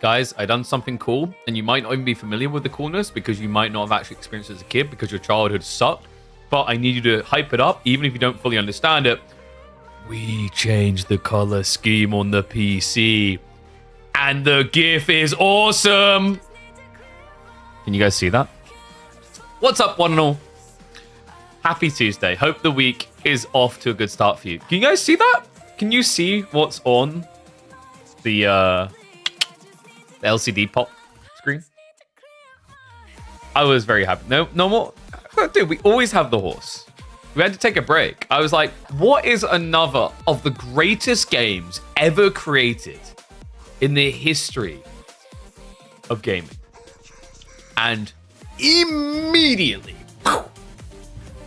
Guys, I done something cool, and you might not even be familiar with the coolness because you might not have actually experienced it as a kid because your childhood sucked. But I need you to hype it up, even if you don't fully understand it. We changed the color scheme on the PC, and the GIF is awesome. Can you guys see that? What's up, one and all? Happy Tuesday. Hope the week is off to a good start for you. Can you guys see that? Can you see what's on the LCD pop screen? I was very happy. No more. Dude, we always have the horse. We had to take a break. I was like, what is another of the greatest games ever created in the history of gaming? And immediately,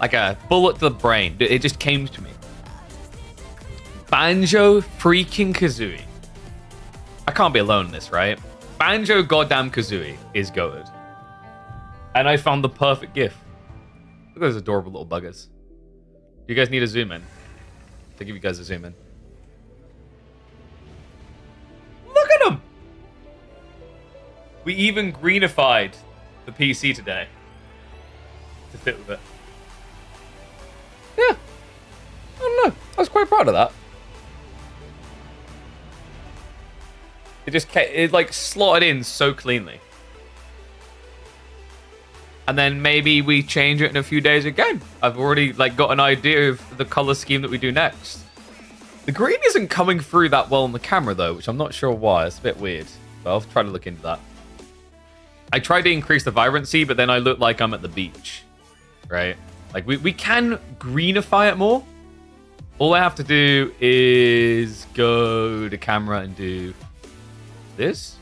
like a bullet to the brain, it just came to me. Banjo freaking Kazooie. I can't be alone in this, right? Banjo goddamn Kazooie is goated. And I found the perfect GIF. Look at those adorable little buggers. You guys need a zoom in. I'll give you guys a zoom in. Look at them! We even greenified the PC today to fit with it. Yeah. I don't know. I was quite proud of that. It like slotted in so cleanly. And then maybe we change it in a few days again. I've already like got an idea of the color scheme that we do next. The green isn't coming through that well on the camera though, which I'm not sure why. It's a bit weird. But I'll try to look into that. I tried to increase the vibrancy, but then I look like I'm at the beach. Right? Like we can greenify it more. All I have to do is go to camera and do this.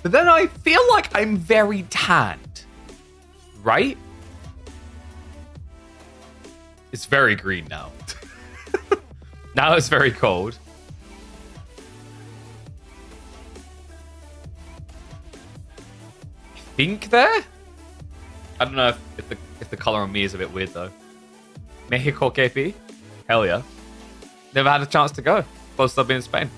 But then I feel like I'm very tanned. Right? It's very green now. Now it's very cold. I think there? I don't know if the color on me is a bit weird though. Mexico KP? Hell yeah. Never had a chance to go. Supposed to be in Spain.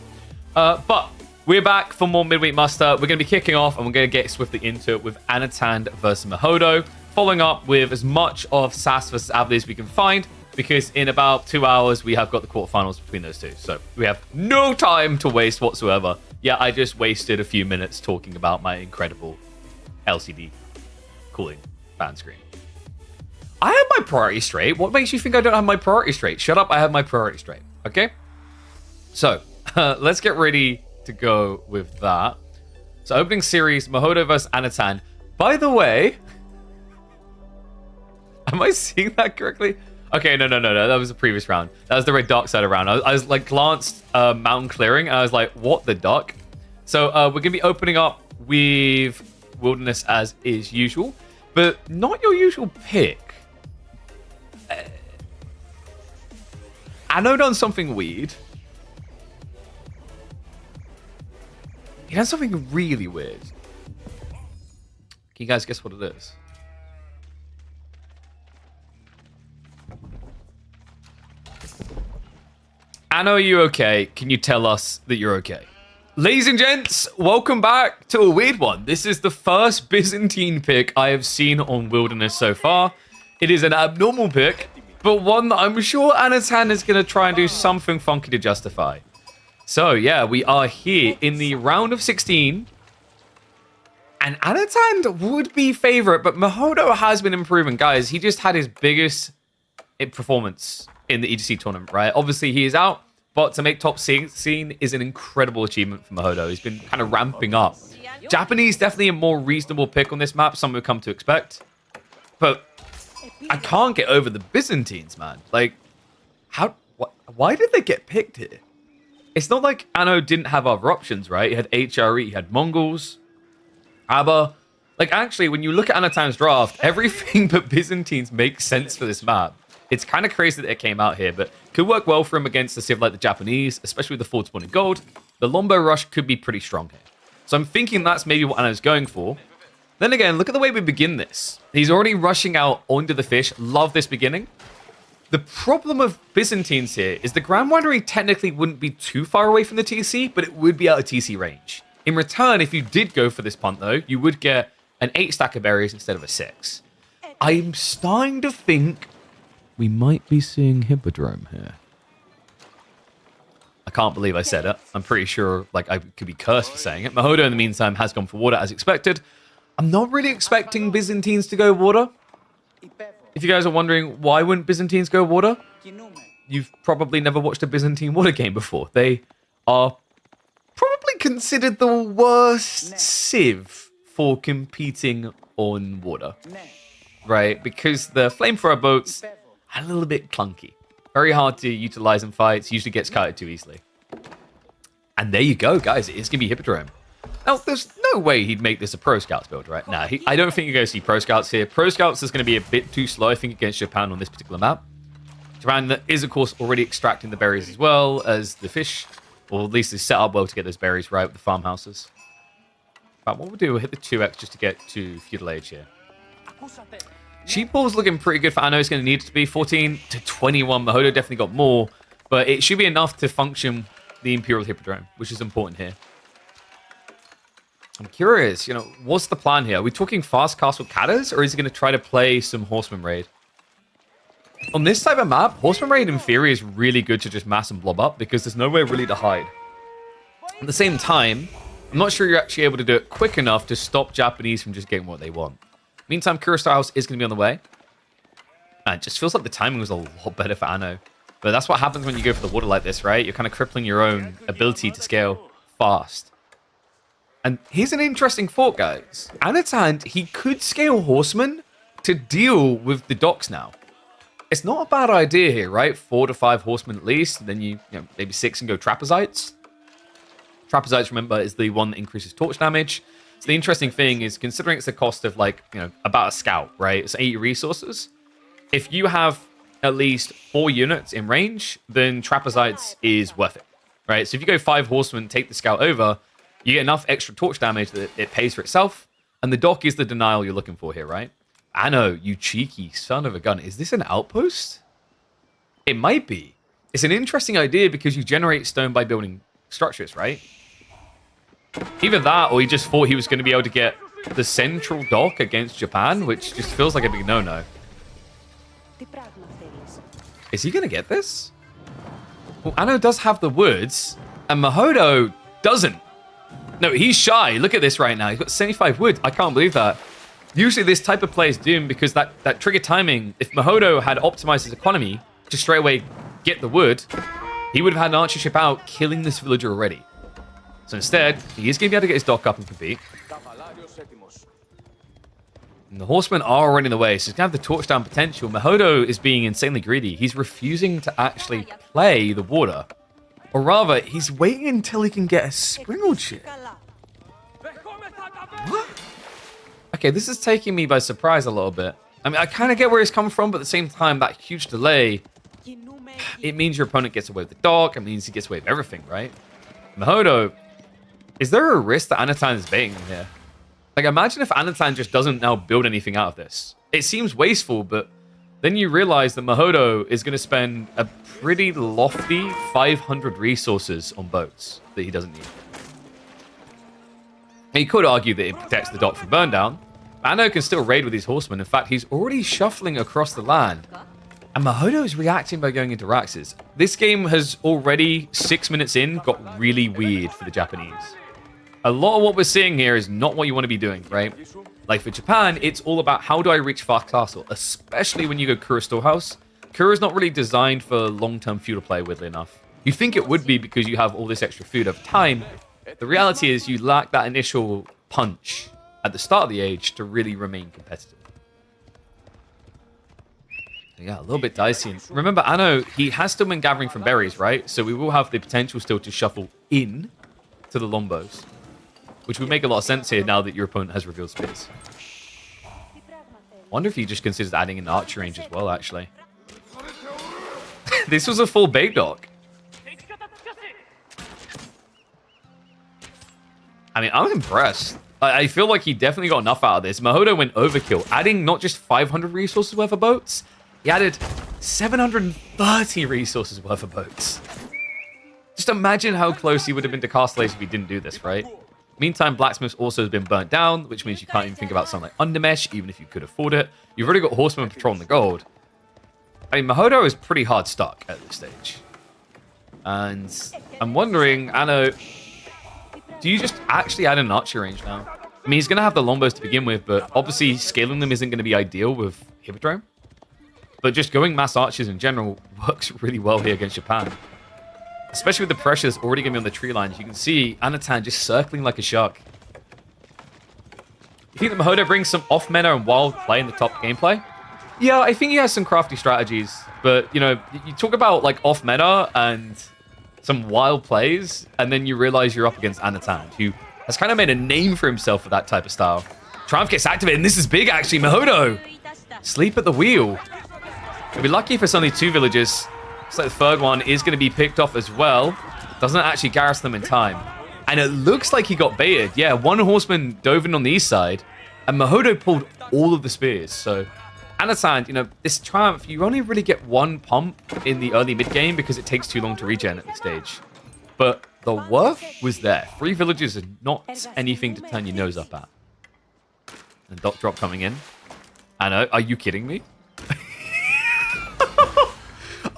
But we're back for more Midweek Muster. We're going to be kicking off and we're going to get swiftly into it with Anatan versus Mahodo, following up with as much of Sasa versus Avely as we can find, because in about 2 hours we have got the quarterfinals between those two. So we have no time to waste whatsoever. Yeah, I just wasted a few minutes talking about my incredible LCD cooling fan screen. I have my priority straight. What makes you think I don't have my priority straight? Shut up, I have my priority straight. Okay? So, let's get ready to go with that. So opening series, Mahodo versus Anatan. By the way, am I seeing that correctly? Okay, no. That was the previous round. That was the red dark side round. I was like glanced mountain clearing and I was like, what the duck? So we're gonna be opening up with Wilderness as is usual, but not your usual pick. Anno done something weird. He done something really weird. Can you guys guess what it is? Anno, are you okay? Can you tell us that you're okay? Ladies and gents, welcome back to a weird one. This is the first Byzantine pick I have seen on Wilderness so far. It is an abnormal pick, but one that I'm sure Anatan is going to try and do something funky to justify. So, yeah, we are here in the round of 16. And Anatan would be favorite, but Mahodo has been improving. Guys, he just had his biggest performance in the EGC tournament, right? Obviously, he is out, but to make top scene is an incredible achievement for Mahodo. He's been kind of ramping up. Japanese, definitely a more reasonable pick on this map, some we've come to expect. But I can't get over the Byzantines, man. Like, why did they get picked here? It's not like Anno didn't have other options, right? He had HRE, he had Mongols, ABBA. Like, actually, when you look at Anatan's draft, everything but Byzantines makes sense for this map. It's kind of crazy that it came out here, but could work well for him against the civ like the Japanese, especially with the forward spawn in gold. The Lombo Rush could be pretty strong here. So I'm thinking that's maybe what Anno's going for. Then again, look at the way we begin this. He's already rushing out onto the fish. Love this beginning. The problem of Byzantines here is the Grand Winery technically wouldn't be too far away from the TC, but it would be out of TC range. In return, if you did go for this punt, though, you would get an 8 stack of berries instead of a 6. I'm starting to think we might be seeing Hippodrome here. I can't believe I said it. I'm pretty sure like I could be cursed for saying it. Mahodo, in the meantime, has gone for water as expected. I'm not really expecting Byzantines to go water. If you guys are wondering, why wouldn't Byzantines go water? You've probably never watched a Byzantine water game before. They are probably considered the worst civ for competing on water. Right? Because the flamethrower boats are a little bit clunky. Very hard to utilize in fights. Usually gets kited too easily. And there you go, guys. It's going to be Hippodrome. Now, there's no way he'd make this a Pro Scouts build, right? Nah, I don't think you're going to see Pro Scouts here. Pro Scouts is going to be a bit too slow, I think, against Japan on this particular map. Japan is, of course, already extracting the berries as well as the fish. Or at least they set up well to get those berries right with the farmhouses. But what we'll do, we'll hit the 2x just to get to Feudal Age here. Sheepball's looking pretty good for Anno. It's going to need it to be 14 to 21. Mahodo definitely got more. But it should be enough to function the Imperial Hippodrome, which is important here. I'm curious, you know, what's the plan here? Are we talking fast castle Katas, or is he going to try to play some Horseman Raid? On this type of map, Horseman Raid in theory is really good to just mass and blob up because there's nowhere really to hide. At the same time, I'm not sure you're actually able to do it quick enough to stop Japanese from just getting what they want. Meantime, Kurosawa House is going to be on the way. And it just feels like the timing was a lot better for Anno. But that's what happens when you go for the water like this, right? You're kind of crippling your own ability to scale fast. And here's an interesting thought, guys. Anatan, he could scale Horsemen to deal with the docks now. It's not a bad idea here, right? 4 to 5 Horsemen at least. Then you know, maybe 6 and go Trapezites. Trapezites, remember, is the one that increases torch damage. So the interesting thing is, considering it's a cost of like, you know, about a scout, right? It's 80 resources. If you have at least 4 units in range, then Trapezites is worth it, right? So if you go 5 Horsemen, take the scout over, you get enough extra torch damage that it pays for itself. And the dock is the denial you're looking for here, right? Anno, you cheeky son of a gun. Is this an outpost? It might be. It's an interesting idea because you generate stone by building structures, right? Either that, or he just thought he was going to be able to get the central dock against Japan, which just feels like a big no-no. Is he going to get this? Well, Anno does have the woods, and Mahodo doesn't. No, he's shy. Look at this right now. He's got 75 wood. I can't believe that. Usually this type of play is doomed because that trigger timing, if Mahodo had optimized his economy to straight away get the wood, he would have had an archer ship out killing this villager already. So instead, he is going to be able to get his dock up and compete. And the horsemen are already in the way, so he's going to have the torch down potential. Mahodo is being insanely greedy. He's refusing to actually play the water. Or rather, he's waiting until he can get a springled ship. What? Okay, this is taking me by surprise a little bit. I mean, I kind of get where he's coming from, but at the same time, that huge delay, it means your opponent gets away with the dock. It means he gets away with everything, right? Mahodo, is there a risk that Anatan is baiting him here? Like, imagine if Anatan just doesn't now build anything out of this. It seems wasteful, but then you realize that Mahodo is going to spend a pretty lofty 500 resources on boats that he doesn't need. He could argue that it protects the dock from burn down. Anno can still raid with his horsemen. In fact, he's already shuffling across the land. And Mahodo is reacting by going into Raxes. This game has already, 6 minutes in, got really weird for the Japanese. A lot of what we're seeing here is not what you want to be doing, right? Like for Japan, it's all about how do I reach Fast Castle, especially when you go Kura Storehouse. Kura's not really designed for long-term feudal play, weirdly enough. You think it would be because you have all this extra food over time. The reality is you lack that initial punch at the start of the age to really remain competitive. Yeah, a little bit dicey. And remember, Anno, he has still been gathering from berries, right? So we will have the potential still to shuffle in to the Lombos, which would make a lot of sense here now that your opponent has revealed spears. Wonder if he just considers adding an archer range as well, actually. This was a full bait dock. I mean, I'm impressed. I feel like he definitely got enough out of this. Mahodo went overkill, adding not just 500 resources worth of boats, he added 730 resources worth of boats. Just imagine how close he would have been to Castle Ace if he didn't do this, right? Meantime, Blacksmith's also has been burnt down, which means you can't even think about something like Undermesh, even if you could afford it. You've already got Horsemen patrolling the gold. I mean, Mahodo is pretty hard stuck at this stage. And I'm wondering, Anno, do you just actually add an archer range now? I mean, he's going to have the Lombos to begin with, but obviously scaling them isn't going to be ideal with Hippodrome. But just going mass archers in general works really well here against Japan. Especially with the pressure that's already going to be on the tree lines. You can see Anatan just circling like a shark. You think that Mahodo brings some off-meta and wild play in the top gameplay? Yeah, I think he has some crafty strategies. But, you know, you talk about, like, off-meta and some wild plays, and then you realize you're up against Anatan, who has kind of made a name for himself for that type of style. Triumph gets activated, and this is big, actually. Mahodo, sleep at the wheel. You'll be lucky if it's only 2 villages. Looks like the third one is going to be picked off as well. Doesn't actually garrison them in time. And it looks like he got baited. Yeah, 1 horseman dove in on the east side, and Mahodo pulled all of the spears. So, Anatan, you know, this Triumph, you only really get 1 pump in the early mid-game because it takes too long to regen at this stage. But the worth was there. 3 villages are not anything to turn your nose up at. And dot drop coming in. Anno, are you kidding me?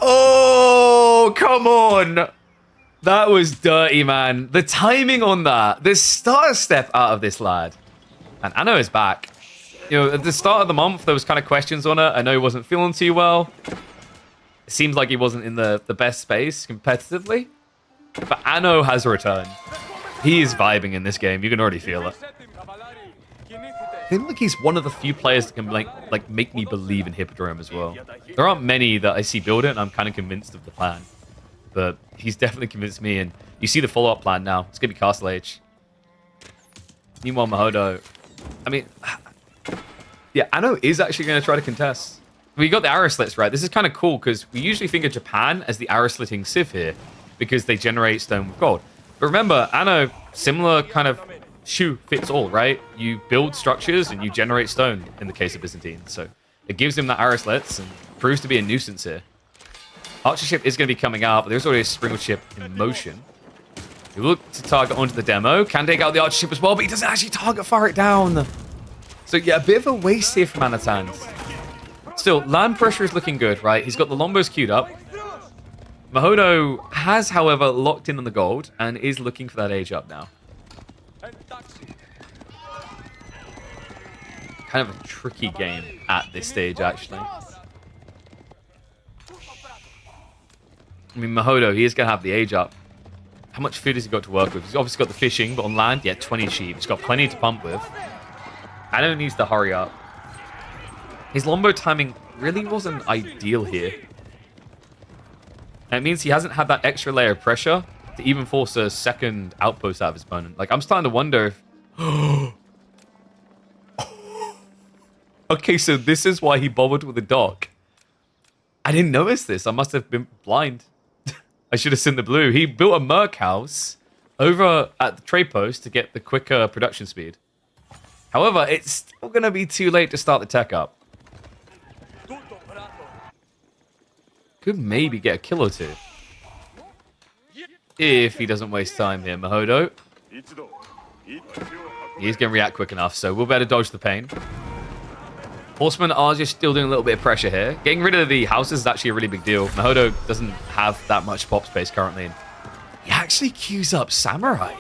Oh, come on. That was dirty, man. The timing on that. The starter step out of this lad. And Anno is back. You know, at the start of the month, there was kind of questions on it. I know he wasn't feeling too well. It seems like he wasn't in the best space competitively. But Anno has returned. He is vibing in this game. You can already feel it. I feel like he's one of the few players that can like make me believe in Hippodrome as well. There aren't many that I see build it, and I'm kind of convinced of the plan. But he's definitely convinced me, and you see the follow-up plan now. It's going to be Castle Age. Meanwhile, Mahodo, I mean, yeah, Anno is actually going to try to contest. We got the arrow slits, right? This is kind of cool, because we usually think of Japan as the arrow slitting civ here, because they generate stone with gold. But remember, Anno, similar kind of shoe fits all, right? You build structures and you generate stone in the case of Byzantine. So it gives him that arrow slits and proves to be a nuisance here. Archer ship is going to be coming out, but there's already a Springwood ship in motion. He will look to target onto the demo. Can take out the archer ship as well, but he doesn't actually target fire it down. So yeah, a bit of a waste here from Anatan. Still, land pressure is looking good, right? He's got the Lombos queued up. Mahodo has, however, locked in on the gold and is looking for that age up now. Kind of a tricky game at this stage, actually. I mean, Mahodo, he is going to have the age up. How much food has he got to work with? He's obviously got the fishing, but on land, yeah, 20 sheep. He's got plenty to pump with. Anno needs to hurry up. His Lombo timing really wasn't ideal here. And it means he hasn't had that extra layer of pressure to even force a second outpost out of his opponent. Like, I'm starting to wonder if... Okay, so this is why he bothered with the dock. I didn't notice this. I must have been blind. I should have seen the blue. He built a Merc house over at the trade post to get the quicker production speed. However, it's still going to be too late to start the tech up. Could maybe get a kill or two. If he doesn't waste time here, Mahodo. He's going to react quick enough, so we'll better dodge the pain. Horsemen are just still doing a little bit of pressure here. Getting rid of the houses is actually a really big deal. Mahodo doesn't have that much pop space currently. And he actually queues up Samurai.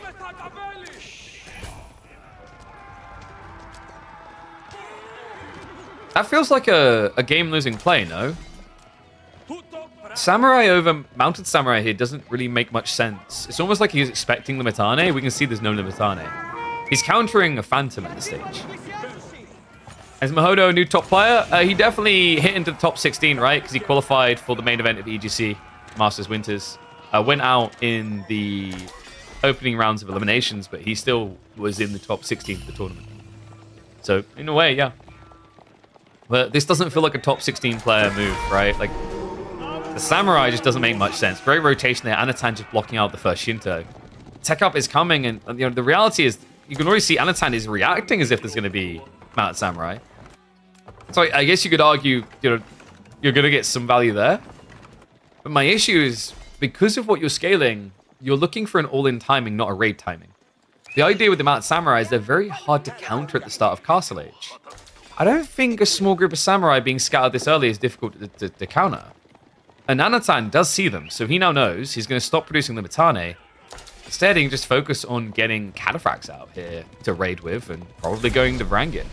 That feels like a game-losing play, no? Samurai over Mounted Samurai here doesn't really make much sense. It's almost like he's expecting the Limitane. We can see there's no Limitane. He's countering a Phantom at this stage. As Mahodo, new top player, he definitely hit into the top 16, right? Because he qualified for the main event of EGC, Masters Winters. Went out in the opening rounds of eliminations, but he still was in the top 16 of the tournament. So, in a way, yeah. But this doesn't feel like a top 16 player move, right? Like, the Samurai just doesn't make much sense. Great rotation there. Anatan just blocking out the first Shinto. Tech up is coming, and you know the reality is you can already see Anatan is reacting as if there's going to be Mounted Samurai. So I guess you could argue, you know, you're going to get some value there. But my issue is because of what you're scaling, you're looking for an all-in timing, not a raid timing. The idea with the amount of samurai is they're very hard to counter at the start of Castle Age. I don't think a small group of samurai being scattered this early is difficult to counter. And Anatan does see them, so he now knows he's going to stop producing the Mitane. Instead, he can just focus on getting Cataphracts out here to raid with and probably going to Vrangin.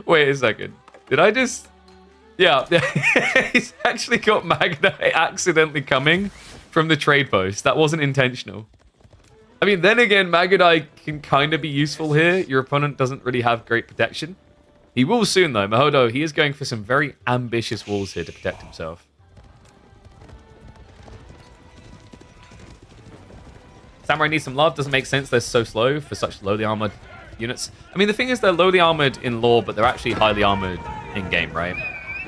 Wait a second. Did I just... Yeah, he's actually got Magadai accidentally coming from the trade post. That wasn't intentional. I mean, then again, Magadai can kind of be useful here. Your opponent doesn't really have great protection. He will soon, though. Mahodo, he is going for some very ambitious walls here to protect himself. Samurai needs some love. Doesn't make sense. They're so slow for such lowly armored units. I mean, the thing is, they're lowly armored in lore, but they're actually highly armored in-game, right?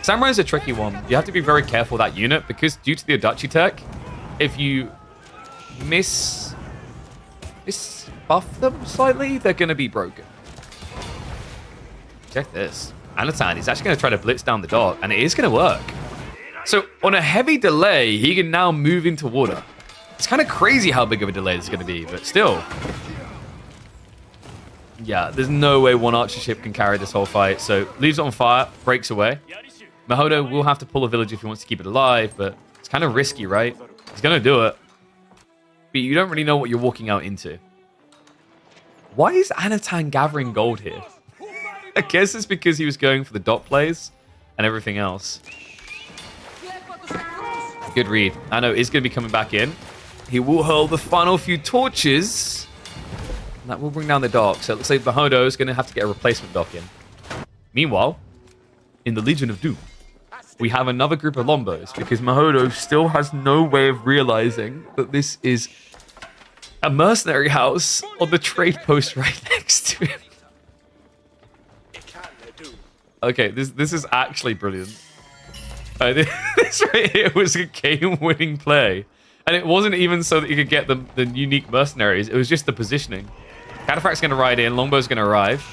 Samurai is a tricky one. You have to be very careful with that unit, because due to the Adachi tech, if you buff them slightly, they're going to be broken. Check this. Anatan, he's actually going to try to blitz down the dock, and it is going to work. So, on a heavy delay, he can now move into water. It's kind of crazy how big of a delay this is going to be, but still. Yeah, there's no way one archer ship can carry this whole fight, so leaves it on fire, breaks away. Mahodo will have to pull a village if he wants to keep it alive, but it's kind of risky, right? He's going to do it. But you don't really know what you're walking out into. Why is Anatan gathering gold here? I guess it's because he was going for the dot plays and everything else. Good read. Ano is going to be coming back in. He will hurl the final few torches. And that will bring down the dock. So it looks like Mahodo is going to have to get a replacement dock in. Meanwhile, in the Legion of Doom, we have another group of Lombos because Mahodo still has no way of realizing that this is a mercenary house on the trade post right next to him. Okay, this is actually brilliant. This right here was a game-winning play. And it wasn't even so that you could get the unique mercenaries. It was just the positioning. Cataphract's going to ride in. Longbow's going to arrive.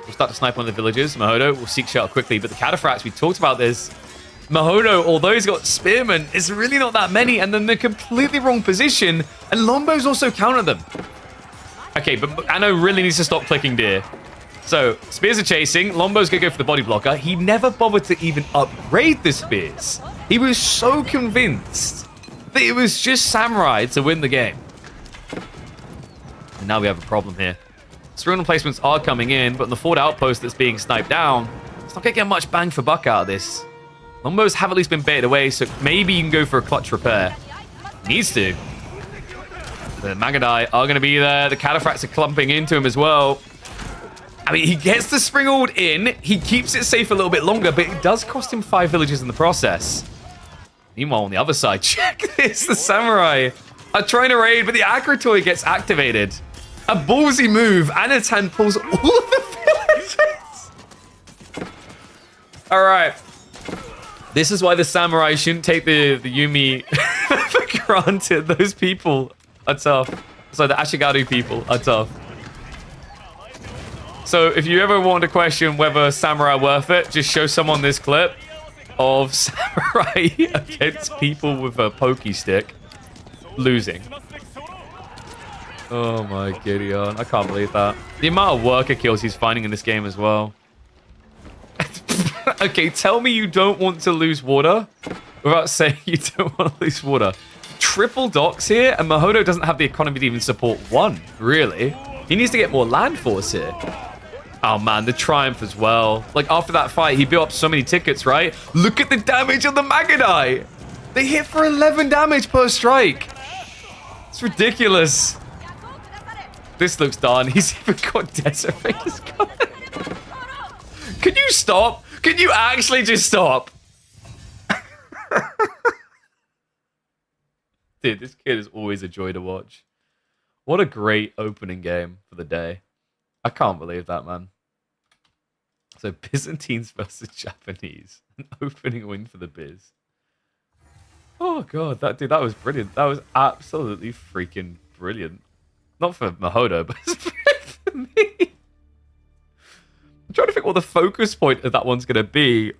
We'll start to snipe one of the villagers. Mahodo will seek shelter quickly. But the Cataphracts, we talked about this. Mahodo, although he's got spearmen, it's really not that many. And then they're completely wrong position. And Longbow's also countered them. Okay, but Ano really needs to stop clicking deer. So, spears are chasing. Longbow's going to go for the body blocker. He never bothered to even upgrade the spears. He was so convinced that it was just samurai to win the game. And now we have a problem here. Serunal placements are coming in, but on the forward outpost that's being sniped down, it's not going to get much bang for buck out of this. Longbows have at least been baited away, so maybe you can go for a clutch repair. Needs to. The Magadai are going to be there. The Cataphracts are clumping into him as well. I mean, he gets the Springald in. He keeps it safe a little bit longer, but it does cost him 5 villages in the process. Meanwhile, on the other side, check this. The Samurai are trying to raid, but the Akratoi gets activated. A ballsy move. Anatan pulls all of the villages. All right. This is why the Samurai shouldn't take the Yumi for granted. Those people are tough. So the Ashigaru people are tough. So if you ever want to question whether samurai are worth it, just show someone this clip of samurai against people with a pokey stick losing. Oh my Gideon, I can't believe that. The amount of worker kills he's finding in this game as well. Okay, tell me you don't want to lose water without saying you don't want to lose water. Triple docks here, and Mahodo doesn't have the economy to even support one, really. He needs to get more land force here. Oh man, the Triumph as well. Like, after that fight, he built up so many tickets, right? Look at the damage on the Magadai. They hit for 11 damage per strike. It's ridiculous. This looks done. He's even got Deserators coming. Can you stop? Can you actually just stop? Dude, this kid is always a joy to watch. What a great opening game for the day. I can't believe that, man. So Byzantines versus Japanese. An opening win for the Biz. Oh god, that was brilliant. That was absolutely freaking brilliant. Not for Mahodo, but it's brilliant for me. I'm trying to think what the focus point of that one's gonna be.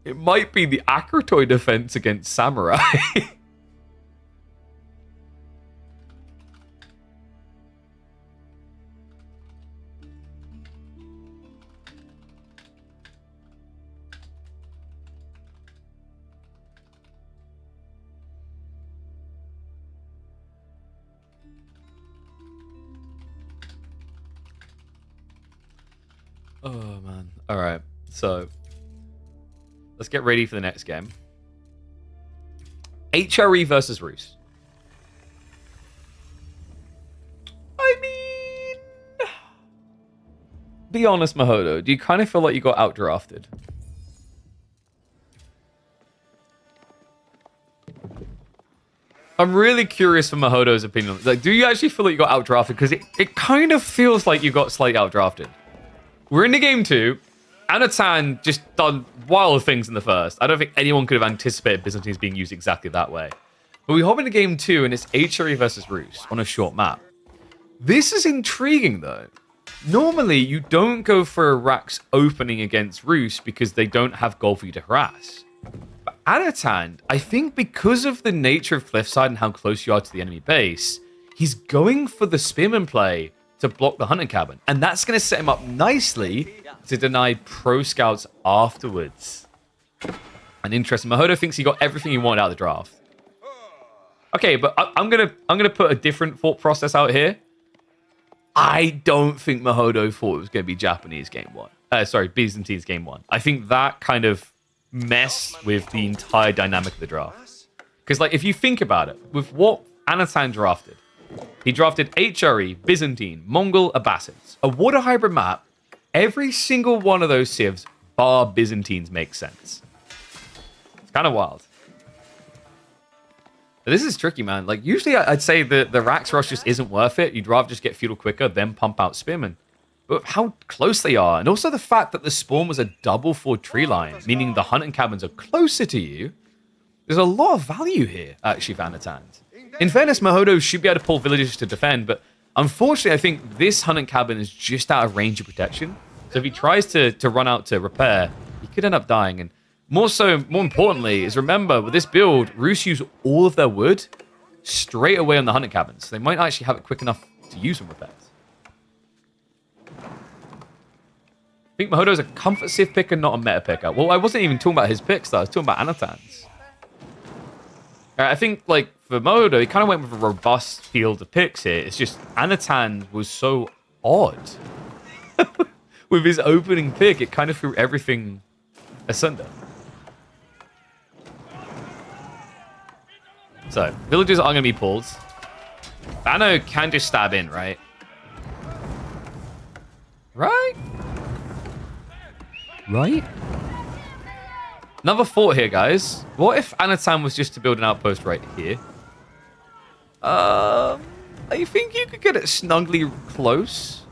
It might be the Akratoy defense against Samurai. Oh, man. All right. So, let's get ready for the next game. HRE versus Roos. I mean... Be honest, Mahodo. Do you kind of feel like you got outdrafted? I'm really curious for Mahodo's opinion. Like, do you actually feel like you got outdrafted? Because it kind of feels like you got slightly outdrafted. We're into game 2. Anatan just done wild things in the first. I don't think anyone could have anticipated Byzantines being used exactly that way. But we hop into game 2, and it's HRE versus Roos on a short map. This is intriguing, though. Normally, you don't go for a Rax opening against Roos because they don't have gold for you to harass. But Anatan, I think because of the nature of Cliffside and how close you are to the enemy base, he's going for the Spearman play to block the hunting cabin. And that's going to set him up nicely to deny pro scouts afterwards. And interesting, Mahodo thinks he got everything he wanted out of the draft. Okay, but I'm gonna put a different thought process out here. I don't think Mahodo thought it was going to be Japanese game 1. Sorry, Byzantine's game 1. I think that kind of messed with the entire dynamic of the draft. Because, like, if you think about it, with what Anatan drafted, he drafted HRE, Byzantine, Mongol, Abbasids. A water hybrid map, every single one of those civs, bar Byzantines, makes sense. It's kind of wild. But this is tricky, man. Like, usually I'd say the Rax rush just isn't worth it. You'd rather just get feudal quicker, then pump out Spearmen. But how close they are, and also the fact that the spawn was a double forward tree line, meaning the hunting cabins are closer to you, there's a lot of value here, actually, for Anatan. In fairness, Mahodo should be able to pull villagers to defend, but unfortunately, I think this hunting cabin is just out of range of protection. So if he tries to run out to repair, he could end up dying. And more importantly, is remember, with this build, Roos use all of their wood straight away on the hunting cabins. So they might actually have it quick enough to use on repairs. I think Mahodo's a comfort civ picker, not a meta picker. Well, I wasn't even talking about his picks, though. I was talking about Anatan's. I think, like, for Mahodo, he kind of went with a robust field of picks here. It's just Anatan was so odd. With his opening pick, it kind of threw everything asunder. So, villagers are going to be pulled. Bano can just stab in, right? Right? Another thought here, guys. What if Anatan was just to build an outpost right here? I think you could get it snugly close.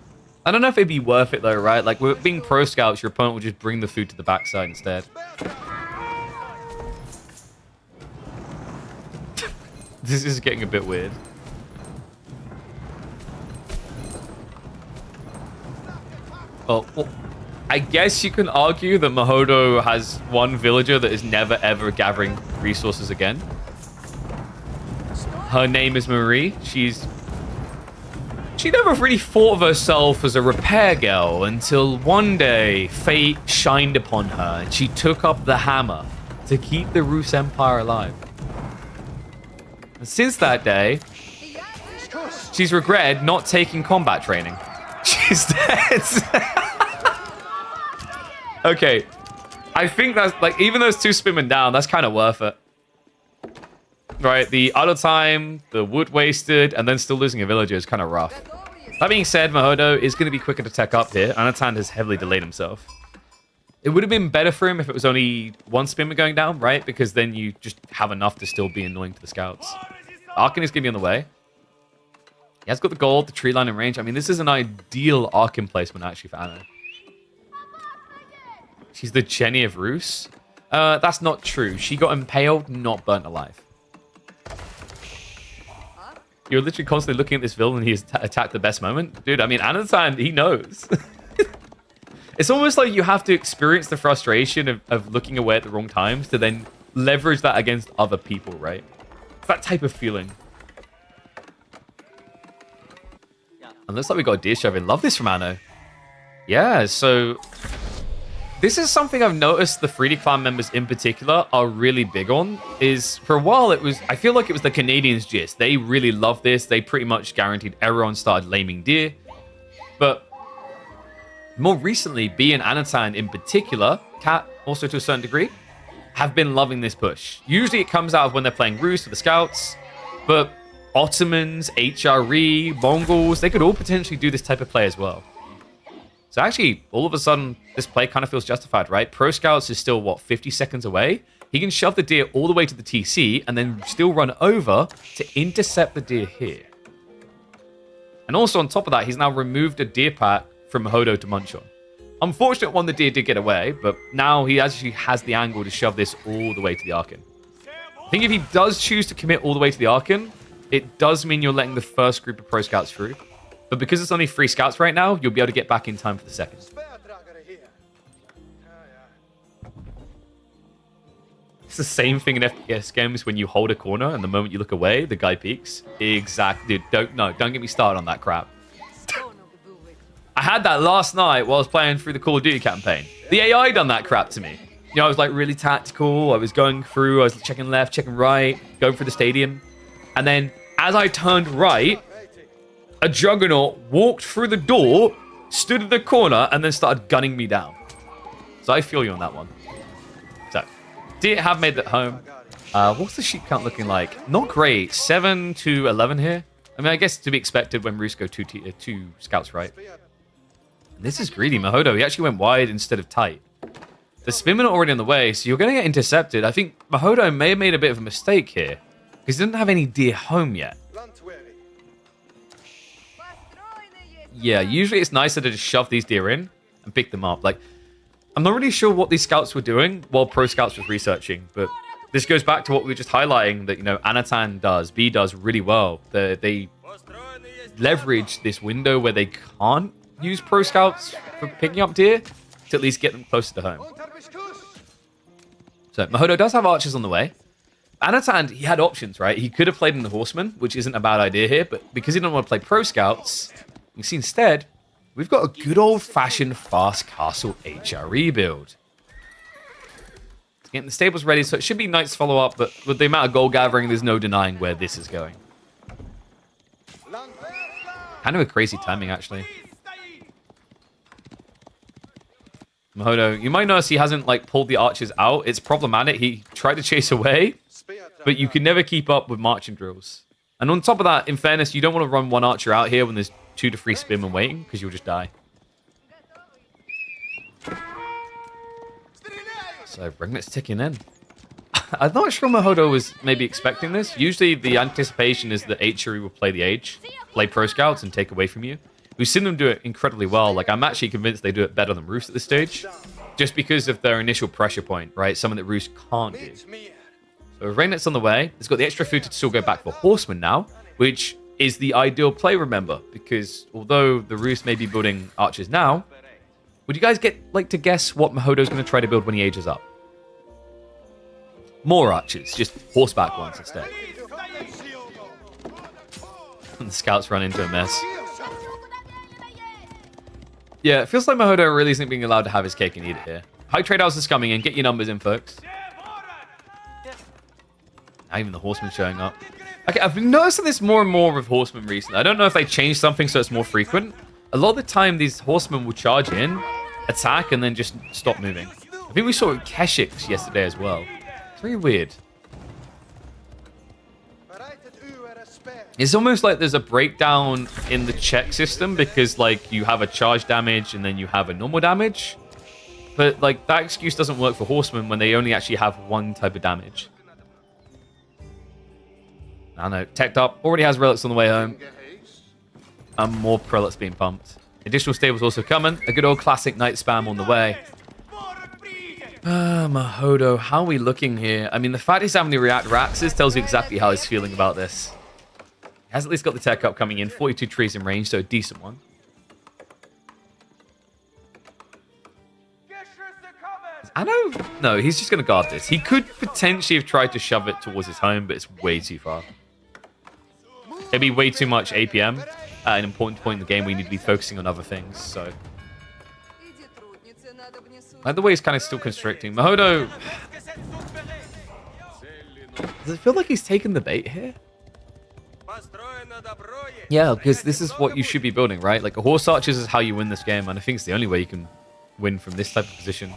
I don't know if it'd be worth it, though, right? Like, with being pro scouts, your opponent will just bring the food to the backside instead. This is getting a bit weird. Well, I guess you can argue that Mahodo has one villager that is never, ever gathering resources again. Her name is Marie. She never really thought of herself as a repair girl until one day fate shined upon her and she took up the hammer to keep the Roos Empire alive. And since that day, she's regretted not taking combat training. She's dead. Okay, I think that's, like, even those two spinning down, that's kind of worth it. Right, the idle time, the wood wasted, and then still losing a villager is kind of rough. That being said, Mahodo is going to be quicker to tech up here. Anatan has heavily delayed himself. It would have been better for him if it was only one spinner going down, right? Because then you just have enough to still be annoying to the scouts. Arkin is going to be on the way. He has got the gold, the tree line in range. I mean, this is an ideal Arkin placement, actually, for Anna. She's the Jenny of Roos. That's not true. She got impaled, not burnt alive. You're literally constantly looking at this villain and he's attacked the best moment. Dude, I mean, Anatan, he knows. It's almost like you have to experience the frustration of looking away at the wrong times to then leverage that against other people, right? It's that type of feeling. And looks like we got a deer shoving. Love this from Anno. Yeah, so this is something I've noticed the 3D clan members in particular are really big on. Is for a while I feel like it was the Canadians gist. They really loved this. They pretty much guaranteed everyone started laming deer. But more recently, B and Anatan in particular, Cat also to a certain degree, have been loving this push. Usually it comes out of when they're playing Roost for the scouts, but Ottomans, HRE, Mongols, they could all potentially do this type of play as well. So actually, all of a sudden, this play kind of feels justified, right? Pro Scouts is still, what, 50 seconds away? He can shove the deer all the way to the TC and then still run over to intercept the deer here. And also on top of that, he's now removed a deer pack from Mahodo to munch on. Unfortunate one, the deer did get away, but now he actually has the angle to shove this all the way to the Archon. I think if he does choose to commit all the way to the Archon, it does mean you're letting the first group of Pro Scouts through. But because it's only 3 Scouts right now, you'll be able to get back in time for the second. It's the same thing in FPS games when you hold a corner and the moment you look away, the guy peeks. Exactly. Dude, don't get me started on that crap. I had that last night while I was playing through the Call of Duty campaign. The AI done that crap to me. You know, I was like really tactical. I was going through, I was checking left, checking right, going through the stadium. And then as I turned right, a Juggernaut walked through the door, stood at the corner, and then started gunning me down. So I feel you on that one. So, deer have made it home. What's the sheep count looking like? Not great. 7 to 11 here. I mean, I guess to be expected when Roos go 2 scouts, right? This is greedy, Mahodo. He actually went wide instead of tight. The spinmen are already on the way, so you're going to get intercepted. I think Mahodo may have made a bit of a mistake here, because he didn't have any deer home yet. Yeah, usually it's nicer to just shove these deer in and pick them up. Like, I'm not really sure what these scouts were doing while Pro Scouts was researching, but this goes back to what we were just highlighting that, you know, Anatan does, B does really well. They leverage this window where they can't use Pro Scouts for picking up deer to at least get them closer to home. So Mahodo does have archers on the way. Anatan, he had options, right? He could have played in the Horseman, which isn't a bad idea here, but because he didn't want to play Pro Scouts, you see instead, we've got a good old-fashioned fast castle HRE build. Getting the stables ready, so it should be Knights follow up, but with the amount of gold gathering, there's no denying where this is going. Kind of a crazy timing, actually. Mahodo, you might notice he hasn't like pulled the archers out. It's problematic. He tried to chase away, but you can never keep up with marching drills. And on top of that, in fairness, you don't want to run one archer out here when there's 2 to 3 spearmen waiting, because you'll just die. So Regnet's ticking in. I'm not sure Mahodo was maybe expecting this. Usually the anticipation is that HRE will play the Age, play Pro Scouts, and take away from you. We've seen them do it incredibly well. Like, I'm actually convinced they do it better than Roost at this stage, just because of their initial pressure point, right? Something that Roost can't do. So Regnet's on the way. It's got the extra food to still go back for Horseman now, which is the ideal play, remember, because although the Roost may be building archers now, would you guys like to guess what Mahodo's going to try to build when he ages up? More archers, just horseback ones instead. And the scouts run into a mess. Yeah, it feels like Mahodo really isn't being allowed to have his cake and eat it here. High trade house is coming in. Get your numbers in, folks. Not even the horsemen showing up. Okay, I've been noticing this more and more with horsemen recently. I don't know if they changed something so it's more frequent. A lot of the time, these horsemen will charge in, attack, and then just stop moving. I think we saw it with Keshiks yesterday as well. It's very weird. It's almost like there's a breakdown in the check system because, like, you have a charge damage and then you have a normal damage. But, like, that excuse doesn't work for horsemen when they only actually have one type of damage. I know, teched up, already has relics on the way home. And more prelates being pumped. Additional stables also coming. A good old classic knight spam on the way. Mahodo, how are we looking here? I mean, the fact he's having to react Raxes tells you exactly how he's feeling about this. He has at least got the tech up coming in. 42 trees in range, so a decent one. I know. No, he's just going to guard this. He could potentially have tried to shove it towards his home, but it's way too far. It'd be way too much APM at an important point in the game where you need to be focusing on other things. So, by the way, he's kind of still constricting. Mahodo, does it feel like he's taken the bait here? Yeah, because this is what you should be building, right? Like, a horse archers is how you win this game, and I think it's the only way you can win from this type of position.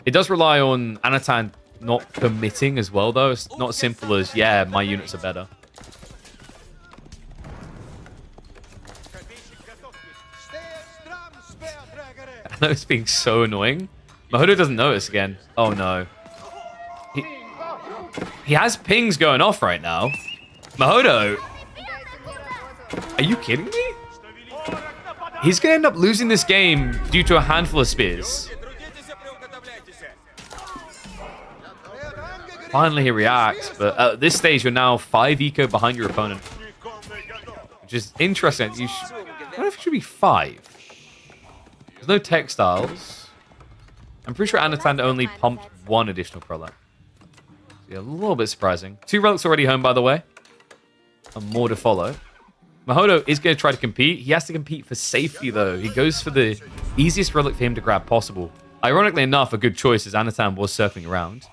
It does rely on Anatan not committing as well, though. It's not as simple as, yeah, my units are better. I know it's being so annoying. Mahodo doesn't notice again. Oh, no. He has pings going off right now. Mahodo, are you kidding me? He's going to end up losing this game due to a handful of spears. Finally, he reacts, but at this stage, you're now 5 eco behind your opponent. Which is interesting. I don't know if it should be 5. There's no textiles. I'm pretty sure Anatan only pumped 1 additional prolap. So yeah, a little bit surprising. 2 relics already home, by the way. And more to follow. Mahodo is going to try to compete. He has to compete for safety, though. He goes for the easiest relic for him to grab possible. Ironically enough, a good choice as Anatan was circling around.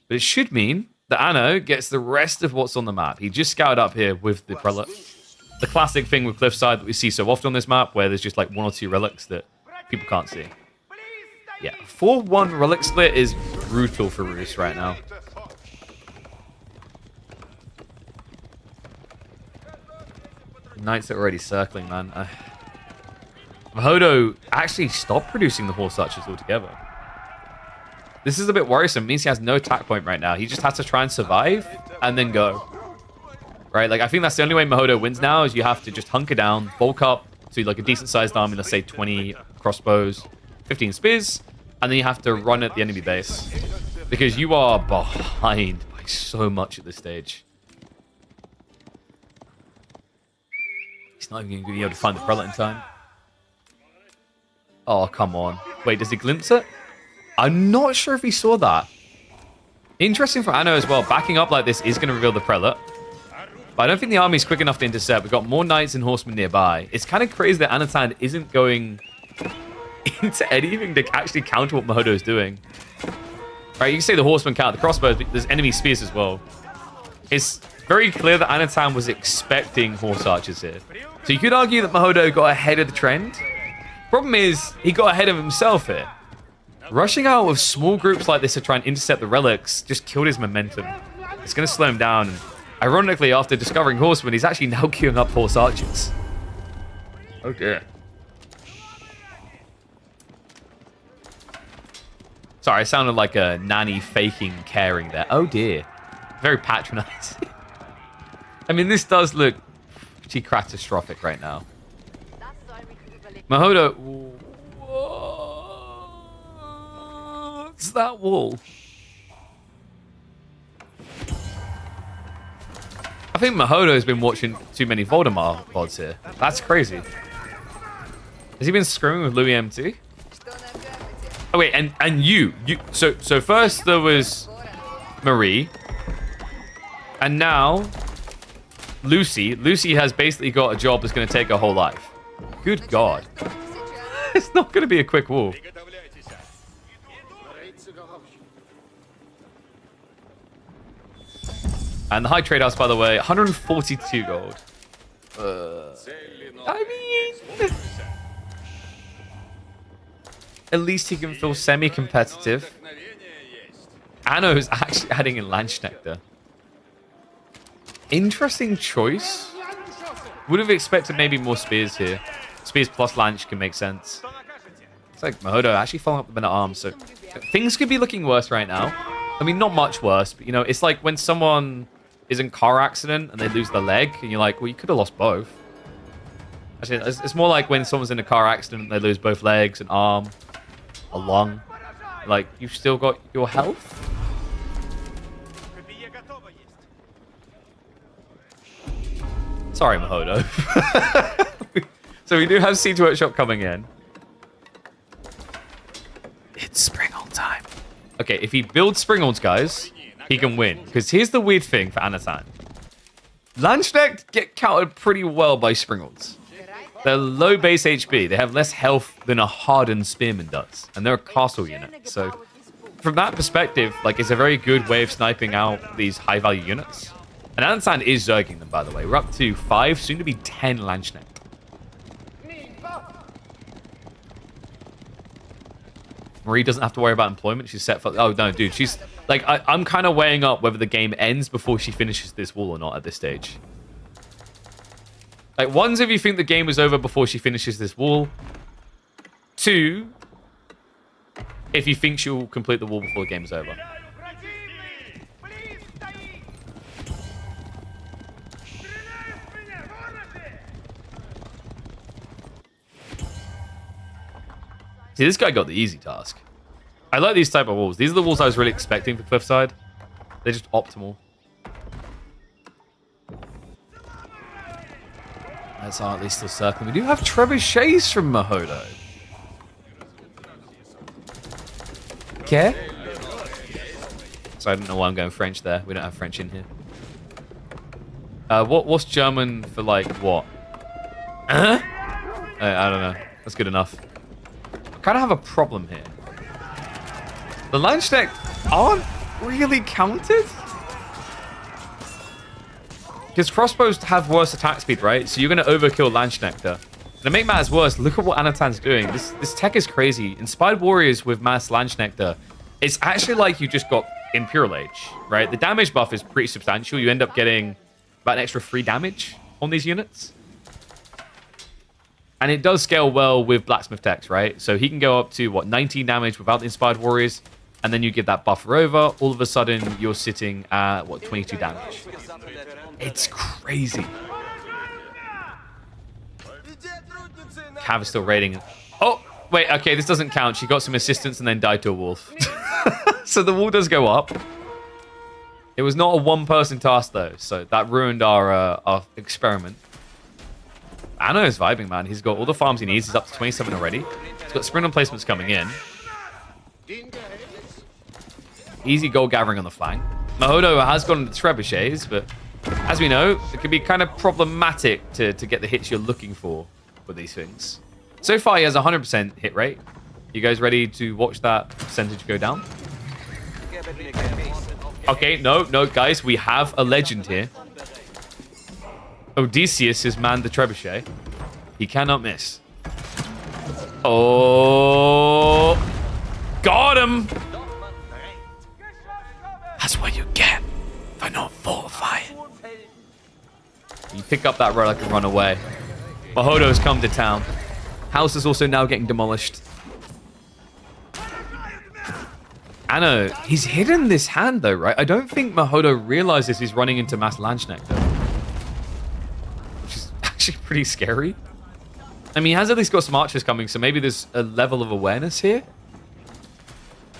But it should mean that Anno gets the rest of what's on the map. He just scouted up here with the prelate. The classic thing with Cliffside that we see so often on this map, where there's just like 1 or 2 relics that people can't see. Yeah, 4-1 relic split is brutal for Roos right now. Knights are already circling, man. Mahodo actually stopped producing the horse archers altogether. This is a bit worrisome. It means he has no attack point right now. He just has to try and survive and then go. Right? Like, I think that's the only way Mahodo wins now is you have to just hunker down, bulk up to like a decent-sized army, let's say 20 crossbows, 15 spears, and then you have to run at the enemy base. Because you are behind by so much at this stage. He's not even going to be able to find the prelate in time. Oh, come on. Wait, does he glimpse it? I'm not sure if he saw that. Interesting for Anno as well. Backing up like this is going to reveal the prelate. But I don't think the army's quick enough to intercept. We've got more knights and horsemen nearby. It's kind of crazy that Anatan isn't going into anything to actually counter what Mahodo is doing. Right, you can say the horsemen counter the crossbows, but there's enemy spears as well. It's very clear that Anatan was expecting horse archers here. So you could argue that Mahodo got ahead of the trend. Problem is, he got ahead of himself here. Rushing out with small groups like this to try and intercept the relics just killed his momentum. It's going to slow him down. And ironically, after discovering horsemen, he's actually now queuing up horse archers. Oh dear. Sorry, I sounded like a nanny faking caring there. Oh dear. Very patronizing. I mean, this does look pretty catastrophic right now. Mahodo... What's that wall? I think Mahodo's been watching too many Voldemar VODs here. That's crazy. Has he been screaming with Louis MT? Oh wait, and you. So first there was Marie. And now Lucy. Lucy has basically got a job that's going to take her whole life. Good God. It's not going to be a quick wall. And the high trade house, by the way, 142 gold. I mean, at least he can feel semi-competitive. Anno's actually adding in Landsknechter. Interesting choice. Would have expected maybe more spears here. Spears plus Lanch can make sense. It's like Mahodo actually following up the men-at-arms, so things could be looking worse right now. I mean, not much worse, but you know, it's like when someone is in a car accident and they lose their leg, and you're like, well, you could have lost both. Actually, it's more like when someone's in a car accident and they lose both legs, an arm, a lung. Like, you've still got your health? Sorry, Mahodo. So we do have Siege Workshop coming in. It's spring Okay, if he builds Springholds, guys, he can win. Because here's the weird thing for Anatan. Landsknecht get countered pretty well by Springholds. They're low base HP. They have less health than a hardened spearman does. And they're a castle unit. So from that perspective, like, it's a very good way of sniping out these high-value units. And Anatan is zerging them, by the way. We're up to 5, soon to be 10 Landsknecht. Marie doesn't have to worry about employment. She's set for... Oh, no, dude. She's... Like, I'm kind of weighing up whether the game ends before she finishes this wall or not at this stage. Like, one's if you think the game is over before she finishes this wall. 2, if you think she'll complete the wall before the game is over. See, this guy got the easy task. I like these type of walls. These are the walls I was really expecting for Cliffside. They're just optimal. That's at least still circling. We do have trebuchets from Mahodo. Okay. So I don't know why I'm going French there. We don't have French in here. What's German for, like, what? I don't know. That's good enough. Kind of have a problem here. The Landsknecht aren't really counted. Because crossbows have worse attack speed, right? So you're going to overkill Landsknecht. And to make matters worse, look at what Anatan's doing. This tech is crazy. Inspired Warriors with Mass Landsknecht, it's actually like you just got Imperial Age, right? The damage buff is pretty substantial. You end up getting about an extra 3 damage on these units. And it does scale well with Blacksmith techs, right? So he can go up to, what, 19 damage without the Inspired Warriors. And then you get that buffer over. All of a sudden, you're sitting at, what, 22 damage. It's crazy. Cav is still raiding. Oh, wait, okay, this doesn't count. She got some assistance and then died to a wolf. So the wall does go up. It was not a one-person task, though. So that ruined our experiment. Anna is vibing, man. He's got all the farms he needs. He's up to 27 already. He's got sprint placements coming in. Easy goal gathering on the flank. Mahodo has gone into trebuchets, but as we know, it can be kind of problematic to get the hits you're looking for with these things. So far, he has a 100% hit rate. You guys ready to watch that percentage go down? Okay, no, guys. We have a legend here. Odysseus has manned the trebuchet. He cannot miss. Oh, got him. That's what you get for not fortifying. You pick up that relic and run away. Mahodo's come to town. House is also now getting demolished. Anna, he's hidden this hand though, right? I don't think Mahodo realizes he's running into Mass Landsknecht though. Which is actually pretty scary. I mean, he has at least got some archers coming, so maybe there's a level of awareness here.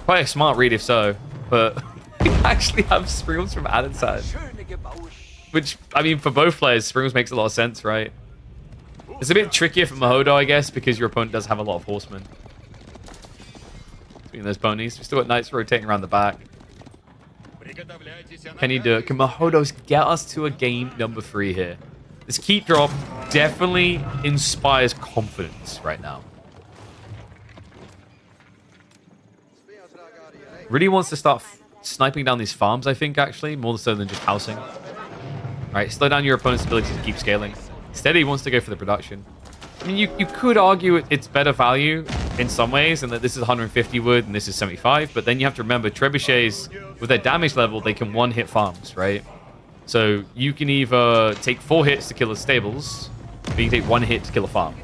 Quite a smart read if so, but we actually have Springles from Adam's side. Which, I mean, for both players, Springles makes a lot of sense, right? It's a bit trickier for Mahodo, I guess, because your opponent does have a lot of horsemen. Between those ponies. We still got knights rotating around the back. Can he do it? Can Mahodos get us to a game number 3 here? This keep drop definitely inspires confidence right now. Really wants to start sniping down these farms, I think, actually, more so than just housing. Right, slow down your opponent's ability to keep scaling. Instead, he wants to go for the production. I mean, you could argue it's better value in some ways, and that this is 150 wood and this is 75, but then you have to remember, trebuchets, with their damage level, they can one-hit farms, right? So you can either take 4 hits to kill the stables, or you can take 1 hit to kill a farm.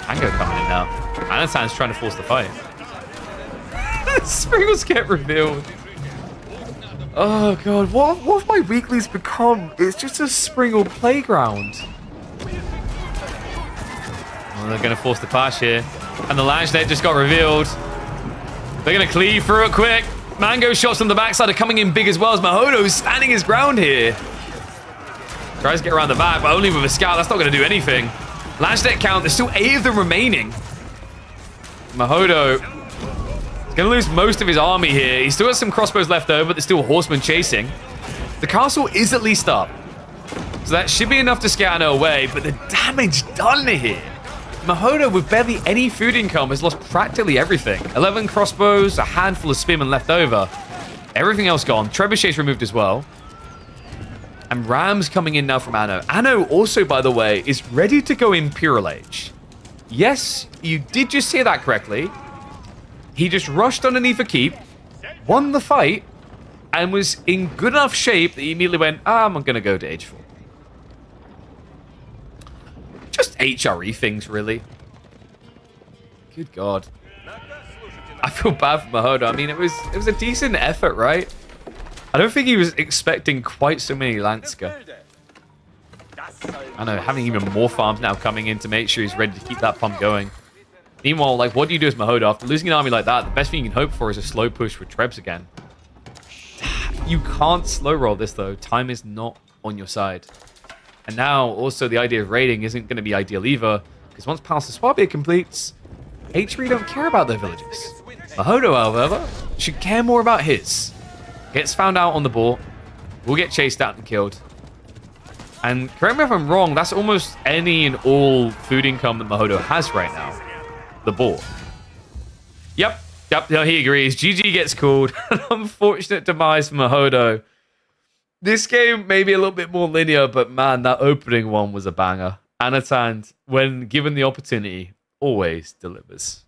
Tango coming in now. Anatan's trying to force the fight. Sprinkles get revealed. Oh god, what have my weeklies become? It's just a Springle playground. Well, they're going to force the clash here. And the Landsknecht just got revealed. They're going to cleave through it quick. Mango shots on the backside are coming in big as well as Mahodo's standing his ground here. Tries to get around the back, but only with a scout. That's not going to do anything. Landsknecht count, there's still 8 of them remaining. Mahodo He's going to lose most of his army here. He's still got some crossbows left over. There's still horsemen chasing. The castle is at least up. So that should be enough to scare Anno away, but the damage done here. Mahodo, with barely any food income, has lost practically everything. 11 crossbows, a handful of spearmen left over. Everything else gone. Trebuchet's removed as well. And Rams coming in now from Anno. Anno also, by the way, is ready to go Imperial Age. Yes, you did just hear that correctly. He just rushed underneath a keep, won the fight, and was in good enough shape that he immediately went, I'm going to go to Age 4. Just HRE things, really. Good God. I feel bad for Mahodo. I mean, it was a decent effort, right? I don't think he was expecting quite so many Lanska. I know, having even more farms now coming in to make sure he's ready to keep that pump going. Meanwhile, like, what do you do as Mahodo? After losing an army like that, the best thing you can hope for is a slow push with Trebs again. You can't slow roll this, though. Time is not on your side. And now, also, the idea of raiding isn't going to be ideal either, because once Palace of Swabia completes, H3 don't care about their villages. Mahodo, however, should care more about his. Gets found out on the board, will get chased out and killed. And correct me if I'm wrong, that's almost any and all food income that Mahodo has right now. The board. Yep, no, he agrees. GG gets called. An unfortunate demise for Mahodo. This game may be a little bit more linear, but man, that opening one was a banger. Anatan, when given the opportunity, always delivers.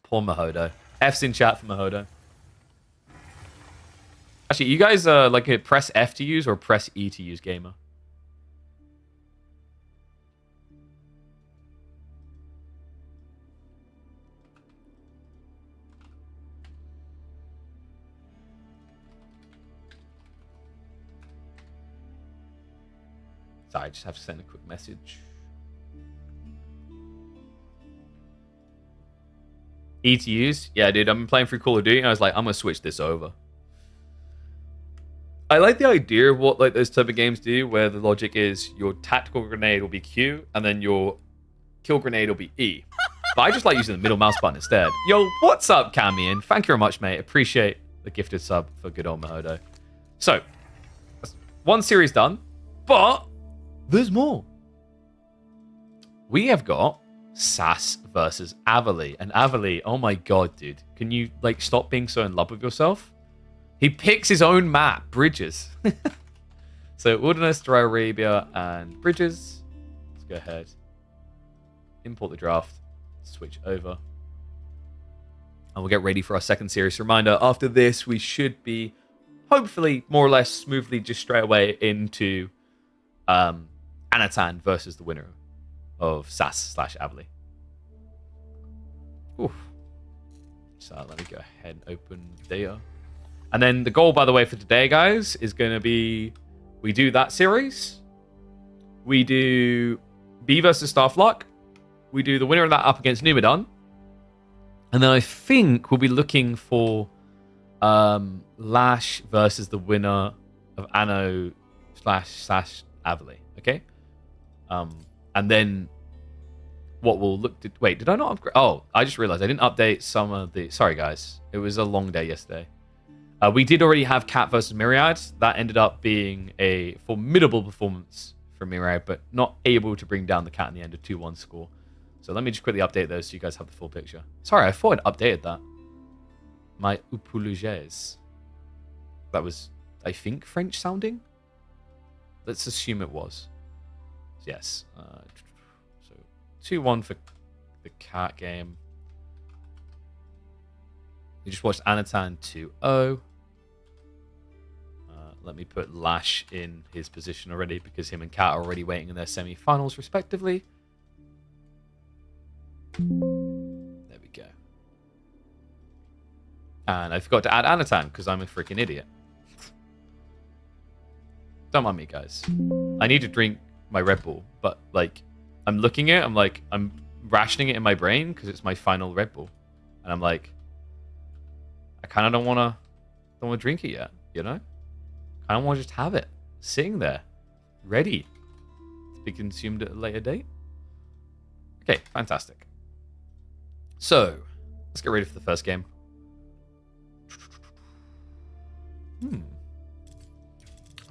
Poor Mahodo. F's in chat for Mahodo. Actually, you guys like press F to use or press E to use gamer? Sorry, I just have to send a quick message. E to use? Yeah, dude, I've been playing through Call of Duty and I was like, I'm going to switch this over. I like the idea of what like those type of games do, where the logic is your tactical grenade will be Q, and then your kill grenade will be E. But I just like using the middle mouse button instead. Yo, what's up, Camian? Thank you very much, mate. Appreciate the gifted sub for good old Mahodo. So, one series done, but there's more. We have got Sas versus Avely. And Avely, oh my god, dude. Can you like stop being so in love with yourself? He picks his own map, Bridges. So, Wilderness, Dry Arabia, and Bridges. Let's go ahead. Import the draft. Switch over. And we'll get ready for our second series. Reminder, after this, we should be, hopefully, more or less smoothly just straight away into Anatan versus the winner of Sas/Avely. Oof. So, let me go ahead and open data. And then the goal, by the way, for today, guys, is going to be we do that series. We do B versus Starflock. We do the winner of that up against Numidan. And then I think we'll be looking for Lash versus the winner of Anno/Avely. Okay? And then what we'll look to... Wait, did I not upgrade? Oh, I just realized I didn't update some of the... Sorry, guys. It was a long day yesterday. We did already have Cat versus Myriad. That ended up being a formidable performance for Myriad, but not able to bring down the Cat in the end, a 2-1 score. So let me just quickly update those so you guys have the full picture. Sorry, I thought I'd updated that. My Upuluges. That was, I think, French sounding? Let's assume it was. Yes. So 2-1 for the Cat game. We just watched Anatan 2-0. Let me put Lash in his position already because him and Kat are already waiting in their semi-finals respectively. There we go. And I forgot to add Anatan because I'm a freaking idiot. Don't mind me, guys. I need to drink my Red Bull, but like I'm looking at it, I'm rationing it in my brain because it's my final Red Bull. And I'm like, I kind of don't want to drink it yet, you know? I don't want to just have it sitting there, ready to be consumed at a later date. Okay, fantastic. So, Let's get ready for the first game.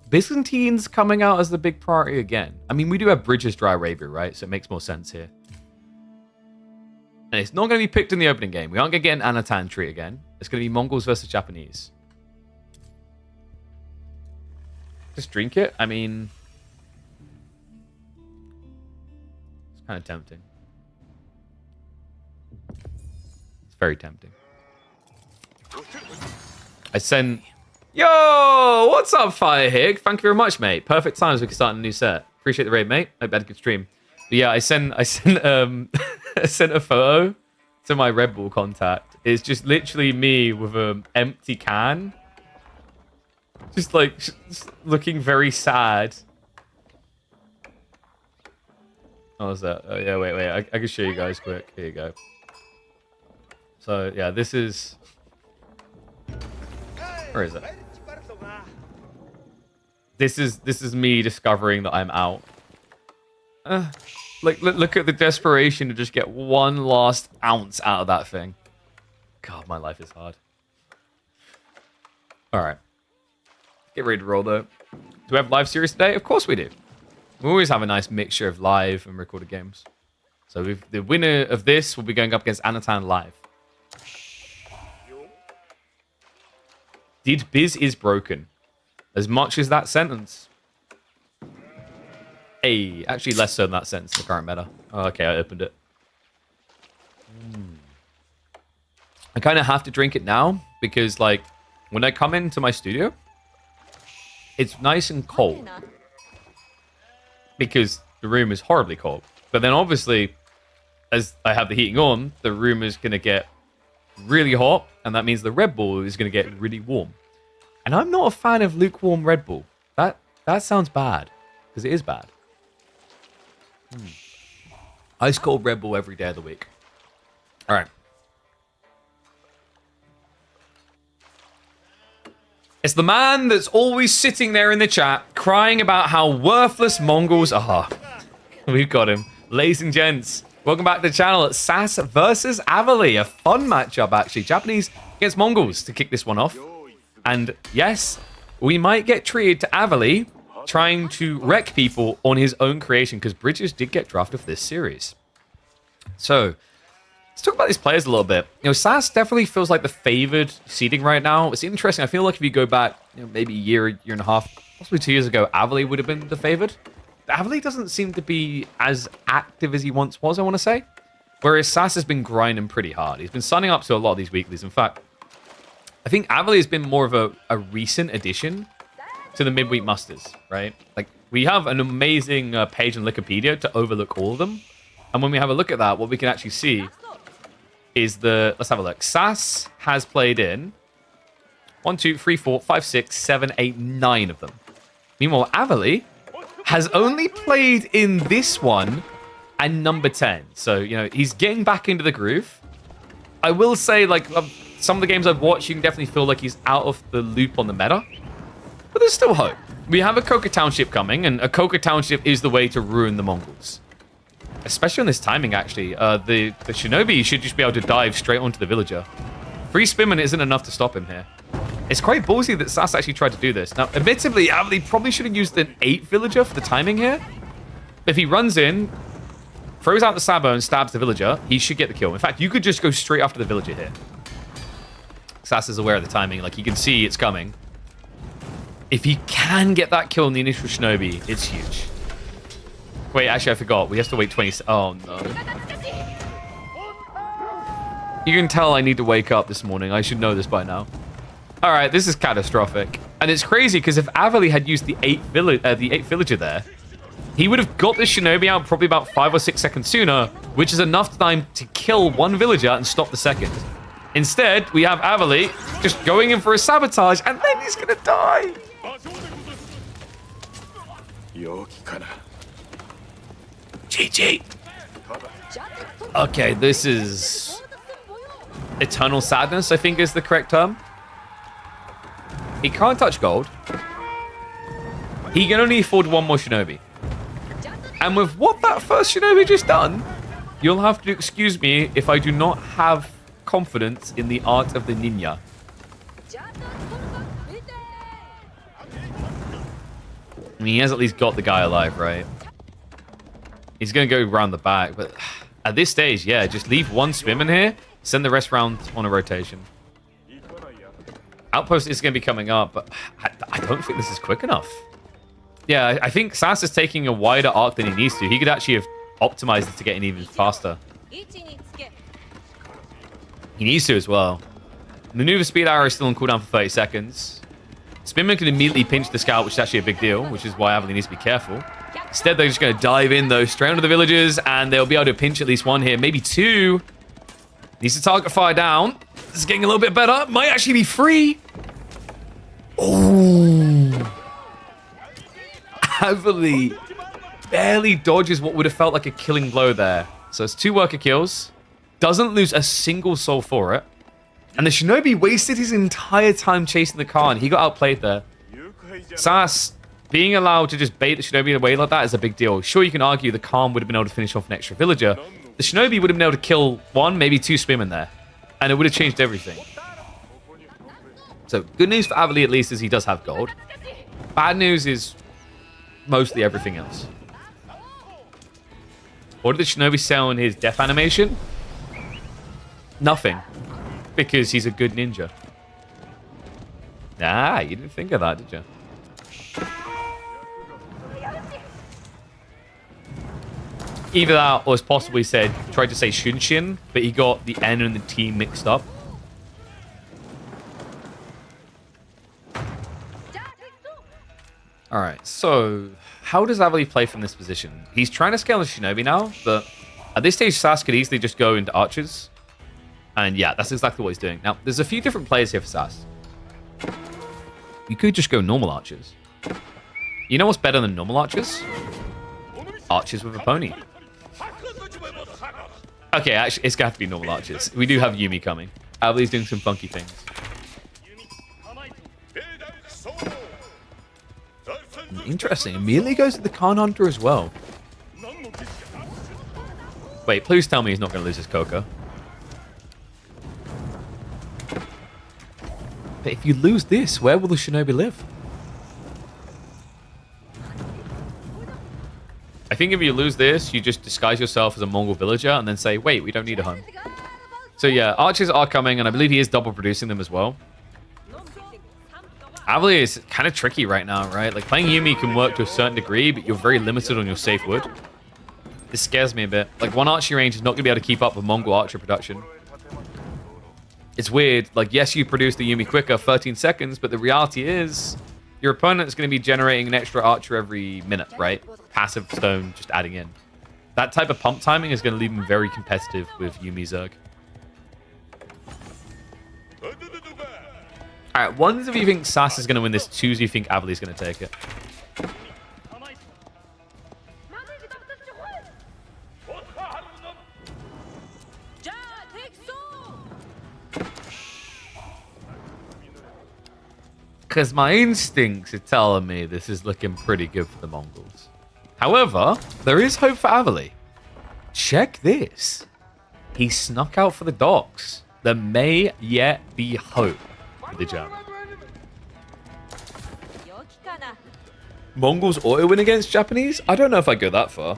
Byzantine's coming out as the big priority again. I mean, we do have Bridges Dry Arabia, right? So it makes more sense here. And it's not going to be picked in the opening game. We aren't going to get an Anatan tree again. It's going to be Mongols versus Japanese. Just drink it? I mean... It's kind of tempting. It's very tempting. I sent... Yo! What's up, Firehig? Thank you very much, mate. Perfect times we can start a new set. Appreciate the raid, mate. Hope you had a good stream. But yeah, I sent I sent a photo to my Red Bull contact. It's just literally me with an empty can. Just like just looking very sad. Oh, what's that? Oh, yeah, wait. I can show you guys quick. Here you go. So yeah, this is... Where is it? This is me discovering that I'm out. Like, look at the desperation to just get one last ounce out of that thing. God, my life is hard. All right. Get ready to roll, though. Do we have live series today? Of course we do. We always have a nice mixture of live and recorded games. So the winner of this will be going up against Anatan live. Did Biz is broken? As much as that sentence. Hey, actually less so than that sentence in the current meta. Oh, okay, I opened it. I kind of have to drink it now because, like, when I come into my studio, it's nice and cold because the room is horribly cold. But then, obviously, as I have the heating on, the room is going to get really hot, and that means the Red Bull is going to get really warm. And I'm not a fan of lukewarm Red Bull. That sounds bad, because it is bad. Ice cold Red Bull every day of the week. All right. It's the man that's always sitting there in the chat crying about how worthless Mongols are. We've got him. Ladies and gents, welcome back to the channel. It's Sasa versus Avely. A fun matchup, actually. Japanese against Mongols to kick this one off. And yes, we might get treated to Avely trying to wreck people on his own creation, because Bridges did get drafted for this series. So, let's talk about these players a little bit. You know, Sas definitely feels like the favored seeding right now. It's interesting. I feel like if you go back, maybe a year and a half, possibly 2 years ago, Avely would have been the favored. Avely doesn't seem to be as active as he once was, I want to say. Whereas Sas has been grinding pretty hard. He's been signing up to a lot of these weeklies. In fact, I think Avely has been more of a recent addition to the midweek musters, right? Like, we have an amazing page on Wikipedia to overlook all of them. And when we have a look at that, what we can actually see is let's have a look. Sas has played in 1, 2, 3, 4, 5, 6, 7, 8, 9 of them. Meanwhile, Avely has only played in this one and number 10. So, he's getting back into the groove. I will say, like, some of the games I've watched, you can definitely feel like he's out of the loop on the meta. But there's still hope. We have a Koka Township coming, and a Koka Township is the way to ruin the Mongols. Especially on this timing, actually. The Shinobi should just be able to dive straight onto the villager. Free spinman isn't enough to stop him here. It's quite ballsy that Sas actually tried to do this. Now, admittedly, Avely probably should have used an 8 villager for the timing here. If he runs in, throws out the Sabo and stabs the villager, he should get the kill. In fact, you could just go straight after the villager here. Sas is aware of the timing. Like, he can see it's coming. If he can get that kill in the initial Shinobi, it's huge. Wait, actually, I forgot. We have to wait 20... Oh, no. You can tell I need to wake up this morning. I should know this by now. All right, this is catastrophic. And it's crazy, because if Avely had used the 8 villager there, he would have got the Shinobi out probably about 5 or 6 seconds sooner, which is enough time to kill one villager and stop the second. Instead, we have Avely just going in for a sabotage, and then he's going to die. GG. Okay, this is eternal sadness, I think is the correct term. He can't touch gold. He can only afford one more Shinobi. And with what that first Shinobi just done, you'll have to excuse me if I do not have confidence in the art of the ninja. I mean, he has at least got the guy alive, right? He's going to go around the back, but at this stage, yeah, just leave one swim in here, send the rest round on a rotation. Outpost is going to be coming up, but I don't think this is quick enough. Yeah, I think Sasa's taking a wider arc than he needs to. He could actually have optimized it to get in even faster. He needs to as well. Maneuver speed arrow is still on cooldown for 30 seconds. Spinman can immediately pinch the scout, which is actually a big deal, which is why Avely needs to be careful. Instead, they're just going to dive in, though, straight onto the villagers, and they'll be able to pinch at least one here, maybe two. Needs to target fire down. This is getting a little bit better. Might actually be free. Oh. Avely barely dodges what would have felt like a killing blow there. So it's 2 worker kills. Doesn't lose a single soul for it. And the Shinobi wasted his entire time chasing the Khan. He got outplayed there. Sas being allowed to just bait the Shinobi away like that is a big deal. Sure, you can argue the Khan would have been able to finish off an extra villager. The Shinobi would have been able to kill 1, maybe 2 Spearmen there. And it would have changed everything. So, good news for Avely at least is he does have gold. Bad news is mostly everything else. What did the Shinobi sell in his death animation? Nothing. Because he's a good ninja. Ah, you didn't think of that, did you? Either that, or as possibly said, tried to say Shunshin, but he got the N and the T mixed up. Alright, so how does Avely play from this position? He's trying to scale the Shinobi now, but at this stage, Sas could easily just go into archers. And yeah, that's exactly what he's doing. Now, there's a few different players here for Sas. You could just go normal archers. You know what's better than normal archers? Archers with a pony. Okay, actually, it's going to have to be normal archers. We do have Yumi coming. Avely's doing some funky things. Interesting. Immediately goes to the Khan Hunter as well. Wait, please tell me he's not going to lose his Coca. But if you lose this, where will the Shinobi live? I think if you lose this, you just disguise yourself as a Mongol villager and then say, wait, we don't need a home. So yeah, archers are coming, and I believe he is double producing them as well. Avely is kind of tricky right now, right? Like, playing Yumi can work to a certain degree, but you're very limited on your safe wood. This scares me a bit. Like, one archery range is not going to be able to keep up with Mongol archer production. It's weird. Like, yes, you produce the Yumi quicker, 13 seconds, but the reality is your opponent is going to be generating an extra archer every minute, right? Passive stone just adding in. That type of pump timing is going to leave him very competitive with Yumi Zerg. Alright, one's if you think Sasa is going to win this, two's if you think Avely's going to take it. Because my instincts are telling me this is looking pretty good for the Mongols. However, there is hope for Avely. Check this. He snuck out for the docks. There may yet be hope for the German. Mongols auto-win against Japanese? I don't know if I go that far.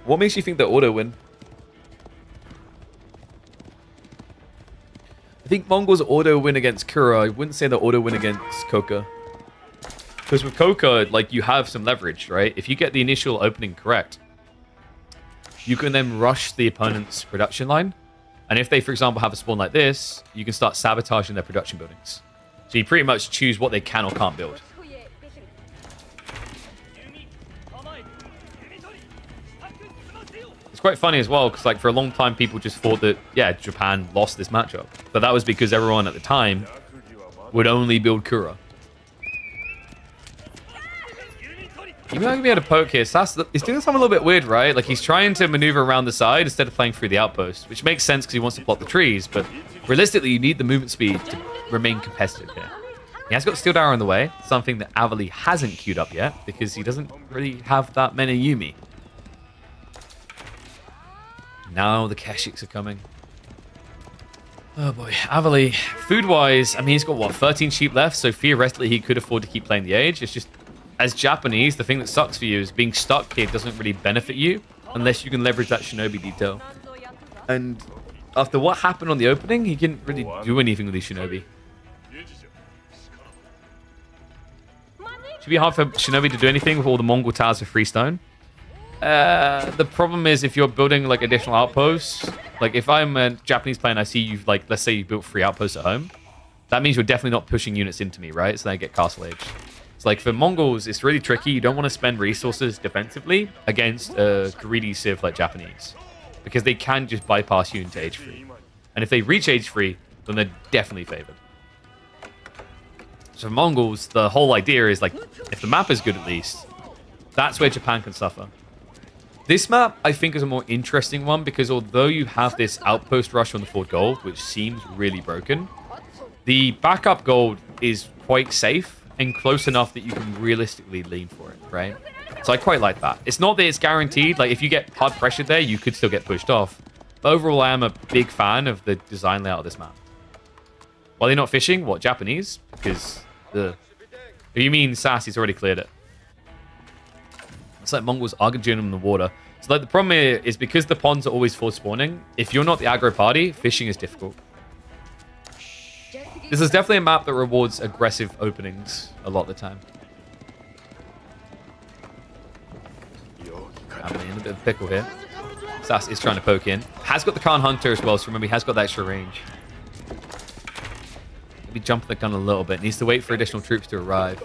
What makes you think they auto-win? I think Mongols auto-win against Kura. I wouldn't say they auto-win against Koka. Because with Koka, like, you have some leverage, right? If you get the initial opening correct, you can then rush the opponent's production line. And if they, for example, have a spawn like this, you can start sabotaging their production buildings. So you pretty much choose what they can or can't build. It's quite funny as well, because like for a long time people just thought that, yeah, Japan lost this matchup. But that was because everyone at the time would only build Kura. You might be able to poke here. Sasa, he's doing something a little bit weird, right? Like, he's trying to maneuver around the side instead of playing through the outpost, which makes sense because he wants to block the trees, but realistically, you need the movement speed to remain competitive here. He has got Steel Arrow in the way, something that Avely hasn't queued up yet, because he doesn't really have that many Yumi. Now the Keshiks are coming. Oh boy, Avely. Food-wise, I mean, he's got, what, 13 sheep left, so theoretically he could afford to keep playing the Age. It's just, as Japanese, the thing that sucks for you is being stuck here doesn't really benefit you unless you can leverage that Shinobi detail. And after what happened on the opening, he couldn't really do anything with his Shinobi. Should be hard for Shinobi to do anything with all the Mongol towers of freestone. The problem is if you're building like additional outposts, like if I'm a Japanese player and I see you, like, let's say you built 3 outposts at home, that means you're definitely not pushing units into me, right? So then I get castle age. So like for Mongols, it's really tricky. You don't want to spend resources defensively against a greedy civ like Japanese, because they can just bypass you into age 3. And if they reach age 3, then they're definitely favored. So for Mongols, the whole idea is like, if the map is good at least, that's where Japan can suffer. This map, I think, is a more interesting one because although you have this outpost rush on the forward gold, which seems really broken, the backup gold is quite safe and close enough that you can realistically lean for it, right? So I quite like that. It's not that it's guaranteed. Like, if you get hard pressured there, you could still get pushed off. But overall, I am a big fan of the design layout of this map. While they're not fishing, what, Japanese? Because you mean Sasa's already cleared it. It's like Mongols are doing them in the water. So like the problem here is because the ponds are always forward spawning, if you're not the aggro party, fishing is difficult. This is definitely a map that rewards aggressive openings a lot of the time. I'm in a bit of a pickle here. Sasa is trying to poke in. Has got the Khan Hunter as well, so remember he has got that extra range. Maybe jump the gun a little bit. Needs to wait for additional troops to arrive.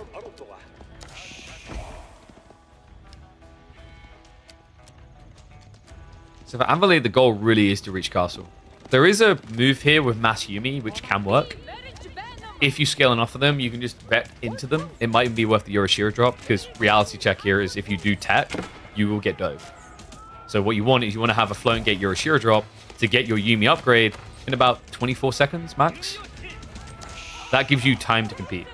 So for Avely, the goal really is to reach castle. There is a move here with Mass Yumi, which can work. If you scale enough of them, you can just vet into them. It might even be worth the Yorishiro drop, because reality check here is if you do tech, you will get dove. So what you want is you want to have a floating gate Yorishiro drop to get your Yumi upgrade in about 24 seconds max. That gives you time to compete.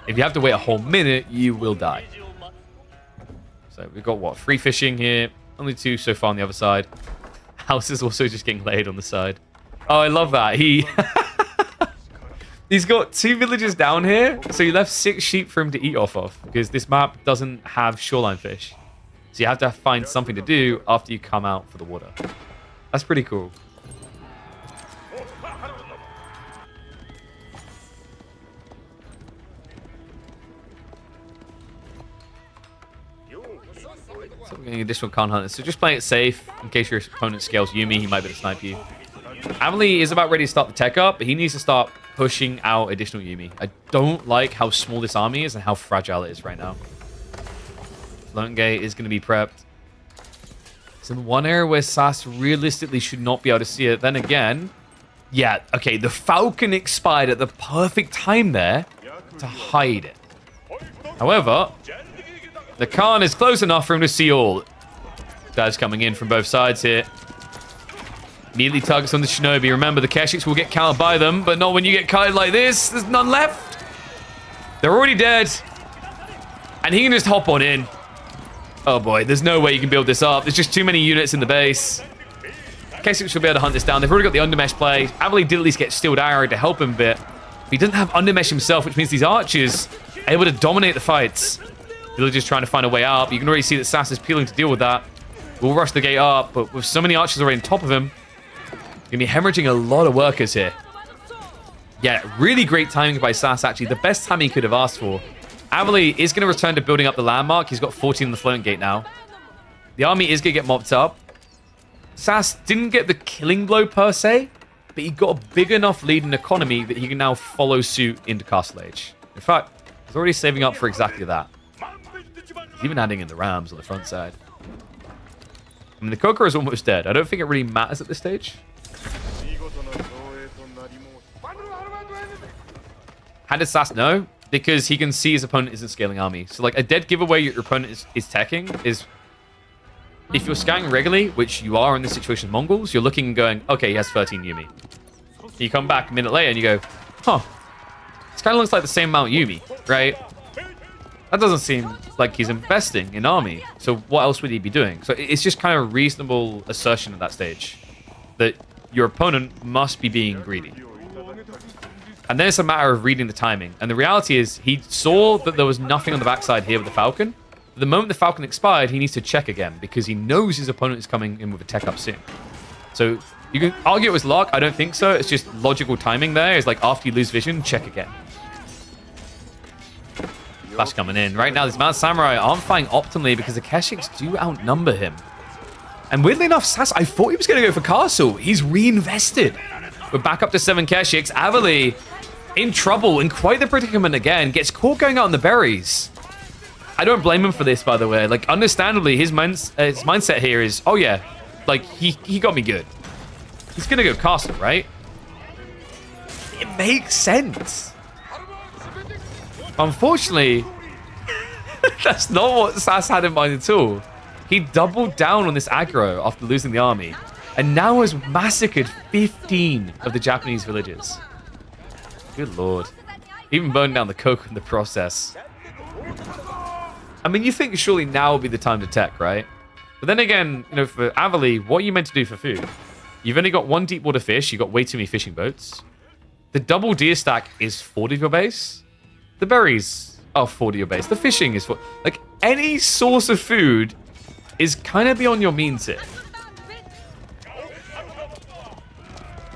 If you have to wait a whole minute, you will die. So we've got, what, 3 fishing here. Only 2 so far on the other side. House is also just getting laid on the side. Oh, I love that. He's got 2 villages down here, so he left 6 sheep for him to eat off of, because this map doesn't have shoreline fish. So you have to find something to do after you come out for the water. That's pretty cool. So we're getting additional Khan Hunters. So just playing it safe. In case your opponent scales Yumi, he might be able to snipe you. Avely is about ready to start the tech up, but he needs to start pushing out additional Yumi. I don't like how small this army is and how fragile it is right now. Floating Gate is going to be prepped. It's in one area where Sasa realistically should not be able to see it. Then again, yeah, okay, the Falcon expired at the perfect time there to hide it. However, the Khan is close enough for him to see all. Guys coming in from both sides here. Immediately targets on the Shinobi. Remember, the Keshiks will get countered by them, but not when you get kited like this. There's none left. They're already dead. And he can just hop on in. Oh boy, there's no way you can build this up. There's just too many units in the base. Keshiks should be able to hunt this down. They've already got the undermesh play. Avely did at least get Steeled Arrow to help him a bit. But he doesn't have undermesh himself, which means these archers are able to dominate the fights. Villagers trying to find a way out. You can already see that Sasa's peeling to deal with that. We'll rush the gate up, but with so many archers already on top of him, going to be hemorrhaging a lot of workers here. Yeah, really great timing by Sasa, actually. The best time he could have asked for. Avely is going to return to building up the landmark. He's got 14 on the floating gate now. The army is going to get mopped up. Sas didn't get the killing blow per se, but he got a big enough lead in economy that he can now follow suit into Castle Age. In fact, he's already saving up for exactly that. He's even adding in the rams on the front side. I mean, the Kokoro is almost dead. I don't think it really matters at this stage. How does Sas know? Because he can see his opponent isn't scaling army. So, like, a dead giveaway your opponent is teching is... If you're scanning regularly, which you are in this situation with Mongols, you're looking and going, okay, he has 13 Yumi. You come back a minute later and you go, huh, this kind of looks like the same amount Yumi, right? That doesn't seem like he's investing in army. So what else would he be doing? So it's just kind of a reasonable assertion at that stage that your opponent must be being greedy. And then it's a matter of reading the timing. And the reality is he saw that there was nothing on the backside here with the Falcon. The moment the Falcon expired, he needs to check again because he knows his opponent is coming in with a tech up soon. So you can argue it was luck. I don't think so. It's just logical timing there. It's like after you lose vision, check again. Flash coming in. Right now, these Mount Samurai aren't fighting optimally because the Keshiks do outnumber him. And weirdly enough, Sasa, I thought he was going to go for Castle. He's reinvested. We're back up to 7 Keshiks. Avely in trouble, in quite the predicament again. Gets caught going out on the berries. I don't blame him for this, by the way. Like, understandably, his mindset here is, oh yeah, like, he got me good. He's going to go Castle, right? It makes sense. Unfortunately, that's not what Sas had in mind at all. He doubled down on this aggro after losing the army, and now has massacred 15 of the Japanese villages. Good lord. Even burned down the coke in the process. I mean, you think surely now would be the time to tech, right? But then again, you know, for Avely, what are you meant to do for food? You've only got 1 deep water fish. You've got way too many fishing boats. The double deer stack is 40 of your base. The berries are 40 of your base. The fishing is 40. Like, any source of food is kind of beyond your means here.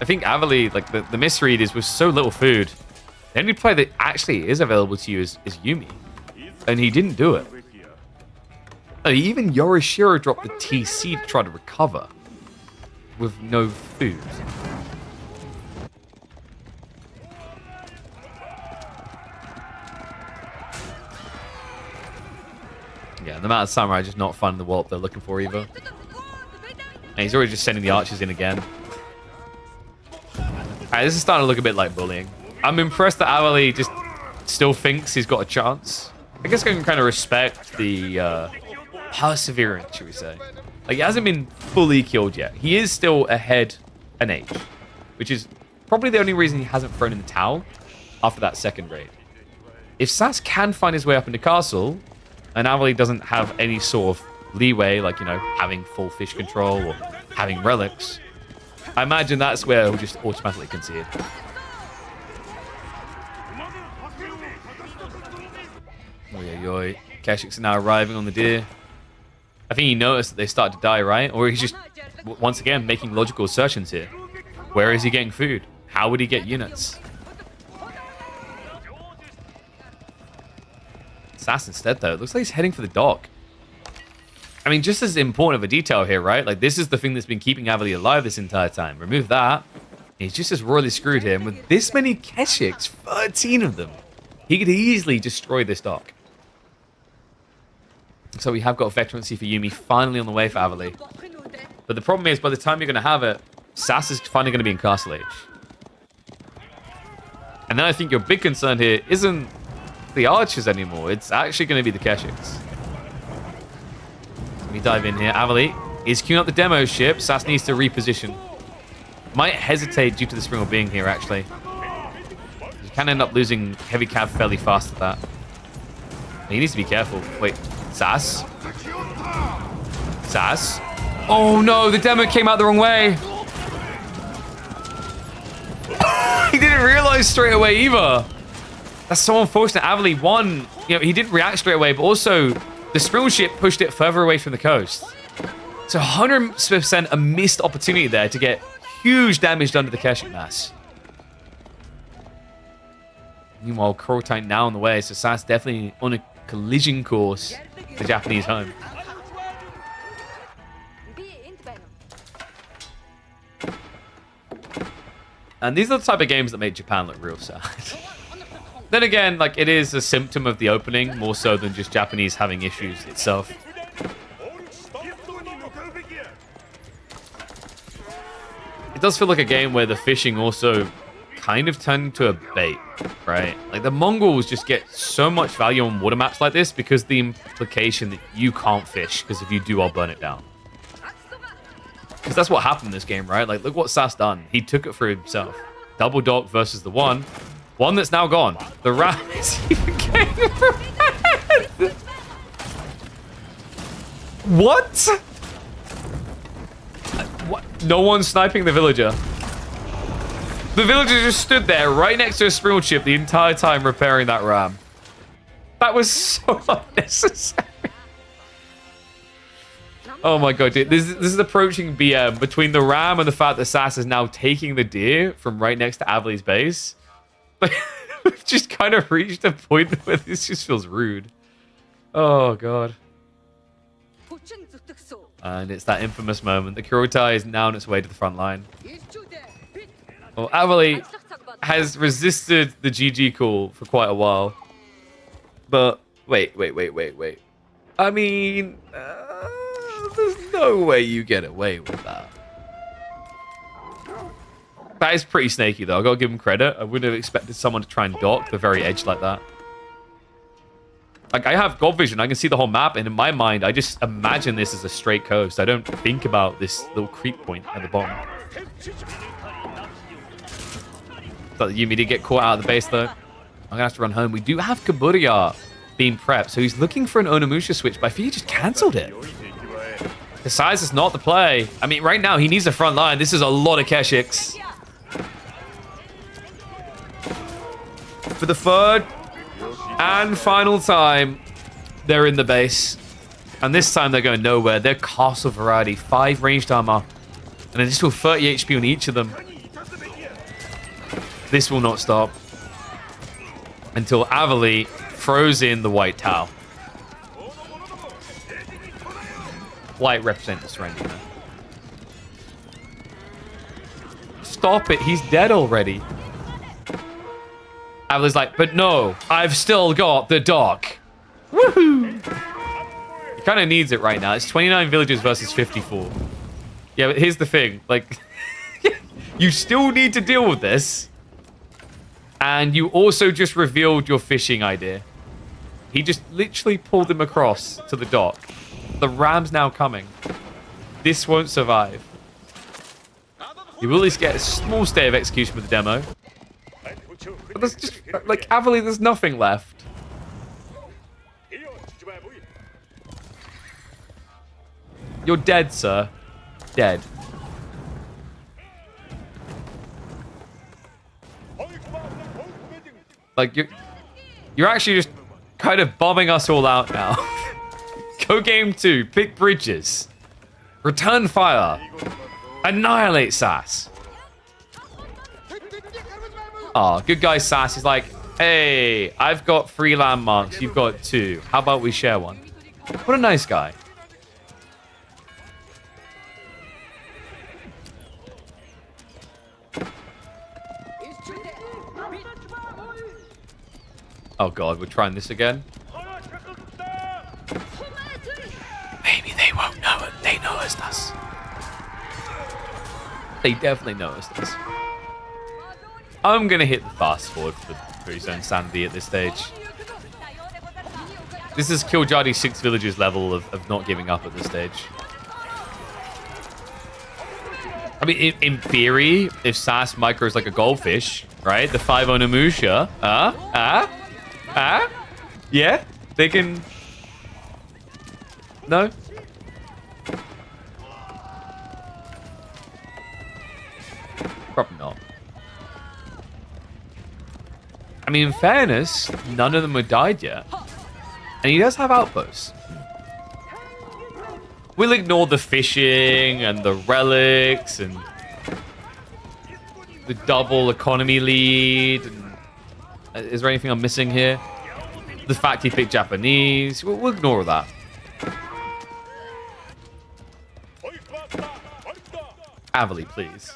I think Avely, like, the misread is with so little food, the only play that actually is available to you is Yumi. And he didn't do it. Even Yorishiro dropped the TC to try to recover with no food. Yeah, the amount of samurai just not finding the wallop they're looking for either. And he's already just sending the archers in again. Alright, this is starting to look a bit like bullying. I'm impressed that Avely just still thinks he's got a chance. I guess I can kind of respect the perseverance, should we say. Like, he hasn't been fully killed yet. He is still ahead in age, which is probably the only reason he hasn't thrown in the towel after that second raid. If Sas can find his way up into castle, and Avely doesn't have any sort of leeway, like, you know, having full fish control or having relics, I imagine that's where he'll just automatically concede. Oi. Keshiks are now arriving on the deer. I think he noticed that they start to die, right? Or he's just, once again, making logical assertions here. Where is he getting food? How would he get units? Sas instead, though. It looks like he's heading for the dock. I mean, just as important of a detail here, right? Like, this is the thing that's been keeping Avely alive this entire time. Remove that. He's just as royally screwed here. And with this many Keshiks, 13 of them, he could easily destroy this dock. So we have got a veterancy for Yumi finally on the way for Avely. But the problem is, by the time you're going to have it, Sas is finally going to be in Castle Age. And then I think your big concern here isn't the archers anymore. It's actually going to be the Keshiks. Let me dive in here. Avely is queuing up the demo ship. Sas needs to reposition. Might hesitate due to the Springle being here, actually. You can end up losing heavy cav fairly fast at that. He needs to be careful. Wait. Sas? Sas? Oh no, the demo came out the wrong way. He didn't realize straight away either. That's so unfortunate. Avely won. You know, he didn't react straight away, but also the Springle ship pushed it further away from the coast. So 100% a missed opportunity there to get huge damage done to the Keshik mass. Meanwhile, Kurotine now on the way, so Sas definitely on a collision course to Japanese home. And these are the type of games that make Japan look real sad. Then again, like, it is a symptom of the opening, more so than just Japanese having issues itself. It does feel like a game where the fishing also kind of turned into a bait, right? Like, the Mongols just get so much value on water maps like this because the implication that you can't fish, because if you do, I'll burn it down. Because that's what happened in this game, right? Like, look what Sas done. He took it for himself. Double dock versus the one that's now gone. The rat is even getting red. What? What? No one's sniping the villager. The villager just stood there right next to a springle chip the entire time repairing that ram. That was so unnecessary. Oh my god, dude. This is approaching BM between the ram and the fact that Sasa is now taking the deer from right next to Avely's base. We've just kind of reached a point where this just feels rude. Oh god. And it's that infamous moment. The Kurotai is now on its way to the front line. Well, Avely has resisted the GG call for quite a while. But, wait. I mean, there's no way you get away with that. That is pretty snaky, though. I gotta give him credit. I wouldn't have expected someone to try and dock the very edge like that. Like, I have God vision. I can see the whole map, and in my mind, I just imagine this as a straight coast. I don't think about this little creep point at the bottom. Thought that Yumi did get caught out of the base, though. I'm gonna have to run home. We do have Kaburia being prepped, so he's looking for an Onimusha switch, but I think he just cancelled it. The size is not the play. I mean, right now, he needs a front line. This is a lot of Keshiks. For the third and final time, they're in the base. And this time, they're going nowhere. They're castle variety. 5 ranged armor. And an additional 30 HP on each of them. This will not stop. Until Avely throws in the white towel. White represents the surrender. Stop it. He's dead already. Avely's like, but no, I've still got the dock. Woohoo! He kind of needs it right now. It's 29 villagers versus 54. Yeah, but here's the thing. Like, you still need to deal with this. And you also just revealed your fishing idea. He just literally pulled him across to the dock. The ram's now coming. This won't survive. You will at least get a small stay of execution with the demo. But there's just, like, Avely, there's nothing left. You're dead, sir. Dead. Like, you're actually just kind of bombing us all out now. Go game 2. Pick bridges. Return fire. Annihilate Sas. Oh, good guy Sas. He's like, hey, I've got 3 landmarks. You've got 2. How about we share one? What a nice guy. Oh god, we're trying this again. Maybe they won't know it. They noticed us. They definitely noticed us. I'm gonna hit the fast forward for his own sanity at this stage. This is Kiljadi's 6 villagers level of not giving up at this stage. I mean, in theory, if Sas micros like a goldfish, right? The 5 Onimusha, yeah, they can. No. Probably not. I mean, in fairness, none of them have died yet. And he does have outposts. We'll ignore the fishing and the relics and the double economy lead. And is there anything I'm missing here? The fact he picked Japanese. We'll ignore that. Avely, please.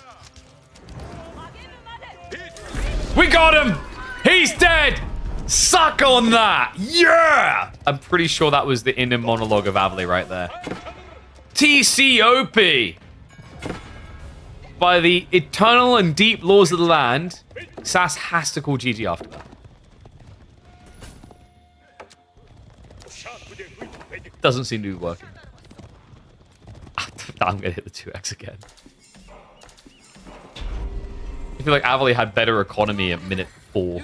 We got him! He's dead! Suck on that! Yeah! I'm pretty sure that was the inner monologue of Avely right there. TCOP! By the eternal and deep laws of the land, Sas has to call GG after that. Doesn't seem to be working. I'm gonna hit the 2x again. I feel like Avely had better economy at minute 4.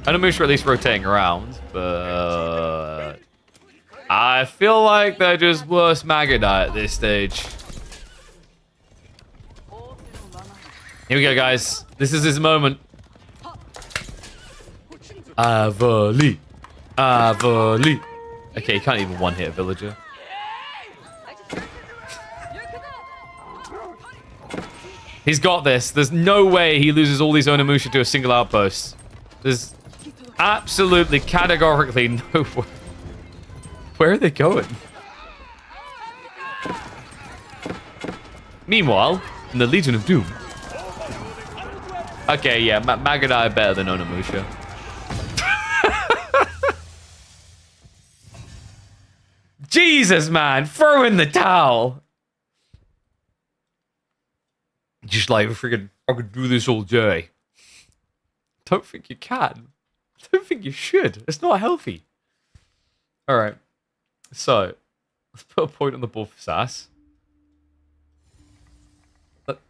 Onimusha are at least rotating around, but I feel like they're just worse Magadai at this stage. Here we go, guys. This is his moment. Avely. Avely. Okay, you can't even one-hit a villager. He's got this. There's no way he loses all these Onimusha to a single outpost. There's absolutely, categorically no way. Where are they going? Meanwhile, in the Legion of Doom. Okay, yeah, Magadai better than Onimusha. Jesus, man, throw in the towel. Just like, freaking, I could do this all day. Don't think you can. Don't think you should. It's not healthy. All right. So, let's put a point on the board for Sas.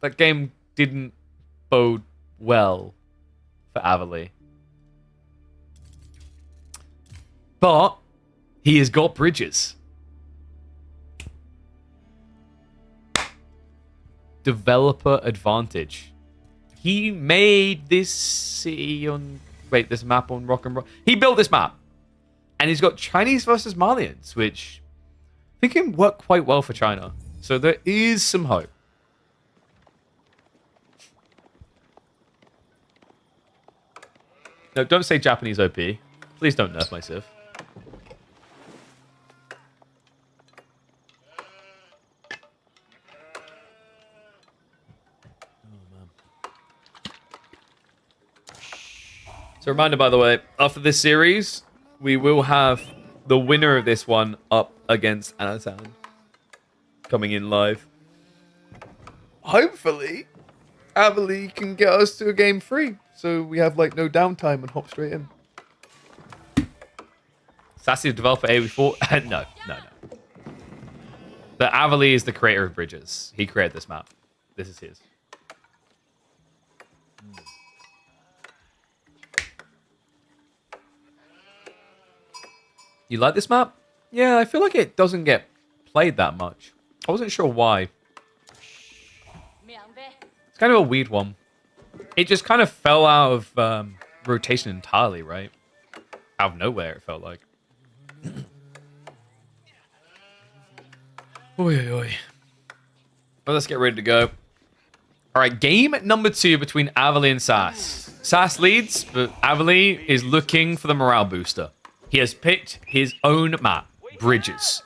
That game didn't bode well for Avely. But he has got bridges. Developer advantage. He made this city on... Wait, this map on Rock and Roll. He built this map. And he's got Chinese versus Malians, which I think can work quite well for China. So there is some hope. No, don't say Japanese OP. Please don't nerf my Civ. So reminder, by the way, after this series, we will have the winner of this one up against Anatan. Coming in live. Hopefully, Avely can get us to a game 3. So we have like no downtime and hop straight in. Sassy, the developer AV4? No. The Avely is the creator of bridges. He created this map. This is his. You like this map? Yeah, I feel like it doesn't get played that much. I wasn't sure why. It's kind of a weird one. It just kind of fell out of rotation entirely, right? Out of nowhere, it felt like. Oi, oi, oi. Well, let's get ready to go. All right, game number 2 between Avely and Sas. Sas leads, but Avely is looking for the morale booster. He has picked his own map, Bridges.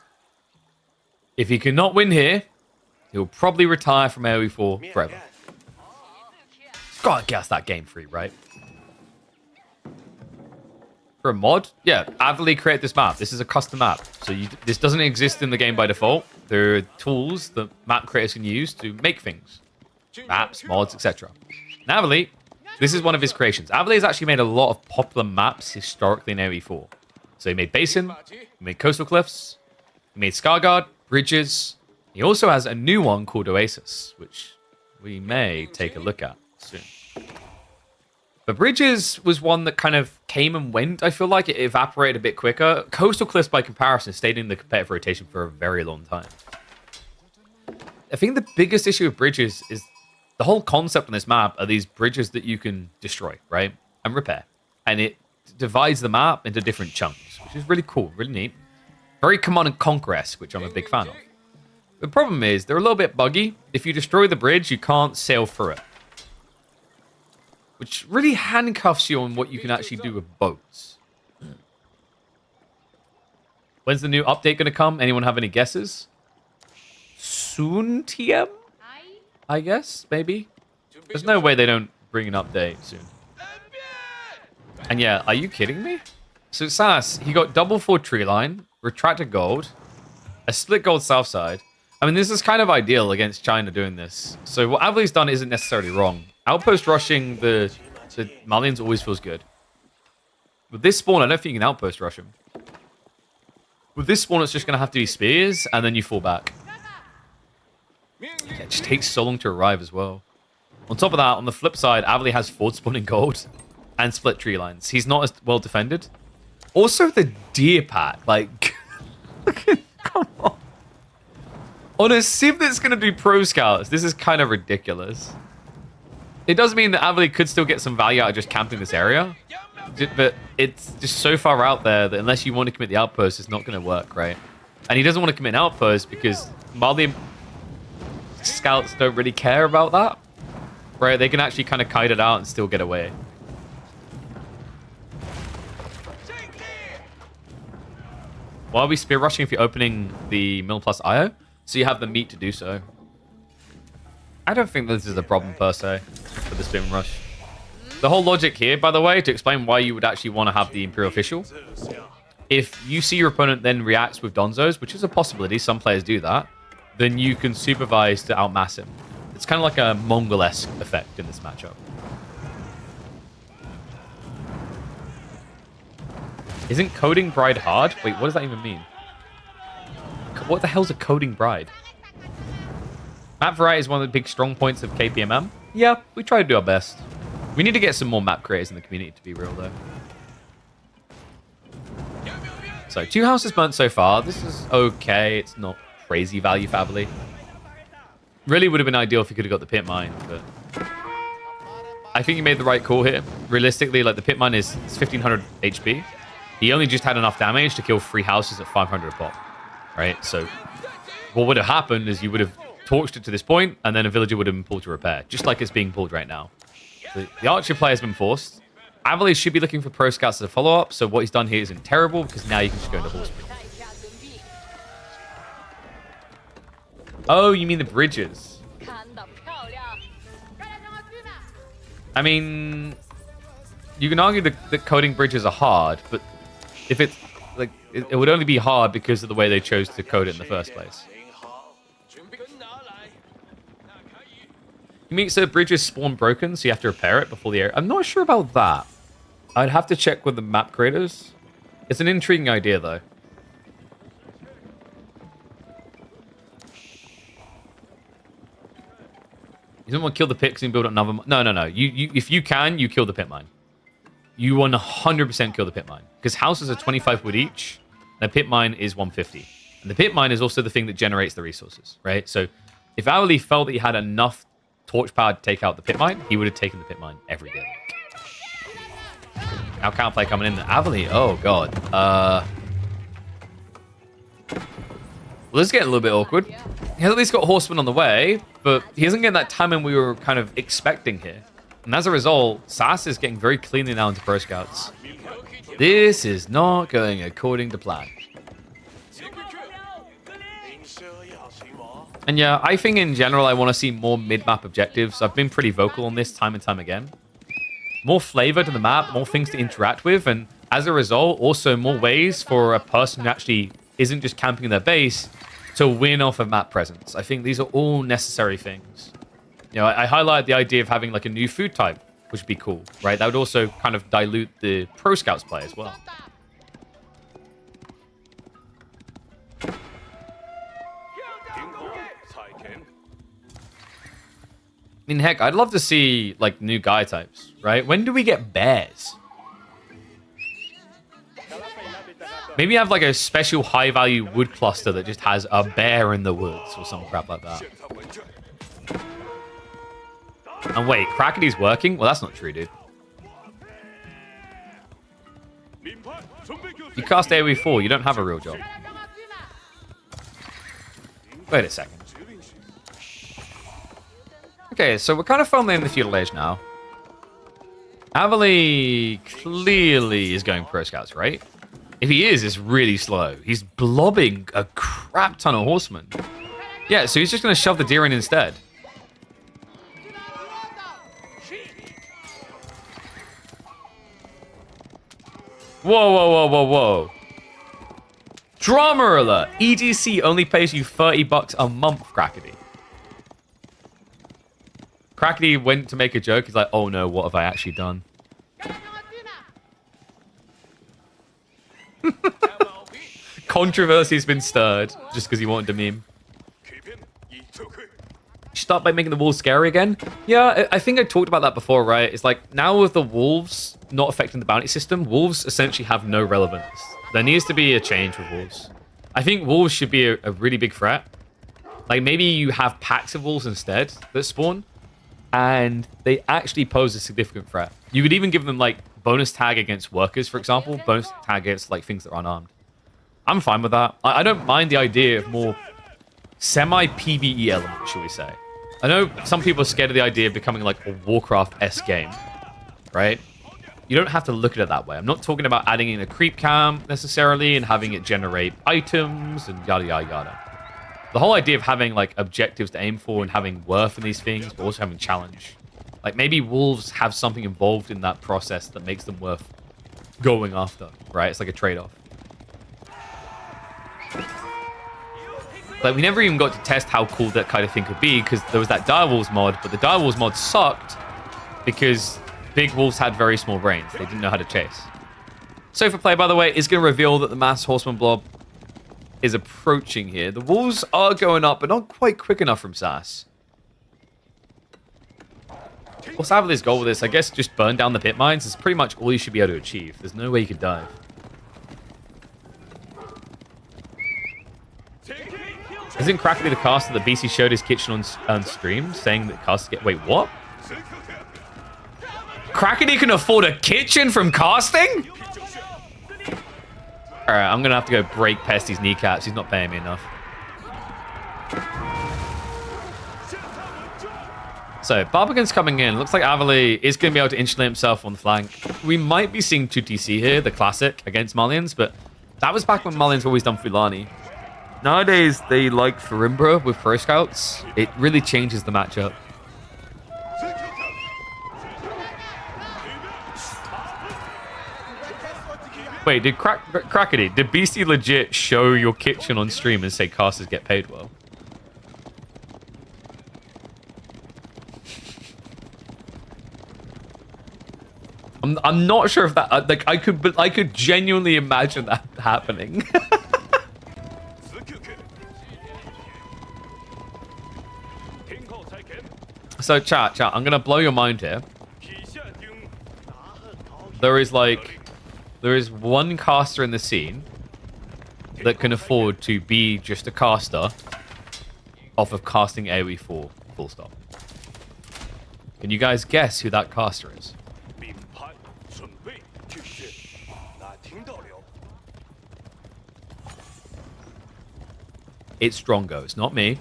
If he cannot win here, he'll probably retire from AoE4 forever. Gotta guess that game 3, right? For a mod? Yeah, Avely created this map. This is a custom map. So this doesn't exist in the game by default. There are tools that map creators can use to make things. Maps, mods, etc. And Avely, this is one of his creations. Avely has actually made a lot of popular maps historically in AoE4. So he made Basin, he made Coastal Cliffs, he made Scarguard, Bridges. He also has a new one called Oasis, which we may take a look at soon. But Bridges was one that kind of came and went. I feel like it evaporated a bit quicker. Coastal Cliffs, by comparison, stayed in the competitive rotation for a very long time. I think the biggest issue with Bridges is the whole concept on this map are these bridges that you can destroy, right? And repair. And it divides the map into different chunks, which is really cool, really neat. Very Command & Conquer-esque, which I'm a big fan of. The problem is, they're a little bit buggy. If you destroy the bridge, you can't sail through it. Which really handcuffs you on what you can actually do with boats. When's the new update going to come? Anyone have any guesses? Soon, TM? I guess, maybe. There's no way they don't bring an update soon. And yeah, are you kidding me? So Sas, he got double 4 tree line, retracted gold, a split gold south side. I mean, this is kind of ideal against China doing this. So what Avely's done isn't necessarily wrong. Outpost rushing the Malians always feels good. With this spawn, I don't think you can outpost rush him. With this spawn, it's just going to have to be spears, and then you fall back. Yeah, it just takes so long to arrive as well. On top of that, on the flip side, Avely has forward spawning gold and split tree lines. He's not as well defended. Also, the deer pack. Like, come on. On a Civ that's going to do pro scouts, this is kind of ridiculous. It does mean that Avely could still get some value out of just camping this area. But it's just so far out there that unless you want to commit the outpost, it's not going to work, right? And he doesn't want to commit an outpost because Mali scouts don't really care about that, right? They can actually kind of kite it out and still get away. Why are we spear rushing if you're opening the Mill plus IO? So you have the meat to do so. I don't think this is a problem per se for the spin rush. The whole logic here, by the way, to explain why you would actually want to have the Imperial Official. If you see your opponent then reacts with Donzos, which is a possibility, some players do that, then you can supervise to outmass him. It's kind of like a Mongol-esque effect in this matchup. Isn't Coding Bride hard? Wait, what does that even mean? What the hell's a Coding Bride? Map variety is one of the big strong points of KPMM. Yeah, we try to do our best. We need to get some more map creators in the community, to be real, though. So, 2 houses burnt so far. This is okay. It's not crazy value for Avely. Really would have been ideal if he could have got the pit mine, but I think he made the right call here. Realistically, like the pit mine is 1500 HP. He only just had enough damage to kill 3 houses at 500 pop, right? So, what would have happened is you would have torched it to this point, and then a villager would have been pulled to repair, just like it's being pulled right now. The archer play has been forced. Avely should be looking for pro scouts as a follow-up, so what he's done here isn't terrible, because now you can just go into horseman. Oh, you mean the bridges? I mean, you can argue that coding bridges are hard, but if it's like it would only be hard because of the way they chose to code it in the first place. You mean so bridges spawn broken, so you have to repair it before the area? I'm not sure about that. I'd have to check with the map creators. It's an intriguing idea, though. You don't want to kill the pits and build another... No. If you can, you kill the pit mine. You 100% kill the pit mine. Because houses are 25 wood each. The pit mine is 150. And the pit mine is also the thing that generates the resources, right? So if Avely felt that he had enough torch power to take out the pit mine, he would have taken the pit mine every day. Now counterplay coming in. Avely, oh god. Well, this is getting a little bit awkward. He has at least got horsemen on the way, but he isn't getting that timing we were kind of expecting here. And as a result, Sasa is getting very cleanly now into pro scouts. This is not going according to plan. And yeah, I think in general I want to see more mid-map objectives. I've been pretty vocal on this time and time again. More flavor to the map, more things to interact with, and as a result, also more ways for a person who actually isn't just camping in their base to win off of map presence. I think these are all necessary things. You know, I highlight the idea of having like a new food type, which would be cool, right? That would also kind of dilute the pro scouts play as well. I mean, heck, I'd love to see, like, new guy types, right? When do we get bears? Maybe have, like, a special high-value wood cluster that just has a bear in the woods or some crap like that. And wait, Crackety's working? Well, that's not true, dude. You cast AoE 4, you don't have a real job. Wait a second. Okay, so we're kind of firmly in the feudal age now. Avely clearly is going pro scouts, right? If he is, it's really slow. He's blobbing a crap ton of horsemen. Yeah, so he's just going to shove the deer in instead. Whoa. Drama alert! EDC only pays you $30 a month, Crackety. Crackety went to make a joke. He's like, oh no, what have I actually done? Controversy's been stirred just because he wanted to meme. Start by making the wolves scary again? Yeah, I think I talked about that before, right? It's like, now with the wolves not affecting the bounty system, wolves essentially have no relevance. There needs to be a change with wolves. I think wolves should be a really big threat. Like, maybe you have packs of wolves instead that spawn. and they actually pose a significant threat. You could even give them like bonus tag against workers, for example, bonus tag against like things that are unarmed. I'm fine with that. I don't mind the idea of more semi-PvE element, shall we say. I know some people are scared of the idea of becoming like a Warcraft-esque game, right? You don't have to look at it that way. I'm not talking about adding in a creep cam necessarily and having it generate items and yada, yada, yada. The whole idea of having like objectives to aim for and having worth in these things, but also having challenge. Like maybe wolves have something involved in that process that makes them worth going after, right? It's like a trade-off. Like we never even got to test how cool that kind of thing could be because there was that direwolves mod, but the direwolves mod sucked because big wolves had very small brains. They didn't know how to chase. So for play, by the way, is going to reveal that the mass horseman blob is approaching here. The wolves are going up, but not quite quick enough from Sas. What's Avely's goal with this? I guess just burn down the pit mines is pretty much all you should be able to achieve. There's no way you could dive. Isn't Crackly the caster that BC showed his kitchen on stream, saying that casters get... Wait, what? Crackety can afford a kitchen from casting? Alright, I'm gonna have to go break Pesty's kneecaps. He's not paying me enough. So, Barbican's coming in. Looks like Avely is going to be able to insulate himself on the flank. We might be seeing 2TC here, the classic, against Mullions, but that was back when Mullions always done Fulani. Nowadays, they like Farimbra with Pro Scouts. It really changes the matchup. Wait, did Crackety, did Beastie legit show your kitchen on stream and say casters get paid well? I'm not sure if that like I could genuinely imagine that happening. So chat, I'm gonna blow your mind here. There is one caster in the scene that can afford to be just a caster off of casting AoE 4, full stop. Can you guys guess who that caster is? It's Drongo. It's not me.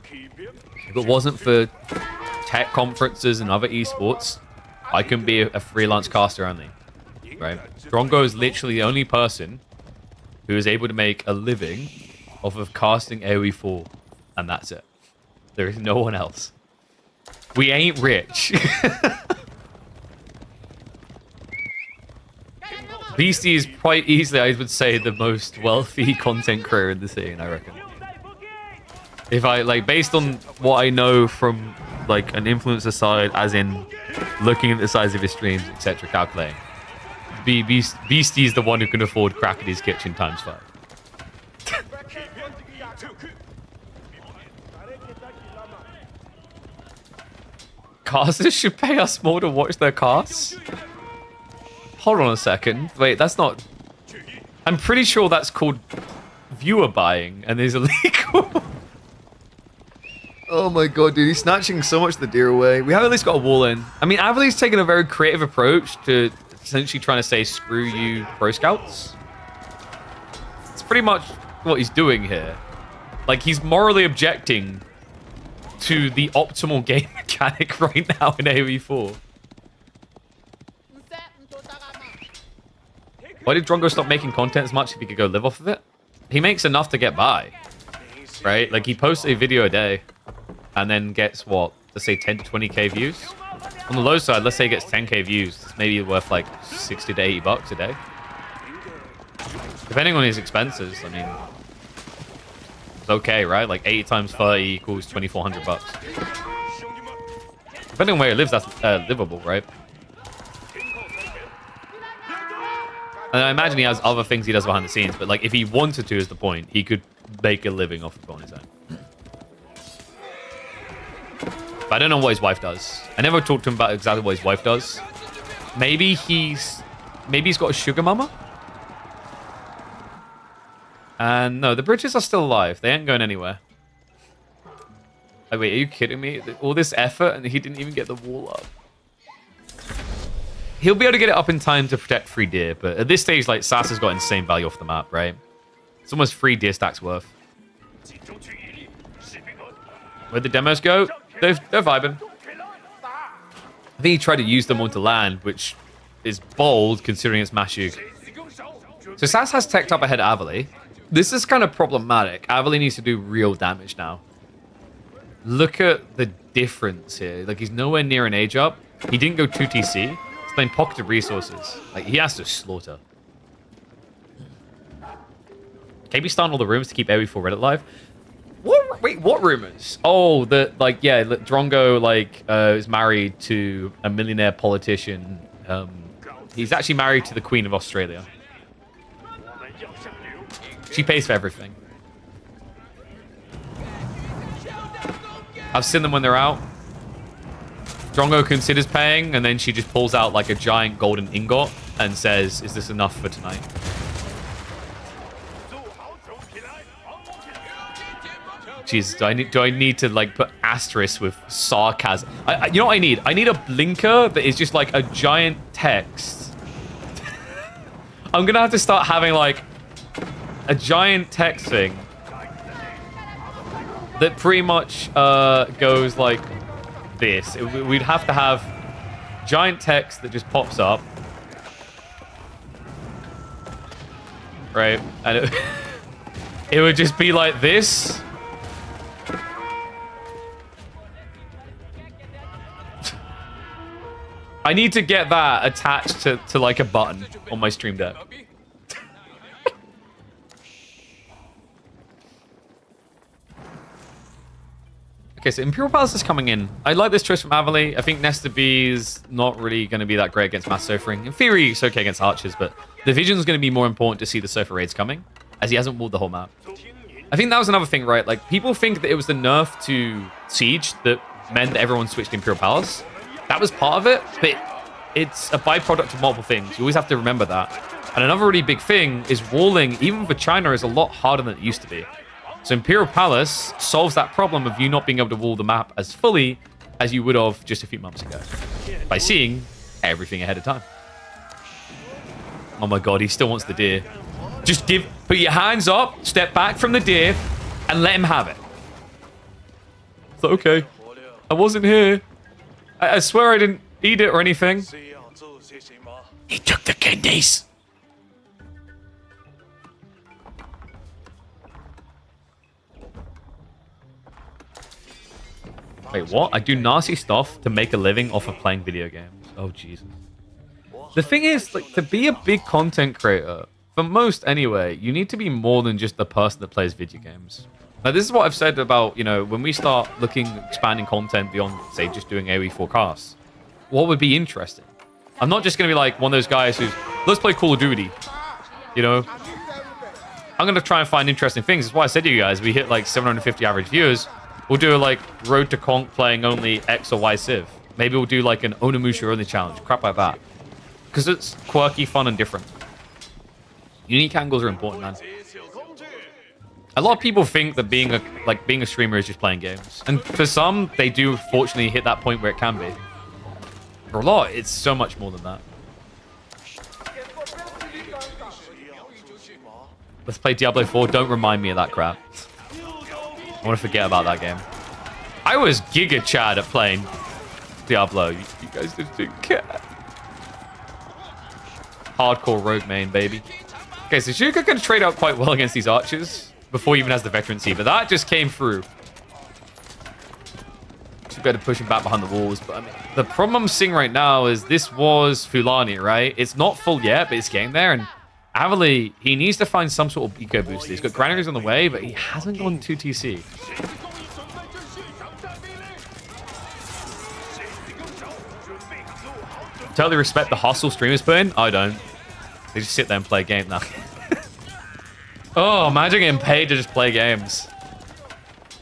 If it wasn't for tech conferences and other esports, I can be a freelance caster only. Right? Drongo is literally the only person who is able to make a living off of casting AoE 4, and that's it. There is no one else. We ain't rich. Beastie is quite easily, I would say, the most wealthy content creator in the scene, I reckon. If I, like, based on what I know from, like, an influencer side, as in looking at the size of his streams, etc., calculating, Beastie is the one who can afford Crackety's kitchen times 5. Casters should pay us more to watch their casts? Hold on a second. Wait, that's not... I'm pretty sure that's called viewer buying and is illegal. Oh my god, dude. He's snatching so much of the deer away. We have at least got a wall in. I mean, Avely's taken a very creative approach to essentially trying to say, screw you, Pro Scouts. It's pretty much what he's doing here. Like, he's morally objecting to the optimal game mechanic right now in AoE 4. Why did Drongo stop making content as much if he could go live off of it? He makes enough to get by, right? Like, he posts a video a day and then gets, what, let's say 10 to 20k views? On the low side, let's say he gets 10k views. It's maybe worth like 60 to 80 bucks a day. Depending on his expenses, I mean, it's okay, right? Like 80 times 30 equals 2,400 bucks. Depending on where he lives, that's livable, right? And I imagine he has other things he does behind the scenes, but like if he wanted to, is the point, he could make a living off of it on his own. But I don't know what his wife does. I never talked to him about exactly what his wife does. Maybe he's got a sugar mama? And no, the bridges are still alive. They ain't going anywhere. Oh, wait, are you kidding me? All this effort and he didn't even get the wall up. He'll be able to get it up in time to protect free deer, but at this stage, like, Sasa's got insane value off the map, right? It's almost 3 deer stacks worth. Where'd the demos go? They're vibing. I think he tried to use them onto land, which is bold considering it's Mashug. So Sasa has teched up ahead of Avely. This is kind of problematic. Avely needs to do real damage now. Look at the difference here. Like, he's nowhere near an age up. He didn't go 2TC. He's playing pocketed resources. Like, he has to slaughter. KB starting all the rumors to keep Avely for Reddit live. What? Wait, what rumors? Oh, yeah, Drongo, is married to a millionaire politician. He's actually married to the Queen of Australia. She pays for everything. I've seen them when they're out. Drongo considers paying, and then she just pulls out like a giant golden ingot and says, "Is this enough for tonight?" Jesus, do I need to like put asterisk with sarcasm? You know what I need? I need a blinker that is just like a giant text. I'm gonna have to start having like a giant text thing that pretty much goes like this. We'd have to have giant text that just pops up, right? And it would just be like this. I need to get that attached to like a button on my stream deck. Okay, so Imperial Palace is coming in. I like this choice from Avely. I think Nesta B is not really going to be that great against mass Sophering. In theory, it's okay against archers, but the vision is going to be more important to see the Sopher raids coming, as he hasn't walled the whole map. I think that was another thing, right? Like, people think that it was the nerf to Siege that meant that everyone switched to Imperial Palace. That was part of it, but it's a byproduct of multiple things. You always have to remember that. And another really big thing is walling, even for China, is a lot harder than it used to be. So Imperial Palace solves that problem of you not being able to wall the map as fully as you would have just a few months ago by seeing everything ahead of time. Oh my god, he still wants the deer. Just put your hands up, step back from the deer, and let him have it. It's like, okay, I wasn't here. I swear I didn't eat it or anything. He took the kidneys. Wait, what? I do nasty stuff to make a living off of playing video games. Oh, Jesus. The thing is, like, to be a big content creator, for most anyway, you need to be more than just the person that plays video games. Now, this is what I've said about, you know, when we start expanding content beyond, say, just doing AoE forecasts. What would be interesting? I'm not just going to be like one of those guys who's, let's play Call of Duty. You know? I'm going to try and find interesting things. That's why I said to you guys, we hit like 750 average viewers. We'll do a like Road to Conk playing only X or Y Civ. Maybe we'll do like an Onimusha only challenge. Crap like that. Because it's quirky, fun, and different. Unique angles are important, man. A lot of people think that being a streamer is just playing games. And for some, they do fortunately hit that point where it can be. For a lot, it's so much more than that. Let's play Diablo 4. Don't remind me of that crap. I want to forget about that game. I was Giga Chad at playing Diablo. You guys just didn't care. Hardcore rogue main, baby. Okay, so Shuka can trade out quite well against these archers before he even has the veterancy, but that just came through. Should better push him back behind the walls, but I mean, the problem I'm seeing right now is this was Fulani, right? It's not full yet, but it's getting there, and Avely, he needs to find some sort of eco booster. He's got granaries on the way, but he hasn't gone 2TC. Totally respect the hustle streamers put in. I don't. They just sit there and play a game now. Oh, imagine getting paid to just play games.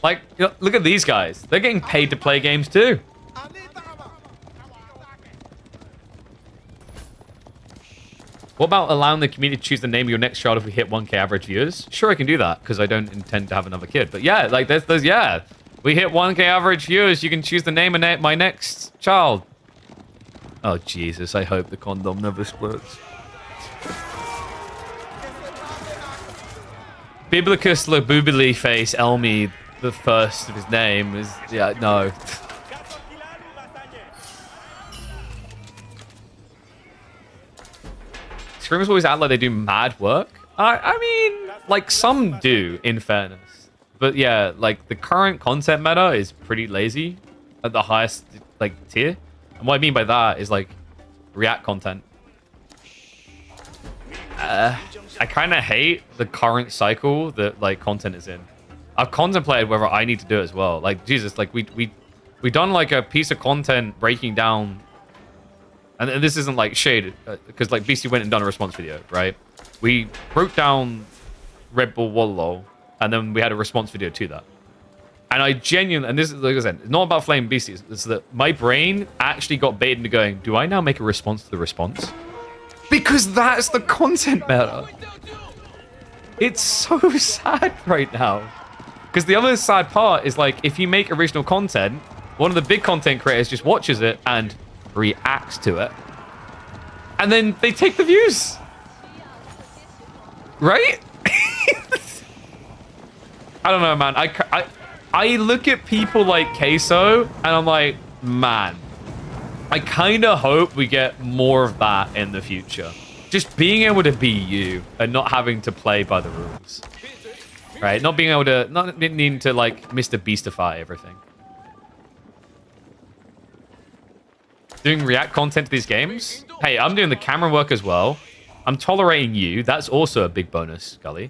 Like, you know, look at these guys. They're getting paid to play games too. What about allowing the community to choose the name of your next child if we hit 1K average viewers? Sure, I can do that because I don't intend to have another kid. But yeah, like there's yeah. We hit 1K average viewers. You can choose the name of my next child. Oh, Jesus. I hope the condom never splits. Biblicus Labubili Face Elmi, the first of his name, is... Yeah, no. Screamers always act like they do mad work. I mean, like, some do, in fairness. But yeah, like, the current content meta is pretty lazy at the highest, like, tier. And what I mean by that is, like, React content. I kind of hate the current cycle that, like, content is in. I've contemplated whether I need to do it as well. Like, Jesus, like, we done, like, a piece of content breaking down... And this isn't, like, shade, because, like, BC went and done a response video, right? We broke down Red Bull Wallow, and then we had a response video to that. And I genuinely, and this is, like I said, it's not about Flame Beasties. It's that my brain actually got baited into going, do I now make a response to the response? Because that's the content meta. It's so sad right now. Because the other sad part is, like, if you make original content, one of the big content creators just watches it and reacts to it. And then they take the views. Right? I don't know, man. I look at people like Queso, and I'm like, man, I kind of hope we get more of that in the future. Just being able to be you and not having to play by the rules. Right? Not being able to, not needing to, like, Mr. Beastify everything. Doing React content to these games? Hey, I'm doing the camera work as well. I'm tolerating you. That's also a big bonus, Gully.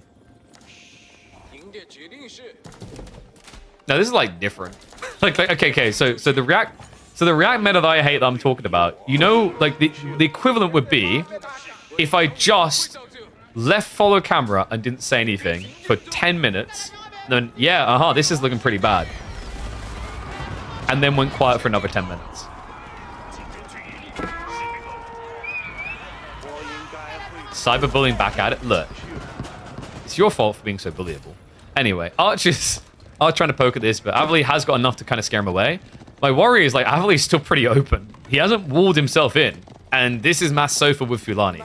No, this is, like, different. like okay. So the React meta that I hate that I'm talking about, you know, like, the equivalent would be if I just left follow camera and didn't say anything for 10 minutes, then, yeah, this is looking pretty bad. And then went quiet for another 10 minutes. Cyberbullying back at it. Look, it's your fault for being so bullyable. Anyway, Archers are trying to poke at this, but Avely has got enough to kind of scare him away. My worry is, like, Avely's still pretty open. He hasn't walled himself in, and this is mass Sofa with Fulani.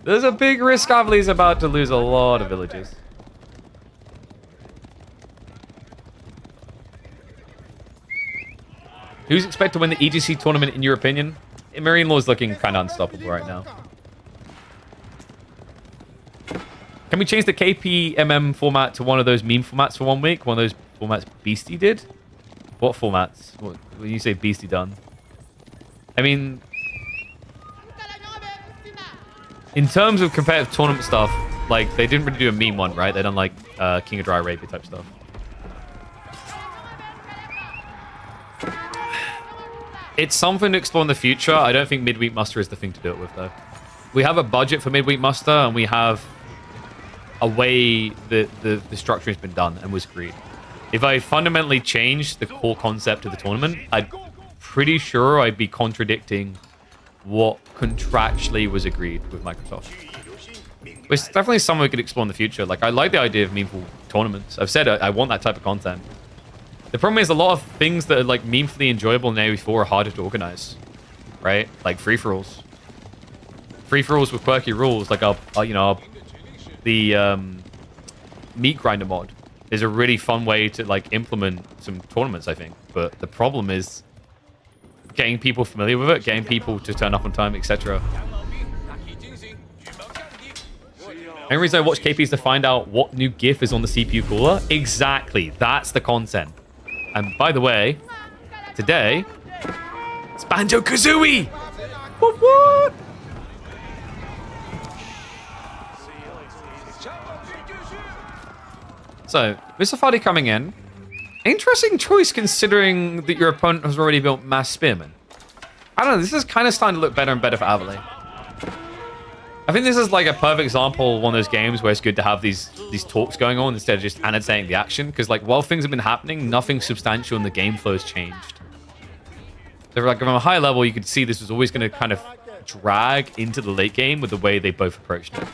There's a big risk Avely's about to lose a lot of villages. Who's expected to win the EGC tournament, in your opinion? Marine Law's looking kind of unstoppable right now. Can we change the KPMM format to one of those meme formats for 1 week? One of those formats Beastie did? What formats? What, when you say Beastie done? I mean... in terms of competitive tournament stuff, like, they didn't really do a meme one, right? They done, like, King of Dry Arabia type stuff. It's something to explore in the future. I don't think Midweek Muster is the thing to do it with, though. We have a budget for Midweek Muster, and we have a way that the structure has been done and was agreed. If I fundamentally changed the core concept of the tournament, I'm pretty sure I'd be contradicting what contractually was agreed with Microsoft. But it's definitely something we could explore in the future. Like, I like the idea of memeful tournaments. I've said I want that type of content. The problem is a lot of things that are, like, memefully enjoyable in AoE4 are harder to organize, right? Like free-for-alls. Free-for-alls with quirky rules, like the meat grinder mod is a really fun way to, like, implement some tournaments, I think. But the problem is getting people familiar with it, getting people to turn up on time, etc. Only reason I watch KP is to find out what new GIF is on the CPU cooler. Exactly, that's the content. And by the way, today, it's Banjo-Kazooie! What? So, Mr. Fadi coming in. Interesting choice considering that your opponent has already built mass spearmen. I don't know, this is kind of starting to look better and better for Avely. I think this is like a perfect example of one of those games where it's good to have these talks going on instead of just annotating the action. Because, like, while things have been happening, nothing substantial in the game flow has changed. So, like, from a high level, you could see this was always going to kind of drag into the late game with the way they both approached it.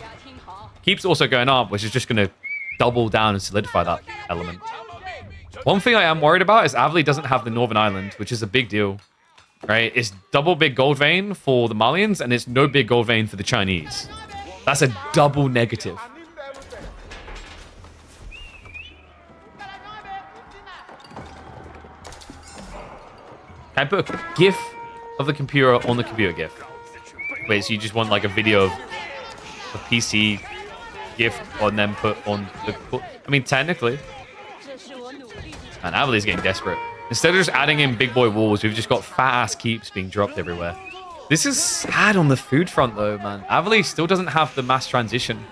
Keeps also going up, which is just going to double down and solidify that element. One thing I am worried about is Avely doesn't have the Northern Island, which is a big deal. Right? It's double big gold vein for the Malians, and it's no big gold vein for the Chinese. That's a double negative. Can I put a GIF of the computer on the computer GIF? Wait, so you just want like a video of a PC GIF and then put on the... I mean, technically. And Avely's getting desperate. Instead of just adding in big boy walls, we've just got fat-ass keeps being dropped everywhere. This is sad on the food front, though, man. Avely still doesn't have the mass transition.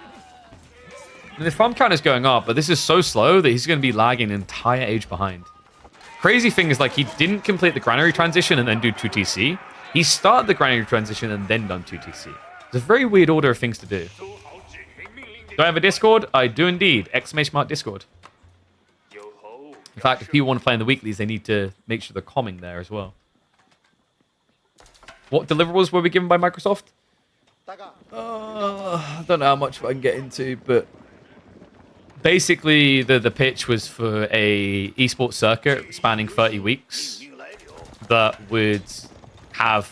I mean, the farm count is going up, but this is so slow that he's going to be lagging an entire age behind. Crazy thing is, like, he didn't complete the granary transition and then do 2TC. He started the granary transition and then done 2TC. It's a very weird order of things to do. Do I have a Discord? I do indeed. !Discord. In fact, if people want to play in the weeklies, they need to make sure they're commenting there as well. What deliverables were we given by Microsoft? I don't know how much I can get into, but basically the pitch was for a esports circuit spanning 30 weeks that would have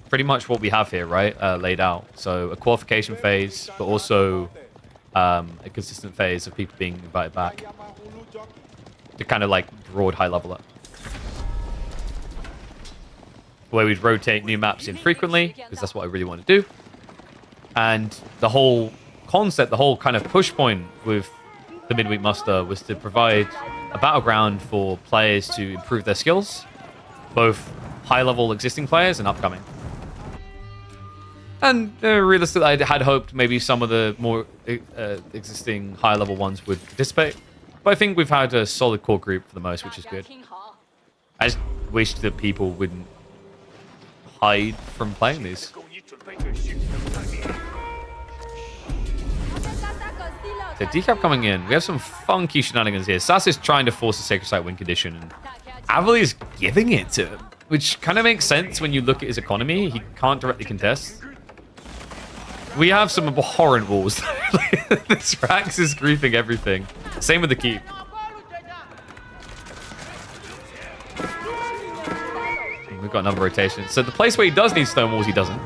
pretty much what we have here, right, laid out. So a qualification phase, but also a consistent phase of people being invited back. To kind of like broad high level up. Where we'd rotate new maps in frequently, because that's what I really want to do. And the whole concept, the whole kind of push point with the midweek muster was to provide a battleground for players to improve their skills, both high level existing players and upcoming. And realistically, I had hoped maybe some of the more existing high level ones would participate. But I think we've had a solid core group for the most, which is good. I just wish that people wouldn't hide from playing these. So decap coming in. We have some funky shenanigans here. Sasa is trying to force a Sacred Site win condition, and Avely is giving it to him, which kind of makes sense when you look at his economy. He can't directly contest. We have some abhorrent walls. This Rax is griefing everything. Same with the keep. We've got another rotation. So the place where he does need stone walls, he doesn't.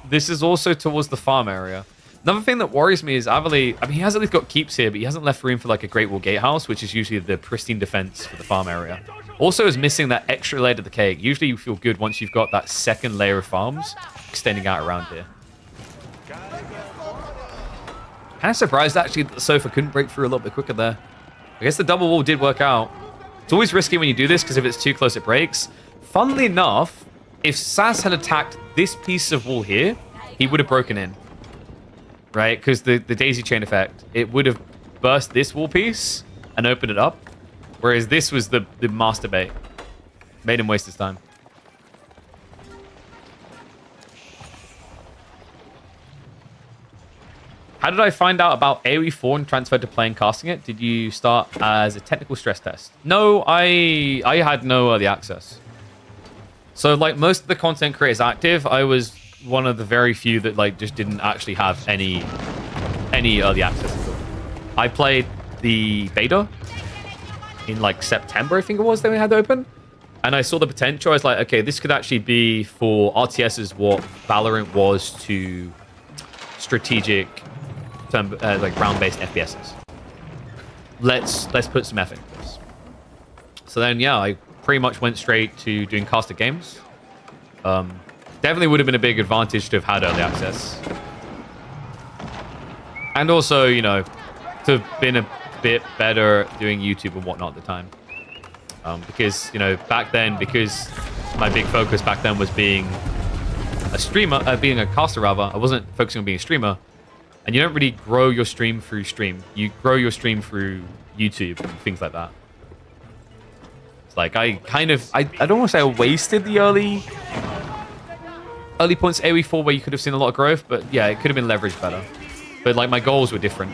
This is also towards the farm area. Another thing that worries me is Avely, I mean, he has at least got keeps here, but he hasn't left room for like a Great Wall Gatehouse, which is usually the pristine defense for the farm area. Also is missing that extra layer to the cake. Usually you feel good once you've got that second layer of farms extending out around here. Kind of surprised actually that the sofa couldn't break through a little bit quicker there. I guess the double wall did work out. It's always risky when you do this because if it's too close it breaks. Funnily enough, if Sas had attacked this piece of wall here, he would have broken in. Right? Because the daisy chain effect, it would have burst this wall piece and opened it up. Whereas this was the master bait. Made him waste his time. How did I find out about AoE 4 and transfer to playing casting it? Did you start as a technical stress test? No, I had no early access. So like most of the content creators active, I was one of the very few that like just didn't actually have any early access at all. I played the beta in like September, I think it was, that we had open. And I saw the potential. I was like, okay, this could actually be for RTSs what Valorant was to strategic like round-based FPSs. Let's put some effort into this. So then, yeah, I pretty much went straight to doing caster games. Definitely would have been a big advantage to have had early access. And also, you know, to have been a bit better doing YouTube and whatnot at the time. Because, you know, back then, because my big focus back then was being a streamer, being a caster rather, I wasn't focusing on being a streamer. And you don't really grow your stream through stream. You grow your stream through YouTube and things like that. It's like I don't want to say I wasted the early points AoE 4 where you could have seen a lot of growth, but yeah, it could have been leveraged better. But like my goals were different.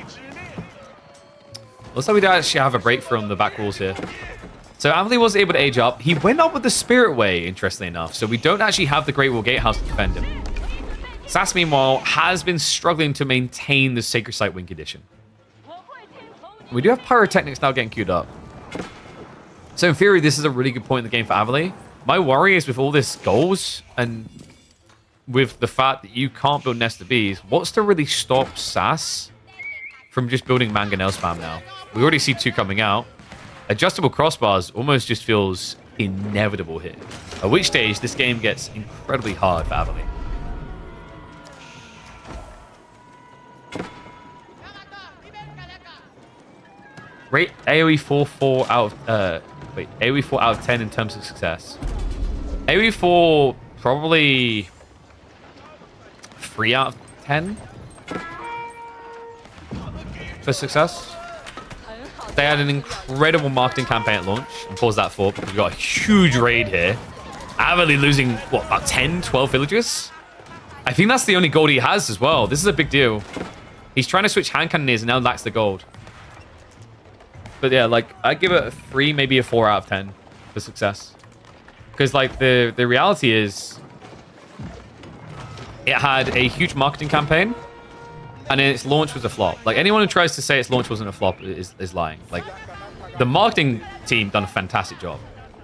Looks like we don't actually have a breakthrough on the back walls here. So Avely was able to age up. He went up with the Spirit Way, interestingly enough. So we don't actually have the Great Wall Gatehouse to defend him. Sas, meanwhile, has been struggling to maintain the Sacred Site win condition. We do have pyrotechnics now getting queued up. So in theory, this is a really good point in the game for Avely. My worry is with all this goals and with the fact that you can't build Nest of Bees, what's to really stop Sas from just building mangonel spam now? We already see 2 coming out. Adjustable crossbars almost just feels inevitable here. At which stage, this game gets incredibly hard for Avely. Rate AoE 4 out of AoE 4 out of 10 in terms of success. AoE 4 probably 3 out of 10 for success. They had an incredible marketing campaign at launch, and pause that for because we got a huge raid here. Avely losing what, about 10, 12 villagers? I think that's the only gold he has as well. This is a big deal. He's trying to switch hand cannoneers and now lacks the gold. But yeah, like, I'd give it a 3, maybe a 4 out of 10 for success. Because, like, the reality is, it had a huge marketing campaign, and then its launch was a flop. Like, anyone who tries to say its launch wasn't a flop is lying. Like, the marketing team done a fantastic job.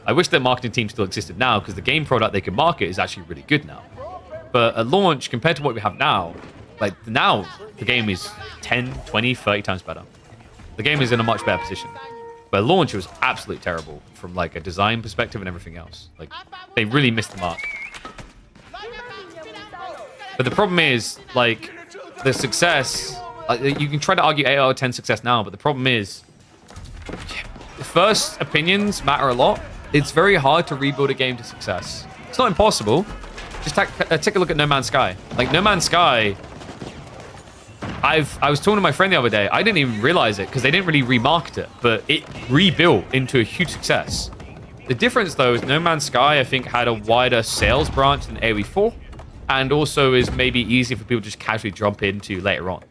I wish their marketing team still existed now, because the game product they could market is actually really good now. But at launch, compared to what we have now, like, now, the game is 10, 20, 30 times better. The game is in a much better position. But at launch, it was absolutely terrible from like a design perspective and everything else. Like, they really missed the mark. But the problem is, like, the success, you can try to argue 8 out of 10 success now, but the problem is, first opinions matter a lot. It's very hard to rebuild a game to success. It's not impossible. Just take a look at No Man's Sky. Like, No Man's Sky, I was talking to my friend the other day. I didn't even realize it because they didn't really remarket it, but it rebuilt into a huge success. The difference, though, is No Man's Sky, I think, had a wider sales branch than AoE 4, and also is maybe easier for people to just casually jump into later on.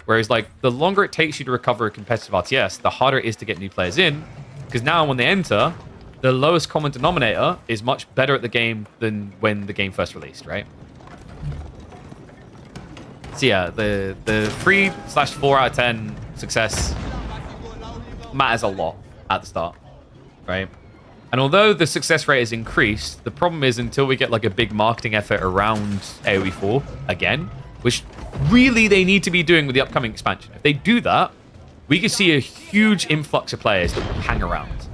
Whereas, like, the longer it takes you to recover a competitive RTS, the harder it is to get new players in, because now when they enter, the lowest common denominator is much better at the game than when the game first released, right? So yeah, the 3/4 out of 10 success matters a lot at the start, right? And although the success rate has increased, the problem is until we get like a big marketing effort around AoE 4 again, which really they need to be doing with the upcoming expansion. If they do that, we could see a huge influx of players that will hang around.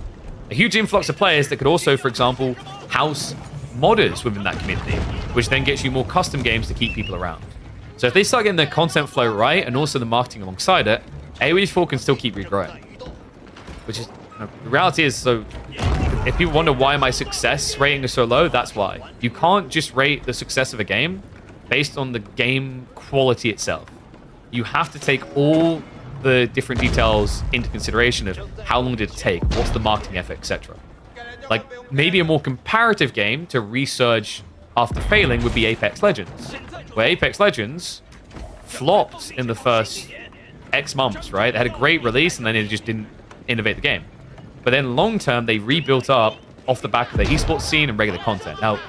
A huge influx of players that could also, for example, house modders within that community, which then gets you more custom games to keep people around. So if they start getting the content flow right and also the marketing alongside it, AoE 4 can still keep regrowing. Which is, the reality is, so if people wonder why my success rating is so low, that's why. You can't just rate the success of a game based on the game quality itself. You have to take all the different details into consideration of how long did it take, what's the marketing effort, etc. Like, maybe a more comparative game to resurge after failing would be Apex Legends, where Apex Legends flopped in the first X months, right? They had a great release and then it just didn't innovate the game. But then long term, they rebuilt up off the back of the esports scene and regular content. Now,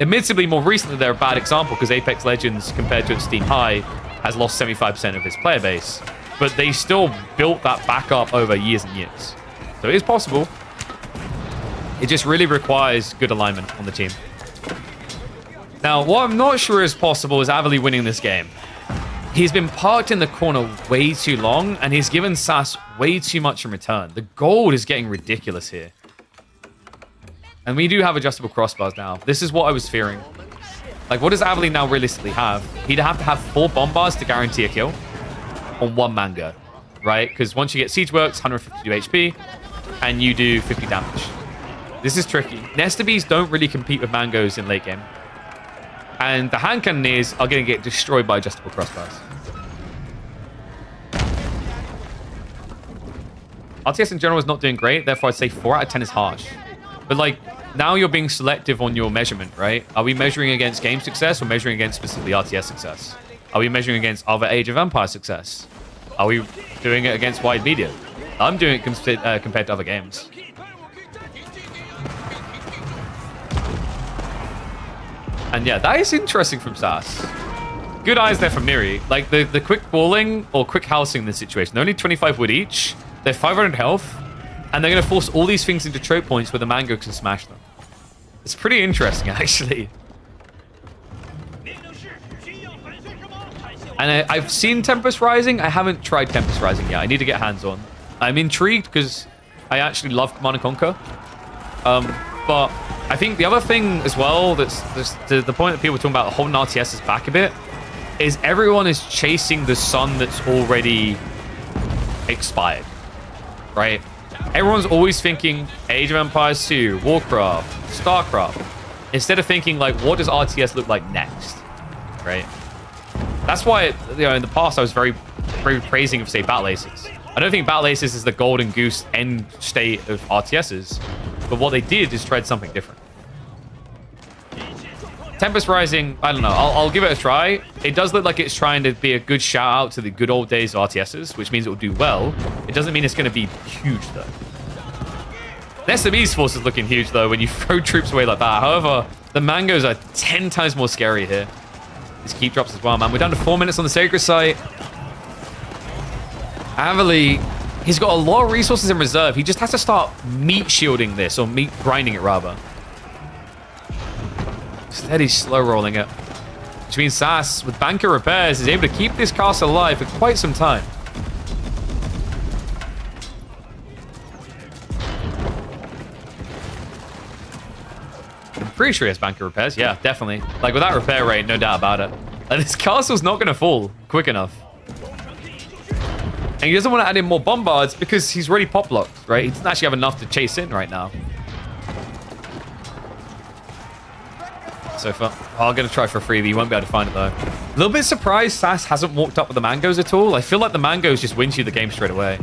admittedly, more recently, they're a bad example because Apex Legends, compared to its Steam high, has lost 75% of its player base. But they still built that back up over years and years. So it is possible. It just really requires good alignment on the team. Now, what I'm not sure is possible is Avely winning this game. He's been parked in the corner way too long, and he's given Sas way too much in return. The gold is getting ridiculous here. And we do have adjustable crossbars now. This is what I was fearing. Like, what does Avely now realistically have? He'd have to have 4 bomb bars to guarantee a kill on 1 mango, right? Because once you get siege works, 152 HP, and you do 50 damage. This is tricky. Nest of Bees don't really compete with mangoes in late game. And the hand cannoneers are going to get destroyed by adjustable crossbars. RTS in general is not doing great, therefore I'd say 4 out of 10 is harsh. But like, now you're being selective on your measurement, right? Are we measuring against game success or measuring against specifically RTS success? Are we measuring against other Age of Empires success? Are we doing it against wide media? I'm doing it compared to other games. And yeah, that is interesting from Sas. Good eyes there from Miri. Like, the quick balling or quick housing in this situation. They're only 25 wood each. They're 500 health, and they're going to force all these things into choke points where the Mango can smash them. It's pretty interesting, actually. And I've seen Tempest Rising. I haven't tried Tempest Rising yet. I need to get hands on. I'm intrigued because I actually love Command & Conquer. But I think the other thing as well, that's to the point that people are talking about holding RTSs back a bit, is everyone is chasing the sun that's already expired, right? Everyone's always thinking Age of Empires 2, Warcraft, Starcraft, instead of thinking like, what does RTS look like next, right? That's why, in the past I was very praising of, say, Battle Aces. I don't think Battle Aces is the golden goose end state of RTSs, but what they did is tried something different. Tempest Rising, I don't know. I'll give it a try. It does look like it's trying to be a good shout out to the good old days of RTSs, which means it will do well. It doesn't mean it's going to be huge, though. The SME's force is looking huge, though, when you throw troops away like that. However, the Mangoes are 10 times more scary here. These keep drops as well, man. We're down to 4 minutes on the Sacred Site. Avely, he's got a lot of resources in reserve. He just has to start meat shielding this, or meat grinding it, rather. Instead, he's slow rolling it. Which means Sas, with banker repairs, is able to keep this castle alive for quite some time. I'm pretty sure he has banker repairs. Yeah, definitely. Like, with that repair rate, no doubt about it. Like, this castle's not going to fall quick enough. And he doesn't want to add in more bombards because he's already pop locked, right? He doesn't actually have enough to chase in right now. So far, I'm going to try for a freebie. You won't be able to find it, though. A little bit surprised Sas hasn't walked up with the Mangoes at all. I feel like the Mangoes just wins you the game straight away.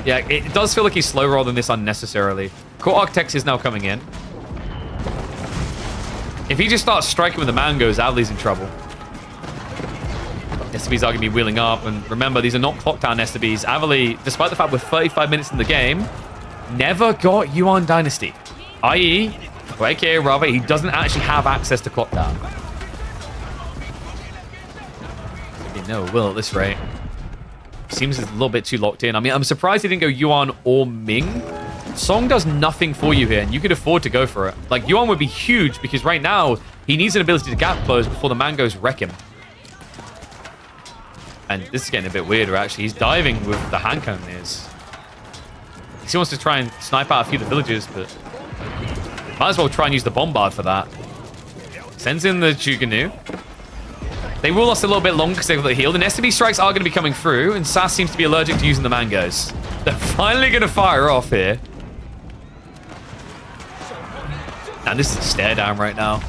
Yeah, it does feel like he's slow rolling this unnecessarily. Court Architects is now coming in. If he just starts striking with the Mangoes, Avely's in trouble. STBs are going to be wheeling up, and remember, these are not clock down STBs. Avely, despite the fact we're 35 minutes in the game, never got Yuan Dynasty. I.e., or aka rather, he doesn't actually have access to clock down. No will at this rate. Seems a little bit too locked in. I mean, I'm surprised he didn't go Yuan or Ming. Song does nothing for you here, and you could afford to go for it. Like, Yuan would be huge, because right now, he needs an ability to gap close before the Mangoes wreck him. And this is getting a bit weirder, actually. He's diving with the hand cannoneers. He still wants to try and snipe out a few of the villagers, but might as well try and use the bombard for that. Sends in the Juganu. They will last a little bit longer because they've got the heal. And STB strikes are going to be coming through, and Sas seems to be allergic to using the Mangoes. They're finally going to fire off here. And this is a stare down right now.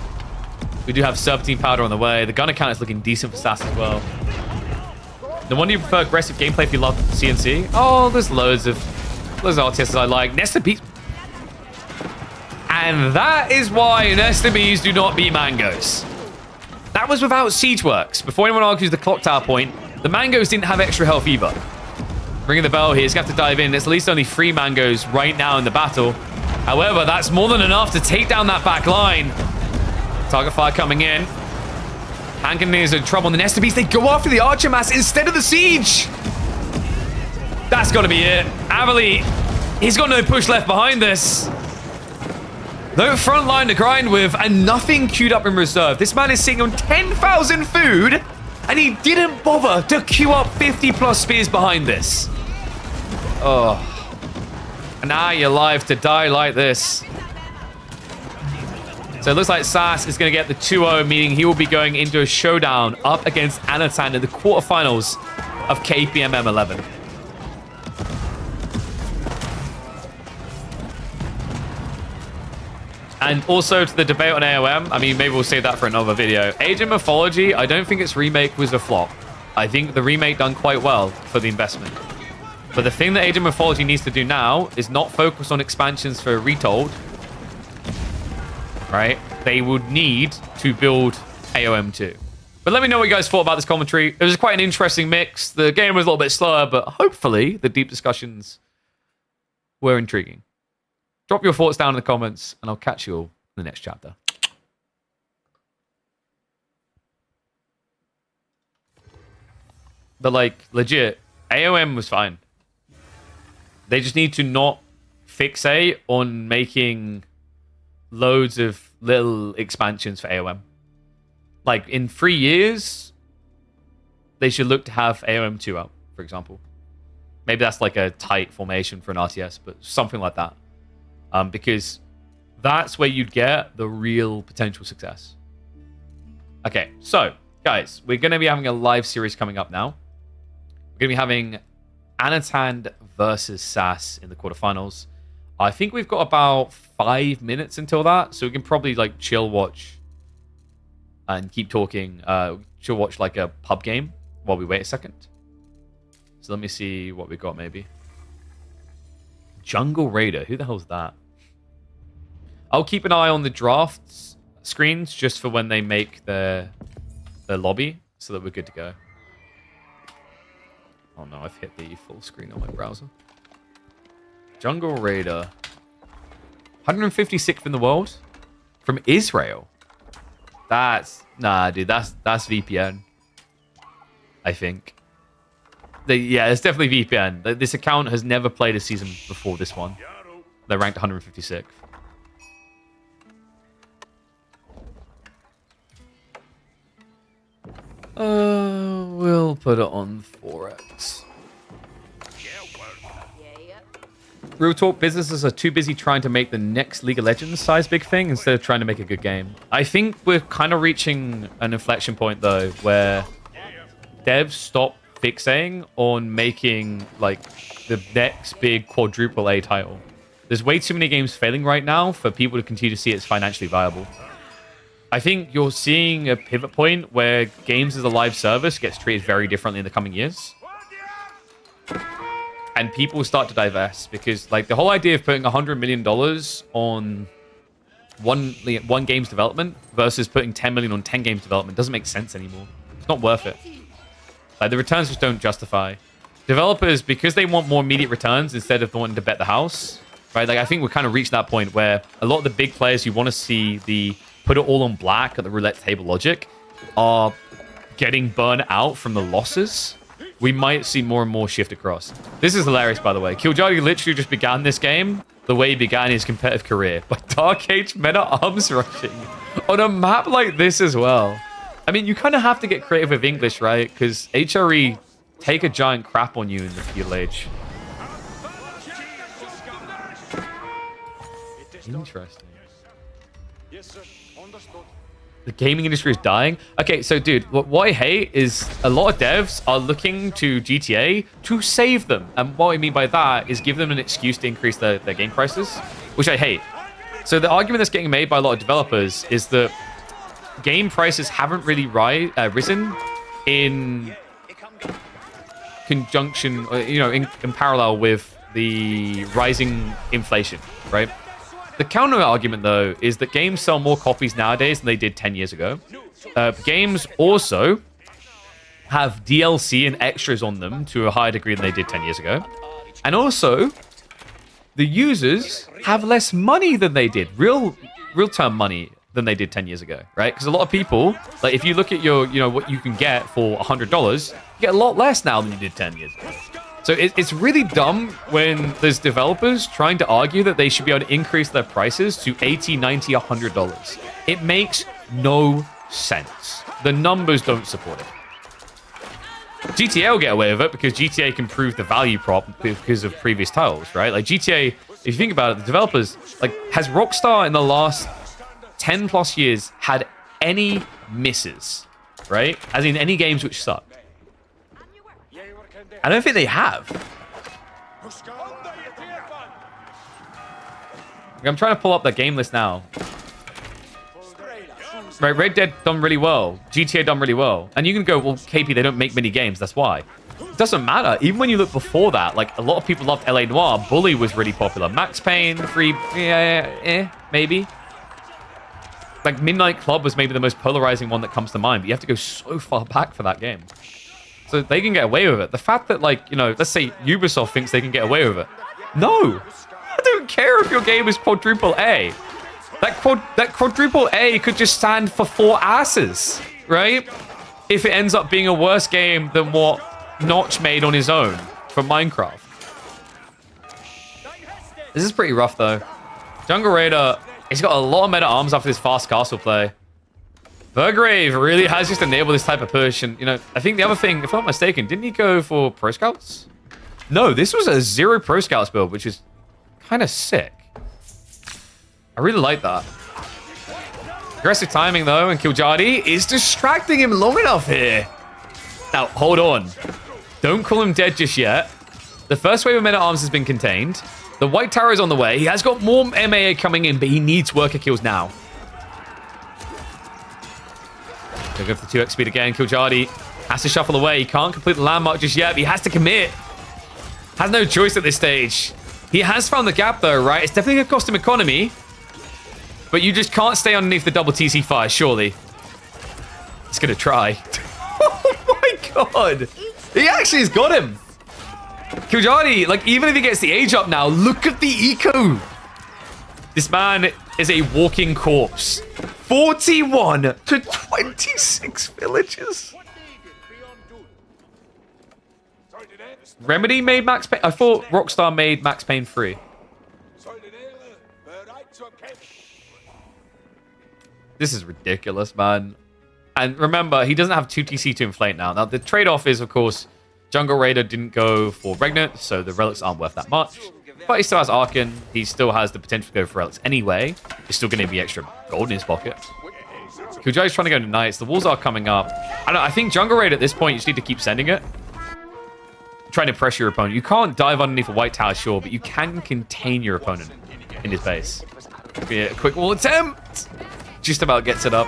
We do have Serpentine Powder on the way. The gun account is looking decent for Sas as well. No wonder you prefer aggressive gameplay if you love CNC. Oh, there's loads of RTSs I like. Nesta Beats. And that is why Nesta Bees do not beat Mangoes. That was without Siege Works. Before anyone argues the clock tower point, the Mangoes didn't have extra health either. Ringing the bell here. He's going to have to dive in. There's at least only 3 Mangoes right now in the battle. However, that's more than enough to take down that back line. Target fire coming in. Hand Cannoneers are in trouble. And the Nesta Bees, they go after the Archer Mass instead of the Siege. That's got to be it. Avely, he's got no push left behind this. No front line to grind with, and nothing queued up in reserve. This man is sitting on 10,000 food, and he didn't bother to queue up 50 plus spears behind this. Oh. And now you're live to die like this. So it looks like Sas is going to get the 2-0, meaning he will be going into a showdown up against Anatan in the quarterfinals of KPMM 11. And also to the debate on AOM, I mean, maybe we'll save that for another video. Age of Mythology, I don't think its remake was a flop. I think the remake done quite well for the investment. But the thing that Age of Mythology needs to do now is not focus on expansions for Retold. Right? They would need to build AOM 2. But let me know what you guys thought about this commentary. It was quite an interesting mix. The game was a little bit slower, but hopefully the deep discussions were intriguing. Drop your thoughts down in the comments, and I'll catch you all in the next chapter. But, like, legit, AOM was fine. They just need to not fixate on making loads of little expansions for AOM. Like, in 3 years, they should look to have AOM 2 out, for example. Maybe that's like a tight formation for an RTS, but something like that. Because that's where you'd get the real potential success. Okay, so, guys, we're going to be having a live series coming up now. We're going to be having Anatan versus Sas in the quarterfinals. I think we've got about 5 minutes until that, so we can probably like chill watch and keep talking. Chill watch like a pub game while we wait a second. So let me see what we got maybe. Jungle Raider, who the hell's that? I'll keep an eye on the drafts screens just for when they make their lobby so that we're good to go. Oh no, I've hit the full screen on my browser. Jungle Raider. 156th in the world? From Israel? That's... Nah, dude, that's VPN. I think. Yeah, it's definitely VPN. This account has never played a season before this one. They're ranked 156th. We'll put it on 4x. Real talk, businesses are too busy trying to make the next League of Legends size big thing instead of trying to make a good game. I think we're kind of reaching an inflection point, though, where devs stop fixating on making, like, the next big quadruple A title. There's way too many games failing right now for people to continue to see it's financially viable. I think you're seeing a pivot point where games as a live service gets treated very differently in the coming years. And people start to divest because, like, the whole idea of putting $100 million on one game's development versus putting 10 million on 10 games development doesn't make sense anymore. It's not worth it. Like, the returns just don't justify. Developers, because they want more immediate returns instead of wanting to bet the house, right? Like, I think we're kind of reached that point where a lot of the big players who want to see the put it all on black at the roulette table logic are getting burned out from the losses. We might see more and more shift across. This is hilarious, by the way. Killjoy literally just began this game the way he began his competitive career, by Dark Age meta arms rushing on a map like this as well. I mean, you kind of have to get creative with English, right? Because HRE take a giant crap on you in the feudal age. Interesting. The gaming industry is dying. Okay, so dude, what I hate is a lot of devs are looking to GTA to save them. And what I mean by that is give them an excuse to increase their game prices, which I hate. So the argument that's getting made by a lot of developers is that game prices haven't really risen in conjunction, in parallel with the rising inflation, right? The counter argument, though, is that games sell more copies nowadays than they did 10 years ago. Games also have DLC and extras on them to a higher degree than they did 10 years ago. And also, the users have less money than they did, real-term money than they did 10 years ago, right? Because a lot of people, like, if you look at your, what you can get for $100, you get a lot less now than you did 10 years ago. So it's really dumb when there's developers trying to argue that they should be able to increase their prices to $80, $90, $100. It makes no sense. The numbers don't support it. GTA will get away with it because GTA can prove the value prop because of previous titles, right? Like GTA, if you think about it, the developers, like, has Rockstar in the last 10 plus years had any misses, right? As in any games which suck. I don't think they have. I'm trying to pull up that game list now. Right, Red Dead done really well. GTA done really well. And you can go, well, KP, they don't make many games. That's why. It doesn't matter. Even when you look before that, like, a lot of people loved LA Noire. Bully was really popular. Max Payne, maybe. Like, Midnight Club was maybe the most polarizing one that comes to mind. But you have to go so far back for that game. So they can get away with it. The fact that, like, let's say Ubisoft thinks they can get away with it. No! I don't care if your game is quadruple A. That quadruple A could just stand for 4 asses, right? If it ends up being a worse game than what Notch made on his own for Minecraft. This is pretty rough, though. Jungle Raider, he's got a lot of meta arms after this fast castle play. Burgrave really has just enabled this type of push. And, you know, I think the other thing, if I'm not mistaken, didn't he go for Pro Scouts? No, this was a 0 Pro Scouts build, which is kind of sick. I really like that. Aggressive timing, though, and Kiljadi is distracting him long enough here. Now, hold on. Don't call him dead just yet. The first wave of men-at-arms has been contained. The White Tower is on the way. He has got more MAA coming in, but he needs worker kills now. They'll go for the 2x speed again. Kiljadi has to shuffle away. He can't complete the landmark just yet, but he has to commit. Has no choice at this stage. He has found the gap, though, right? It's definitely going to cost him economy. But you just can't stay underneath the double TC fire, surely. He's going to try. Oh, my God. He actually has got him. Kiljadi, like, even if he gets the age up now, look at the eco. This man is a walking corpse. 41 to 26 villages. Remedy made Max Payne. I thought Rockstar made Max Payne free. This is ridiculous, man. And remember, he doesn't have 2 TC to inflate now. Now, the trade-off is, of course, Jungle Raider didn't go for Regnant, so the relics aren't worth that much. But he still has Arcan. He still has the potential to go for relics anyway. There's still going to be extra gold in his pocket. Kiljadi's trying to go into Knights. The walls are coming up. I think Jungle Raider at this point, you just need to keep sending it. Trying to pressure your opponent. You can't dive underneath a White Tower, sure, but you can contain your opponent in his base. Be a quick wall attempt. Just about gets it up.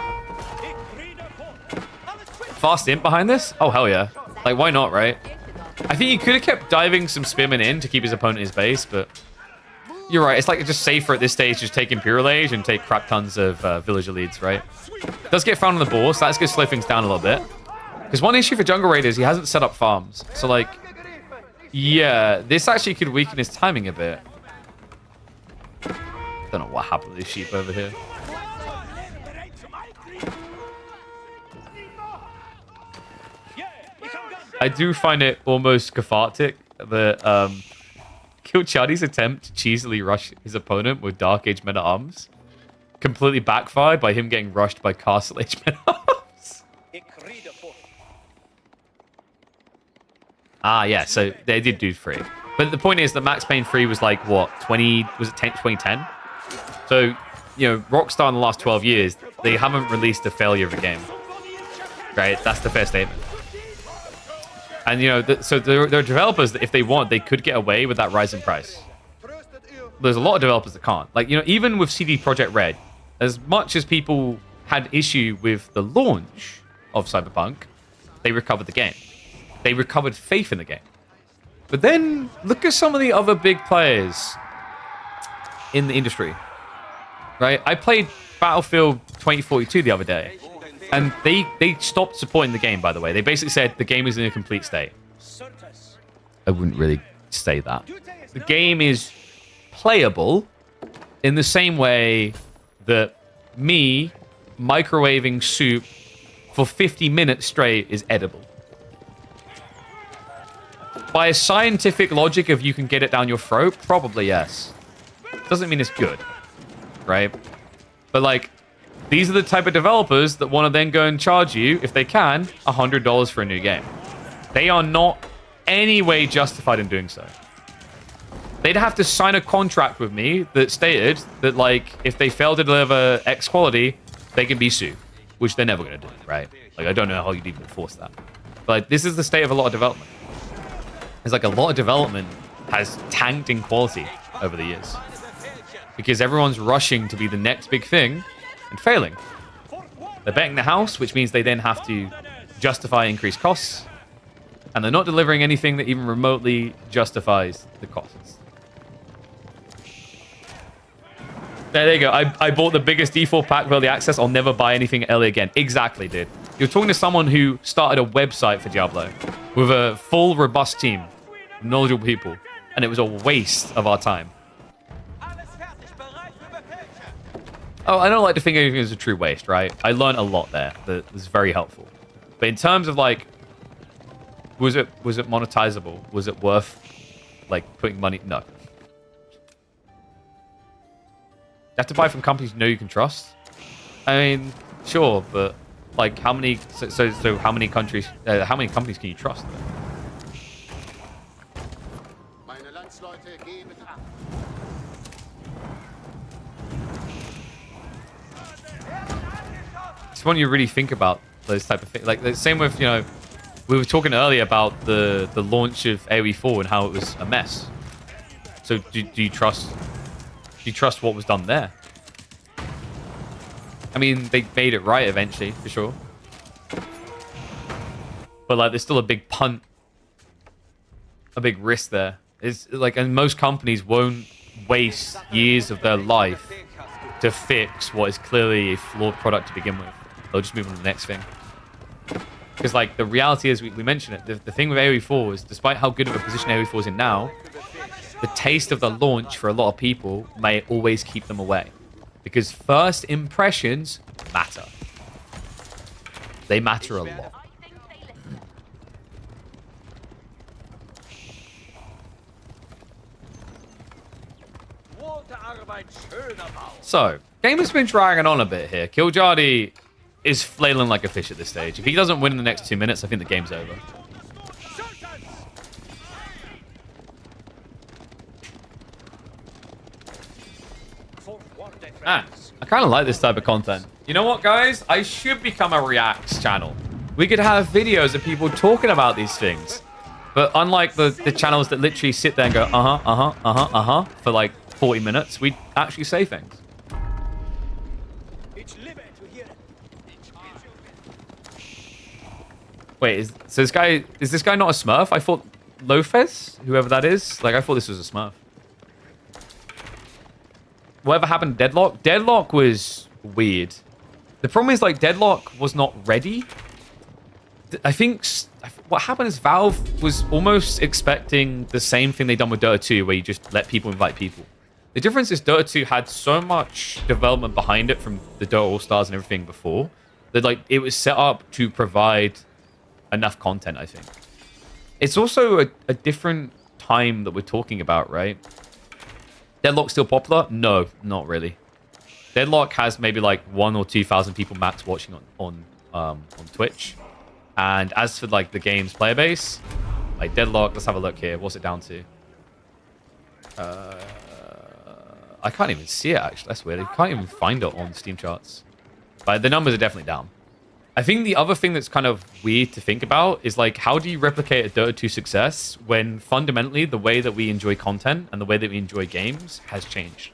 Fast imp behind this? Oh, hell yeah. Like, why not, right? I think he could have kept diving some spearmen in to keep his opponent in his base, but you're right. It's like just safer at this stage to just take Imperial Age and take crap tons of villager leads, right? Does get found on the board, so that's going to slow things down a little bit. Because one issue for Jungle Raider is he hasn't set up farms. So, like, yeah, this actually could weaken his timing a bit. Don't know what happened to these sheep over here. I do find it almost cathartic that Kiljadi's attempt to cheesily rush his opponent with Dark Age meta arms completely backfired by him getting rushed by Castle Age meta arms. Ah, yeah, so they did do 3. But the point is that Max Payne 3 was like, what, 2010? So, you know, Rockstar in the last 12 years, they haven't released a failure of a game. Right? That's the fair statement. And, you know, so there are developers that if they want, they could get away with that rise in price. There's a lot of developers that can't. Like, you know, even with CD Projekt Red, as much as people had issue with the launch of Cyberpunk, they recovered the game. They recovered faith in the game. But then, look at some of the other big players in the industry. Right? I played Battlefield 2042 the other day. And they stopped supporting the game, by the way. They basically said the game is in a complete state. I wouldn't really say that. The game is playable in the same way that me microwaving soup for 50 minutes straight is edible. By a scientific logic of you can get it down your throat, probably yes. Doesn't mean it's good, right? But like, these are the type of developers that want to then go and charge you, if they can, $100 for a new game. They are not any way justified in doing so. They'd have to sign a contract with me that stated that, like, if they fail to deliver X quality, they can be sued, which they're never going to do, right? Like, I don't know how you'd even enforce that. But like, this is the state of a lot of development. It's like a lot of development has tanked in quality over the years because everyone's rushing to be the next big thing and failing. They're betting the house, which means they then have to justify increased costs, and they're not delivering anything that even remotely justifies the costs. There you go. I bought the biggest D4 pack for early access. I'll never buy anything early again. Exactly, dude. You're talking to someone who started a website for Diablo with a full, robust team, knowledgeable people, and it was a waste of our time. Oh, I don't like to think anything is a true waste, right? I learned a lot there that was very helpful. But in terms of like, was it monetizable? Was it worth like putting money? No. have to buy from companies you know you can trust. I mean, sure, but like, how many? So how many countries? How many companies can you trust? It's when you really think about those type of things. Like the same with, you know, we were talking earlier about the launch of AoE 4 and how it was a mess. So do you trust what was done there? I mean, they made it right eventually, for sure. But like, there's still a big punt, a big risk there. It's like, and most companies won't waste years of their life to fix what is clearly a flawed product to begin with. They'll just move on to the next thing. Because like, the reality is, we mentioned it, the thing with AoE 4 is, despite how good of a position AoE 4 is in now, the taste of the launch for a lot of people may always keep them away. Because first impressions matter. They matter a lot. So, game has been dragging on a bit here. Killjadi is flailing like a fish at this stage. If he doesn't win in the next 2 minutes, I think the game's over. I kind of like this type of content. You know what, guys? I should become a Reacts channel. We could have videos of people talking about these things. But unlike the channels that literally sit there and go, for like 40 minutes, we actually say things. Wait, is this guy not a Smurf? I thought Lofez, whoever that is, like I thought this was a Smurf. Whatever happened to Deadlock? Deadlock was weird. The problem is, like, Deadlock was not ready. I think what happened is Valve was almost expecting the same thing they done with Dota 2, where you just let people invite people. The difference is Dota 2 had so much development behind it from the Dota All-Stars and everything before, that like it was set up to provide enough content, I think. It's also a different time that we're talking about, right? Deadlock's still popular? No, not really. Deadlock has maybe like 1,000 or 2,000 people max watching on Twitch. And as for like the game's player base, like Deadlock, let's have a look here. What's it down to? I can't even see it, actually. That's weird. I can't even find it on Steam charts. But the numbers are definitely down. I think the other thing that's kind of weird to think about is like, how do you replicate a Dota 2 success when fundamentally the way that we enjoy content and the way that we enjoy games has changed?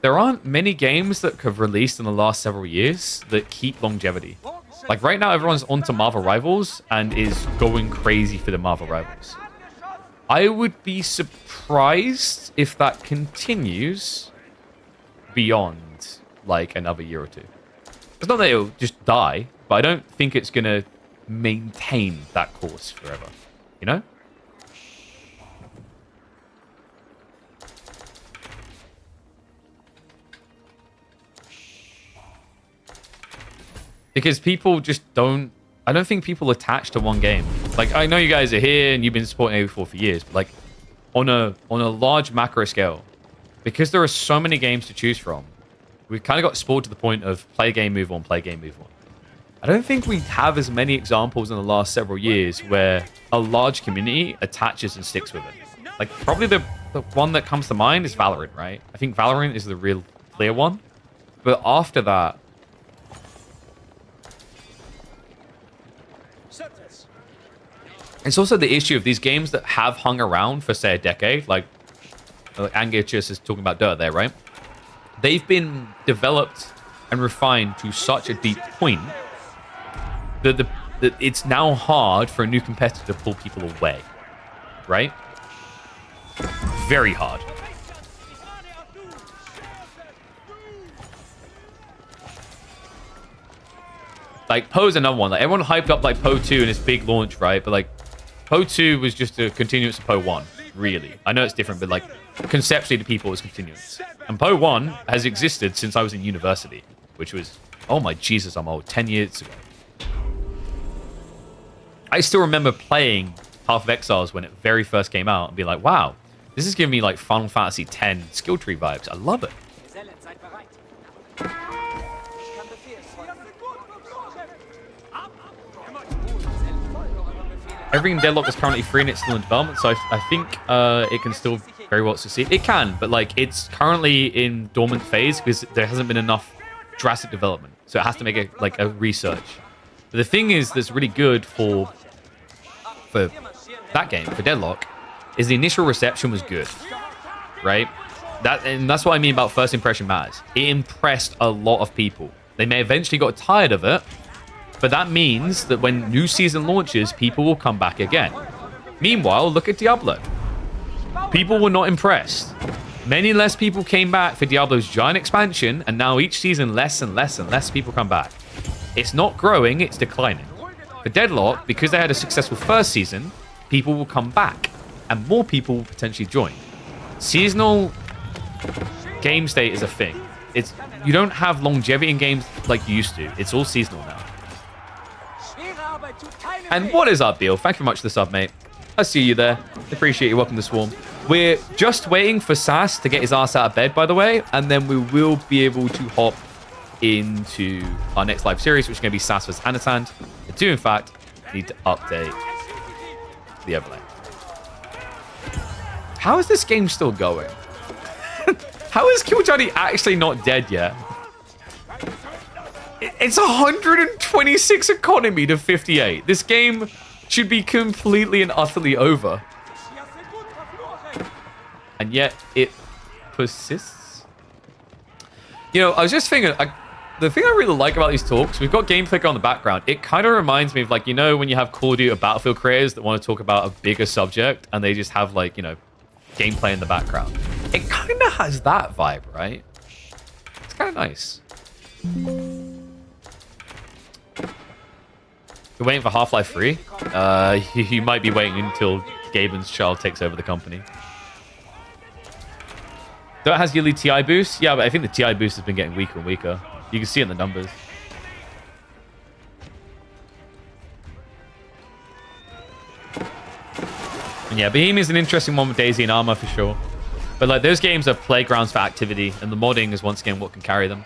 There aren't many games that have released in the last several years that keep longevity. Like right now, everyone's onto Marvel Rivals and is going crazy for the Marvel Rivals. I would be surprised if that continues beyond like another year or two. It's not that it'll just die, but I don't think it's going to maintain that course forever. You know? Because people just don't... I don't think people attach to one game. Like, I know you guys are here and you've been supporting AoE4 for years, but like, on a large macro scale, because there are so many games to choose from, we've kind of got spoiled to the point of play game, move on, play game, move on. I don't think we have as many examples in the last several years where a large community attaches and sticks with it. Like, probably the one that comes to mind is Valorant, right? I think Valorant is the real clear one. But after that... it's also the issue of these games that have hung around for, say, a decade. Like Angichus is talking about Dota there, right? They've been developed and refined to such a deep point that it's now hard for a new competitor to pull people away, right? Very hard. Like, Poe's another one. Like, everyone hyped up, like, Poe 2 and its big launch, right? But, like, Poe 2 was just a continuance of Poe 1, really. I know it's different, but, like, conceptually to people, it's continuance. And Poe 1 has existed since I was in university, which was, oh my Jesus, I'm old, 10 years ago. I still remember playing Path of Exiles when it very first came out and be like, wow, this is giving me like Final Fantasy X skill tree vibes. I love it. Everything in Deadlock is currently free and it's still in development, so I think it can still very well succeed. It can, but like it's currently in dormant phase because there hasn't been enough drastic development, so it has to make a research. But the thing is that's really good for that game, for Deadlock, is the initial reception was good, right? That's what I mean about first impression matters. It impressed a lot of people. They may eventually got tired of it, but that means that when new season launches, people will come back again. Meanwhile, look at Diablo. People were not impressed. Many less people came back for Diablo's giant expansion, and now each season less and less and less people come back. It's not growing, it's declining. For Deadlock, because they had a successful first season, people will come back, and more people will potentially join. Seasonal game state is a thing. You don't have longevity in games like you used to. It's all seasonal now. And what is up, Beal? Thank you very much for the sub, mate. I see you there. Appreciate you. Welcome to Swarm. We're just waiting for Sas to get his ass out of bed, by the way, and then we will be able to hop into our next live series, which is going to be Sas vs. Anatan. I do, in fact, need to update the Avely. How is this game still going? How is Killjohnny actually not dead yet? It's 126 economy to 58. This game should be completely and utterly over. And yet it persists. You know, I was just thinking, the thing I really like about these talks, we've got gameplay on the background. It kind of reminds me of, like, you know, when you have Call of Duty or Battlefield creators that want to talk about a bigger subject and they just have, like, you know, gameplay in the background. It kind of has that vibe, right? It's kind of nice. You're waiting for Half-Life 3? You might be waiting until Gaben's child takes over the company. Though it has yearly TI boost? Yeah, but I think the TI boost has been getting weaker and weaker. You can see it in the numbers. And yeah, Bohemian is an interesting one with Daisy and Arma for sure. But like those games are playgrounds for activity, and the modding is once again what can carry them.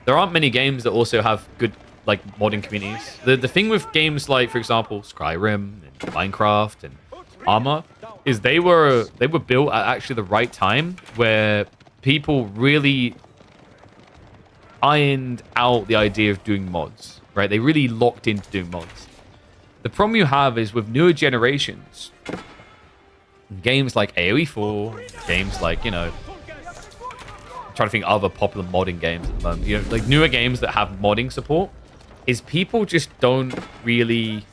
There aren't many games that also have good like modding communities. The thing with games like, for example, Skyrim and Minecraft and Arma is they were built at actually the right time where people really ironed out the idea of doing mods, right? They really locked into doing mods. The problem you have is with newer generations, games like AoE 4, games like, you know, I'm trying to think of other popular modding games at the moment, you know, like newer games that have modding support, is people just don't really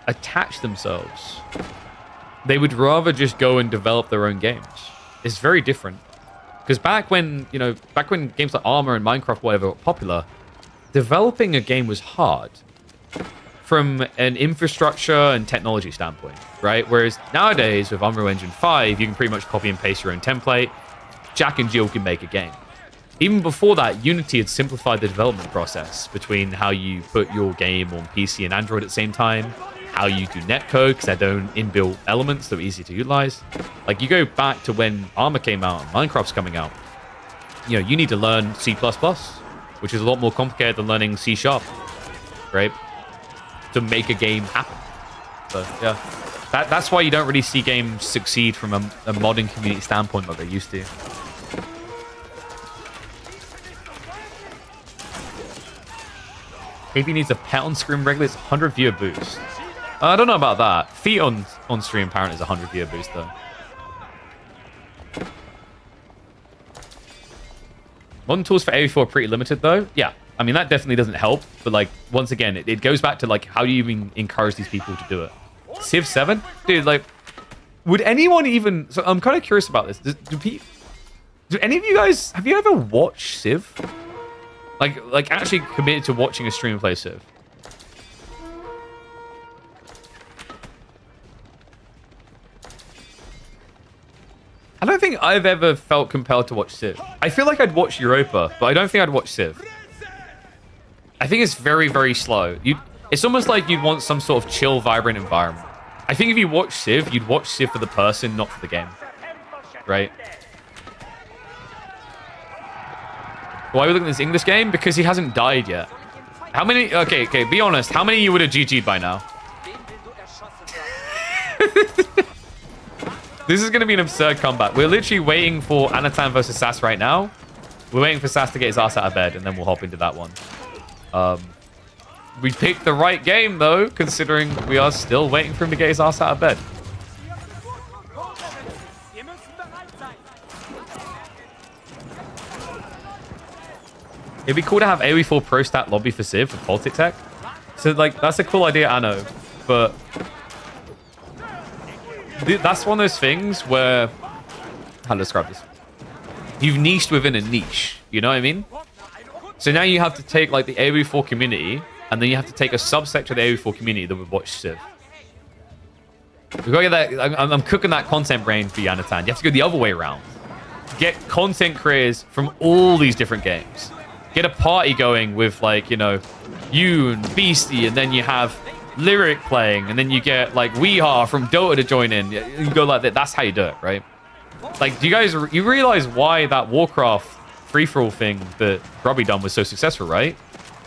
attach themselves. They would rather just go and develop their own games. It's very different. Because back when games like Arma and Minecraft, whatever, were popular, developing a game was hard from an infrastructure and technology standpoint, right? Whereas nowadays, with Unreal Engine 5, you can pretty much copy and paste your own template. Jack and Jill can make a game. Even before that, Unity had simplified the development process between how you put your game on PC and Android at the same time, how you do netcode, because they had their own inbuilt elements that were easy to utilize. Like, you go back to when Arma came out and Minecraft's coming out, you know, you need to learn C++, which is a lot more complicated than learning C#, right? To make a game happen. So, yeah. That's why you don't really see games succeed from a modding community standpoint like they used to. KP needs a pet on screen regularly. It's 100 viewer boost. I don't know about that. Feet on stream apparently is 100 viewer boost though. Modern tools for AoE4 are pretty limited though. Yeah, I mean that definitely doesn't help. But like once again, it goes back to like how do you even encourage these people to do it? Civ 7, dude. Like, would anyone even? So I'm kind of curious about this. Do any of you guys have you ever watched Civ? Like actually committed to watching a streamer play Civ? I don't think I've ever felt compelled to watch Civ. I feel like I'd watch Europa, but I don't think I'd watch Civ. I think it's very, very slow. It's almost like you'd want some sort of chill, vibrant environment. I think if you watch Civ, you'd watch Civ for the person, not for the game. Right? Why are we looking at this English game? Because he hasn't died yet. How many? Okay, be honest. How many you would have GG'd by now? This is going to be an absurd comeback. We're literally waiting for Anatan versus Sas right now. We're waiting for Sas to get his ass out of bed, and then we'll hop into that one. We picked the right game, though, considering we are still waiting for him to get his ass out of bed. It'd be cool to have AoE4 Pro Stat lobby for Civ for Politics Tech. So, like, that's a cool idea, I know. But that's one of those things where... How to describe this? You've niched within a niche. You know what I mean? So now you have to take, like, the AoE4 community, and then you have to take a subsect of the AoE4 community that would watch Civ. We've got to get that... I'm cooking that content brain for Yanatan. You have to go the other way around. Get content creators from all these different games. Get a party going with, like, you know, you and Beastie, and then you have Lyric playing, and then you get, like, Weehaw from Dota to join in. You go like that. That's how you do it, right? Like, do you guys... You realize why that Warcraft free-for-all thing that Grubby done was so successful, right?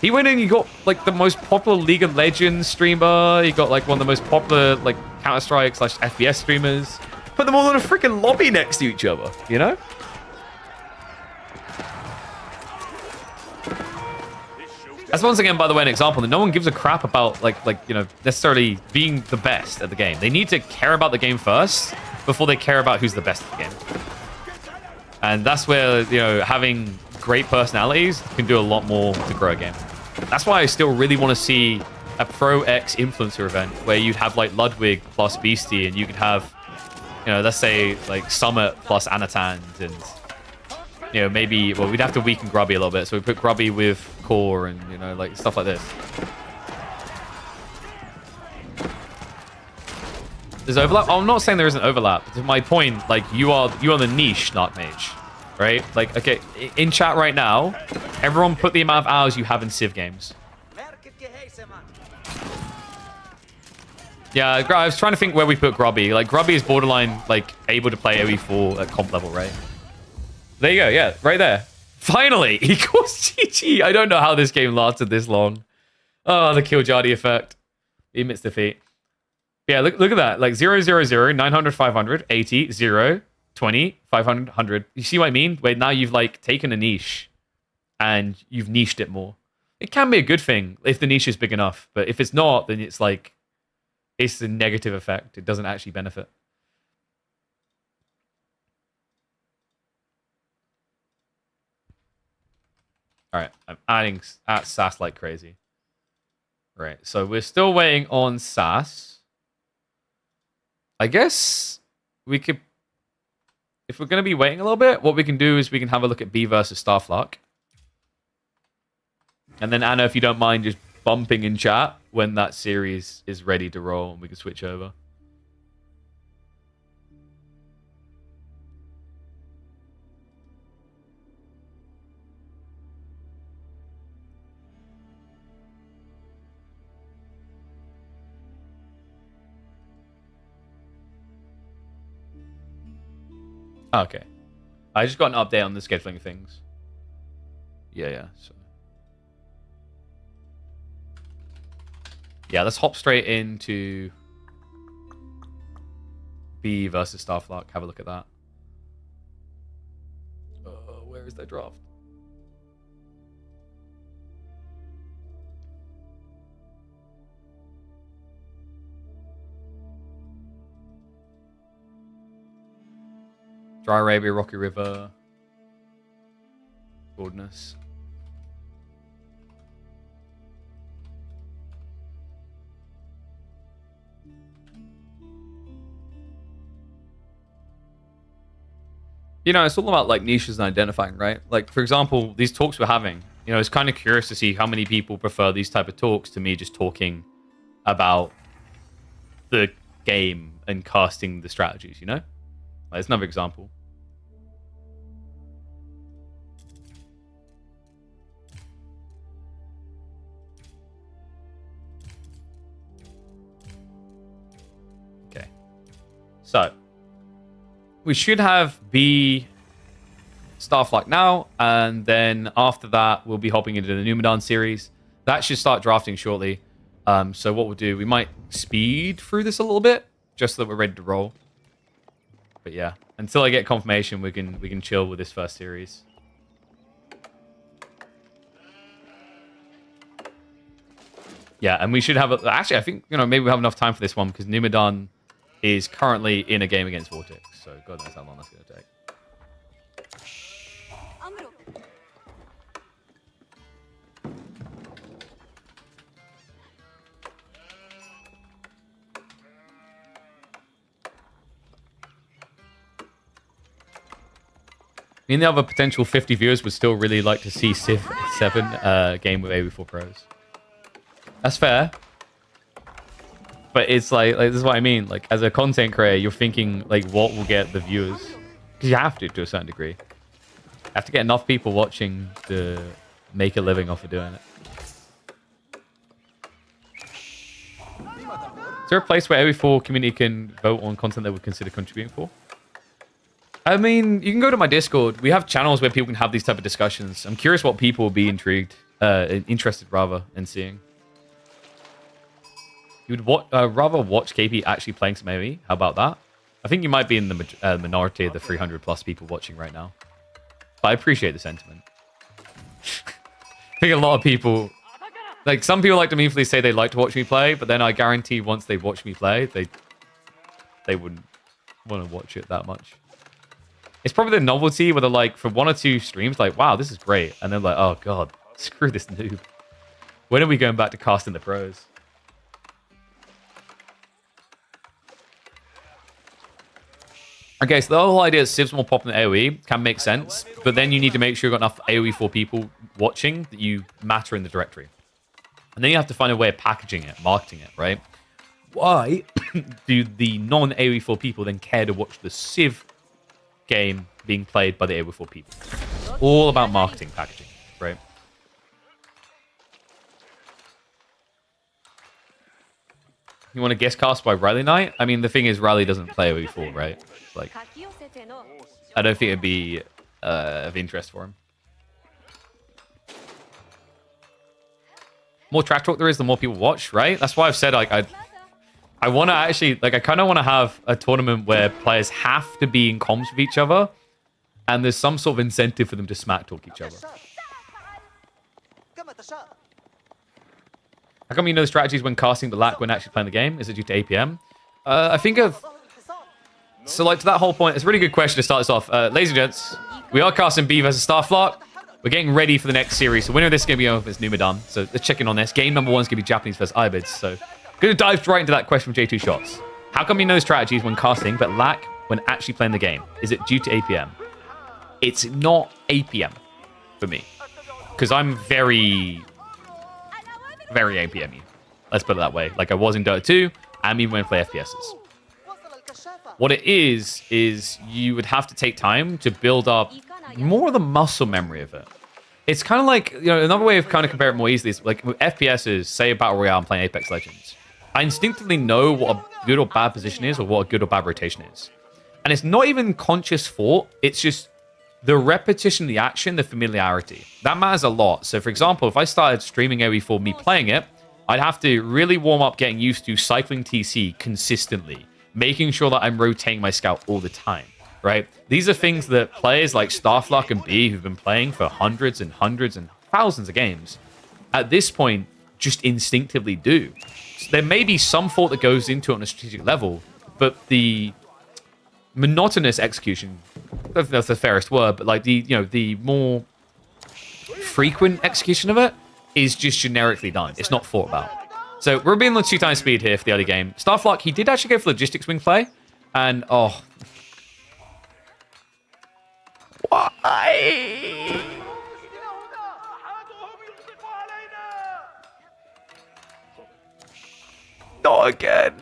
He went in, he got, like, the most popular League of Legends streamer. He got, like, one of the most popular, like, Counter-Strike / FPS streamers. Put them all in a freaking lobby next to each other, you know? That's once again, by the way, an example that no one gives a crap about, like you know, necessarily being the best at the game. They need to care about the game first before they care about who's the best at the game. And that's where, you know, having great personalities can do a lot more to grow a game. That's why I still really want to see a Pro X influencer event where you'd have, like, Ludwig plus Beastie, and you could have, you know, let's say, like, Summit plus Anatan, and, you know, maybe, well, we'd have to weaken Grubby a little bit. So we put Grubby with Core and, you know, like, stuff like this. There's overlap? I'm not saying there isn't overlap. But to my point, like, you are the niche Narc Mage, right? Like, okay, in chat right now, everyone put the amount of hours you have in Civ games. Yeah, I was trying to think where we put Grubby. Like, Grubby is borderline, like, able to play AoE4 at comp level, right? There you go, yeah, right there. Finally, equals GG. I don't know how this game lasted this long. Oh, the Killjadi effect. He admits defeat. Yeah, look at that. Like 0, 0, 0, 900, 500, 80, 0, 20, 500, 100. You see what I mean? Where now you've, like, taken a niche and you've niched it more. It can be a good thing if the niche is big enough. But if it's not, then it's like, it's a negative effect. It doesn't actually benefit. All right, I'm adding at Sas like crazy. Right, so we're still waiting on Sas. I guess we could, if we're going to be waiting a little bit, what we can do is we can have a look at B versus Starflock. And then, Anna, if you don't mind just bumping in chat when that series is ready to roll and we can switch over. Okay. I just got an update on the scheduling things. Yeah. So. Yeah, let's hop straight into B versus Starflock. Have a look at that. Where is that draft? Dry Arabia, Rocky River, Wilderness. You know, it's all about, like, niches and identifying, right? Like, for example, these talks we're having, you know, it's kind of curious to see how many people prefer these type of talks to me just talking about the game and casting the strategies, you know? There's another example. Okay. So, we should have B Starflock now, and then after that, we'll be hopping into the Numedan series. that should start drafting shortly. So what we'll do, we might speed through this a little bit, just so that we're ready to roll. But yeah, until I get confirmation, we can chill with this first series. Yeah, and we should have actually, I think, maybe we have enough time for this one because Numidan is currently in a game against Vortex. So God knows how long that's going to take. Me and the other potential 50 viewers would still really like to see Civ 7 game with AV4 Pros. That's fair. But it's like this is what I mean. Like, as a content creator, you're thinking, like, what will get the viewers? Because you have to a certain degree. You have to get enough people watching to make a living off of doing it. Is there a place where AV4 community can vote on content they would consider contributing for? I mean, you can go to my Discord. We have channels where people can have these type of discussions. I'm curious what people will be interested rather in seeing. You would rather watch KP actually playing some AoE? How about that? I think you might be in the minority of the 300 plus people watching right now. But I appreciate the sentiment. I think a lot of people, like, some people like to meaningfully say they like to watch me play, but then I guarantee once they watch me play, they wouldn't want to watch it that much. It's probably the novelty where they're like, for 1 or 2 streams, like, wow, this is great. And they're like, oh, God, screw this noob. When are we going back to casting the pros? Okay, so the whole idea is Civ's more popular than AoE can make sense, but then you need to make sure you've got enough AoE for people watching that you matter in the directory. And then you have to find a way of packaging it, marketing it, right? Why do the non-AoE 4 people then care to watch the Civ game being played by the AoE 4 people? It's all about marketing, packaging, right? You want to guest cast by Riley Knight? I mean, the thing is, Riley doesn't play AoE 4, right? Like, I don't think it'd be of interest for him. More track talk there is, the more people watch, right? That's why I've said, like, I want to actually, like, I kind of want to have a tournament where players have to be in comms with each other, and there's some sort of incentive for them to smack talk each other. How come you know the strategies when casting but lack when actually playing the game? Is it due to APM? I think of... So, like, to that whole point, it's a really good question to start this off. Ladies and gents, we are casting B versus Starflock. We're getting ready for the next series. So, winner of this is going to be over is Numidan. So, let's check in on this. Game number 1 is going to be Japanese versus Ibids. So, going to dive right into that question from J2 Shots. How come you know strategies when casting but lack when actually playing the game? Is it due to APM? It's not APM for me. Because I'm very APM-y. Let's put it that way. Like I was in Dota 2, and even when I play FPSs. What it is you would have to take time to build up more of the muscle memory of it. It's kind of like, another way of kind of compare it more easily is like with FPSs, say a Battle Royale, I'm playing Apex Legends. I instinctively know what a good or bad position is or what a good or bad rotation is. And it's not even conscious thought, it's just the repetition of the action, the familiarity. That matters a lot. So, for example, if I started streaming AoE4, me playing it, I'd have to really warm up getting used to cycling TC consistently, making sure that I'm rotating my scout all the time, right? These are things that players like Starflock and B, who've been playing for hundreds and thousands of games, at this point, just instinctively do. So there may be some thought that goes into it on a strategic level, but the monotonous execution, that's the fairest word, but like the more frequent execution of it is just generically done. It's not thought about. So we're being on 2 times speed here for the early game. Starflock, he did actually go for logistics wing play, and oh, why? Not again.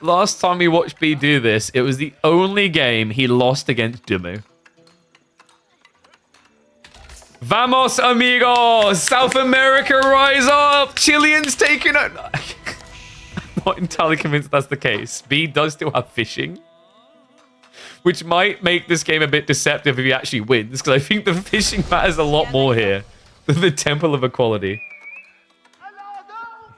Last time we watched B do this, it was the only game he lost against Dumu. Vamos, amigos! South America, rise up! Chileans taking it! I'm not entirely convinced that's the case. B does still have fishing, which might make this game a bit deceptive if he actually wins, because I think the fishing matters a lot more here than the Temple of Equality.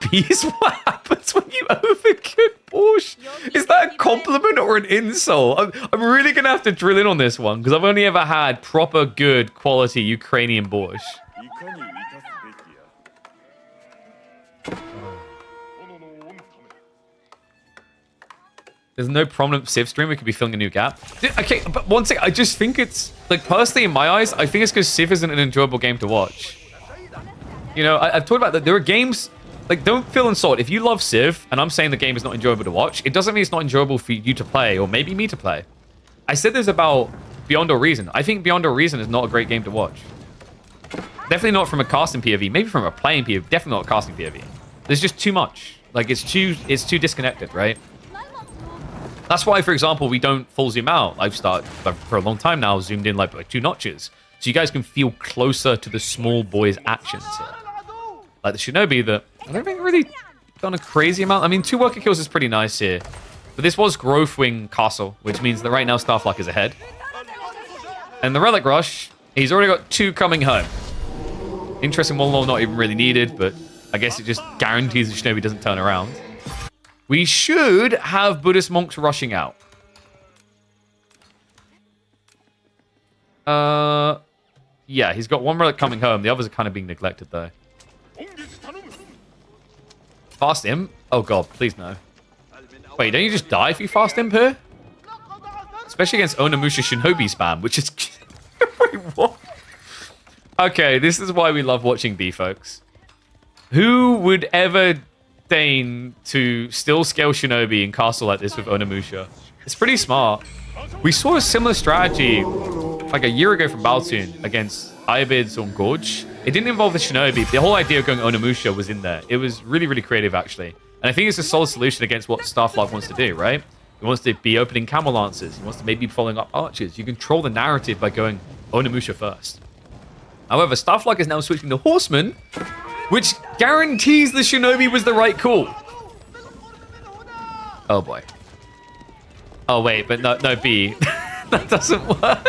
Bees, what happens when you overcook borscht? Is that a compliment or an insult? I'm really going to have to drill in on this one because I've only ever had proper good quality Ukrainian borscht. There's no prominent Civ stream. We could be filling a new gap. Okay, but one second. I just think it's, like, personally, in my eyes, I think it's because Civ isn't an enjoyable game to watch. You know, I've talked about that. There are games, like, don't feel insulted. If you love Civ, and I'm saying the game is not enjoyable to watch, it doesn't mean it's not enjoyable for you to play, or maybe me to play. I said this about Beyond All Reason. I think Beyond All Reason is not a great game to watch. Definitely not from a casting POV. Maybe from a playing POV. Definitely not a casting POV. There's just too much. Like, it's too disconnected, right? That's why, for example, we don't full zoom out. I've started, for a long time now, zoomed in like 2 notches. So you guys can feel closer to the small boy's actions here. Like the Shinobi that I don't think really done a crazy amount. I mean, 2 worker kills is pretty nice here. But this was Growth Wing Castle, which means that right now Starflak is ahead. And the Relic Rush, he's already got 2 coming home. Interesting one law not even really needed, but I guess it just guarantees the Shinobi doesn't turn around. We should have Buddhist monks rushing out. Yeah, he's got 1 relic coming home. The others are kind of being neglected, though. Fast imp? Oh, God, please no. Wait, don't you just die if you fast imp here? Especially against Onimusha Shinobi spam, which is... Wait, what? Okay, this is why we love watching B, folks. Who would ever... to still scale Shinobi in castle like this with Onimusha? It's pretty smart. We saw a similar strategy like a year ago from Baltoon against Ibid's on Gorge. It didn't involve the Shinobi. The whole idea of going Onimusha was in there. It was really, really creative, actually. And I think it's a solid solution against what Starflak wants to do, right? He wants to be opening Camel Lancers. He wants to maybe be following up Archers. You control the narrative by going Onimusha first. However, Starflak is now switching to Horseman, which guarantees the Shinobi was the right call. Oh, boy. Oh, wait, but no B. That doesn't work.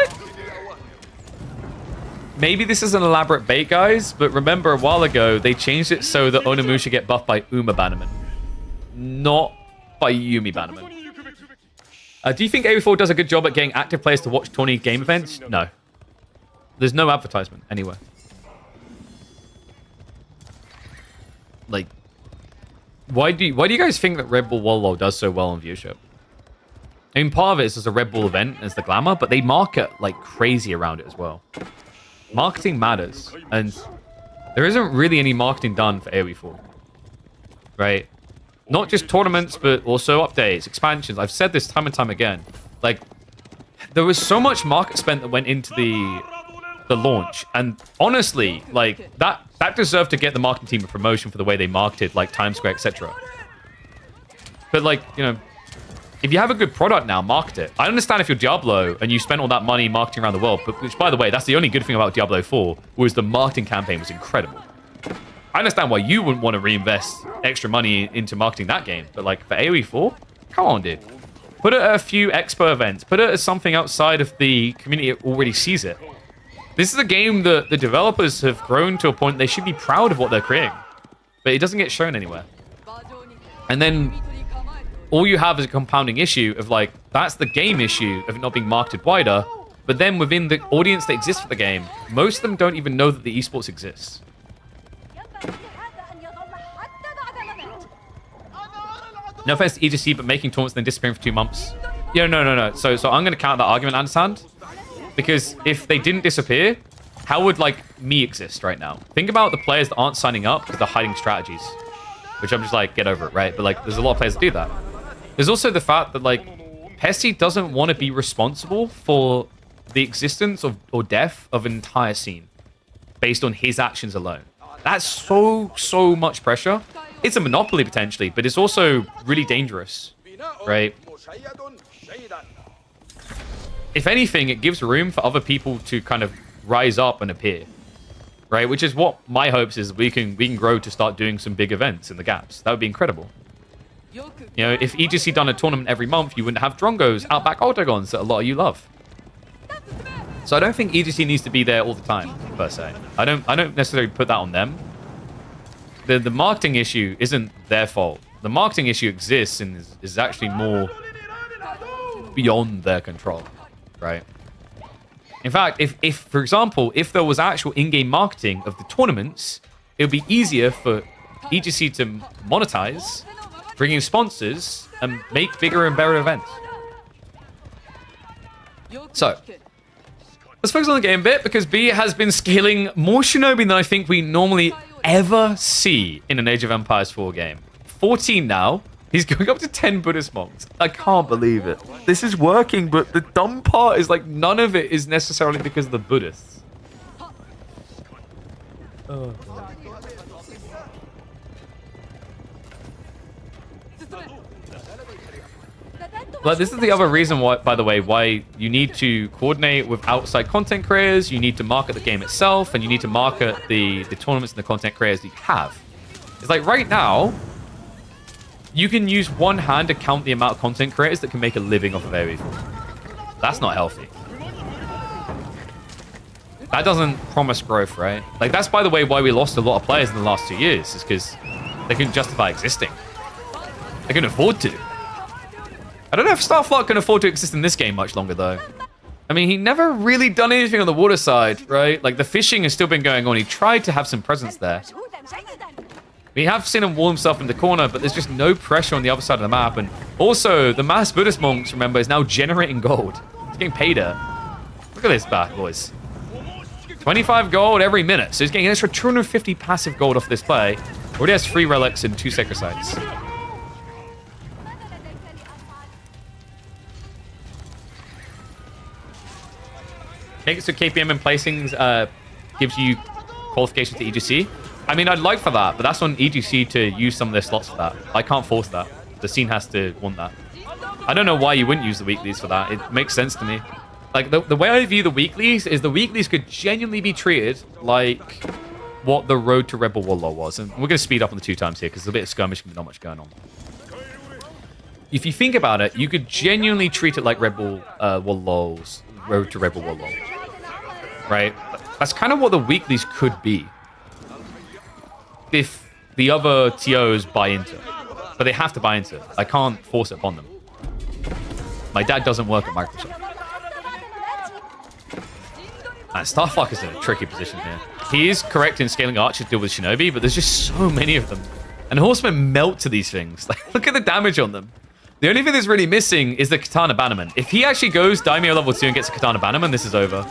Maybe this is an elaborate bait, guys, but remember a while ago, they changed it so that Onimusha get buffed by Uma bannerman, not by Yumi bannerman. Do you think AV4 does a good job at getting active players to watch tourney game events? No. There's no advertisement anywhere. Like, why do you guys think that Red Bull Wallow does so well on viewership? I mean, part of it is just a Red Bull event as the glamour, but they market like crazy around it as well. Marketing matters, and there isn't really any marketing done for AoE4, right? Not just tournaments, but also updates, expansions. I've said this time and time again. Like, there was so much market spent that went into the launch, and honestly, like that deserved to get the marketing team a promotion for the way they marketed, like Times Square, etc. But like, you know, if you have a good product now, market it. I understand if you're Diablo and you spent all that money marketing around the world, but which, by the way, that's the only good thing about Diablo 4, was the marketing campaign was incredible. I understand why you wouldn't want to reinvest extra money into marketing that game, but like for AoE 4, come on, dude. Put it at a few expo events. Put it as something outside of the community that already sees it. This is a game that the developers have grown to a point they should be proud of what they're creating, but it doesn't get shown anywhere. And then all you have is a compounding issue of like, that's the game issue of it not being marketed wider, but then within the audience that exists for the game, most of them don't even know that the esports exists. No offense to EGC, but making tournaments then disappearing for 2 months. Yeah, no. So I'm going to counter that argument, I understand. Because if they didn't disappear, how would, like, me exist right now? Think about the players that aren't signing up because they're hiding strategies. Which I'm just like, get over it, right? But, like, there's a lot of players that do that. There's also the fact that, like, Pessy doesn't want to be responsible for the existence of or death of an entire scene based on his actions alone. That's so much pressure. It's a monopoly, potentially, but it's also really dangerous, right? If anything, it gives room for other people to kind of rise up and appear, right? Which is what my hopes is we can grow to start doing some big events in the gaps. That would be incredible. You know, if EGC done a tournament every month, you wouldn't have Drongos, Outback Octagons that a lot of you love. So I don't think EGC needs to be there all the time, per se. I don't necessarily put that on them. the marketing issue isn't their fault. The marketing issue exists and is actually more beyond their control, right? In fact, if for example, if there was actual in-game marketing of the tournaments, it would be easier for EGC to monetize, bring in sponsors, and make bigger and better events. So, let's focus on the game a bit, because B has been scaling more Shinobi than I think we normally ever see in an Age of Empires 4 game. 14 now. He's going up to 10 Buddhist monks. I can't believe it. This is working, but the dumb part is like none of it is necessarily because of the Buddhists. Oh, God. But this is the other reason why, by the way, why you need to coordinate with outside content creators, you need to market the game itself, and you need to market the tournaments and the content creators that you have. It's like right now, you can use one hand to count the amount of content creators that can make a living off of Avely. That's not healthy. That doesn't promise growth, right? Like, that's, by the way, why we lost a lot of players in the last 2 years, is because they couldn't justify existing. They couldn't afford to. I don't know if Starflock can afford to exist in this game much longer, though. I mean, he never really done anything on the water side, right? Like, the fishing has still been going on. He tried to have some presence there. We have seen him wall himself in the corner, but there's just no pressure on the other side of the map. And also, the mass Buddhist monks, remember, is now generating gold. It's getting paid her. Look at this bad boys. 25 gold every minute. So he's getting an extra 250 passive gold off this play. Already has 3 relics and 2 sacred sites. Make it so KPM and placings gives you qualification to EGC. I mean, I'd like for that, but that's on EGC to use some of their slots for that. I can't force that. The scene has to want that. I don't know why you wouldn't use the weeklies for that. It makes sense to me. Like, the way I view the weeklies is the weeklies could genuinely be treated like what the Road to Rebel Warlord was. And we're going to speed up on the 2 times here because there's a bit of skirmishing, but not much going on. If you think about it, you could genuinely treat it like Rebel Warlord's Road to Rebel Warlord. Right? That's kind of what the weeklies could be. If the other TOs buy into it. But they have to buy into it. I can't force it upon them. My dad doesn't work at Microsoft. And Starflock is in a tricky position here. He is correct in scaling Archer to deal with Shinobi, but there's just so many of them. And Horsemen melt to these things. Like, look at the damage on them. The only thing that's really missing is the Katana Bannerman. If he actually goes Daimyo level 2 and gets a Katana Bannerman, this is over.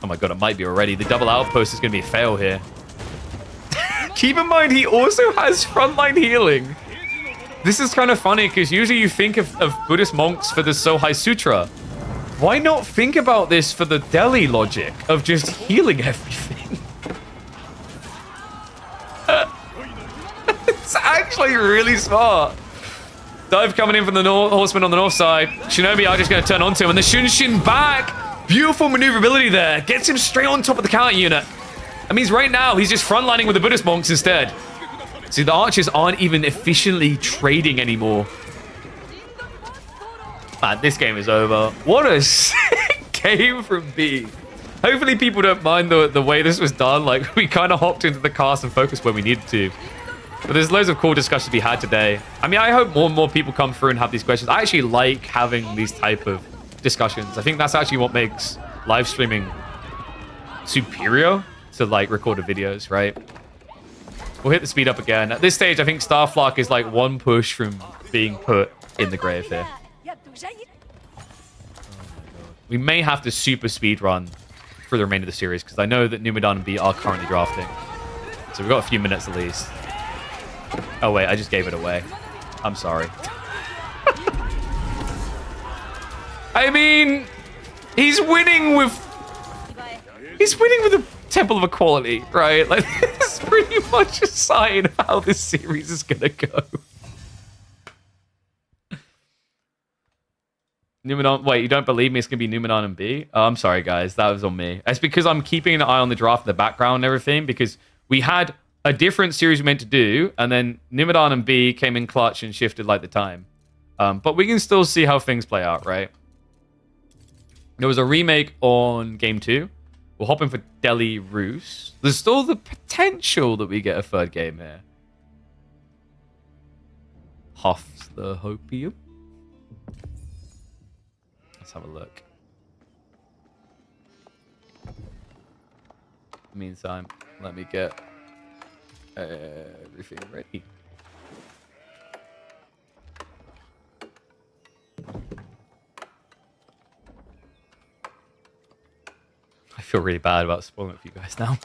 Oh my god, it might be already. The double outpost is going to be a fail here. Keep in mind, he also has frontline healing. This is kind of funny, because usually you think of Buddhist monks for the Sohai Sutra. Why not think about this for the Delhi logic of just healing everything? It's actually really smart. Dive coming in from the horseman on the north side. Shinobi are just going to turn onto him, and the Shunshin back. Beautiful maneuverability there. Gets him straight on top of the counter unit. That means right now he's just frontlining with the Buddhist monks instead. See, the archers aren't even efficiently trading anymore. Man, this game is over. What a sick game from B. Hopefully people don't mind the way this was done. Like, we kind of hopped into the cast and focused where we needed to. But there's loads of cool discussions to be had today. I mean, I hope more and more people come through and have these questions. I actually like having these type of discussions. I think that's actually what makes live streaming superior to, like, recorded videos, right? We'll hit the speed up again. At this stage, I think Starflock is like one push from being put in the grave here. We may have to super speed run for the remainder of the series, because I know that Numidan and B are currently drafting. So we've got a few minutes at least. Oh wait, I just gave it away. I'm sorry. I mean, he's winning with the Temple of Equality, right? Like, this is pretty much a sign of how this series is gonna go. Numinon, wait, you don't believe me? It's gonna be Numinon and B? Oh, I'm sorry, guys. That was on me. It's because I'm keeping an eye on the draft in the background and everything, because we had a different series we meant to do, and then Numinon and B came in clutch and shifted like the time. But we can still see how things play out, right? There was a remake on Game 2, We'll hop in for Delhi Roos. There's still the potential that we get a third game here. Huffs the Hopium. Let's have a look. Meantime, let me get everything ready. I feel really bad about spoiling it for you guys now.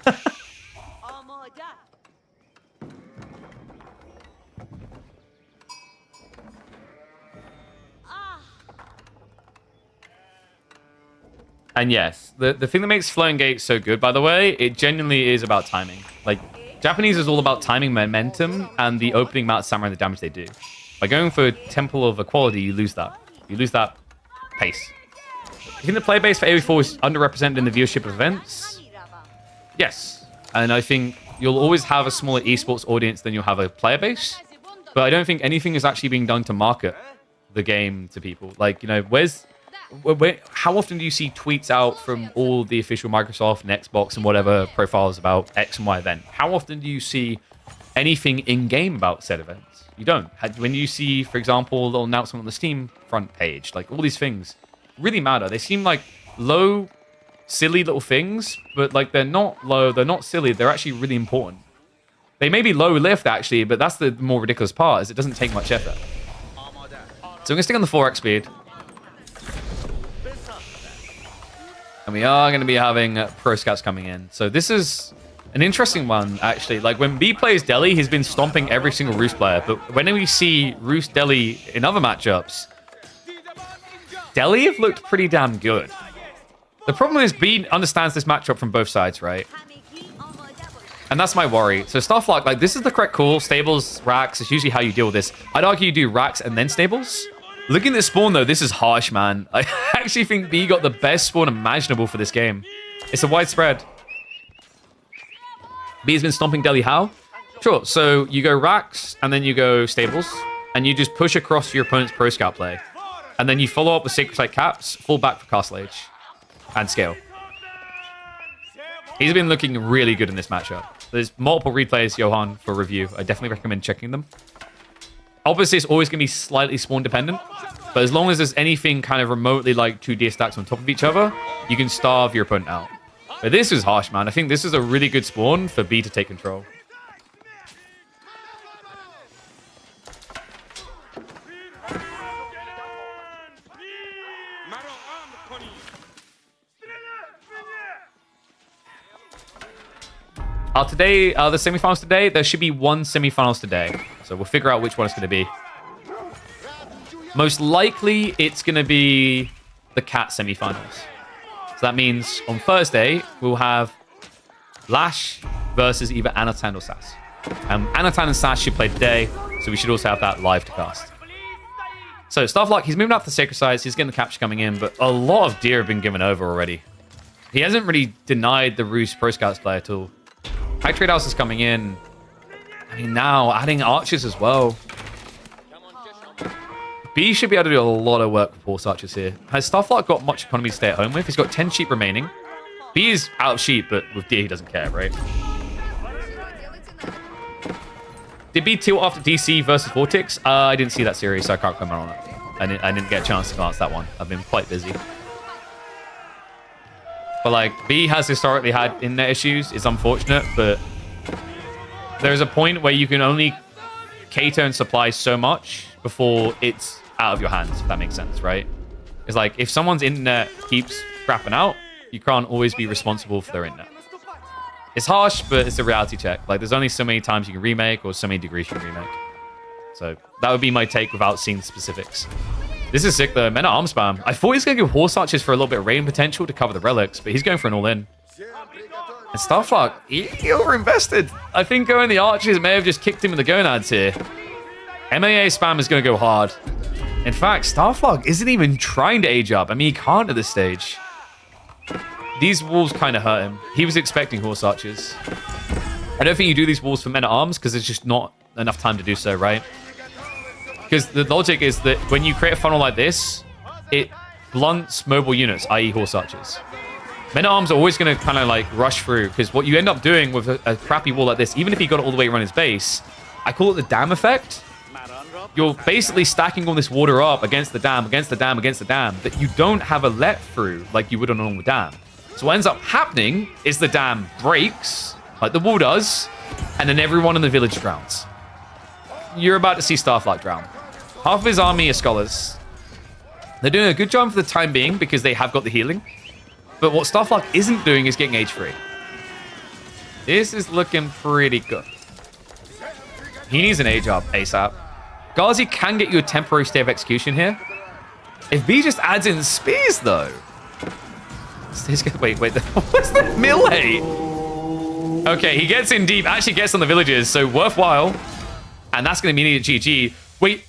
And yes, the thing that makes Flowing Gate so good, by the way, it genuinely is about timing. Like, Japanese is all about timing momentum and the opening amount of samurai and the damage they do. By going for Temple of Equality, you lose that. You lose that pace. I think the player base for AoE4 is underrepresented in the viewership of events. Yes. And I think you'll always have a smaller esports audience than you'll have a player base. But I don't think anything is actually being done to market the game to people. Like, you know, how often do you see tweets out from all the official Microsoft and Xbox and whatever profiles about X and Y event? How often do you see anything in-game about said events? You don't. When you see, for example, a little announcement on the Steam front page, like all these things really matter. They seem like low, silly little things, but like they're not low, they're not silly, they're actually really important. They may be low lift actually, but that's the more ridiculous part, is it doesn't take much effort. So I'm going to stick on the 4x speed. And we are going to be having pro scouts coming in. So this is an interesting one, actually. Like, when B plays Delhi, he's been stomping every single Roos player. But when we see Roos Delhi in other matchups, Delhi have looked pretty damn good. The problem is B understands this matchup from both sides, right? And that's my worry. So stuff like this is the correct call. Stables, racks is usually how you deal with this. I'd argue you do racks and then stables. Looking at this spawn, though, this is harsh, man. I actually think B got the best spawn imaginable for this game. It's a wide spread. B has been stomping Delhi how? Sure, so you go racks, and then you go stables, and you just push across your opponent's pro scout play. And then you follow up with Sacred Site caps, fall back for Castle Age, and scale. He's been looking really good in this matchup. There's multiple replays, Johan, for review. I definitely recommend checking them. Obviously, it's always going to be slightly spawn dependent, but as long as there's anything kind of remotely like 2D stacks on top of each other, you can starve your opponent out. But this is harsh, man. I think this is a really good spawn for B to take control. Today, the semifinals today, there should be one semifinals today. So we'll figure out which one it's going to be. Most likely, it's going to be the Cat semifinals. So that means on Thursday, we'll have Lash versus either Anatan or Sas. Anatan and Sas should play today, so we should also have that live to cast. So stuff like he's moving up the Sacred Sites, he's getting the capture coming in, but a lot of deer have been given over already. He hasn't really denied the Roos Pro Scouts play at all. High Trade House is coming in. I mean, now adding archers as well. B should be able to do a lot of work with horse archers here. Has Starflight got much economy to stay at home with? He's got 10 sheep remaining. B is out of sheep, but with deer, he doesn't care, right? Did B tilt after DC versus Vortex? I didn't see that series, so I can't comment on it. I didn't get a chance to glance that one. I've been quite busy. But like, B has historically had internet issues. It's unfortunate, but there's a point where you can only cater and supply so much before it's out of your hands, if that makes sense, right? It's like, if someone's internet keeps crapping out, you can't always be responsible for their internet. It's harsh, but it's a reality check. Like, there's only so many times you can remake or so many degrees you can remake. So that would be my take without seeing the specifics. This is sick, though. Men at arm spam. I thought he was going to go horse archers for a little bit of rain potential to cover the relics, but he's going for an all-in. And Starflock, he overinvested. I think going the archers may have just kicked him in the gonads here. MAA spam is going to go hard. In fact, Starflock isn't even trying to age up. I mean, he can't at this stage. These walls kind of hurt him. He was expecting horse archers. I don't think you do these walls for men at arms because there's just not enough time to do so, right? Because the logic is that when you create a funnel like this, it blunts mobile units, i.e. horse archers. Men-at-arms are always going to kind of like rush through, because what you end up doing with a crappy wall like this, even if he got it all the way around his base, I call it the dam effect. You're basically stacking all this water up against the dam, against the dam, against the dam, that you don't have a let through like you would on a normal dam. So what ends up happening is the dam breaks, like the wall does, and then everyone in the village drowns. You're about to see Starflight drown. Half of his army are scholars. They're doing a good job for the time being because they have got the healing. But what Starflight isn't doing is getting H3. This is looking pretty good. He needs an age up ASAP. Ghazi can get you a temporary stay of execution here. If B just adds in spears, though. Wait. What's the melee? Okay, he gets in deep. Actually gets on the villagers, so worthwhile. And that's going to be needed GG. Wait.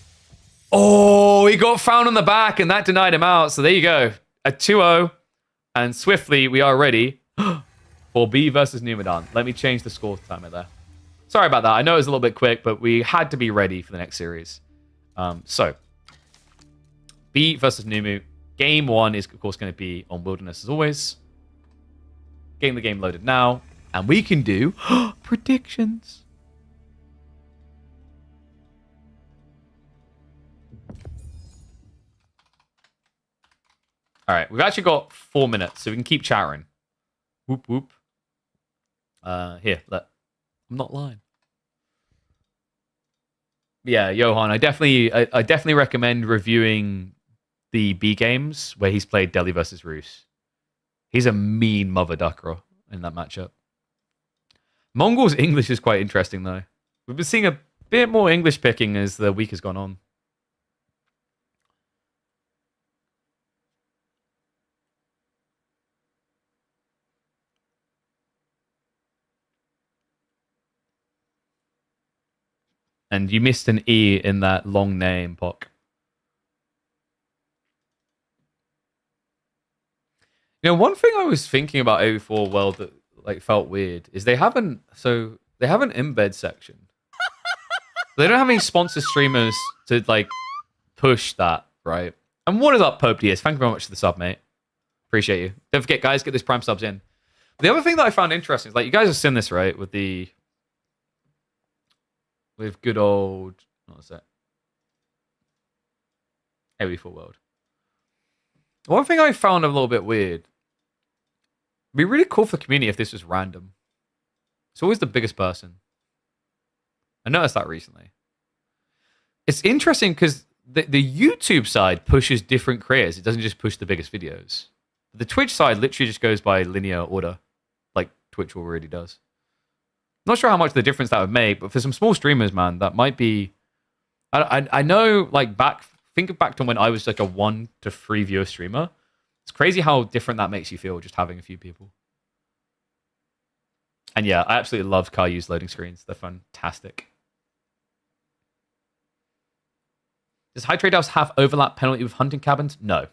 Oh, he got found on the back, and that denied him out. So there you go. A 2-0. And swiftly, we are ready for B versus Numidan. Let me change the score timer there. Sorry about that. I know it was a little bit quick, but we had to be ready for the next series. So, B versus Numu. Game 1 is, of course, going to be on Wilderness as always. Getting the game loaded now. And we can do predictions. All right, we've actually got 4 minutes, so we can keep chattering. Whoop, whoop. Here, look. I'm not lying. Yeah, Johan, I definitely recommend reviewing the B games where he's played Delhi versus Roos. He's a mean mother ducker in that matchup. Mongol's English is quite interesting, though. We've been seeing a bit more English picking as the week has gone on. And you missed an E in that long name, Pock. You know, one thing I was thinking about AV4 World that like felt weird is they have an embed section. They don't have any sponsored streamers to like push that, right? And what is up, Pope DS? Thank you very much for the sub, mate. Appreciate you. Don't forget, guys, get this Prime subs in. The other thing that I found interesting is like you guys have seen this, right? With good old, what was that? AV4 World. One thing I found a little bit weird. It'd be really cool for the community if this was random. It's always the biggest person. I noticed that recently. It's interesting because the YouTube side pushes different creators. It doesn't just push the biggest videos. The Twitch side literally just goes by linear order, like Twitch already does. Not sure how much the difference that would make, but for some small streamers, man, that might be. I know, like think back to when I was like a 1 to 3 viewer streamer. It's crazy how different that makes you feel just having a few people. And yeah, I absolutely love Kayu's loading screens. They're fantastic. Does High Trade House have overlap penalty with hunting cabins? No.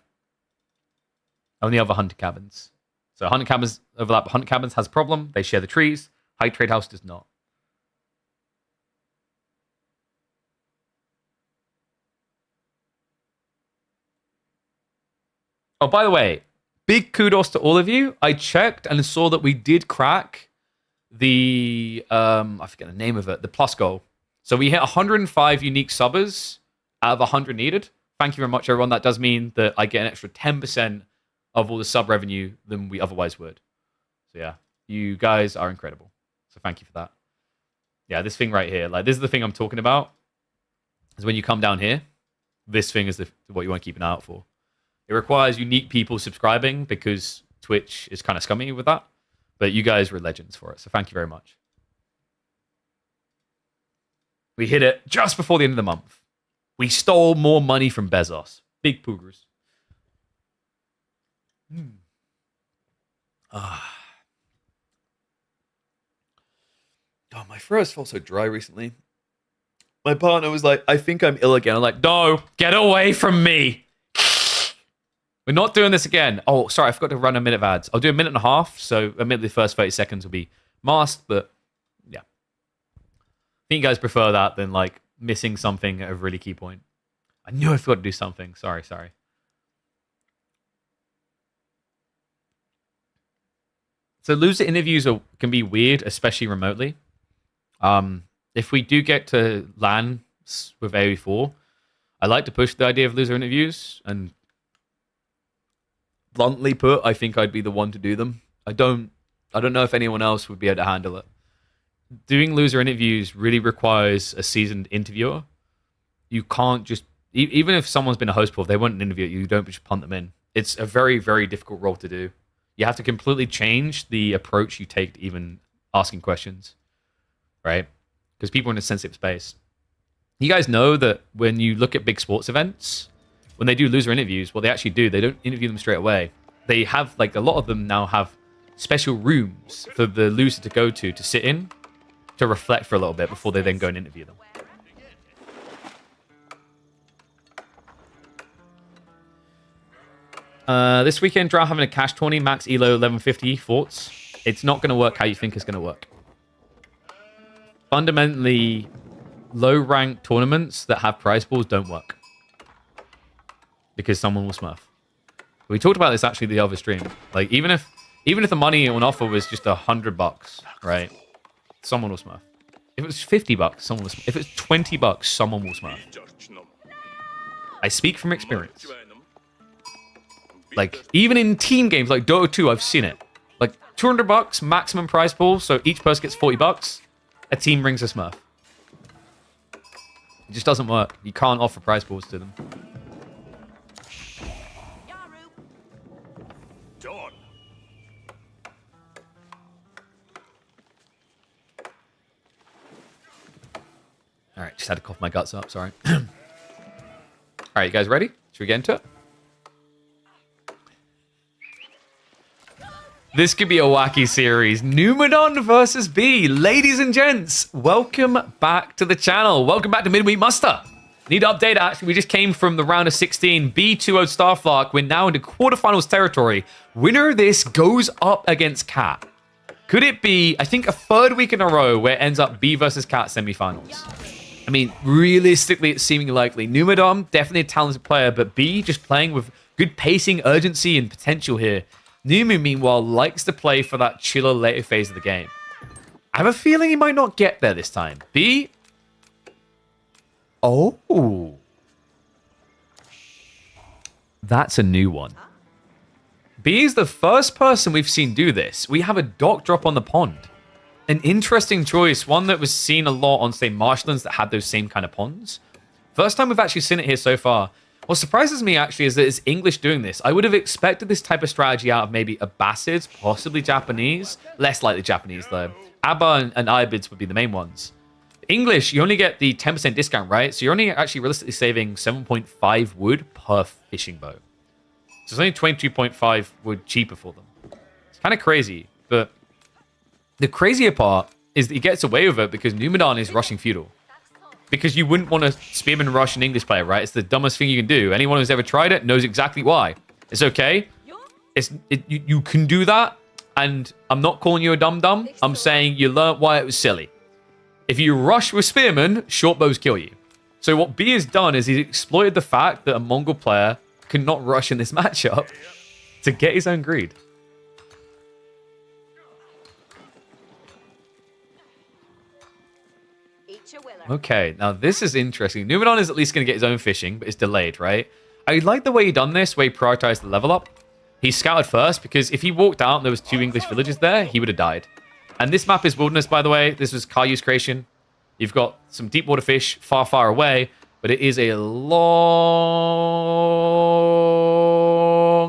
Only other hunting cabins. So hunting cabins overlap. Hunting cabins has a problem. They share the trees. High Trade House does not. Oh, by the way, big kudos to all of you. I checked and saw that we did crack the, I forget the name of it, the plus goal. So we hit 105 unique subbers out of 100 needed. Thank you very much, everyone. That does mean that I get an extra 10% of all the sub revenue than we otherwise would. So yeah, you guys are incredible. So thank you for that. Yeah, this thing right here, like this is the thing I'm talking about. Is when you come down here, this thing is what you want to keep an eye out for. It requires unique people subscribing because Twitch is kind of scummy with that. But you guys were legends for it, so thank you very much. We hit it just before the end of the month. We stole more money from Bezos. Big poogers. Oh, my throat felt so dry recently. My partner was like, I think I'm ill again. I'm like, no, get away from me. We're not doing this again. Oh, sorry, I forgot to run a minute of ads. I'll do a minute and a half, so admittedly the first 30 seconds will be masked, but yeah. I think you guys prefer that than like missing something at a really key point. I knew I forgot to do something. Sorry. So loser interviews can be weird, especially remotely. If we do get to LAN with AE4, I like to push the idea of loser interviews, and bluntly put, I think I'd be the one to do them. I don't know if anyone else would be able to handle it. Doing loser interviews really requires a seasoned interviewer. You can't just, even if someone's been a host before, if they want an interview, you don't just punt them in. It's a very, very difficult role to do. You have to completely change the approach you take to even asking questions, right? Because people are in a sensitive space. You guys know that when you look at big sports events, when they do loser interviews, what they actually do, they don't interview them straight away. They have, like, a lot of them now have special rooms for the loser to go to sit in, to reflect for a little bit before they then go and interview them. This weekend, draft having a cash 20, max elo 1150, thoughts? It's not going to work how you think it's going to work. Fundamentally, low-ranked tournaments that have prize pools don't work. Because someone will smurf. We talked about this actually the other stream. Like, even if the money on offer was just $100, right? Someone will smurf. If it was $50, someone will smurf. If it's $20, someone will smurf. I speak from experience. Like, even in team games like Dota 2, I've seen it. Like, $200 maximum prize pool, so each person gets $40. A team brings a smurf. It just doesn't work. You can't offer prize pools to them. All right, just had to cough my guts up, sorry. All right, you guys ready? Should we get into it? This could be a wacky series. Numadon versus B. Ladies and gents, welcome back to the channel. Welcome back to Midweek Muster. Need to update, actually. We just came from the round of 16. B 2-0 Starflark. We're now into quarterfinals territory. Winner of this goes up against Cat. Could it be, I think, a third week in a row where it ends up B versus Cat semifinals? I mean, realistically, it's seemingly likely. Numadon, definitely a talented player, but B just playing with good pacing, urgency, and potential here. Numu, meanwhile, likes to play for that chiller later phase of the game. I have a feeling he might not get there this time. B? Oh. That's a new one. B is the first person we've seen do this. We have a dock drop on the pond. An interesting choice, one that was seen a lot on, say, marshlands that had those same kind of ponds. First time we've actually seen it here so far. What surprises me, actually, is that it's English doing this. I would have expected this type of strategy out of maybe Abbasids, possibly Japanese. Less likely Japanese, though. Abba and Ibids would be the main ones. English, you only get the 10% discount, right? So you're only actually realistically saving 7.5 wood per fishing boat. So it's only 22.5 wood cheaper for them. It's kind of crazy, but the crazier part is that he gets away with it because Numadon is rushing feudal. Because you wouldn't want to spearman rush an English player, right? It's the dumbest thing you can do. Anyone who's ever tried it knows exactly why. It's okay. You can do that, and I'm not calling you a dum-dum. I'm saying you learnt why it was silly. If you rush with spearmen, short bows kill you. So what B has done is he's exploited the fact that a Mongol player cannot rush in this matchup to get his own greed. Okay, now this is interesting. Numadon is at least going to get his own fishing, but it's delayed, right? I like the way he done this, where he prioritized the level up. He scouted first, because if he walked out and there was 2 English villages there, he would have died. And this map is wilderness, by the way. This was Karyu's creation. You've got some deep water fish far, far away, but it is a long...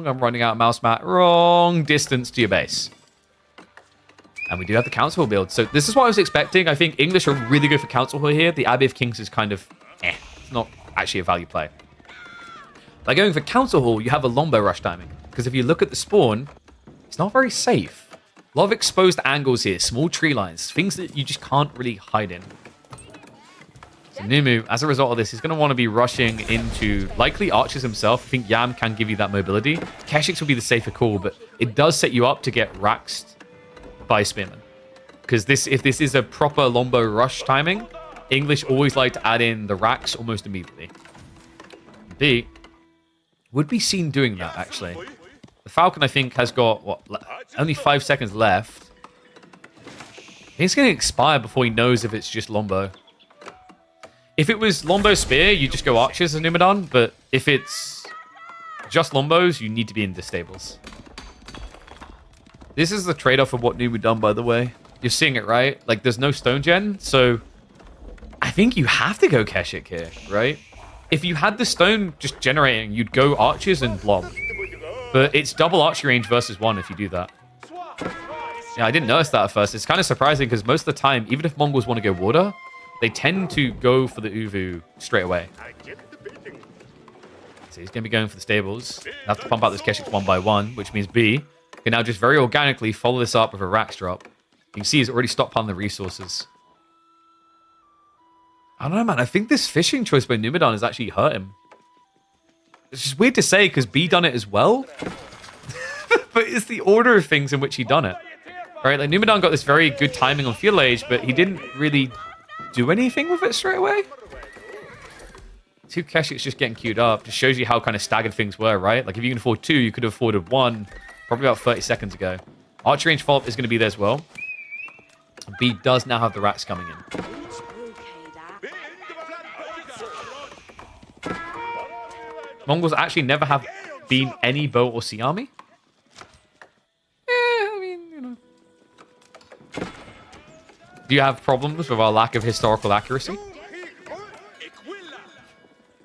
I'm running out of mouse mat. Wrong distance to your base. And we do have the Council Hall build. So this is what I was expecting. I think English are really good for Council Hall here. The Abbey of Kings is kind of It's not actually a value play. By going for Council Hall, you have a longbow rush timing. Because if you look at the spawn, it's not very safe. A lot of exposed angles here. Small tree lines. Things that you just can't really hide in. So Numu, as a result of this, he's going to want to be rushing into likely archers himself. I think Yam can give you that mobility. Keshiks will be the safer call, but it does set you up to get raxed by spearmen, because if this is a proper longbow rush timing, English always like to add in the racks almost immediately. B would be seen doing that, actually. The Falcon, I think, has got, what, only 5 seconds left. He's going to expire before he knows if it's just Lombo. If it was Lombo Spear, you just go Archers as Numadon, but if it's just Lombos, you need to be in the stables. This is the trade-off of what Numadon, by the way. You're seeing it, right? Like, there's no Stone Gen, so I think you have to go Keshik here, right? If you had the Stone just generating, you'd go Archers and Blom. But it's double archery range versus 1 if you do that. Yeah, I didn't notice that at first. It's kind of surprising because most of the time, even if Mongols want to go water, they tend to go for the Uvu straight away. So he's going to be going for the stables. Have to pump out this Keshik 1 by 1, which means B can now just very organically follow this up with a Rax drop. You can see he's already stockpiling the resources. I don't know, man. I think this fishing choice by Numadon has actually hurt him. It's just weird to say because B done it as well. But it's the order of things in which he done it. Right? Like Numadon got this very good timing on Fuel Age, but he didn't really do anything with it straight away. 2 Keshiks just getting queued up. Just shows you how kind of staggered things were, right? Like if you can afford 2, you could have afforded 1 probably about 30 seconds ago. Archer range follow-up is going to be there as well. B does now have the rats coming in. Mongols actually never have been any bow or sea army. I mean, you know. Do you have problems with our lack of historical accuracy?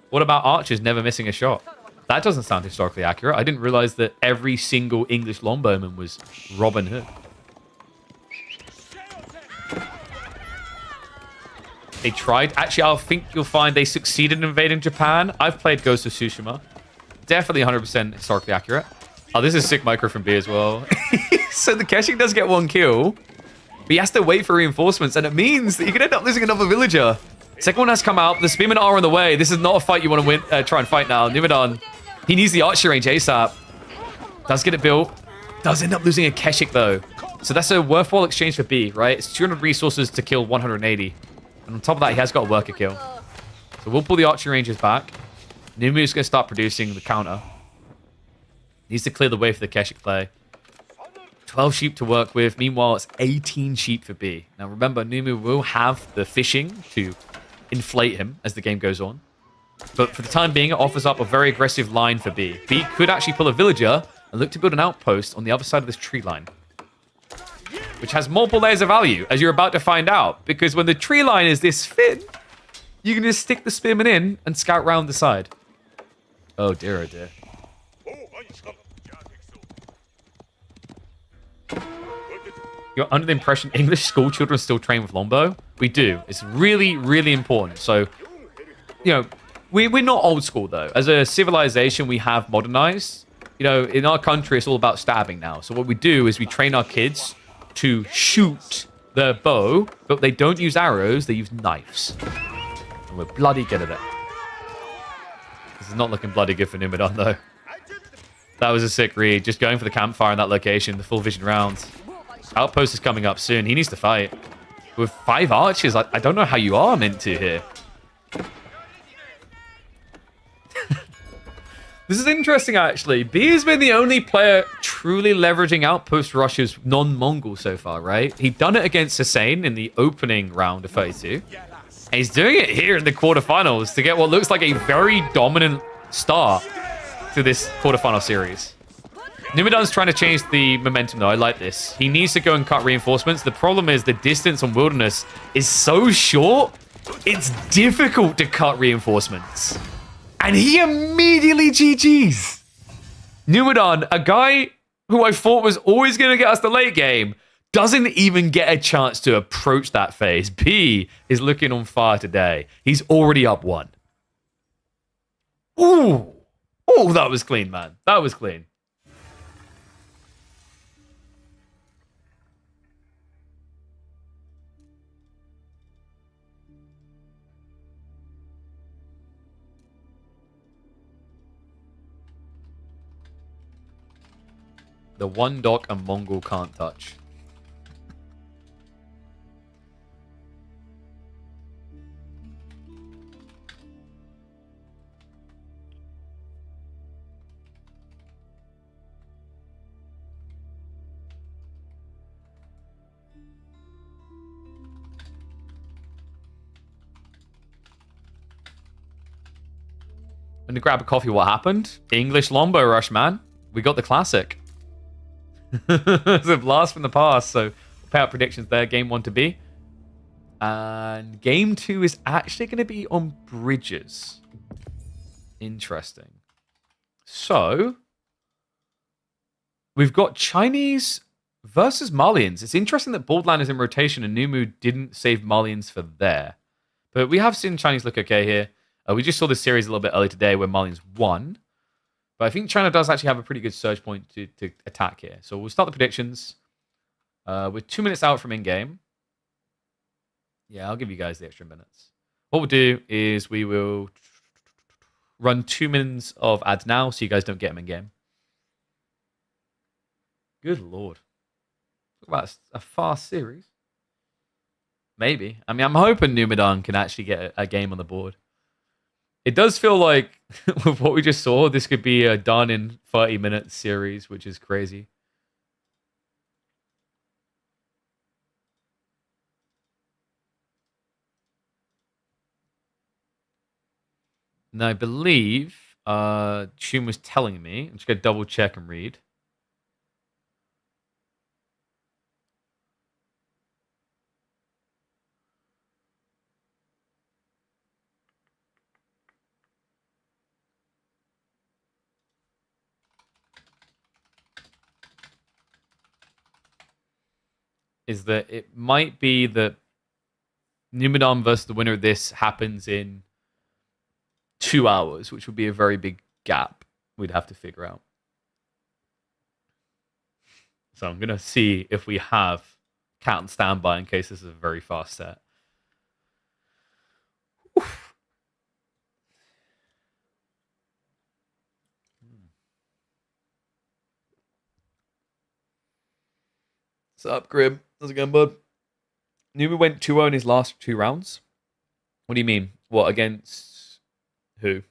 What about archers never missing a shot? That doesn't sound historically accurate. I didn't realize that every single English longbowman was Robin Hood. They tried. Actually, I think you'll find they succeeded in invading Japan. I've played Ghost of Tsushima. Definitely 100% historically accurate. Oh, this is sick micro from B as well. So the Keshik does get 1 kill, but he has to wait for reinforcements, and it means that you could end up losing another villager. Second one has come out. The spearmen are on the way. This is not a fight you want to win. Try and fight now. Numadon, he needs the archer range ASAP. Does get it built. Does end up losing a Keshik, though. So that's a worthwhile exchange for B, right? It's 200 resources to kill 180. And on top of that, he has got a worker kill. So we'll pull the archery ranges back. Numu's going to start producing the counter. Needs to clear the way for the Keshik play. 12 sheep to work with. Meanwhile, it's 18 sheep for B. Now remember, Numu will have the fishing to inflate him as the game goes on. But for the time being, it offers up a very aggressive line for B. B could actually pull a villager and look to build an outpost on the other side of this tree line, which has multiple layers of value, as you're about to find out. Because when the tree line is this thin, you can just stick the spearman in and scout round the side. Oh dear, oh dear. You're under the impression English school children still train with longbow? We do. It's really, really important. So, you know, we're not old school, though. As a civilization, we have modernized. You know, in our country, it's all about stabbing now. So what we do is we train our kids to shoot their bow, but they don't use arrows, they use knives. And we're bloody good at it. This is not looking bloody good for Numadon, though. That was a sick read. Just going for the campfire in that location, the full vision rounds. Outpost is coming up soon. He needs to fight. With 5 archers, I don't know how you are meant to here. This is interesting, actually. B has been the only player truly leveraging outpost rushes non-Mongol so far, right? He'd done it against Hussein in the opening round of 32. And he's doing it here in the quarterfinals to get what looks like a very dominant start to this quarterfinal series. Numadon's trying to change the momentum, though. I like this. He needs to go and cut reinforcements. The problem is the distance on Wilderness is so short, it's difficult to cut reinforcements. And he immediately GG's. Numadon, a guy who I thought was always going to get us the late game, doesn't even get a chance to approach that phase. B is looking on fire today. He's already up 1. Ooh. Oh, that was clean, man. That was clean. The one dock a Mongol can't touch. I'm gonna grab a coffee. What happened? English Lombo Rush, man. We got the classic. It's a blast from the past. So we'll pay out predictions there. Game 1 to be. And game 2 is actually going to be on bridges. Interesting. So we've got Chinese versus Malians. It's interesting that Borderland is in rotation and Numu didn't save Malians for there. But we have seen Chinese look okay here. We just saw this series a little bit earlier today where Malians won. But I think China does actually have a pretty good surge point to attack here. So we'll start the predictions. We're 2 minutes out from in-game. Yeah, I'll give you guys the extra minutes. What we'll do is we will run 2 minutes of ads now so you guys don't get them in-game. Good lord. Talk about a fast series. Maybe. I mean, I'm hoping Numidan can actually get a game on the board. It does feel like, with what we just saw, this could be a done in 30-minute series, which is crazy. And I believe Shun was telling me, I'm just going to double check and read. Is that it might be that Numidan versus the winner of this happens in 2 hours, which would be a very big gap we'd have to figure out. So I'm going to see if we have count and standby in case this is a very fast set. Oof. What's up, Grim? How's it going, bud? Numa went 2-0 in his last 2 rounds. What do you mean? What, against who?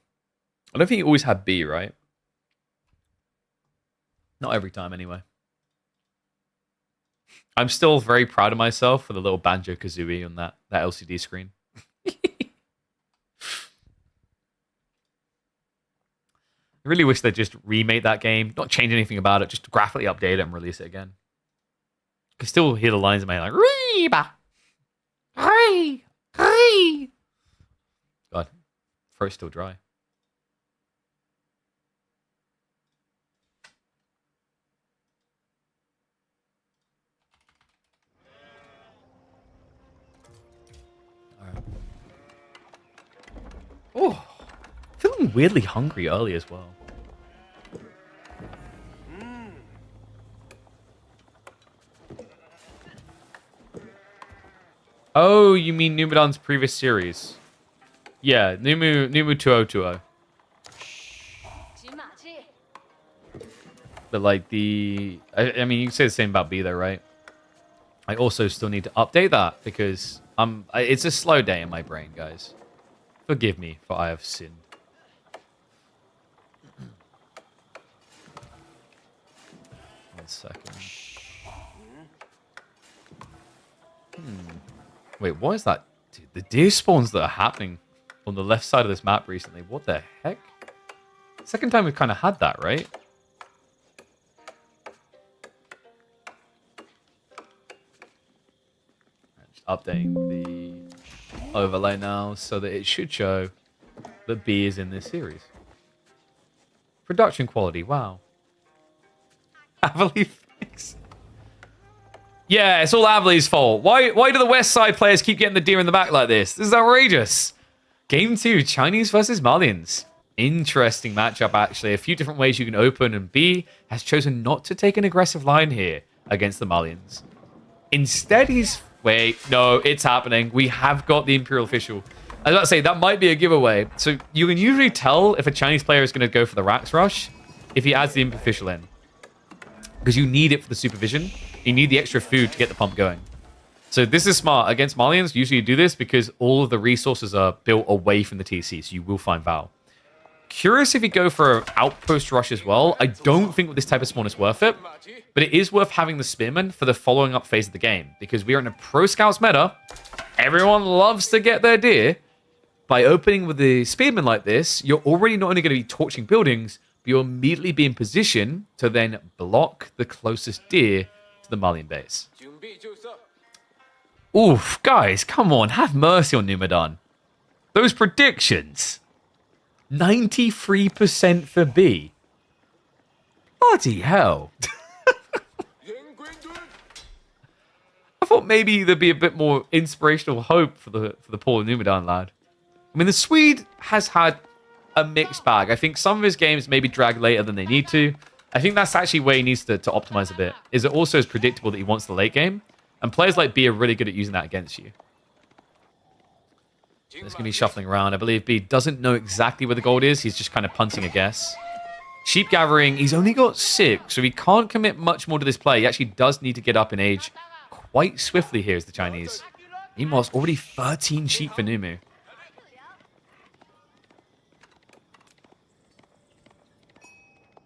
I don't think he always had B, right? Not every time, anyway. I'm still very proud of myself for the little Banjo-Kazooie on that LCD screen. I really wish they'd just remake that game, not change anything about it, just graphically update it and release it again. I can still hear the lines in my head like, Reba! Hey! Hey! God, throat's still dry. Alright. Oh, feeling weirdly hungry early as well. Oh, you mean Numidan's previous series? Yeah, Numu 2020. But like I mean, you can say the same about B though, right? I also still need to update that because it's a slow day in my brain, guys. Forgive me for I have sinned. One second. Wait, what is that? Dude, the deer spawns that are happening on the left side of this map recently. What the heck? Second time we've kind of had that, right? Just updating the overlay now so that it should show that B is in this series. Production quality, wow. Avely fix. Yeah, it's all Avely's fault. Why do the West Side players keep getting the deer in the back like this? This is outrageous. Game 2, Chinese versus Malians. Interesting matchup, actually. A few different ways you can open, and B has chosen not to take an aggressive line here against the Malians. Instead, he's... Wait, no, it's happening. We have got the Imperial Official. I was about to say, that might be a giveaway. So you can usually tell if a Chinese player is going to go for the Rax Rush if he adds the Imp Official in. Because you need it for the supervision. You need the extra food to get the pump going. So this is smart. Against Malians, usually you do this because all of the resources are built away from the TC, so you will find Val. Curious if you go for an outpost rush as well. I don't think with this type of spawn it's worth it, but it is worth having the Spearman for the following up phase of the game because we are in a Pro Scouts meta. Everyone loves to get their deer. by opening with the spearman like this, you're already not only going to be torching buildings, but you'll immediately be in position to then block the closest deer to the Malian base. Oof, guys, come on, have mercy on Numidan. Those predictions. 93% for B. Bloody hell. I thought maybe there'd be a bit more inspirational hope for the poor Numidan lad. I mean, the Swede has had a mixed bag. I think some of his games maybe drag later than they need to. I think that's actually where he needs to optimize a bit. Is it also is predictable that he wants the late game? And players like B are really good at using that against you. So it's going to be shuffling around. I believe B doesn't know exactly where the gold is. He's just kind of punting a guess. Sheep gathering, he's only got 6, so he can't commit much more to this play. He actually does need to get up in age quite swiftly here as the Chinese. Meanwhile, it's already 13 sheep for Numu.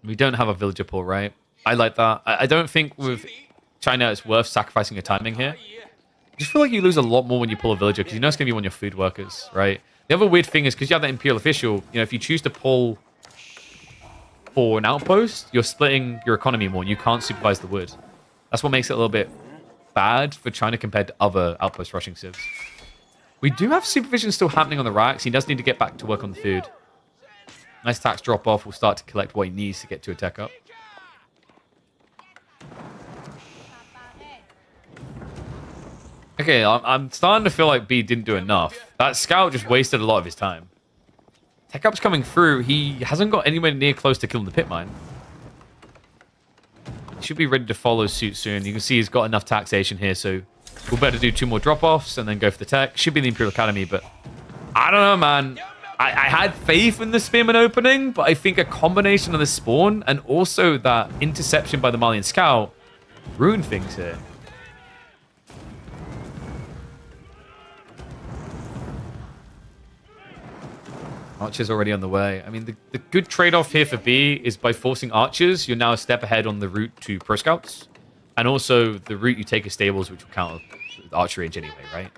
We don't have a villager pool, right? I like that. I don't think with China it's worth sacrificing your timing here. I just feel like you lose a lot more when you pull a villager because you know it's going to be one of your food workers, right? The other weird thing is because you have that Imperial official, you know, if you choose to pull for an outpost, you're splitting your economy more and you can't supervise the wood. That's what makes it a little bit bad for China compared to other outpost rushing civs. We do have supervision still happening on the racks. He does need to get back to work on the food. Nice tax drop off. We'll start to collect what he needs to get to a tech up. Okay, I'm starting to feel like B didn't do enough. That scout just wasted a lot of his time. Tech up's coming through. He hasn't got anywhere near close to killing the pit mine. He should be ready to follow suit soon. You can see he's got enough taxation here, so we'll better do 2 more drop-offs and then go for the tech. Should be the Imperial Academy, but I don't know, man. I had faith in the Spearman opening, but I think a combination of the spawn and also that interception by the Malian scout ruined things here. Archers already on the way. I mean, the good trade-off here for B is by forcing archers, you're now a step ahead on the route to pro scouts. And also, the route you take is stables, which will count with archery range anyway, right?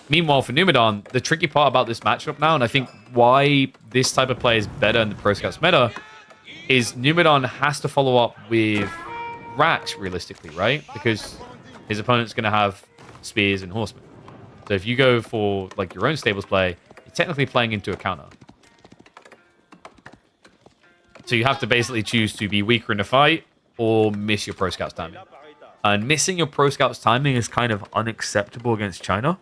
Meanwhile, for Numidan, the tricky part about this matchup now, and I think why this type of play is better in the pro scouts meta, is Numidan has to follow up with racks, realistically, right? Because his opponent's going to have spears and horsemen. So if you go for like your own stables play, you're technically playing into a counter. So you have to basically choose to be weaker in a fight or miss your pro scouts timing. And missing your pro scouts timing is kind of unacceptable against China.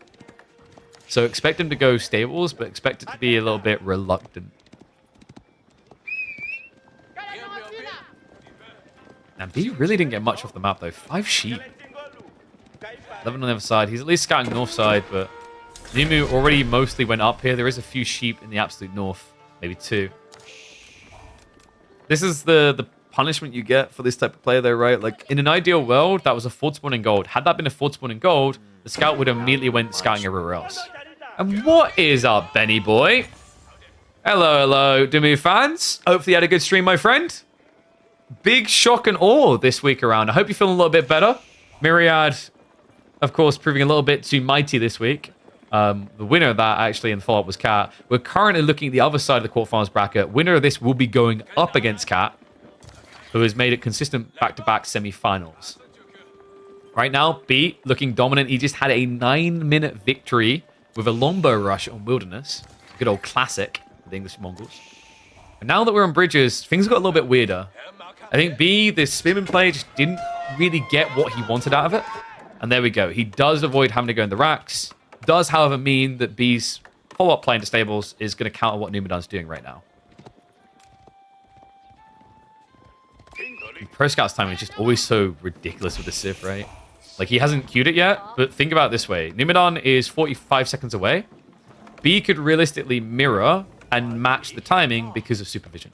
So expect him to go stables, but expect it to be a little bit reluctant. And B really didn't get much off the map, though. 5 sheep. 11 on the other side. He's at least scouting north side, but Numu already mostly went up here. There is a few sheep in the absolute north. Maybe 2. This is the punishment you get for this type of player, though, right? Like, in an ideal world, that was a fort spawn in gold. Had that been a fort spawn in gold, the scout would have immediately went scouting everywhere else. And what is up, Benny boy? Hello, hello, Dumu fans. Hopefully you had a good stream, my friend. Big shock and awe this week around. I hope you're feeling a little bit better. Myriad, of course, proving a little bit too mighty this week. The winner of that, actually, in the follow-up was Cat. We're currently looking at the other side of the quarterfinals bracket. Winner of this will be going up against Cat, who has made it consistent back-to-back semi-finals. Right now, B looking dominant. He just had a 9-minute victory with a longbow rush on Wilderness. Good old classic with the English Mongols. And now that we're on bridges, things got a little bit weirder. I think B, this spearman play, just didn't really get what he wanted out of it. And there we go. He does avoid having to go in the racks. Does, however, mean that B's follow-up play into stables is going to counter what Numidan's doing right now. Pro Scout's timing is just always so ridiculous with the Civ, right? Like, he hasn't queued it yet, but think about it this way. Numidan is 45 seconds away. B could realistically mirror and match the timing because of supervision.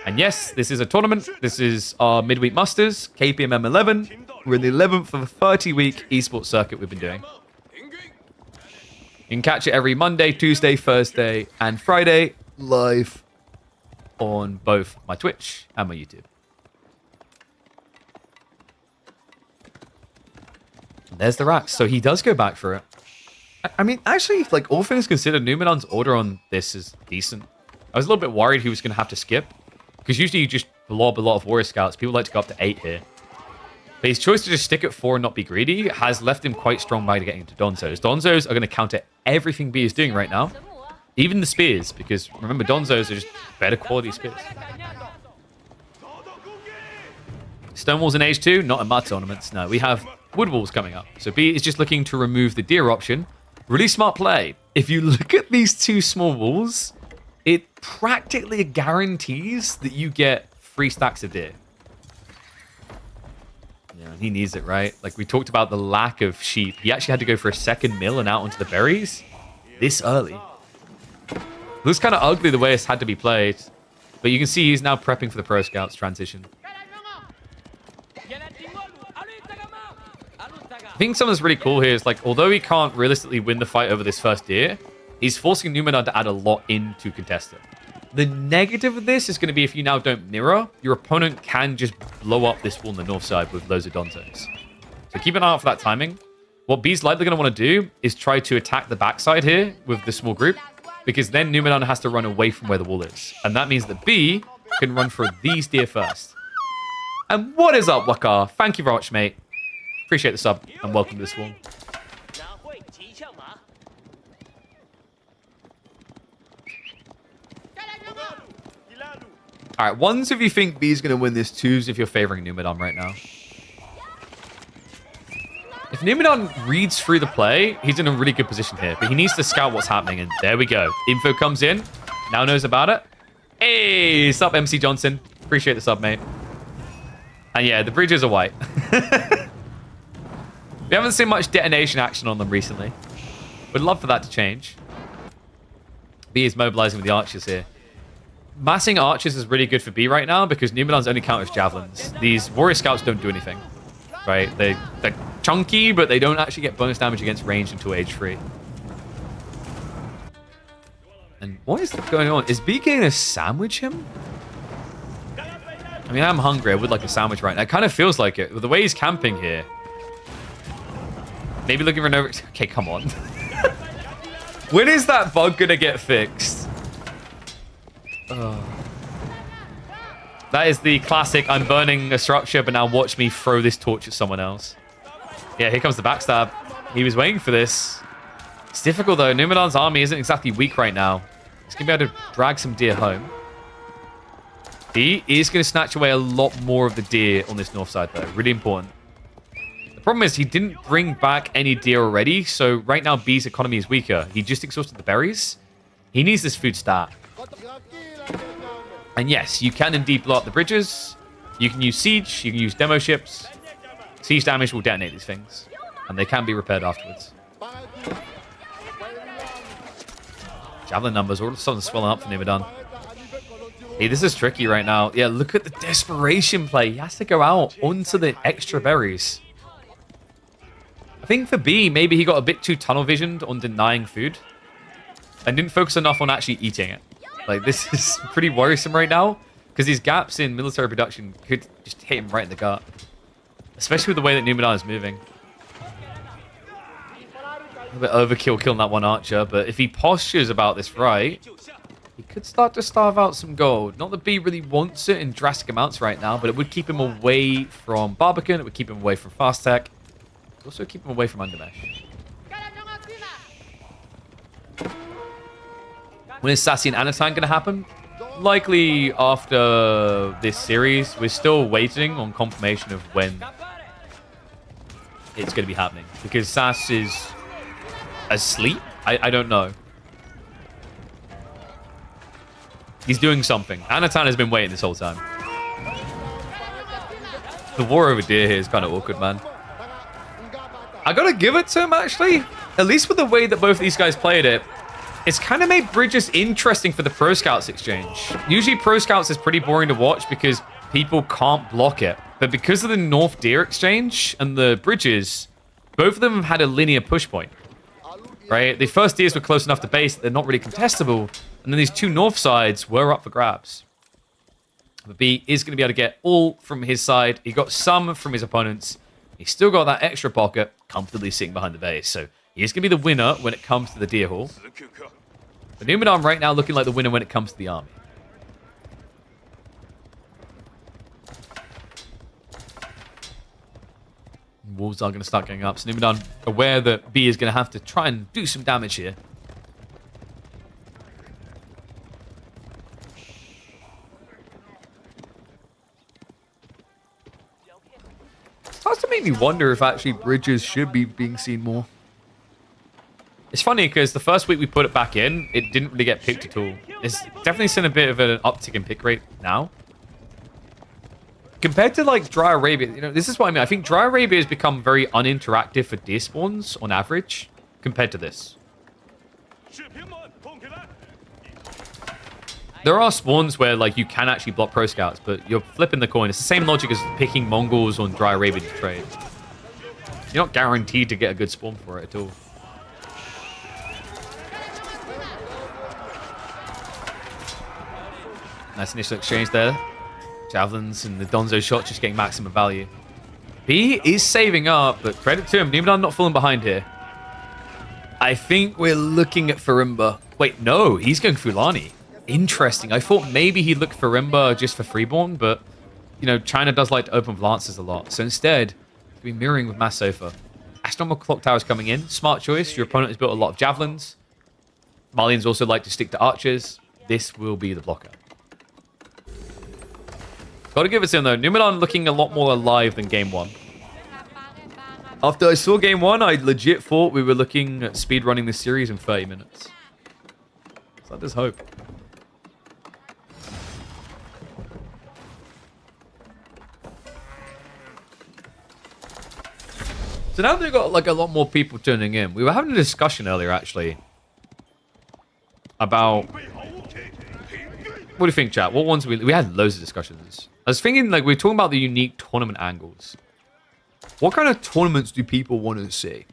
And yes, this is a tournament. This is our midweek musters, KPMM 11. We're in the 11th of a 30-week esports circuit we've been doing. You can catch it every Monday, Tuesday, Thursday, and Friday live on both my Twitch and my YouTube. There's the racks. So he does go back for it. I mean, actually, like, all things considered, Numenon's order on this is decent. I was a little bit worried he was going to have to skip, because usually you just blob a lot of warrior scouts. People like to go up to 8 here. But his choice to just stick at 4 and not be greedy has left him quite strong by getting into Donzos. Donzos are going to counter everything B is doing right now. Even the spears, because remember, Donzos are just better quality spears. Stonewalls in age 2, not in mud tournaments. No, we have wood walls coming up. So B is just looking to remove the deer option. Really smart play. If you look at these 2 small walls, it practically guarantees that you get 3 stacks of deer. Yeah, he needs it, right? Like, we talked about the lack of sheep. He actually had to go for a second mill and out onto the berries this early. Looks kind of ugly the way it's had to be played. But you can see he's now prepping for the Pro Scouts transition. I think something that's really cool here is, like, although he can't realistically win the fight over this first deer, he's forcing Numenon to add a lot into contested. The negative of this is going to be if you now don't mirror, your opponent can just blow up this wall on the north side with loads of Donzos. So keep an eye out for that timing. What B's likely going to want to do is try to attack the backside here with the small group, because then Numenon has to run away from where the wall is. And that means that B can run for these deer first. And what is up, Wakar? Thank you very much, mate. Appreciate the sub, and welcome to this one. Alright, ones if you think B is going to win this, twos if you're favoring Numenon right now. If Numenon reads through the play, he's in a really good position here, but he needs to scout what's happening, and there we go. Info comes in, now knows about it. Hey, sup, MC Johnson. Appreciate the sub, mate. And yeah, the bridges are white. We haven't seen much detonation action on them recently. Would love for that to change. B is mobilizing with the archers here. Massing archers is really good for B right now because Numenon's only counters javelins. These warrior scouts don't do anything, right? They're chunky, but they don't actually get bonus damage against range until age 3. And what is going on? Is B getting a sandwich him? I mean, I'm hungry. I would like a sandwich right now. It kind of feels like it. With the way he's camping here. Maybe looking for an over... Okay, come on. When is that bug going to get fixed? Oh. That is the classic, I'm burning a structure, but now watch me throw this torch at someone else. Yeah, here comes the backstab. He was waiting for this. It's difficult, though. Numenon's army isn't exactly weak right now. He's going to be able to drag some deer home. B is going to snatch away a lot more of the deer on this north side, though. Really important. The problem is he didn't bring back any deer already, so right now B's economy is weaker. He just exhausted the berries. He needs this food stat. And yes, you can indeed blow up the bridges. You can use siege. You can use demo ships. Siege damage will detonate these things. And they can be repaired afterwards. Javelin numbers all of a sudden swelling up for Numenon. Hey, this is tricky right now. Yeah, look at the desperation play. He has to go out onto the extra berries. I think for B, maybe he got a bit too tunnel visioned on denying food. And didn't focus enough on actually eating it. Like, this is pretty worrisome right now. Because these gaps in military production could just hit him right in the gut. Especially with the way that Numenon is moving. A bit overkill killing that one archer. But if he postures about this right, he could start to starve out some gold. Not that B really wants it in drastic amounts right now, but it would keep him away from Barbican. It would keep him away from Fast Tech. Also keep him away from Undermesh. When is Sassy and Anatan going to happen? Likely after this series. We're still waiting on confirmation of when it's going to be happening. Because Sass is asleep? I don't know. He's doing something. Anatan has been waiting this whole time. The war over deer here is kind of awkward, man. I gotta give it to him, actually. At least with the way that both these guys played it, it's kind of made bridges interesting for the Pro Scouts exchange. Usually Pro Scouts is pretty boring to watch because people can't block it. But because of the North Deer exchange and the bridges, both of them have had a linear push point. Right? The first Deers were close enough to base that they're not really contestable. And then these two North sides were up for grabs. But B is going to be able to get all from his side. He got some from his opponents. He's still got that extra pocket comfortably sitting behind the base. So He's going to be the winner when it comes to the Deer Hall. But Numenor right now looking like the winner when it comes to the army. Wolves are going to start going up. So Numenor aware that B is going to have to try and do some damage here. Starts to make me wonder if actually bridges should be being seen more. It's funny because the first week we put it back in, it didn't really get picked at all. It's definitely seen a bit of an uptick in pick rate now. Compared to like Dry Arabia, you know, this is what I mean. I think Dry Arabia has become very uninteractive for deer spawns on average compared to this. There are spawns where like you can actually block pro scouts, but you're flipping the coin. It's the same logic as picking Mongols on Dry Arabia to trade. You're not guaranteed to get a good spawn for it at all. Nice initial exchange there. Javelins and the Donzo shot just getting maximum value. B is saving up, but credit to him. Numenor not falling behind here. I think we're looking at Farimba. Wait, no, he's going Fulani. Interesting. I thought maybe he'd look Farimba just for Freeborn, but, you know, China does like to open with Lancers a lot. So instead, we'll be mirroring with Mass Sofa. Astronomical Clock Tower is coming in. Smart choice. Your opponent has built a lot of Javelins. Malians also like to stick to Archers. This will be the blocker. Got to give it to him, though. Numenor looking a lot more alive than Game 1. After I saw Game 1, I legit thought we were looking at speedrunning this series in 30 minutes. So there's hope. So now they've got like a lot more people tuning in. We were having a discussion earlier, actually, about... What do you think, chat? What ones we had loads of discussions. I was thinking, like, we were talking about the unique tournament angles. What kind of tournaments do people want to see?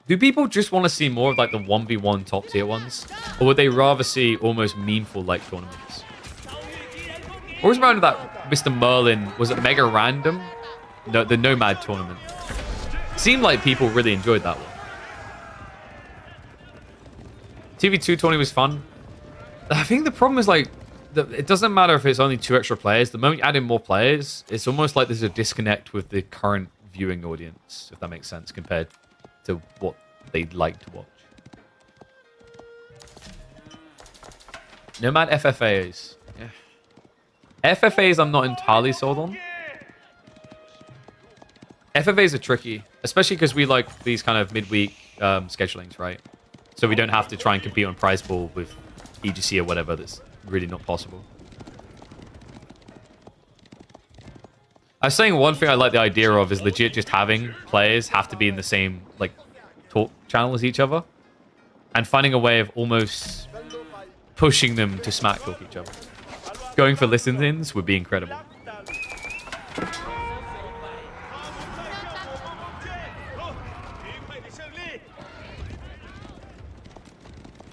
Do people just want to see more of, like, the 1v1 top tier ones? Or would they rather see almost meanful-like tournaments? What was around that Mr. Merlin? Was it Mega Random? No, the Nomad tournament. Seemed like people really enjoyed that one. TV220 was fun. I think the problem is, like, it doesn't matter if it's only 2 extra players. The moment you add in more players, it's almost like there's a disconnect with the current viewing audience, if that makes sense, compared to what they'd like to watch. Nomad FFAs. Yeah. FFAs I'm not entirely sold on. FFAs are tricky, especially because we like these kind of midweek schedulings, right? So we don't have to try and compete on prize pool with EGC or whatever. That's really not possible. I was saying one thing I like the idea of is legit just having players have to be in the same like talk channel as each other and finding a way of almost pushing them to smack talk each other. Going for listen-ins would be incredible.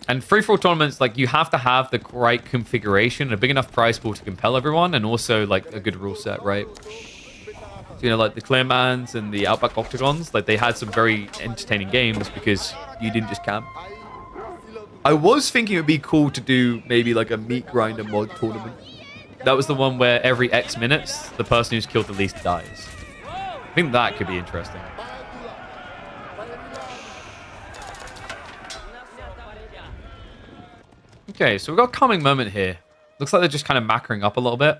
And free-for-all tournaments, like, you have to have the right configuration, a big enough prize pool to compel everyone, and also, like, a good rule set, right? So, you know, like, the Claymans and the Outback Octagons, like, they had some very entertaining games because you didn't just camp. I was thinking it would be cool to do maybe, like, a meat grinder mod tournament. That was the one where every X minutes, the person who's killed the least dies. I think that could be interesting. Okay, so we've got a coming moment here. Looks like they're just kind of macroing up a little bit.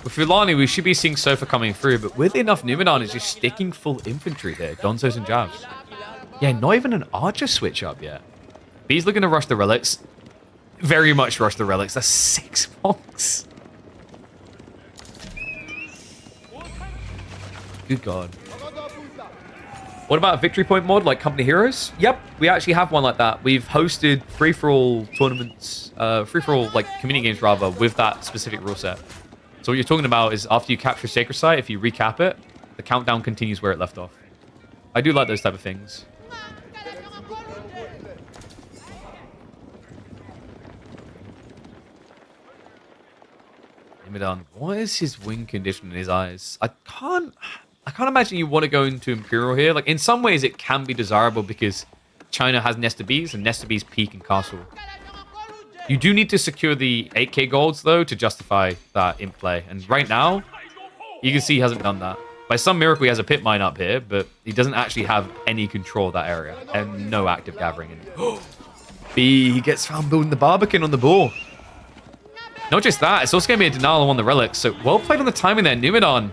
With Fulani, we should be seeing Sofa coming through, but weirdly enough, Numenor is just sticking full infantry there. Donzos and Javs. Yeah, not even an archer switch up yet. B's looking to rush the relics. Very much rush the relics. That's 6 monks. Good God. What about a victory point mod like Company Heroes? Yep, we actually have one like that. We've hosted free-for-all tournaments, free-for-all like community games rather, with that specific rule set. So what you're talking about is after you capture Sacred Site, if you recap it, the countdown continues where it left off. I do like those type of things. What is his wing condition in his eyes? I can't I can't imagine you want to go into Imperial here. Like, in some ways, it can be desirable because China has Nesta Bs, and Nesta Bs peak in Castle. You do need to secure the 8k golds, though, to justify that in play. And right now, you can see he hasn't done that. By some miracle, he has a pit mine up here, but he doesn't actually have any control of that area. And no active gathering in it. B, he gets found building the Barbican on the ball. Not just that, it's also going to be a denial on the relics. So well played on the timing there, Numidon.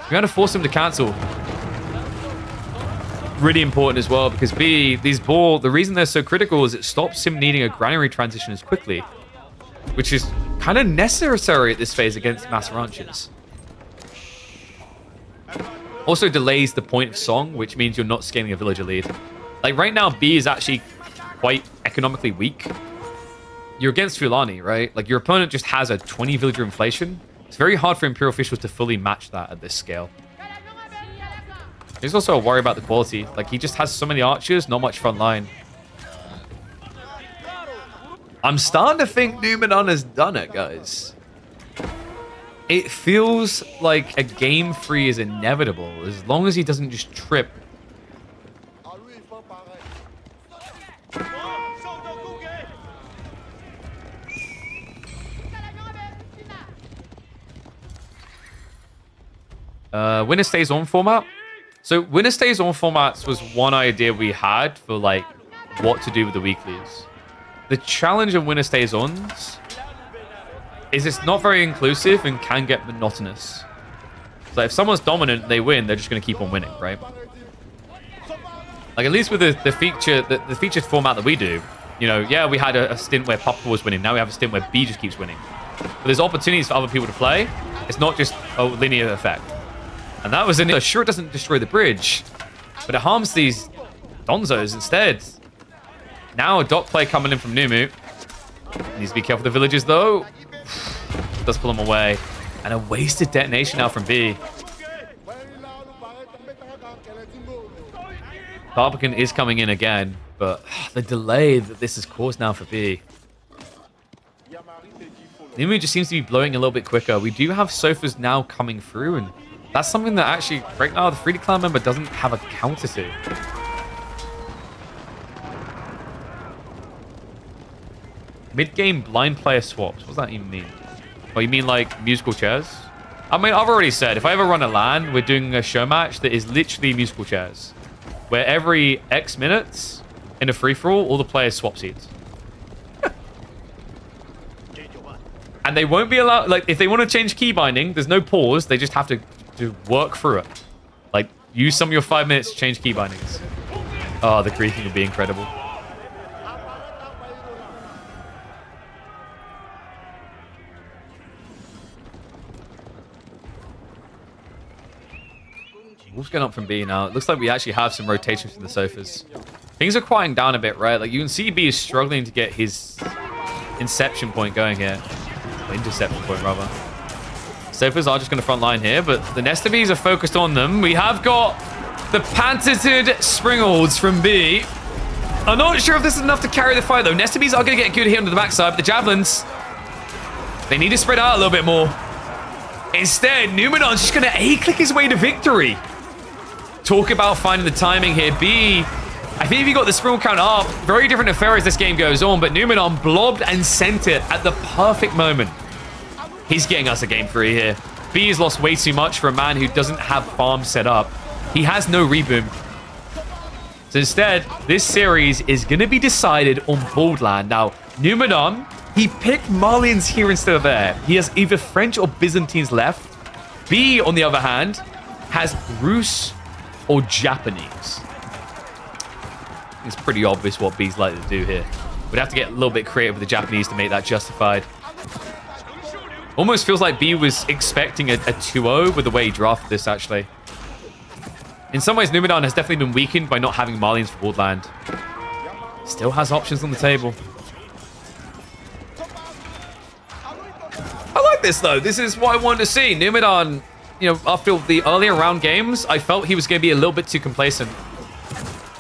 We're going to force him to cancel. Really important as well, because B, these ball, the reason they're so critical is it stops him needing a granary transition as quickly, which is kind of necessary at this phase against mass ranches. Also delays the point of song, which means you're not scaling a villager lead. Like right now, B is actually quite economically weak. You're against Fulani, right? Like your opponent just has a 20 villager inflation. It's very hard for Imperial officials to fully match that at this scale. There's also a worry about the quality. Like, he just has so many archers, not much front line. I'm starting to think Numenon has done it, guys. It feels like a game 3 is inevitable, as long as he doesn't just trip. Winner stays on format. So winner stays on formats was one idea we had for like what to do with the weeklies. The challenge of winner stays ons is it's not very inclusive and can get monotonous. So if someone's dominant, they win, they're just going to keep on winning, right? Like at least with the featured format that we do, you know, yeah, we had a stint where Papa was winning. Now we have a stint where B just keeps winning. But there's opportunities for other people to play. It's not just a linear effect. And that was sure, it doesn't destroy the bridge, but it harms these Donzos instead. Now a dot play coming in from Numu. Needs to be careful with the villagers though. Does pull them away. And a wasted detonation now from B. Barbican is coming in again, but the delay that this has caused now for B. Numu just seems to be blowing a little bit quicker. We do have sofas now coming through, and that's something that actually, right now, the 3D clan member doesn't have a counter to. Mid-game blind player swaps. What does that even mean? Oh, you mean like musical chairs? I mean, I've already said, if I ever run a LAN, we're doing a show match that is literally musical chairs. Where every X minutes, in a free-for-all, all the players swap seats. And they won't be allowed, like, if they want to change key binding, there's no pause. They just have to work through it. Like, use some of your 5 minutes to change key bindings. Oh, the griefing would be incredible. Wolf's going up from B now. It looks like we actually have some rotations from the sofas. Things are quieting down a bit, right? Like, you can see B is struggling to get his inception point going here. Or interception point, rather. Sofas are just going to front line here, but the Nesta Bs are focused on them. We have got the patented Springolds from B. I'm not sure if this is enough to carry the fight, though. Nesta Bs are going to get good here on the backside, but the Javelins, they need to spread out a little bit more. Instead, Numenon's just going to A-click his way to victory. Talk about finding the timing here. B, I think if you got the Springald count up, very different affair as this game goes on, but Numenon blobbed and sent it at the perfect moment. He's getting us a game 3 here. B has lost way too much for a man who doesn't have farm set up. He has no reboom. So instead, this series is going to be decided on Boldland. Now, Numenon, he picked Malians here instead of there. He has either French or Byzantines left. B, on the other hand, has Rus or Japanese. It's pretty obvious what B's likely to do here. We'd have to get a little bit creative with the Japanese to make that justified. Almost feels like B was expecting a 2-0 with the way he drafted this, actually. In some ways, Numenon has definitely been weakened by not having Malians for Wardland. Still has options on the table. I like this, though. This is what I wanted to see. Numenon, you know, after the earlier round games, I felt he was going to be a little bit too complacent.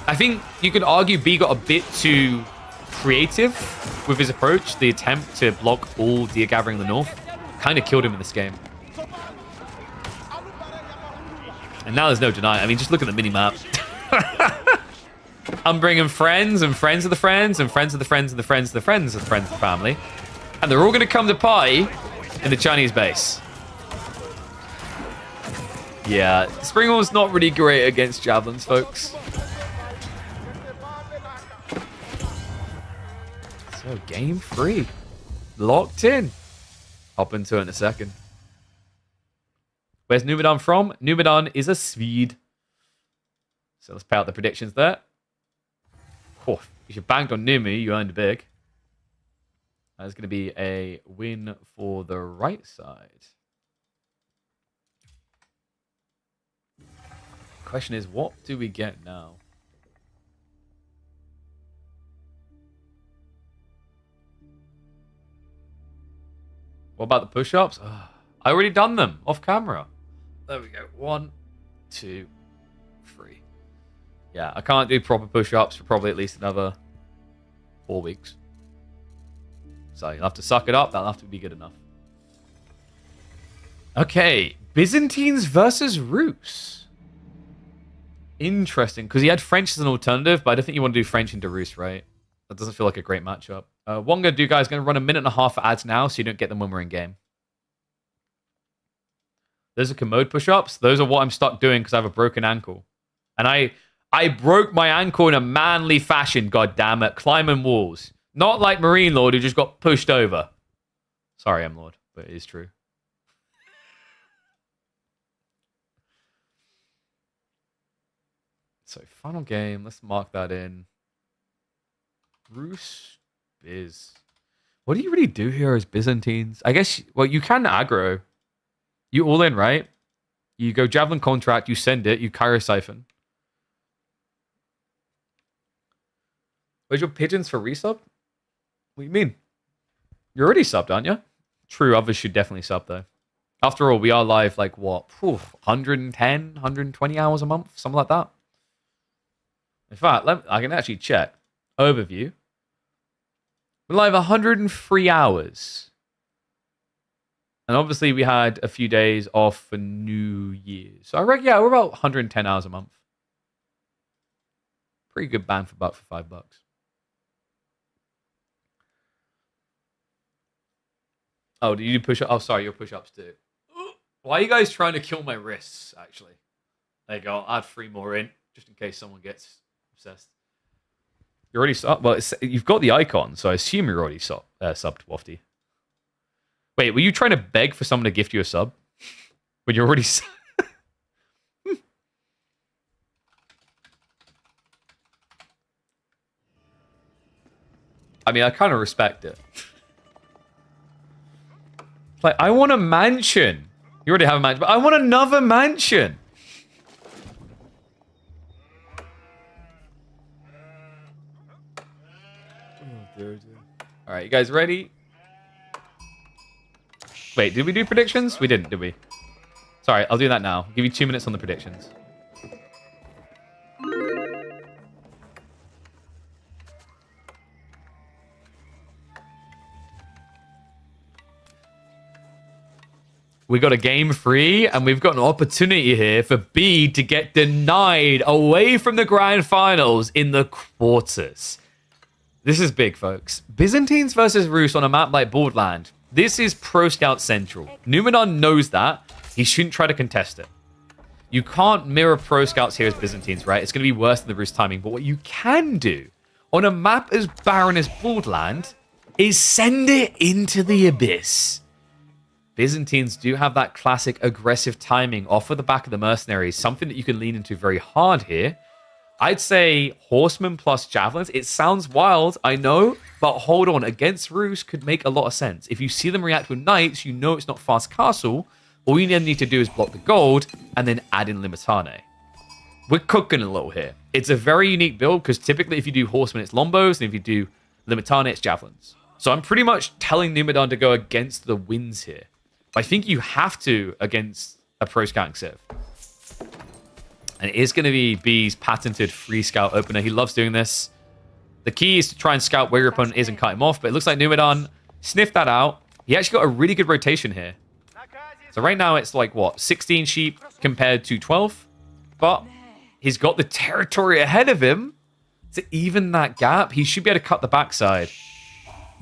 I think you could argue B got a bit too creative with his approach. The attempt to block all deer gathering in the north kind of killed him in this game. And now there's no denying. I mean, just look at the mini-map. I'm bringing friends and friends of the friends and friends of the friends and the friends of the friends of the friends of the family. And they're all going to come to party in the Chinese base. Yeah, Springall's not really great against javelins, folks. So, game 3. Locked in. Hop into it in a second. Where's Numidan from? Numidan is a Swede. So let's pay out the predictions there. Oh, if you banked on Numi, you earned big. That's going to be a win for the right side. Question is, what do we get now? What about the push-ups? Oh, I already done them off camera. There we go. 1, 2, 3. Yeah, I can't do proper push-ups for probably at least another 4 weeks. So you'll have to suck it up. That'll have to be good enough. Okay, Byzantines versus Rus. Interesting, because he had French as an alternative, but I don't think you want to do French into Rus, right? That doesn't feel like a great matchup. What I'm going to do, guys, going to run a minute and a half for ads now, so you don't get them when we're in game. Those are commode push-ups. Those are what I'm stuck doing because I have a broken ankle. And I broke my ankle in a manly fashion, god damn it, climbing walls. Not like Marine Lord who just got pushed over. Sorry, M Lord, but it is true. So, final game. Let's mark that in. Rus, Biz. What do you really do here as Byzantines? I guess, well, you can aggro. You all in, right? You go Javelin Contract, you send it, you Cairo Siphon. Where's your pigeons for resub? What do you mean? You're already subbed, aren't you? True, others should definitely sub, though. After all, we are live, like, what? 110, 120 hours a month? Something like that. In fact, I can actually check. Overview. We're live 103 hours. And obviously, we had a few days off for New Year's. So I reckon, yeah, we're about 110 hours a month. Pretty good bang for buck for $5. Oh, do you do push-ups? Oh, sorry, your push-ups too. Why are you guys trying to kill my wrists, actually? There you go. I'll add 3 more in, just in case someone gets obsessed. You're already subbed? Well, you've got the icon, so I assume you're already subbed, Wafty. Wait, were you trying to beg for someone to gift you a sub? When you're already subbed? I mean, I kind of respect it. Like, I want a mansion. You already have a mansion, but I want another mansion. All right, you guys ready? Wait, did we do predictions? We didn't, did we? Sorry, I'll do that now. I'll give you 2 minutes on the predictions. We got a game 3, and we've got an opportunity here for B to get denied away from the grand finals in the quarters. This is big, folks. Byzantines versus Rus on a map like Borderland. This is Pro Scout Central. Numidan knows that. He shouldn't try to contest it. You can't mirror Pro Scouts here as Byzantines, right? It's going to be worse than the Rus timing. But what you can do on a map as barren as Borderland is send it into the abyss. Byzantines do have that classic aggressive timing off of the back of the mercenaries, something that you can lean into very hard here. I'd say Horsemen plus Javelins. It sounds wild, I know, but hold on. Against Rus could make a lot of sense. If you see them react with Knights, you know it's not Fast Castle. All you need to do is block the gold and then add in Limitane. We're cooking a little here. It's a very unique build because typically if you do Horsemen, it's Lombos, and if you do Limitane, it's Javelins. So I'm pretty much telling Numidan to go against the winds here. I think you have to against a Pro Scouting Civ. And it is going to be B's patented free scout opener. He loves doing this. The key is to try and scout where your opponent is and cut him off. But it looks like Numidan sniffed that out. He actually got a really good rotation here. So right now it's like, what, 16 sheep compared to 12? but he's got the territory ahead of him to even that gap. He should be able to cut the backside.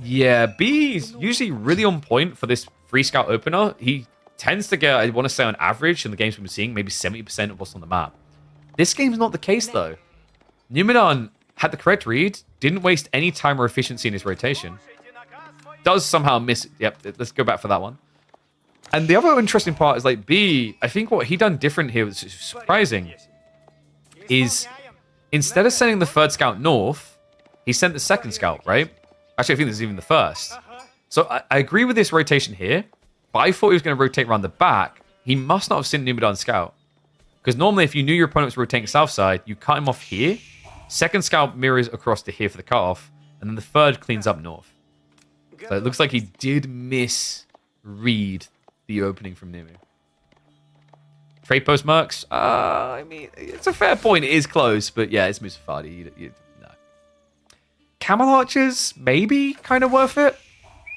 Yeah, B is usually really on point for this free scout opener. He tends to get, I want to say on average, in the games we've been seeing, maybe 70% of what's on the map. This game's not the case, though. Numidan had the correct read, didn't waste any time or efficiency in his rotation. Does somehow miss... Yep, let's go back for that one. And the other interesting part is, like, B, I think what he done different here, which is surprising, is instead of sending the third scout north, he sent the second scout, right? Actually, I think this is even the first. So I agree with this rotation here, but I thought he was going to rotate around the back. He must not have seen Numidan scout. Because normally, if you knew your opponent was rotating south side, you cut him off here. Second scout mirrors across to here for the cutoff, and then the third cleans up north. So it looks like he did misread the opening from Numu. Trade post mercs? I mean, it's a fair point. It is close, but yeah, it's Musafadi. No. Camel Archers, maybe kind of worth it.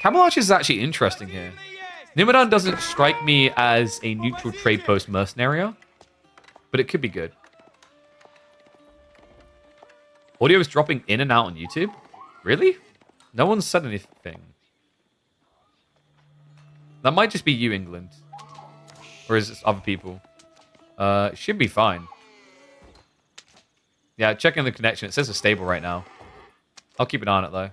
Camel Archers is actually interesting here. Numidan doesn't strike me as a neutral trade post mercenary, but it could be good. Audio is dropping in and out on YouTube? Really? No one said anything. That might just be you, England. Or is it other people? Should be fine. Yeah, checking the connection. It says it's stable right now. I'll keep an eye on it, though.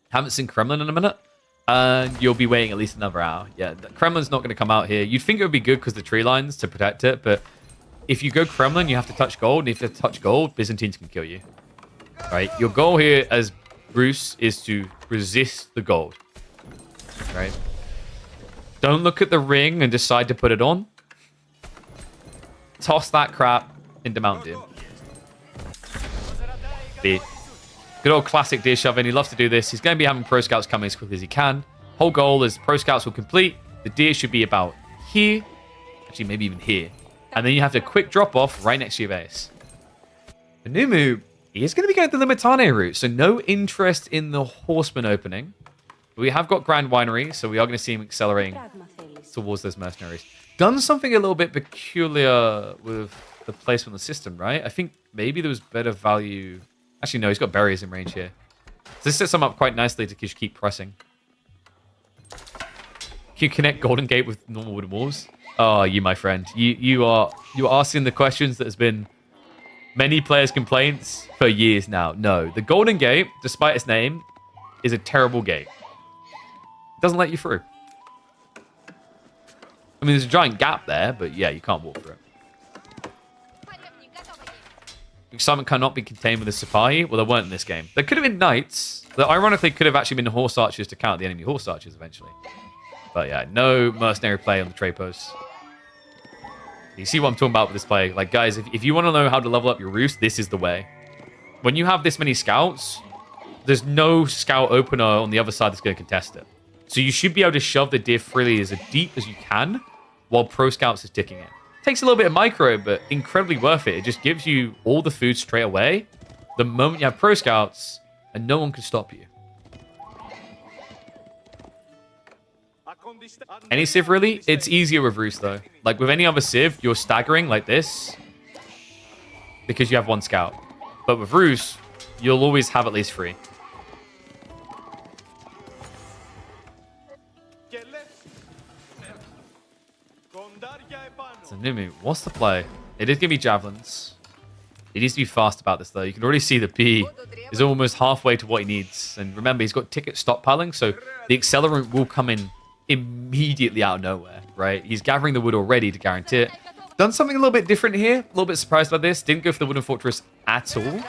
Haven't seen Kremlin in a minute. And you'll be waiting at least another hour. Yeah, Kremlin's not going to come out here. You'd think it would be good because the tree lines to protect it, but if you go Kremlin, you have to touch gold, and if you touch gold, Byzantines can kill you. Right? Your goal here as Bruce is to resist the gold. Right? Don't look at the ring and decide to put it on. Toss that crap into Mount Doom. B. Good old classic deer shoving. He loves to do this. He's going to be having pro scouts come in as quickly as he can. Whole goal is pro scouts will complete. The deer should be about here. Actually, maybe even here. And then you have a quick drop off right next to your base. Numu, he is going to be going the Limitane route. So no interest in the Horseman opening. We have got Grand Winery, so we are going to see him accelerating towards those mercenaries. Done something a little bit peculiar with the placement of the system, right? I think maybe there was better value. Actually, no, he's got barriers in range here. So this sets him up quite nicely to just keep pressing. Can you connect Golden Gate with normal wooden walls? Oh, you, my friend. You are asking the questions that has been many players' complaints for years now. No, the Golden Gate, despite its name, is a terrible gate. It doesn't let you through. I mean, there's a giant gap there, but yeah, you can't walk through it. Excitement cannot be contained with the Sipahi. Well, there weren't in this game. There could have been knights. That ironically could have actually been horse archers to count the enemy horse archers eventually. But yeah, no mercenary play on the trade posts. You see what I'm talking about with this play. Like, guys, if you want to know how to level up your roost, this is the way. When you have this many scouts, there's no scout opener on the other side that's going to contest it. So you should be able to shove the deer freely as deep as you can while pro scouts is ticking it. Takes a little bit of micro, but incredibly worth it. It just gives you all the food straight away the moment you have pro scouts, and no one can stop you. Any Civ, really? It's easier with Roost, though. Like, with any other Civ, you're staggering like this because you have one scout. But with Roost, you'll always have at least 3. So, Numu, what's the play? It is going to be javelins. He needs to be fast about this, though. You can already see the P is almost halfway to what he needs. And remember, he's got ticket stockpiling, so the accelerant will come in immediately out of nowhere, right? He's gathering the wood already to guarantee it. Done something a little bit different here. A little bit surprised by this. Didn't go for the wooden fortress at all.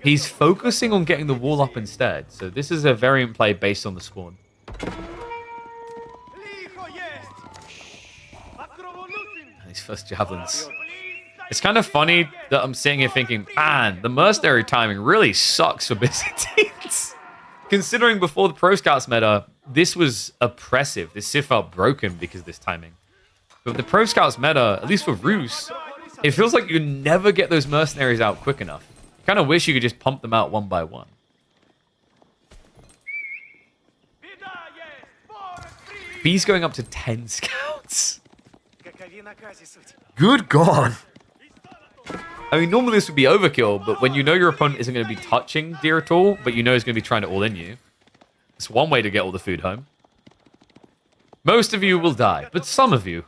He's focusing on getting the wall up instead. So this is a variant play based on the spawn. These first javelins. It's kind of funny that I'm sitting here thinking, man, the mercenary timing really sucks for Byzantines. Considering before the Pro Scouts meta, this was oppressive. This Civ felt broken because of this timing. But with the Pro Scouts meta, at least for Rus, it feels like you never get those mercenaries out quick enough. You kind of wish you could just pump them out one by one. B's going up to 10 scouts. Good God. I mean, normally this would be overkill, but when you know your opponent isn't going to be touching deer at all, but you know he's going to be trying to all-in you, it's one way to get all the food home. Most of you will die, but some of you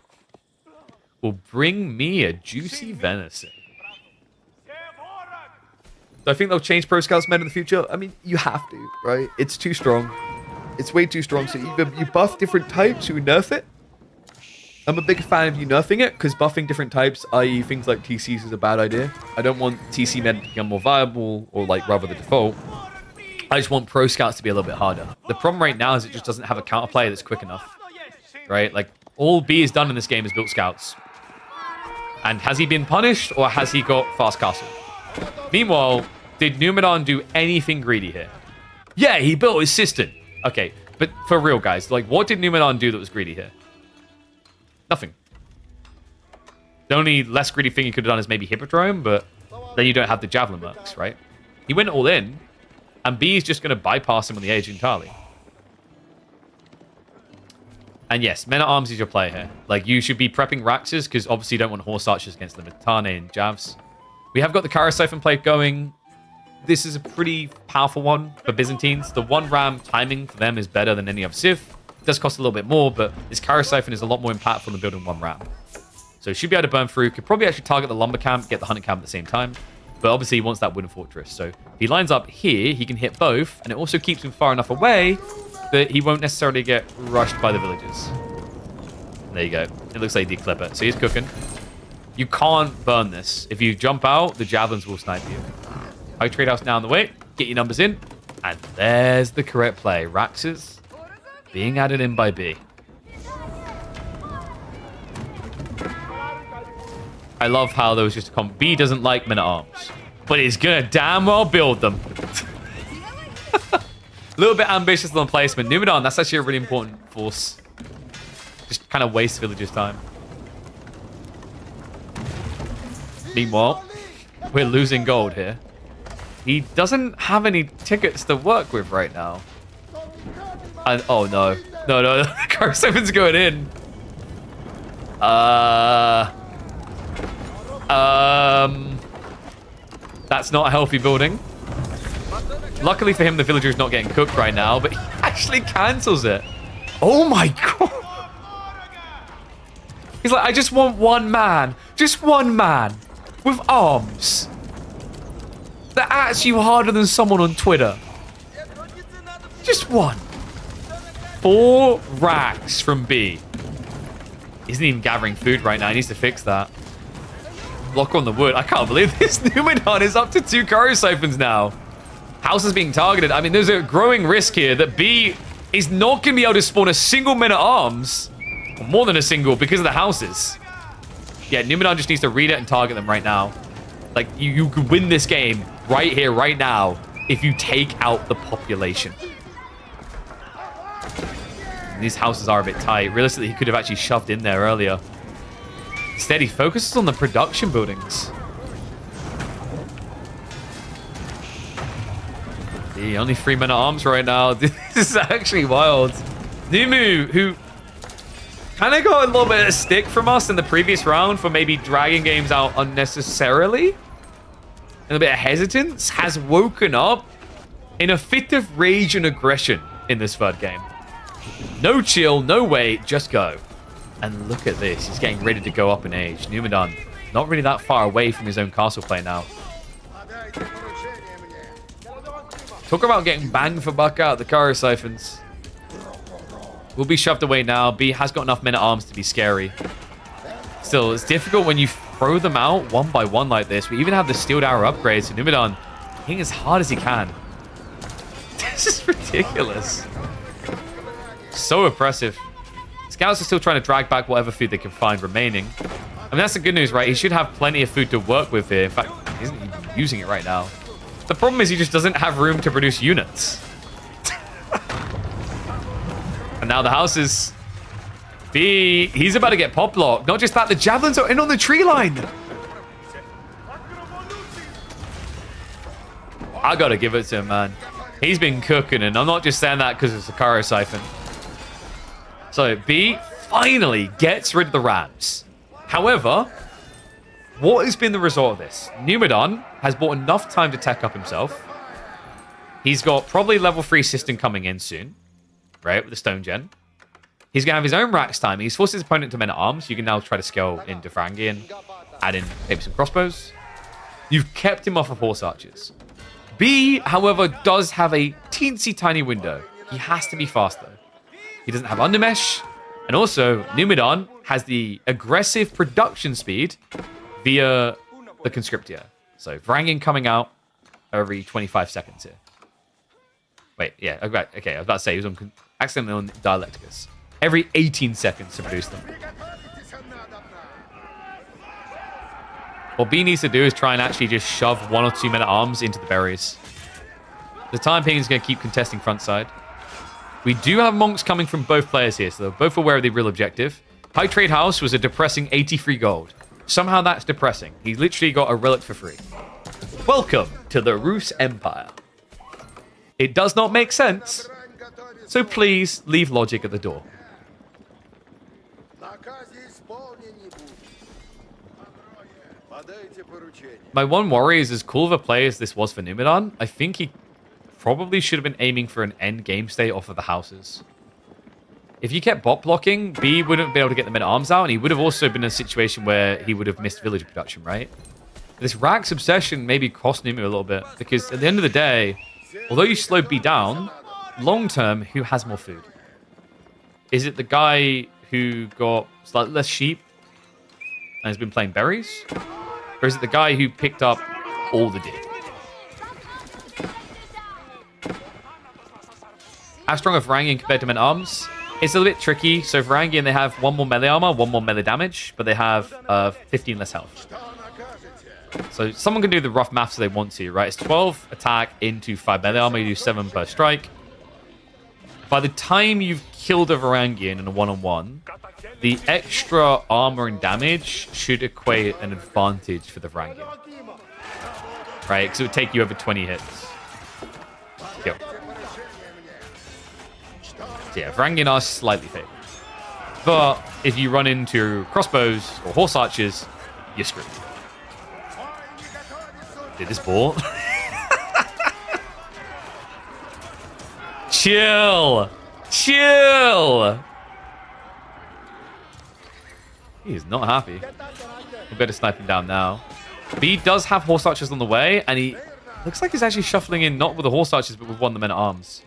will bring me a juicy venison. Do I think they'll change Pro Scouts meta in the future? I mean, you have to, right? It's too strong. It's way too strong, so either you buff different types or you nerf it. I'm a big fan of you nerfing it, because buffing different types, i.e. things like TCs, is a bad idea. I don't want TC meta to become more viable, or like rather the default. I just want Pro Scouts to be a little bit harder. The problem right now is it just doesn't have a counterplay that's quick enough. Right? Like, all B has done in this game is built Scouts. And has he been punished, or has he got Fast Castle? Meanwhile, did Numinon do anything greedy here? Yeah, he built his cistern. Okay, but for real, guys, like, what did Numinon do that was greedy here? Nothing. The only less greedy thing he could have done is maybe Hippodrome, but then you don't have the Javelin Mercs, right? He went all in, and B is just going to bypass him on the edge entirely. And yes, Men-at-Arms is your player here. Like, you should be prepping Raxes, because obviously you don't want Horse Archers against the Mitane and Javs. We have got the Kara Siphon plate going. This is a pretty powerful one for Byzantines. The one ram timing for them is better than any other Civ. It does cost a little bit more, but this Kara Siphon is a lot more impactful than building one ram. So should be able to burn through. Could probably actually target the Lumber Camp, get the Hunting Camp at the same time. But obviously he wants that Wooden Fortress. So if he lines up here, he can hit both, and it also keeps him far enough away that he won't necessarily get rushed by the villagers. There you go. It looks like he did clip it. So he's cooking. You can't burn this. If you jump out, the javelins will snipe you. High trade house now on the way. Get your numbers in. And there's the correct play. Raxes being added in by B. I love how there was just a comment. B doesn't like Men-at-Arms, but he's going to damn well build them. A little bit ambitious on placement. Numinon, that's actually a really important force. Just kind of waste villagers' time. Meanwhile, we're losing gold here. He doesn't have any tickets to work with right now. And, oh no. No. Car 7's going in. That's not a healthy building. Luckily for him, the villager is not getting cooked right now, but he actually cancels it. Oh my god. He's like, I just want one man. Just one man. With arms. That at you harder than someone on Twitter. Just one. 4 racks from B. He isn't even gathering food right now. He needs to fix that. Block on the wood. I can't believe this. Numinon is up to 2 Karo Siphons now. House is being targeted. I mean, there's a growing risk here that B is not going to be able to spawn a single Men-at-Arms. Or more than a single because of the houses. Yeah, Numinon just needs to read it and target them right now. Like, you could win this game right here, right now, if you take out the population. And these houses are a bit tight. Realistically, he could have actually shoved in there earlier. Instead, he focuses on the production buildings. Only 3 Men-at-Arms right now. This is actually wild. Numu, who kind of got a little bit of stick from us in the previous round for maybe dragging games out unnecessarily, and a bit of hesitance, has woken up in a fit of rage and aggression in this third game. No chill, no wait, just go. And look at this. He's getting ready to go up in age. Numinon, not really that far away from his own castle play now. Talk about getting banged for buck out, the Karo Siphons. Will be shoved away now. B has got enough Men-at-Arms to be scary. Still, it's difficult when you throw them out one by one like this. We even have the Steeled Arrow upgrades, so Numinon hitting as hard as he can. This is ridiculous. So oppressive. Scouts are still trying to drag back whatever food they can find remaining. I mean, that's the good news, right? He should have plenty of food to work with here. In fact, he isn't even using it right now. The problem is he just doesn't have room to produce units. And now the houses. B, he's about to get pop locked. Not just that, the javelins are in on the tree line. I gotta give it to him, man. He's been cooking, and I'm not just saying that because it's a Karo Siphon. So B finally gets rid of the rams. However, what has been the result of this? Numadon has bought enough time to tech up himself. He's got probably level 3 system coming in soon, right, with the Stone Gen. He's going to have his own racks time. He's forced his opponent to Men-at-Arms. You can now try to scale into Varangian, add in maybe some crossbows. You've kept him off of Horse Archers. B, however, does have a teensy tiny window. He has to be faster. He doesn't have Undermesh. And also, Numadon has the aggressive production speed via the Conscriptia. So Varangian coming out every 25 seconds here. Wait, yeah, okay, I was about to say he was accidentally on Dialecticus. Every 18 seconds to produce them. What B needs to do is try and actually just shove 1 or 2 Men-at-Arms into the berries. The time being is going to keep contesting front side. We do have monks coming from both players here, so they're both aware of the real objective. High Trade House was a depressing 83 gold. Somehow that's depressing. He literally got a relic for free. Welcome to the Rus Empire. It does not make sense, so please leave logic at the door. My one worry is as cool of a play as this was for Numadon, I think he probably should have been aiming for an end game state off of the houses. If you kept bot blocking, B wouldn't be able to get the Men-at-Arms out, and he would have also been in a situation where he would have missed village production, right? This Rax obsession maybe cost Numu a little bit, because at the end of the day, although you slow B down, long term, who has more food? Is it the guy who got slightly less sheep and has been playing berries? Or is it the guy who picked up all the deer? How strong are Varangian compared to Men-at-Arms? It's a little bit tricky. So Varangian, they have 1 more melee armor, 1 more melee damage, but they have 15 less health. So someone can do the rough maths if they want to, right? It's 12 attack into 5 melee armor. You do 7 per strike. By the time you've killed a Varangian in a one-on-one, the extra armor and damage should equate an advantage for the Varangian. Right? Because it would take you over 20 hits. Kill. So yeah, Varangian are slightly favored. But if you run into crossbows or horse archers, you're screwed. Dude, this ball. Chill. Chill. He is not happy. We better snipe him down now. B does have horse archers on the way, and he looks like he's actually shuffling in not with the horse archers, but with one of the Men-at-Arms.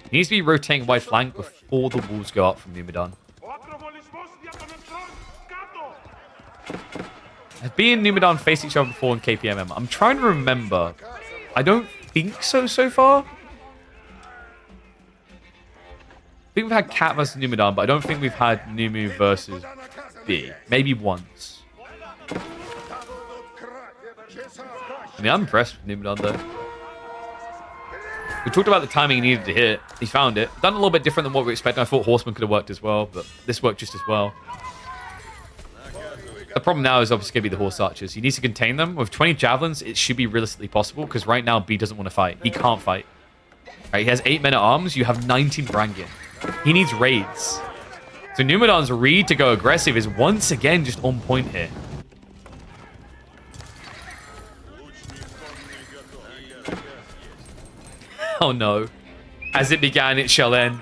He needs to be rotating wide flank before the walls go up from Numadon. Have B and Numadon faced each other before in KPMM? I'm trying to remember. I don't think so far. I think we've had Cat versus Numadon, but I don't think we've had Numu versus B. Maybe once. I mean, I'm impressed with Numadon, though. We talked about the timing he needed to hit. He found it. Done a little bit different than what we expected. I thought Horseman could have worked as well, but this worked just as well. The problem now is obviously going to be the horse archers. He needs to contain them. With 20 javelins, it should be realistically possible, because right now B doesn't want to fight. He can't fight. Right, he has 8 Men-at-Arms. You have 19 Varangian. He needs raids. So Numadon's read to go aggressive is once again just on point here. Oh no. As it began, it shall end.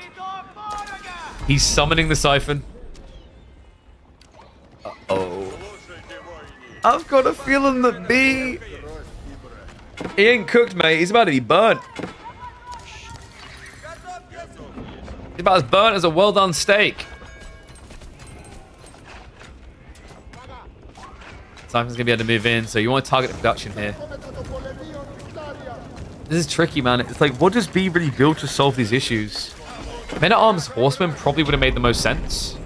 He's summoning the Siphon. Uh-oh. I've got a feeling that B... He ain't cooked, mate. He's about to be burnt. He's about as burnt as a well-done steak. Siphon's going to be able to move in, so you want to target the production here. This is tricky, man. It's like, what does B really build to solve these issues? Men-at-Arms Horsemen probably would have made the most sense.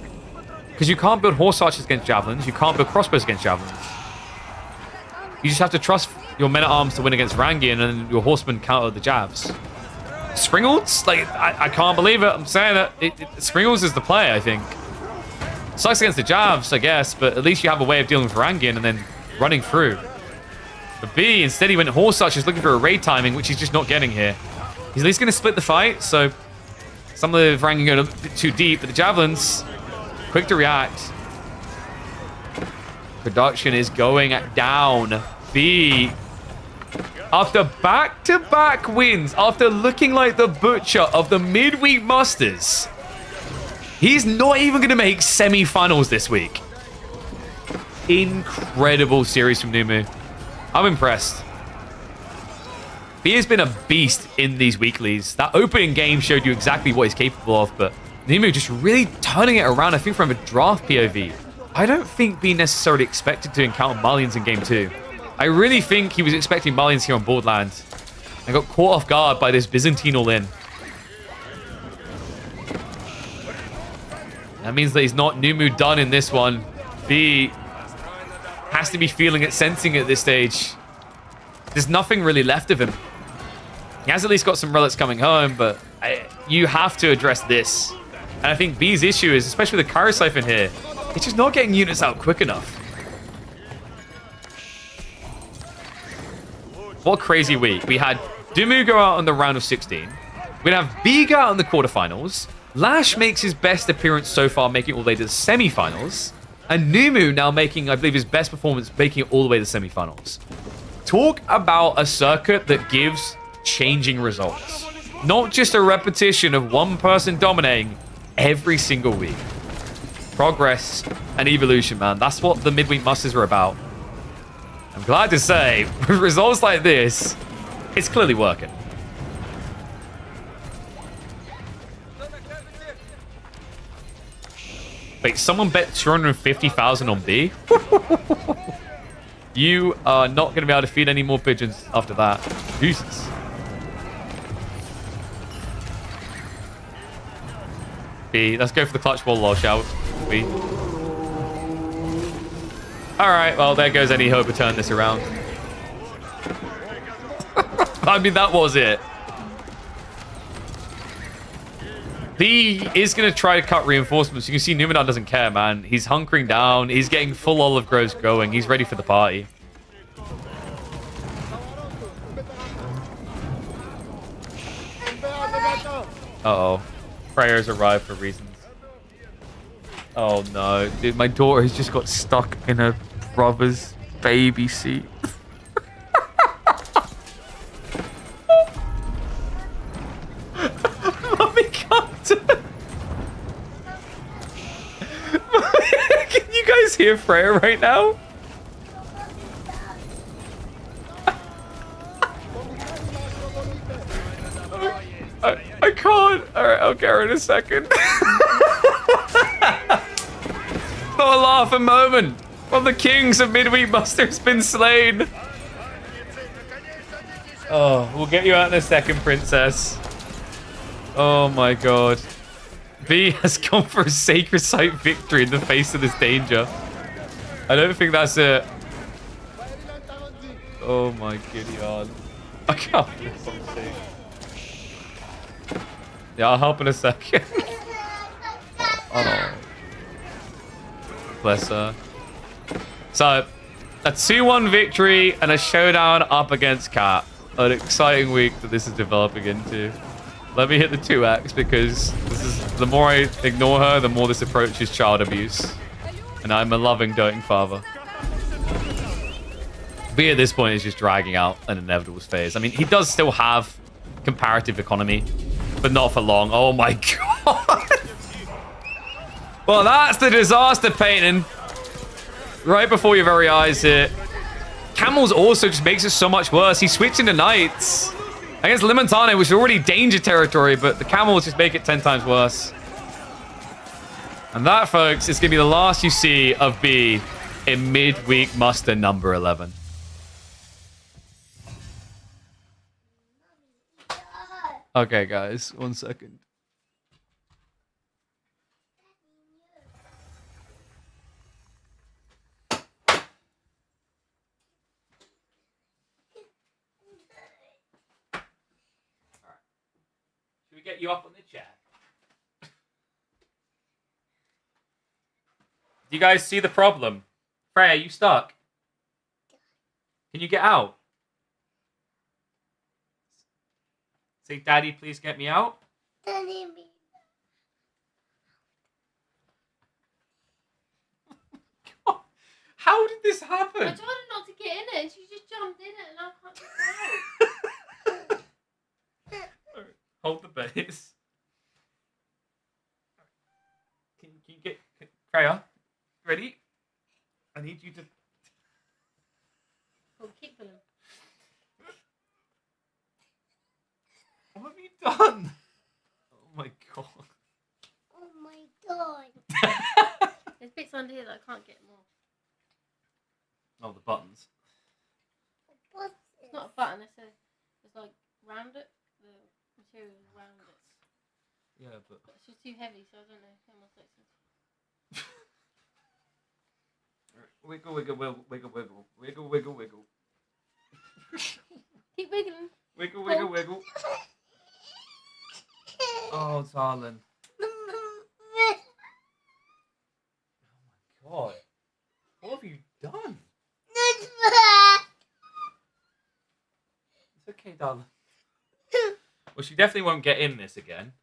Because you can't build horse archers against javelins. You can't build crossbows against javelins. You just have to trust your Men-at-Arms to win against Varangian, and your horsemen counter the jabs. Springles? Like, I can't believe it. I'm saying it. Springles is the play, I think. Sucks against the jabs, I guess, but at least you have a way of dealing with Varangian and then running through. But B, instead he went horse archers looking for a raid timing, which he's just not getting here. He's at least going to split the fight, so some of the Varangian go a bit too deep, but the javelins, quick to react. Production is going down. B, after back-to-back wins, after looking like the butcher of the midweek musters, he's not even going to make semi-finals this week. Incredible series from Numu. I'm impressed. B has been a beast in these weeklies. That opening game showed you exactly what he's capable of, but Numu just really turning it around, I think, from a draft POV. I don't think B necessarily expected to encounter Malians in game 2. I really think he was expecting Malians here on Borderlands. I got caught off guard by this Byzantine all-in. That means that he's not Numu done in this one. B has to be feeling it, sensing it at this stage. There's nothing really left of him. He has at least got some relics coming home, but you have to address this. And I think B's issue is, especially with the Kyro Siphon here, it's just not getting units out quick enough. What a crazy week. We had Dumu go out on the round of 16. We're going to have B go out in the quarterfinals. Lash makes his best appearance so far, making it all the way to the semifinals. And Numu now making, I believe, his best performance, making it all the way to the semifinals. Talk about a circuit that gives changing results. Not just a repetition of one person dominating every single week. Progress and evolution, man. That's what the midweek musters are about. I'm glad to say, with results like this, it's clearly working. Wait, someone bet 250,000 on B? You are not going to be able to feed any more pigeons after that. Jesus. B, let's go for the clutch ball lol, shall we? Alright, well, there goes any hope to turn this around. I mean, that was it. B is going to try to cut reinforcements. You can see Numenor doesn't care, man. He's hunkering down. He's getting full olive groves going. He's ready for the party. Uh-oh. Prayers arrive for reasons. Oh, no. Dude, my daughter has just got stuck in her brother's baby seat. Mommy, can't. Can you guys hear Freya right now? I can't. Alright, I'll get her in a second. Not a laughing moment. One of the kings of Midweek Muster has been slain. Oh, we'll get you out in a second, princess. Oh my god. B has gone for a sacred site victory in the face of this danger. I don't think that's it. Oh my Gideon. I can't believe I'm saying. Yeah, I'll help in a second. Oh. Bless her. So, a 2-1 victory and a showdown up against Cat. An exciting week that this is developing into. Let me hit the 2x because this is the more I ignore her, the more this approaches child abuse. And I'm a loving, doting father. B at this point is just dragging out an inevitable phase. I mean, he does still have comparative economy, but not for long. Oh my god. Well, that's the disaster painting. Right before your very eyes here. Camels also just makes it so much worse. He switched into knights. Against Limentane, which is already danger territory, but the camels just make it 10 times worse. And that, folks, is going to be the last you see of B in midweek muster number 11. Okay, guys, 1 second. Should we get you up on the chair? Do you guys see the problem? Freya, you stuck? Can you get out? Say, Daddy, please get me out. Daddy, me. How did did this I happen? told her not to get in it, and she just jumped in it, and I can't get out. Hold the base. Can you get Freya? Ready? I need you to. Oh, kick for them. What have you done? Oh my god. Oh my god. There's bits under here that I can't get more. Oh, the buttons. What's It's not a button, it's like round it. The material is round it. Yeah, but It's just too heavy, so I don't know how much it's. wiggle, wiggle, wiggle, wiggle, wiggle, wiggle, wiggle, wiggle. Keep wiggling. Wiggle, wiggle, wiggle. Oh, darling. Oh my god. What have you done? It's okay, darling. Well, she definitely won't get in this again.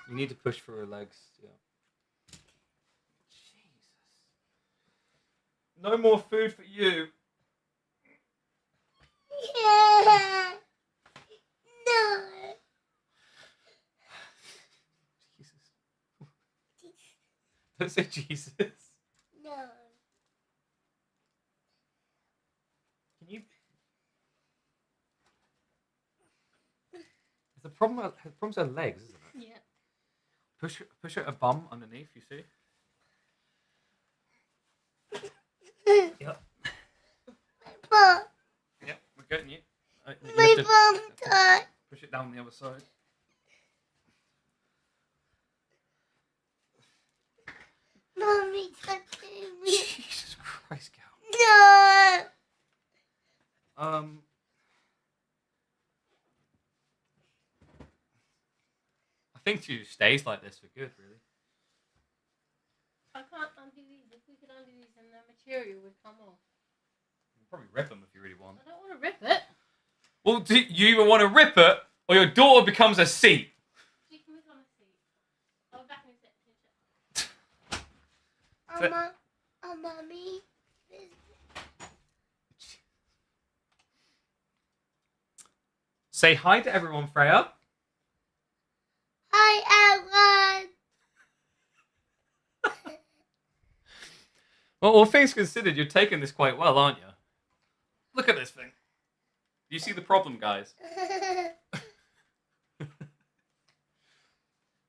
You need to push for her legs. Yeah. Jesus. No more food for you. No. Jesus. Don't say Jesus. No. Can you? The problem's her legs, isn't it? Yeah. Push her bum underneath. You see? Yep. Bum. Yep. We're getting you. You My have to bum touch. push it down the other side. Mommy touching me. Jesus Christ, Cal. No. I think she stays like this for good, really. I can't undo these. If we could undo these, then the material would come off. You can probably rip them if you really want. I don't want to rip it. Well, do you either want to rip it or your daughter becomes a seat? She can become a seat. I'll back in a second. Mommy. Say hi to everyone, Freya. Hi, everyone. Well, all things considered, you're taking this quite well, aren't you? Look at this thing. Do you see the problem, guys? What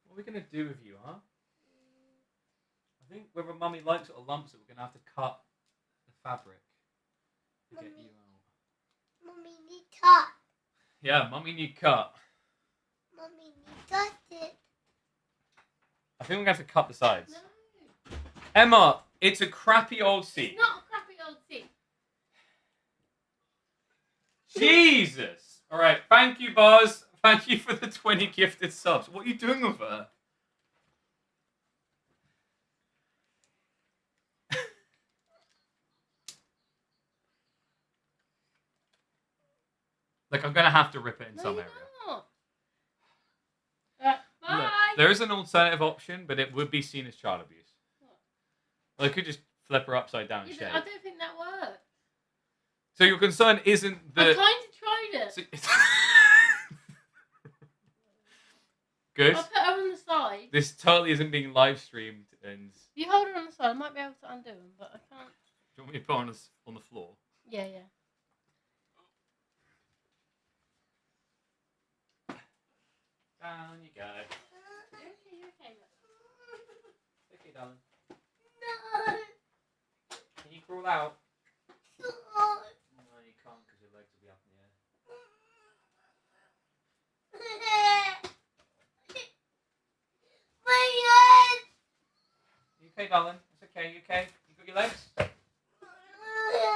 are we going to do with you, huh? I think whether Mummy likes it or lumps it, we're going to have to cut the fabric to get you out. Mommy need cut. Yeah, Mummy need cut. Mommy need cut it. I think we're going to have to cut the sides. No. Emma, it's a crappy old seat. It's not a crappy old seat. Jesus! Alright, thank you, Buzz. Thank you for the 20 gifted subs. What are you doing with her? Like, I'm going to have to rip it in some you're area. not. Bye. Look, there is an alternative option, but it would be seen as child abuse. What? Well, I could just flip her upside down and Yeah, shave. I don't think that works. So your concern isn't I that... kind of tried it. Good. I'll put her on the side. This totally isn't being live streamed, and... If you hold her on the side, I might be able to undo them, but I can't. Do you want me to put her on the floor? Yeah, yeah. Down you go. You're okay, look. Okay, darling. No. Can you crawl out? No. No, you can't because your legs will be up in the air. My head. You okay, darling? It's okay. You okay? You got your legs?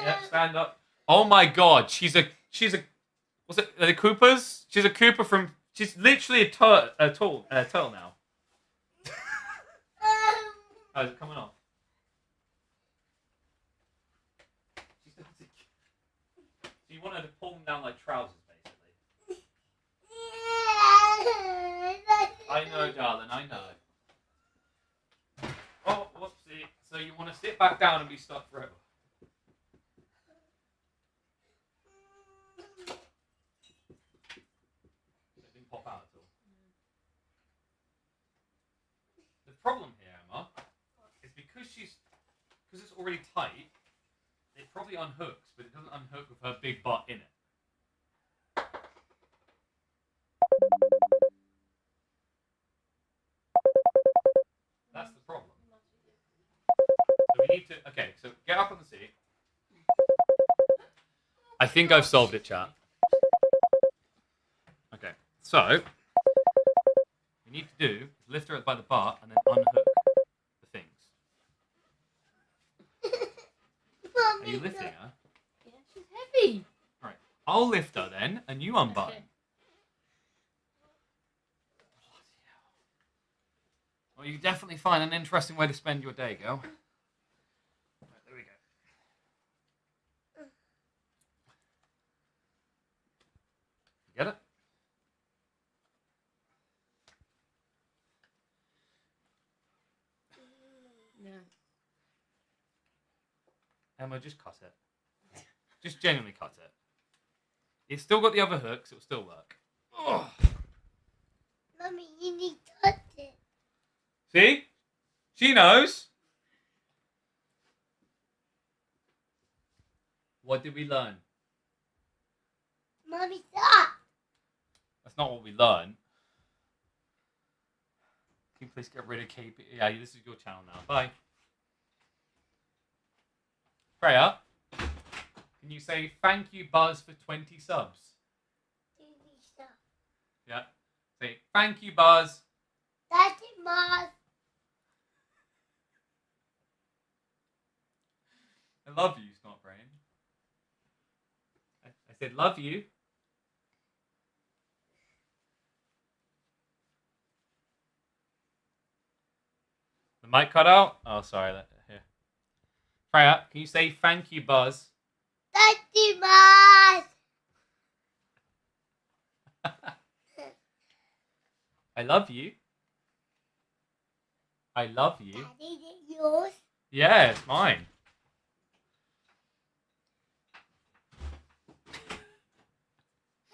Yep. Stand up. Oh my God! She's a. Was it the Koopas? She's a Koopa from. She's literally a turtle now. Oh, is it coming off? So you want her to pull them down like trousers, basically. I know know, darling. I know. Oh, whoopsie. So you want to sit back down and be stuck forever? It didn't pop out at all. The problem here, Emma, is because it's already tight, it probably unhooks, but it doesn't unhook with her big butt in it. That's the problem. So we need to... Okay, so get up on the seat. I think I've solved it, chat. Okay, so... what we need to do is lift her by the butt and then unhook the things. Are you lifting her? Yeah, she's heavy. Alright, I'll lift her then, and you unbutton. Okay. Well, you definitely find an interesting way to spend your day, girl. Right, there we go. You get it? No. Emma, just cut it. Just genuinely cut it. It's still got the other hooks, it'll still work. Ugh. Mommy, you need to touch it. See? She knows. What did we learn? Mommy, stop. That's not what we learned. Can you please get rid of KP? Yeah, this is your channel now. Bye. Freya, can you say thank you, Buzz, for 20 subs? You need to stop. Yeah. Say thank you, Buzz. That's it, Mom. I love you, Snot Brain. I said love you. The mic cut out? Oh, sorry. Here. Freya, can you say thank you, Buzz? That's it, Mom. I love you. I love you. Daddy, is it yours? Yeah, it's mine.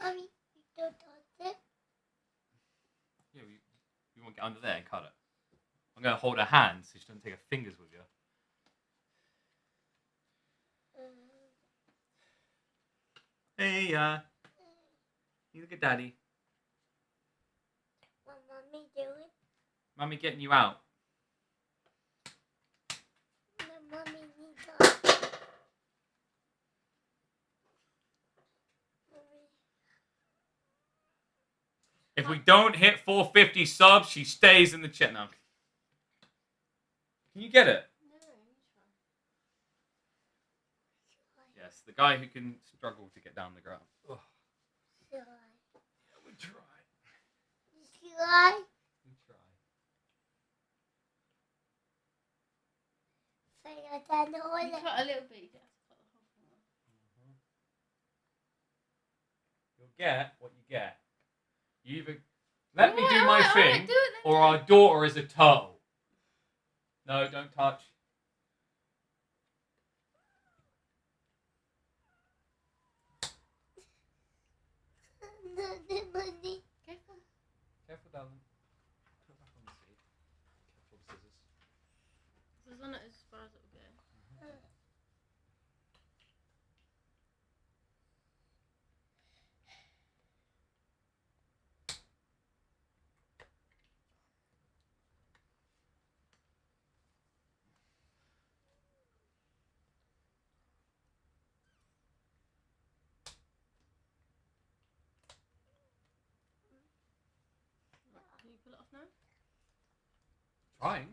Mommy, you don't touch it. Yeah, you want to get under there and cut it. I'm going to hold her hand so she doesn't take her fingers with you. Hey, you look at Daddy. What Mommy doing? Mummy getting you out. What Mommy needs to Mommy. If we don't hit 450 subs, she stays in the chat now. Can you get it? No, you try. Yes, the guy who can struggle to get down the ground. Ugh. Try. Yeah, we try. Try. We try. Say I don't know You what cut a little bit. You don't have to cut the whole thing off. You'll get what you get. You either let me do my Alright, thing, do it then. or our daughter is a turtle. No, don't touch. Mommy. Careful. Careful, darling. Put it back on the seat. Careful with the scissors. This is on it as far as it will go. Can you pull it off now? Trying.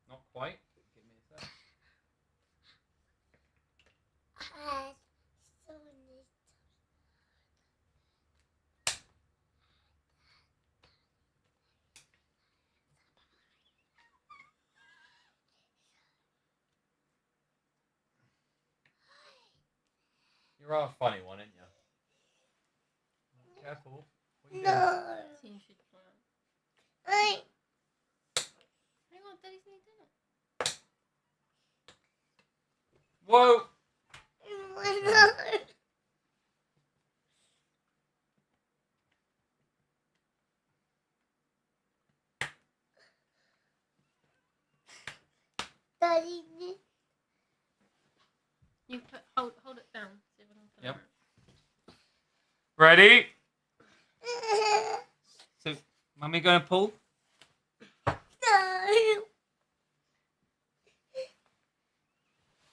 Not quite. Give me a sec. I so need. You're a funny one, ain't you? Careful. No. Seems should plan. I. Hang on, Daddy's need dinner. Whoa. No. Daddy. You put hold it down. See if I can put Yep. it Ready? So, Mummy gonna pull? No.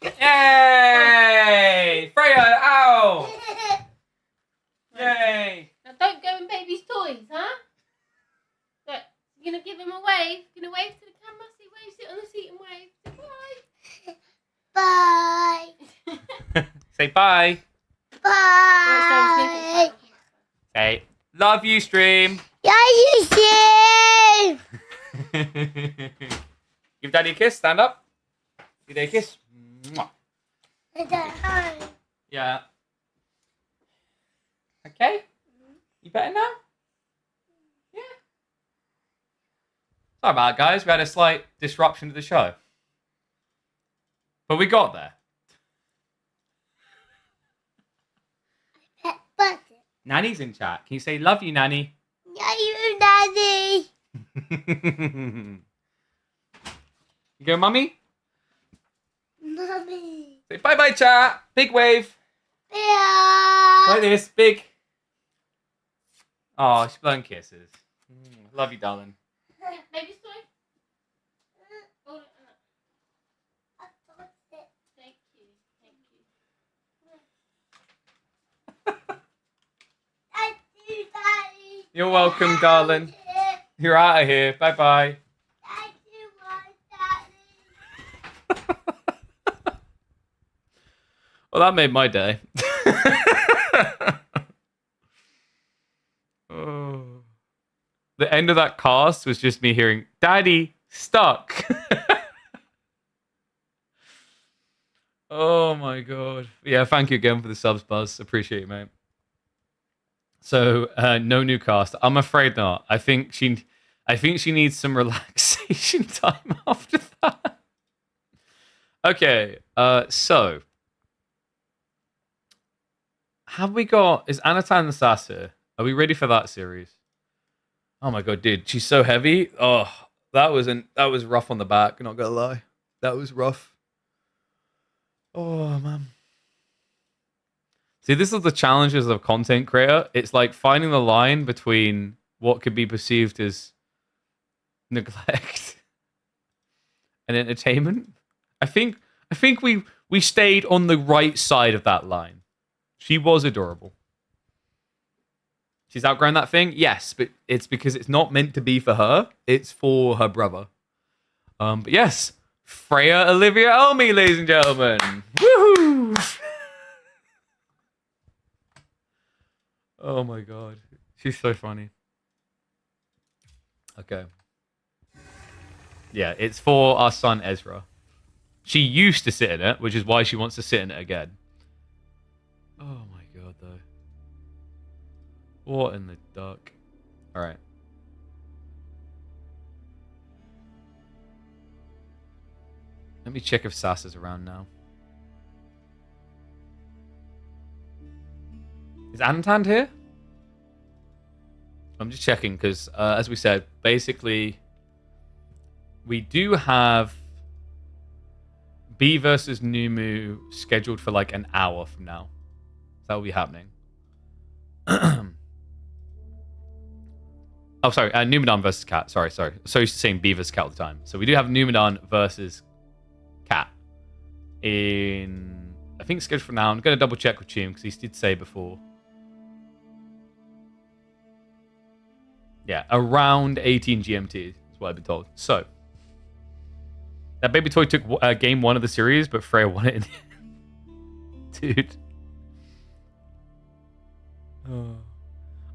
Yay! Freya, ow! Yay! Now don't go in baby's toys, huh? Look, you're gonna give him a wave. You're gonna wave to the camera. See, wave, sit on the seat and wave. Say Bye. bye. Say bye. Bye. Say, love you, stream. Yeah, you see. Give Daddy a kiss. Stand up. Give Daddy a kiss. Mwah. Yeah. Okay. You better now? Yeah. Sorry about it, guys. We had a slight disruption to the show. But we got there. But Nanny's in chat. Can you say love you, Nanny? yeah, you daddy. You go, Mummy? Mommy. Say bye-bye, chat. Big wave. Yeah. Like this. Big. Oh, she's blowing kisses. Love you, darling. Baby's toy. Hold it. Thank you. Thank you. Daddy. You're welcome, darling. You're out of here. Bye-bye. Well, that made my day. Oh. The end of that cast was just me hearing, Daddy, stuck. Oh my god. Yeah, thank you again for the subs, Buzz. Appreciate it, mate. So, no new cast. I'm afraid not. I think she needs some relaxation time after that. Okay, so have we got? Is Anatan and Sasa? Are we ready for that series? Oh my god, dude, she's so heavy. Oh, that was rough on the back. Not gonna lie, that was rough. Oh man. See, this is the challenges of content creator. It's like finding the line between what could be perceived as neglect and entertainment. I think we stayed on the right side of that line. She was adorable. She's outgrown that thing? Yes, but it's because it's not meant to be for her. It's for her brother. But yes, Freya Olivia Elmy, ladies and gentlemen. Woohoo! Oh my god. She's so funny. Okay. Yeah, it's for our son Ezra. She used to sit in it, which is why she wants to sit in it again. Oh my god, though. What in the duck? Alright. Let me check if Sasa's around now. Is Antant here? I'm just checking because, as we said, basically, we do have B versus Numu scheduled for like an hour from now. That will be happening. Oh, sorry. Numedan versus Cat. Sorry. So used to saying B versus Cat all the time. So we do have Numedan versus Cat in, I think, scheduled for now. I'm going to double check with Chum because he did say before. Yeah, around 18 GMT is what I've been told. So, that baby toy took game 1 of the series, but Freya won it in the end. Dude. Oh.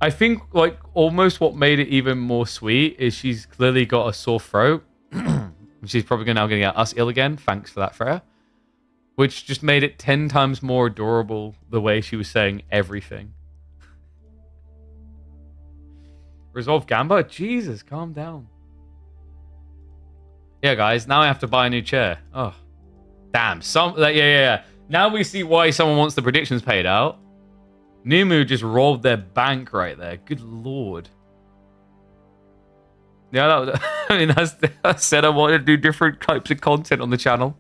I think, like, almost what made it even more sweet is she's clearly got a sore throat. She's probably now going to get us ill again. Thanks for that, Freya. Which just made it 10 times more adorable the way she was saying everything. Resolve Gamba? Jesus, calm down. Yeah, guys, now I have to buy a new chair. Oh, damn. Yeah. Now we see why someone wants the predictions paid out. Numu just robbed their bank right there. Good lord. Yeah, I said I wanted to do different types of content on the channel.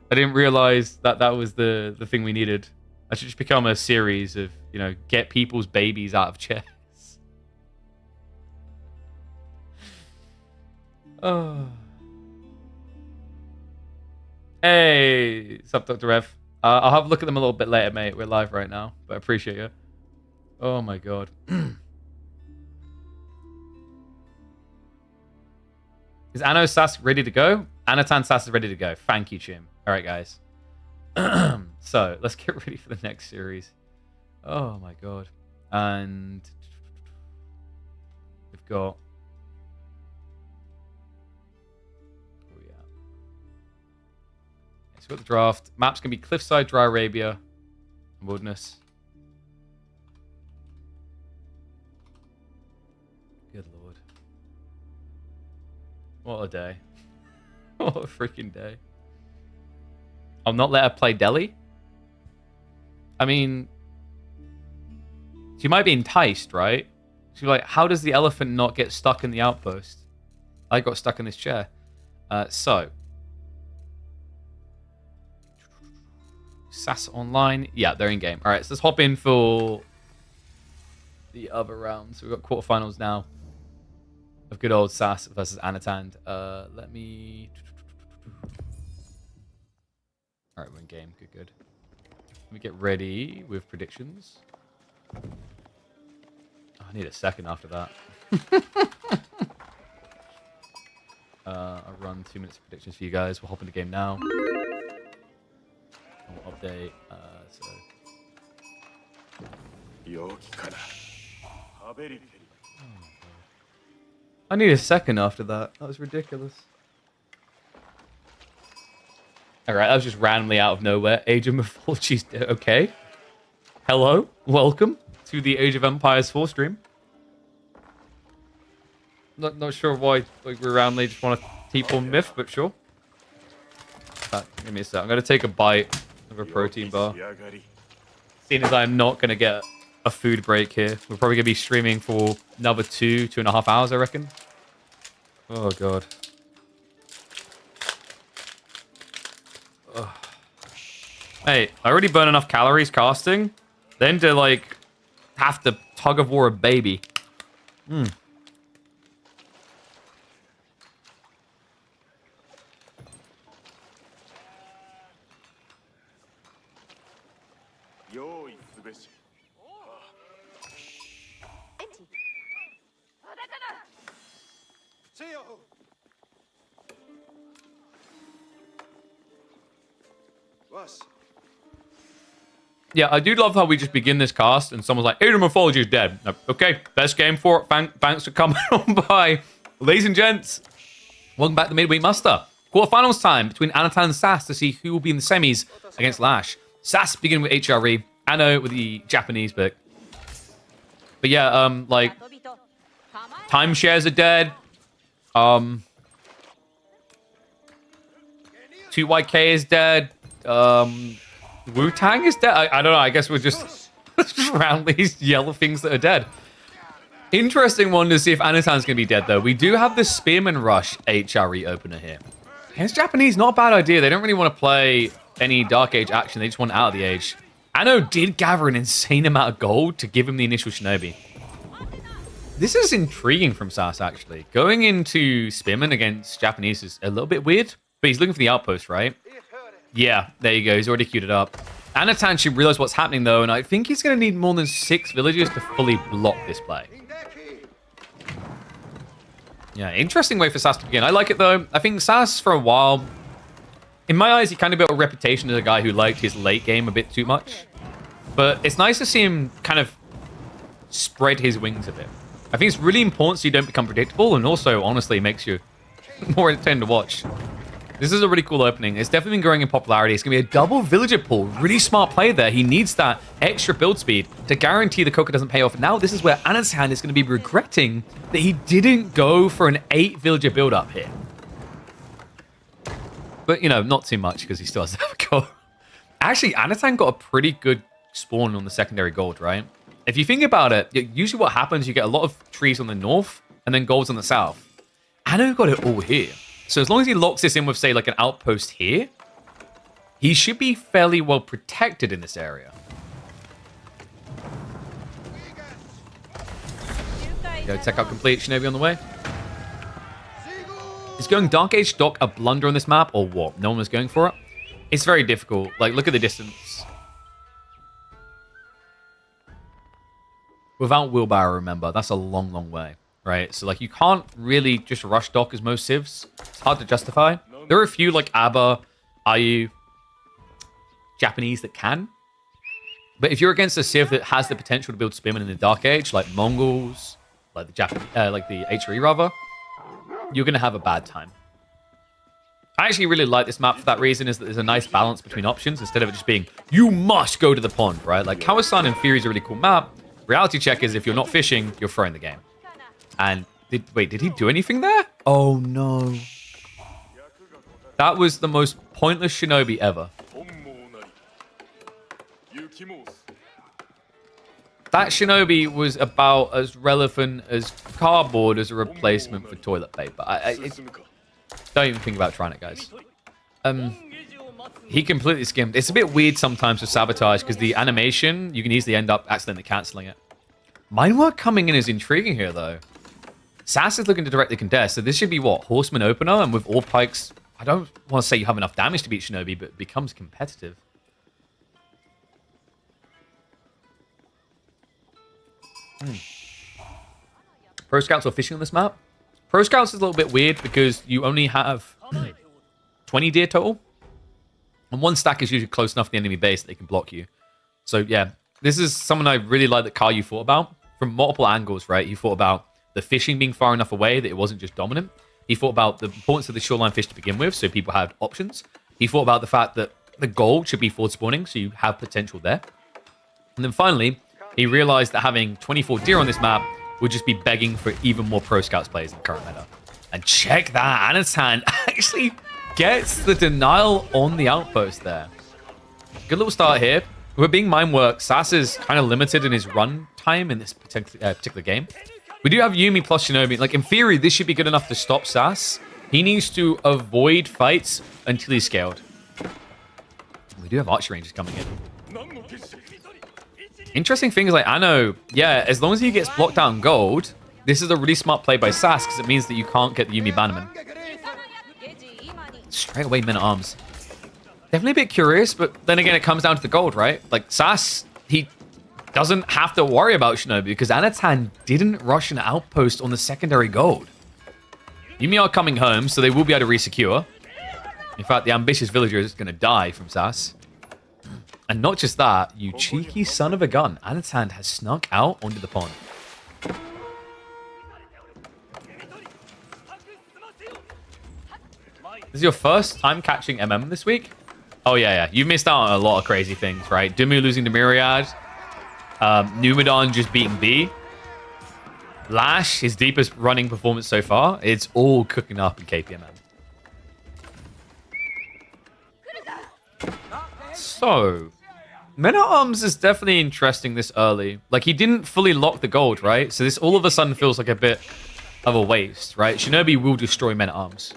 I didn't realize that was the thing we needed. I should just become a series of, get people's babies out of chairs. Oh. Hey, sup, Dr. Rev. I'll have a look at them a little bit later, mate. We're live right now, but I appreciate you. Oh my god. Is Anno Sass ready to go? Anatan Sass is ready to go. Thank you, Chim. All right, guys. So let's get ready for the next series. Oh my god. And we've got. So we've got the draft. Map's going to be Cliffside, Dry Arabia, and Wilderness. Good lord. What a day. What a freaking day. I'll not let her play Delhi? I mean, she might be enticed, right? She'll be like, how does the elephant not get stuck in the outpost? I got stuck in this chair. So... Sasa online. Yeah, they're in game. All right, so let's hop in for the other round. So we've got quarterfinals now of good old Sasa versus Anatand. Let me... All right, we're in game. Good. Let me get ready with predictions. Oh, I need a second after that. I'll run 2 minutes of predictions for you guys. We'll hop into game now. We'll update. I need a second after that. That was ridiculous. Alright, that was just randomly out of nowhere. Age of Mythology's okay. Hello. Welcome to the Age of Empires 4 stream. Not sure why we randomly just want to keep on myth, but sure. Give me a sec. I'm going to take a bite of a protein bar. Seeing as I'm not going to get a food break here. We're probably going to be streaming for another 2.5 hours, I reckon. Oh, God. Ugh. Hey, I already burned enough calories casting. Then to, like, have to tug of war a baby. Yeah, I do love how we just begin this cast and someone's like, Age of Mythology is dead. Okay, best game for it. Thanks for coming on by. Ladies and gents, welcome back to Midweek Muster. Quarterfinals time between Anatan and Sass to see who will be in the semis against Lash. Sass beginning with HRE, Anno with the Japanese pick. But yeah, like, timeshares are dead. 2YK is dead. Wu-Tang is dead. I don't know. I guess we're just randomly yellow things that are dead. Interesting one to see if Anatan's going to be dead, though. We do have the Spearman Rush HRE opener here. Against Japanese, not a bad idea. They don't really want to play any Dark Age action. They just want out of the Age. Anno did gather an insane amount of gold to give him the initial Shinobi. This is intriguing from Sass, actually. Going into Spearman against Japanese is a little bit weird, but he's looking for the outpost, right? Yeah, there you go. He's already queued it up. Anatan should realize what's happening, though, and I think he's going to need more than 6 villagers to fully block this play. Yeah, interesting way for Sass to begin. I like it, though. I think Sass, for a while, in my eyes, he kind of built a reputation as a guy who liked his late game a bit too much. But it's nice to see him kind of spread his wings a bit. I think it's really important so you don't become predictable, and also, honestly, makes you more entertaining to watch. This is a really cool opening. It's definitely been growing in popularity. It's going to be a double villager pull. Really smart play there. He needs that extra build speed to guarantee the Coca doesn't pay off. Now this is where Anatan is going to be regretting that he didn't go for an 8 villager build up here. But, you know, not too much because he still has to have a go. Actually, Anatan got a pretty good spawn on the secondary gold, right? If you think about it, usually what happens, you get a lot of trees on the north and then golds on the south. Anno got it all here. So as long as he locks this in with, say, like an outpost here, he should be fairly well protected in this area. Go, tech out complete. Shinobi on the way. Is going Dark Age Dock a blunder on this map or what? No one was going for it? It's very difficult. Like, look at the distance. Without wheelbarrow, remember, that's a long, long way. Right, so like you can't really just rush dock as most civs. It's hard to justify. There are a few like ABBA, IU, Japanese that can. But if you're against a civ that has the potential to build spearmen in the Dark Age, like Mongols, like the Japanese, like the HRE rather, you're gonna have a bad time. I actually really like this map for that reason, is that there's a nice balance between options instead of it just being, you must go to the pond, right? Like Kawasan in theory is a really cool map. Reality check is if you're not fishing, you're throwing the game. And did he do anything there? Oh no. That was the most pointless shinobi ever. That shinobi was about as relevant as cardboard as a replacement for toilet paper. Don't even think about trying it, guys. He completely skimmed. It's a bit weird sometimes with sabotage because the animation, you can easily end up accidentally cancelling it. Minework coming in is intriguing here, though. Sasa is looking to directly contest, so this should be what? Horseman opener, and with all pikes, I don't want to say you have enough damage to beat Shinobi, but it becomes competitive. Pro Scouts are fishing on this map. Pro Scouts is a little bit weird because you only have 20 deer total. And one stack is usually close enough to the enemy base that they can block you. So yeah, this is someone I really like that Caillou thought about. From multiple angles, right? He thought about the fishing being far enough away that it wasn't just dominant. He thought about the importance of the shoreline fish to begin with, so people had options. He thought about the fact that the gold should be forward spawning, so you have potential there. And then finally, he realized that having 24 deer on this map would just be begging for even more Pro Scouts players in the current meta. And check that, Anatan actually gets the denial on the outpost there. Good little start here. We're being Minework. Sasa's kind of limited in his run time in this particular game. We do have Yuumi plus Shinobi. Like, in theory, this should be good enough to stop Sas. He needs to avoid fights until he's scaled. We do have archer ranges coming in. Interesting thing is, like, Anno, yeah, as long as he gets blocked out in gold, this is a really smart play by Sas, because it means that you can't get the Yuumi bannerman. Straight away, men-at-arms. Definitely a bit curious, but then again, it comes down to the gold, right? Like, Sas, he doesn't have to worry about Shinobi because Anatan didn't rush an outpost on the secondary gold. Yuumi are coming home, so they will be able to resecure. In fact, the ambitious villager is going to die from Sas. And not just that, you cheeky son of a gun. Anatan has snuck out onto the pond. This is your first time catching MM this week? Oh, yeah. You missed out on a lot of crazy things, right? Dumu losing to Myriad. Numadon just beating B. Lash, his deepest running performance so far. It's all cooking up in KPMM. So, Men-at-Arms is definitely interesting this early. Like, he didn't fully lock the gold, right? So this all of a sudden feels like a bit of a waste, right? Shinobi will destroy Men-at-Arms.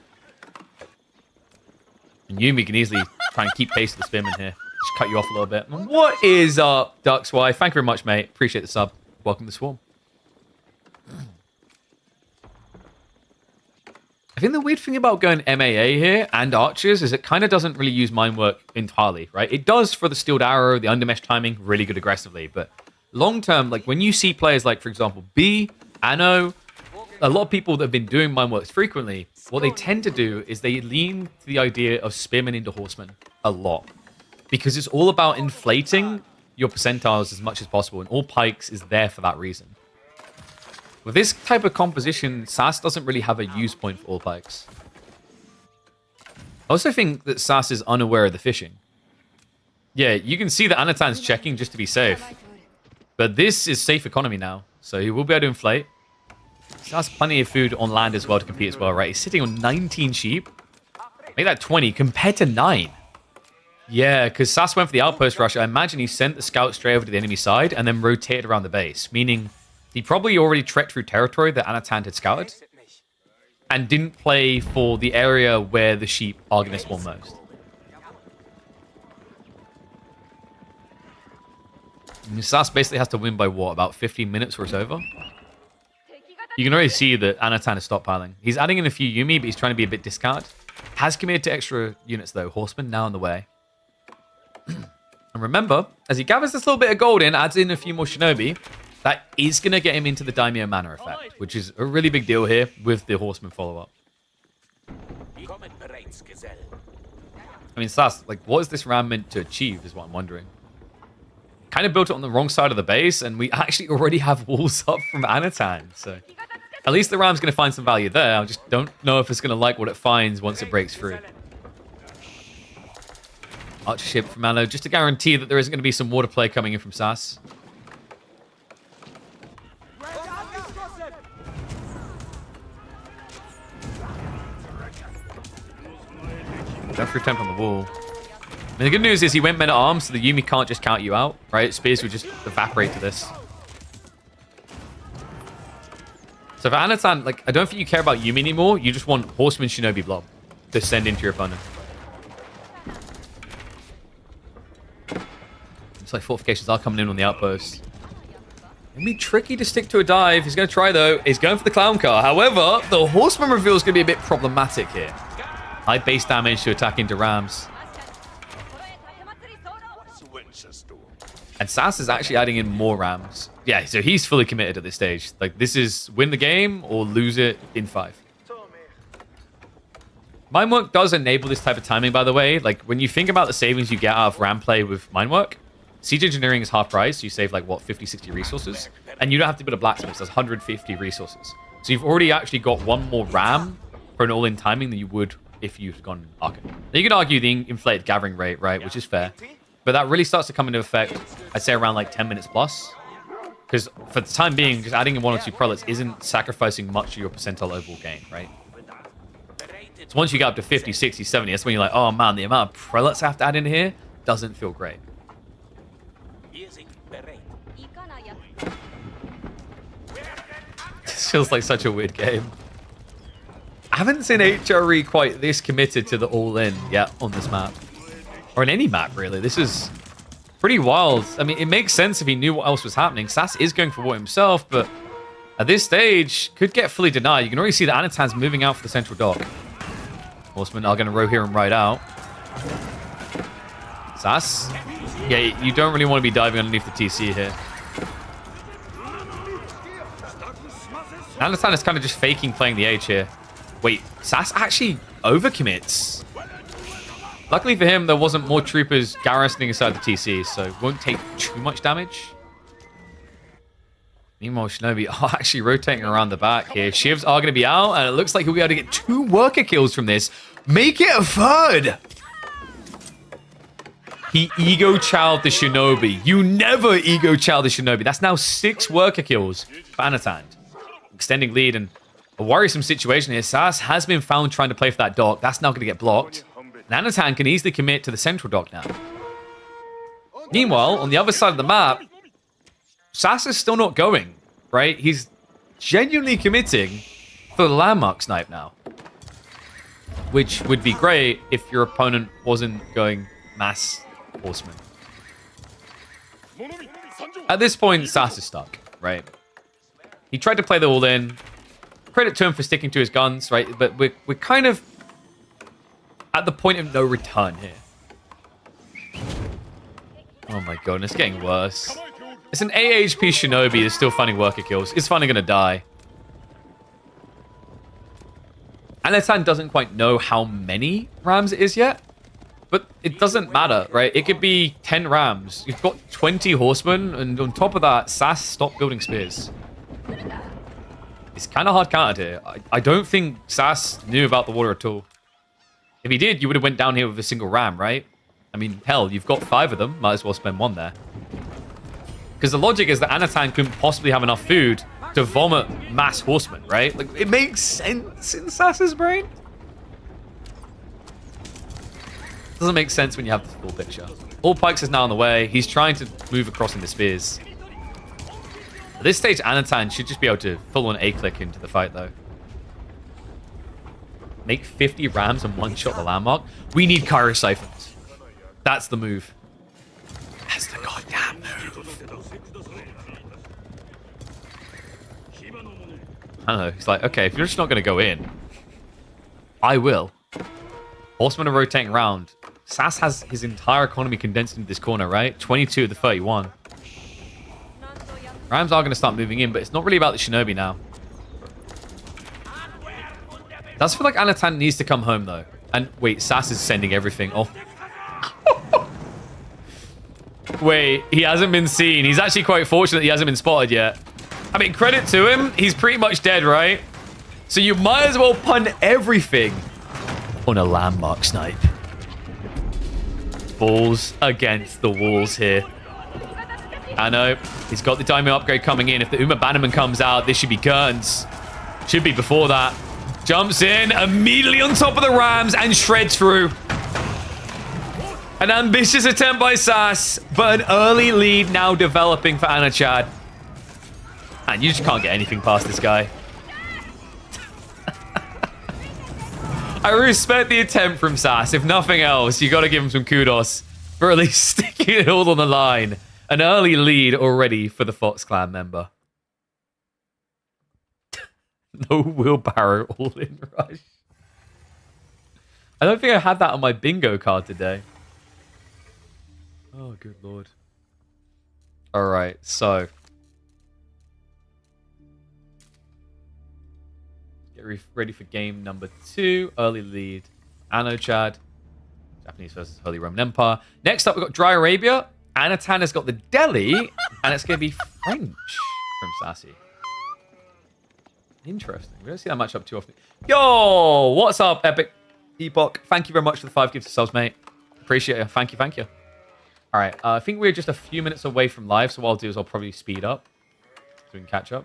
And Yuumi can easily try and keep pace with the spearman here. Just cut you off a little bit. What is up, Ducks Y? Thank you very much, mate. Appreciate the sub. Welcome to Swarm. I think the weird thing about going MAA here and Archers is it kind of doesn't really use Minework entirely, right? It does for the Steeled Arrow, the Undermesh timing, really good aggressively. But long term, like when you see players like, for example, B, Anno, a lot of people that have been doing Mineworks frequently, what they tend to do is they lean to the idea of Spearmen into Horsemen a lot. Because it's all about inflating your percentiles as much as possible, and all pikes is there for that reason. With this type of composition, Sas doesn't really have a use point for all pikes. I also think that Sasa is unaware of the fishing. Yeah, you can see that Anatan's checking just to be safe. But this is safe economy now, so he will be able to inflate. He has plenty of food on land as well to compete as well, right? He's sitting on 19 sheep. Make that 20 compared to 9. Yeah, because Sas went for the outpost rush. I imagine he sent the scout straight over to the enemy side and then rotated around the base, meaning he probably already trekked through territory that Anatan had scouted and didn't play for the area where the sheep are going to spawn most. Sas basically has to win by what, about 15 minutes or it's over? You can already see that Anatan is stockpiling. He's adding in a few Yumi, but he's trying to be a bit discard. Has committed to extra units though. Horseman now on the way. And remember, as he gathers this little bit of gold in, adds in a few more Shinobi, that is going to get him into the Daimyo Manor effect, which is a really big deal here with the Horseman follow-up. I mean, Sas, like, what is this ram meant to achieve is what I'm wondering. Kind of built it on the wrong side of the base, and we actually already have walls up from Anatan, so at least the ram's going to find some value there. I just don't know if it's going to like what it finds once it breaks through. Archer ship from Malo, just to guarantee that there isn't going to be some water play coming in from Sas. Going for attempt on the wall. I mean, the good news is he went men at arms, so the Yumi can't just count you out, right? Spears would just evaporate to this. So for Anatan, like, I don't think you care about Yumi anymore. You just want Horseman Shinobi Blob to send into your opponent. Looks like fortifications are coming in on the outpost. It'll be tricky to stick to a dive. He's going to try, though. He's going for the clown car. However, the Horseman reveal is going to be a bit problematic here. High base damage to attack into rams. And Sas is actually adding in more rams. Yeah, so he's fully committed at this stage. Like, this is win the game or lose it in 5. Minework does enable this type of timing, by the way. Like, when you think about the savings you get out of ram play with Minework, siege engineering is half price. So you save, like, what, 50, 60 resources? And you don't have to build a blacksmith. That's 150 resources. So you've already actually got one more ram for an all-in timing than you would if you'd gone Arcan. Now, you could argue the inflated gathering rate, right, which is fair. But that really starts to come into effect, I'd say, around like 10 minutes plus. Because for the time being, just adding in 1 or 2 prelates isn't sacrificing much of your percentile overall gain, right? So once you get up to 50, 60, 70, that's when you're like, oh man, the amount of prelates I have to add in here doesn't feel great. This feels like such a weird game. I haven't seen HRE quite this committed to the all-in yet on this map. Or in any map, really. This is pretty wild. I mean, it makes sense if he knew what else was happening. Sas is going for war himself, but at this stage, could get fully denied. You can already see that Anatan's moving out for the central dock. Horsemen are going to row here and ride out. Sas? Yeah, you don't really want to be diving underneath the TC here. Anatan is kind of just faking playing the H here. Wait, Sas actually overcommits. Luckily for him, there wasn't more troopers garrisoning inside the TC, so it won't take too much damage. Meanwhile, Shinobi are actually rotating around the back here. Shivs are going to be out, and it looks like he'll be able to get 2 worker kills from this. Make it a 3rd! He ego-chowed the Shinobi. You never ego-chow the Shinobi. That's now 6 worker kills for Anatan. Extending lead and a worrisome situation here. Sas has been found trying to play for that dock. That's now going to get blocked. And Anatan can easily commit to the central dock now. Meanwhile, on the other side of the map, Sasa's still not going, right? He's genuinely committing for the landmark snipe now. Which would be great if your opponent wasn't going mass horseman. At this point, Sas is stuck, right? He tried to play the all-in. Credit to him for sticking to his guns, right? But we're kind of at the point of no return here. Oh my god, it's getting worse. It's an AHP Shinobi that's still finding worker kills. It's finally going to die. Anatan doesn't quite know how many rams it is yet. But it doesn't matter, right? It could be 10 rams. You've got 20 horsemen. And on top of that, Sas stopped building spears. It's kind of hard countered here. I don't think Sas knew about the water at all. If he did, you would have went down here with a single ram, right? I mean, hell, you've got 5 of them. Might as well spend 1 there. Because the logic is that Anatan couldn't possibly have enough food to vomit mass horsemen, right? Like, it makes sense in Sasa's brain. Doesn't make sense when you have the full picture. All Pikes is now on the way. He's trying to move across into spears. At this stage, Anatan should just be able to full-on A-click into the fight, though. Make 50 rams and one-shot the landmark. We need Cairo siphons. That's the move. That's the goddamn move. I don't know. He's like, okay, if you're just not going to go in, I will. Horsemen are rotating around. Sas has his entire economy condensed into this corner, right? 22 of the 31. Rams are going to start moving in, but it's not really about the Shinobi now. Does feel like Anatan needs to come home, though. And wait, Sas is sending everything. Oh. Wait, he hasn't been seen. He's actually quite fortunate he hasn't been spotted yet. I mean, credit to him. He's pretty much dead, right? So you might as well punt everything on a landmark snipe. Balls against the walls here. I know. He's got the diamond upgrade coming in. If the Uma Bannerman comes out, this should be curtains. Should be before that. Jumps in, immediately on top of the Rams, and shreds through. An ambitious attempt by Sas, but an early lead now developing for Anachad. And you just can't get anything past this guy. I respect the attempt from Sas. If nothing else, you got to give him some kudos for at least sticking it all on the line. An early lead already for the Fox Clan member. No wheelbarrow all-in rush. I don't think I had that on my bingo card today. Oh, good lord. All right, so. Get ready for game number 2. Early lead. Anochad. Japanese versus Holy Roman Empire. Next up, we've got Dry Arabia. Anatan has got the Delhi. And it's going to be French from Sassy. Interesting. We don't see that match up too often. Yo! What's up, Epic Epoch? Thank you very much for the 5 gifts of subs, mate. Appreciate it. Thank you, thank you. All right. I think we're just a few minutes away from live, so what I'll do is I'll probably speed up so we can catch up.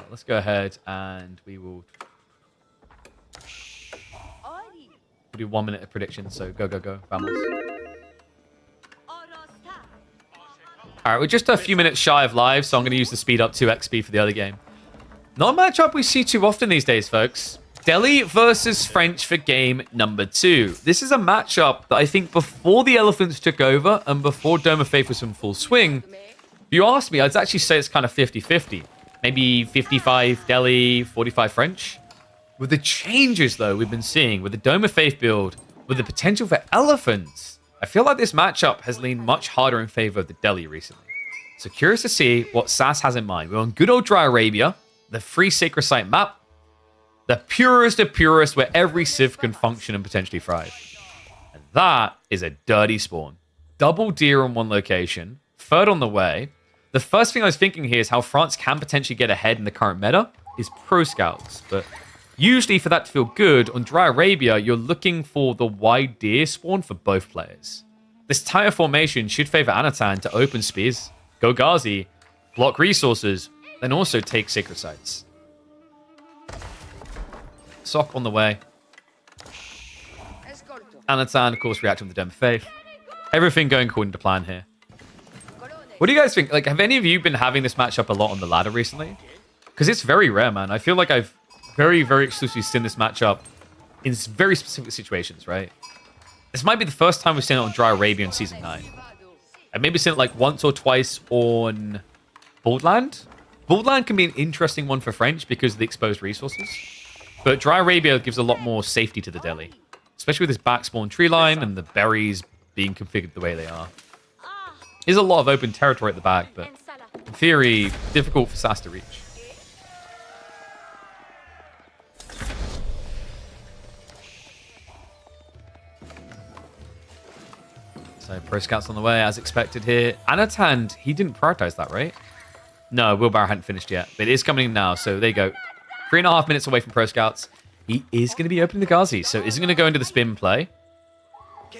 Let's go ahead and we will do 1 minute of predictions. So go, go, go. Vamos. All right. We're just a few minutes shy of live, so I'm going to use the speed up 2x speed for the other game. Not a matchup we see too often these days, folks. Delhi versus French for game number 2. This is a matchup that I think before the Elephants took over and before Dome of Faith was in full swing, if you ask me, I'd actually say it's kind of 50-50. Maybe 55 Delhi, 45 French. With the changes, though, we've been seeing, with the Dome of Faith build, with the potential for Elephants, I feel like this matchup has leaned much harder in favor of the Delhi recently. So curious to see what Sas has in mind. We're on good old Dry Arabia, the free Sacred Site map, the purest of purest where every Civ can function and potentially thrive. And that is a dirty spawn. Double deer on one location, third on the way. The first thing I was thinking here is how France can potentially get ahead in the current meta is pro scouts. But usually for that to feel good, on Dry Arabia, you're looking for the wide deer spawn for both players. This tighter formation should favor Anatan to open spears, go Ghazi, block resources, then also take Sacred Sites. Sock on the way. Anatan, of course, reacting with the Dome of Faith. Everything going according to plan here. What do you guys think? Like, have any of you been having this matchup a lot on the ladder recently? Because it's very rare, man. I feel like I've very, very exclusively seen this matchup in very specific situations, right? This might be the first time we've seen it on Dry Arabia in Season 9. I've maybe seen it like once or twice on Boldland. Boldland can be an interesting one for French because of the exposed resources. But Dry Arabia gives a lot more safety to the Delhi. Especially with this back spawn tree line and the berries being configured the way they are. There's a lot of open territory at the back, but in theory, difficult for Sas to reach. So pro scouts on the way as expected here. Anatan, he didn't prioritize that, right? No, Wheelbarrow hadn't finished yet, but it is coming in now. So there you go. 3.5 minutes away from pro scouts. he is going to be opening the Ghazi, so isn't going to go into the spin play.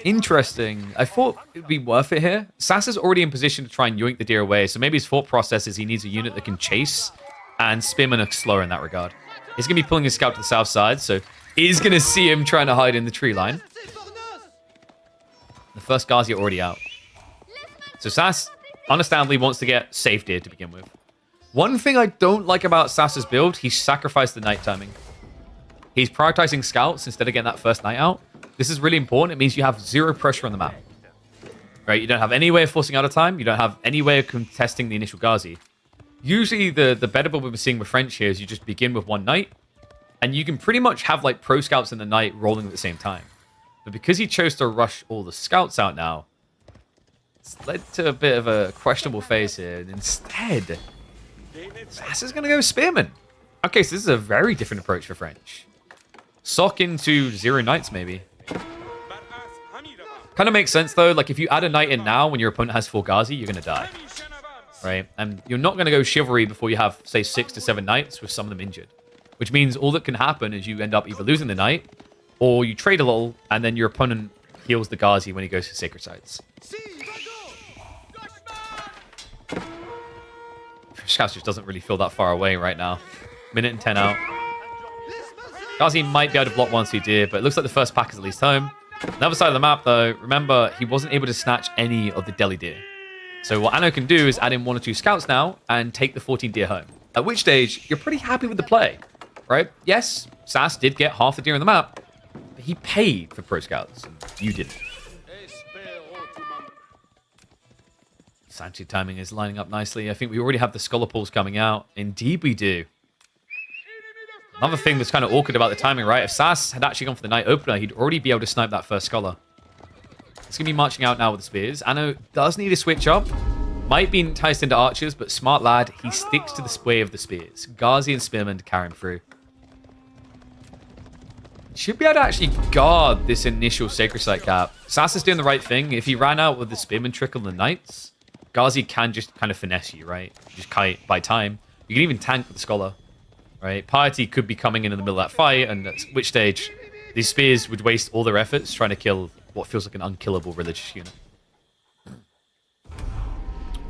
Interesting. I thought it would be worth it here. Sasa's already in position to try and yoink the deer away, so maybe his thought process is he needs a unit that can chase, and Spearmen are slower in that regard. He's going to be pulling his scout to the south side, so he's going to see him trying to hide in the tree line. The first Ghazi already out. So Sas, understandably, wants to get safe deer to begin with. One thing I don't like about Sasa's build, he sacrificed the night timing. He's prioritizing scouts instead of getting that first night out. This is really important. It means you have zero pressure on the map. Right? You don't have any way of forcing out of time. You don't have any way of contesting the initial Ghazi. Usually, the better build we've been seeing with French here is you just begin with one knight, and you can pretty much have like pro scouts in the night rolling at the same time. But because he chose to rush all the scouts out now, it's led to a bit of a questionable phase here. And instead, Sasa's going to go Spearman. Okay, so this is a very different approach for French. Sock into 0 knights, maybe. Kind of makes sense, though. Like, if you add a knight in now when your opponent has 4 Ghazi, you're going to die. Right? And you're not going to go chivalry before you have, say, 6 to 7 knights with some of them injured. Which means all that can happen is you end up either losing the knight, or you trade a little, and then your opponent heals the Ghazi when he goes to sacred sites. Scouts just doesn't really feel that far away right now. Minute and 10 out. Ghazi might be able to block once he did, but it looks like the first pack is at least home. On the other side of the map, though, remember, he wasn't able to snatch any of the deli deer. So what Anno can do is add in 1 or 2 scouts now and take the 14 deer home. At which stage, you're pretty happy with the play, right? Yes, Sas did get half the deer on the map, but he paid for pro scouts. You didn't. Sanctuary timing is lining up nicely. I think we already have the scholar pools coming out. Indeed we do. Another thing that's kind of awkward about the timing, right? If Sas had actually gone for the night opener, he'd already be able to snipe that first scholar. It's going to be marching out now with the spears. Anno does need to switch up. Might be enticed into archers, but smart lad, he sticks to the way of the spears. Ghazi and spearmen to carry him through. Should be able to actually guard this initial sacred site cap. Sas is doing the right thing. If he ran out with the spearmen trickle the knights, Ghazi can just kind of finesse you, right? Just kite by time. You can even tank with the scholar, right? Piety could be coming in the middle of that fight, and at which stage these spears would waste all their efforts trying to kill what feels like an unkillable religious unit.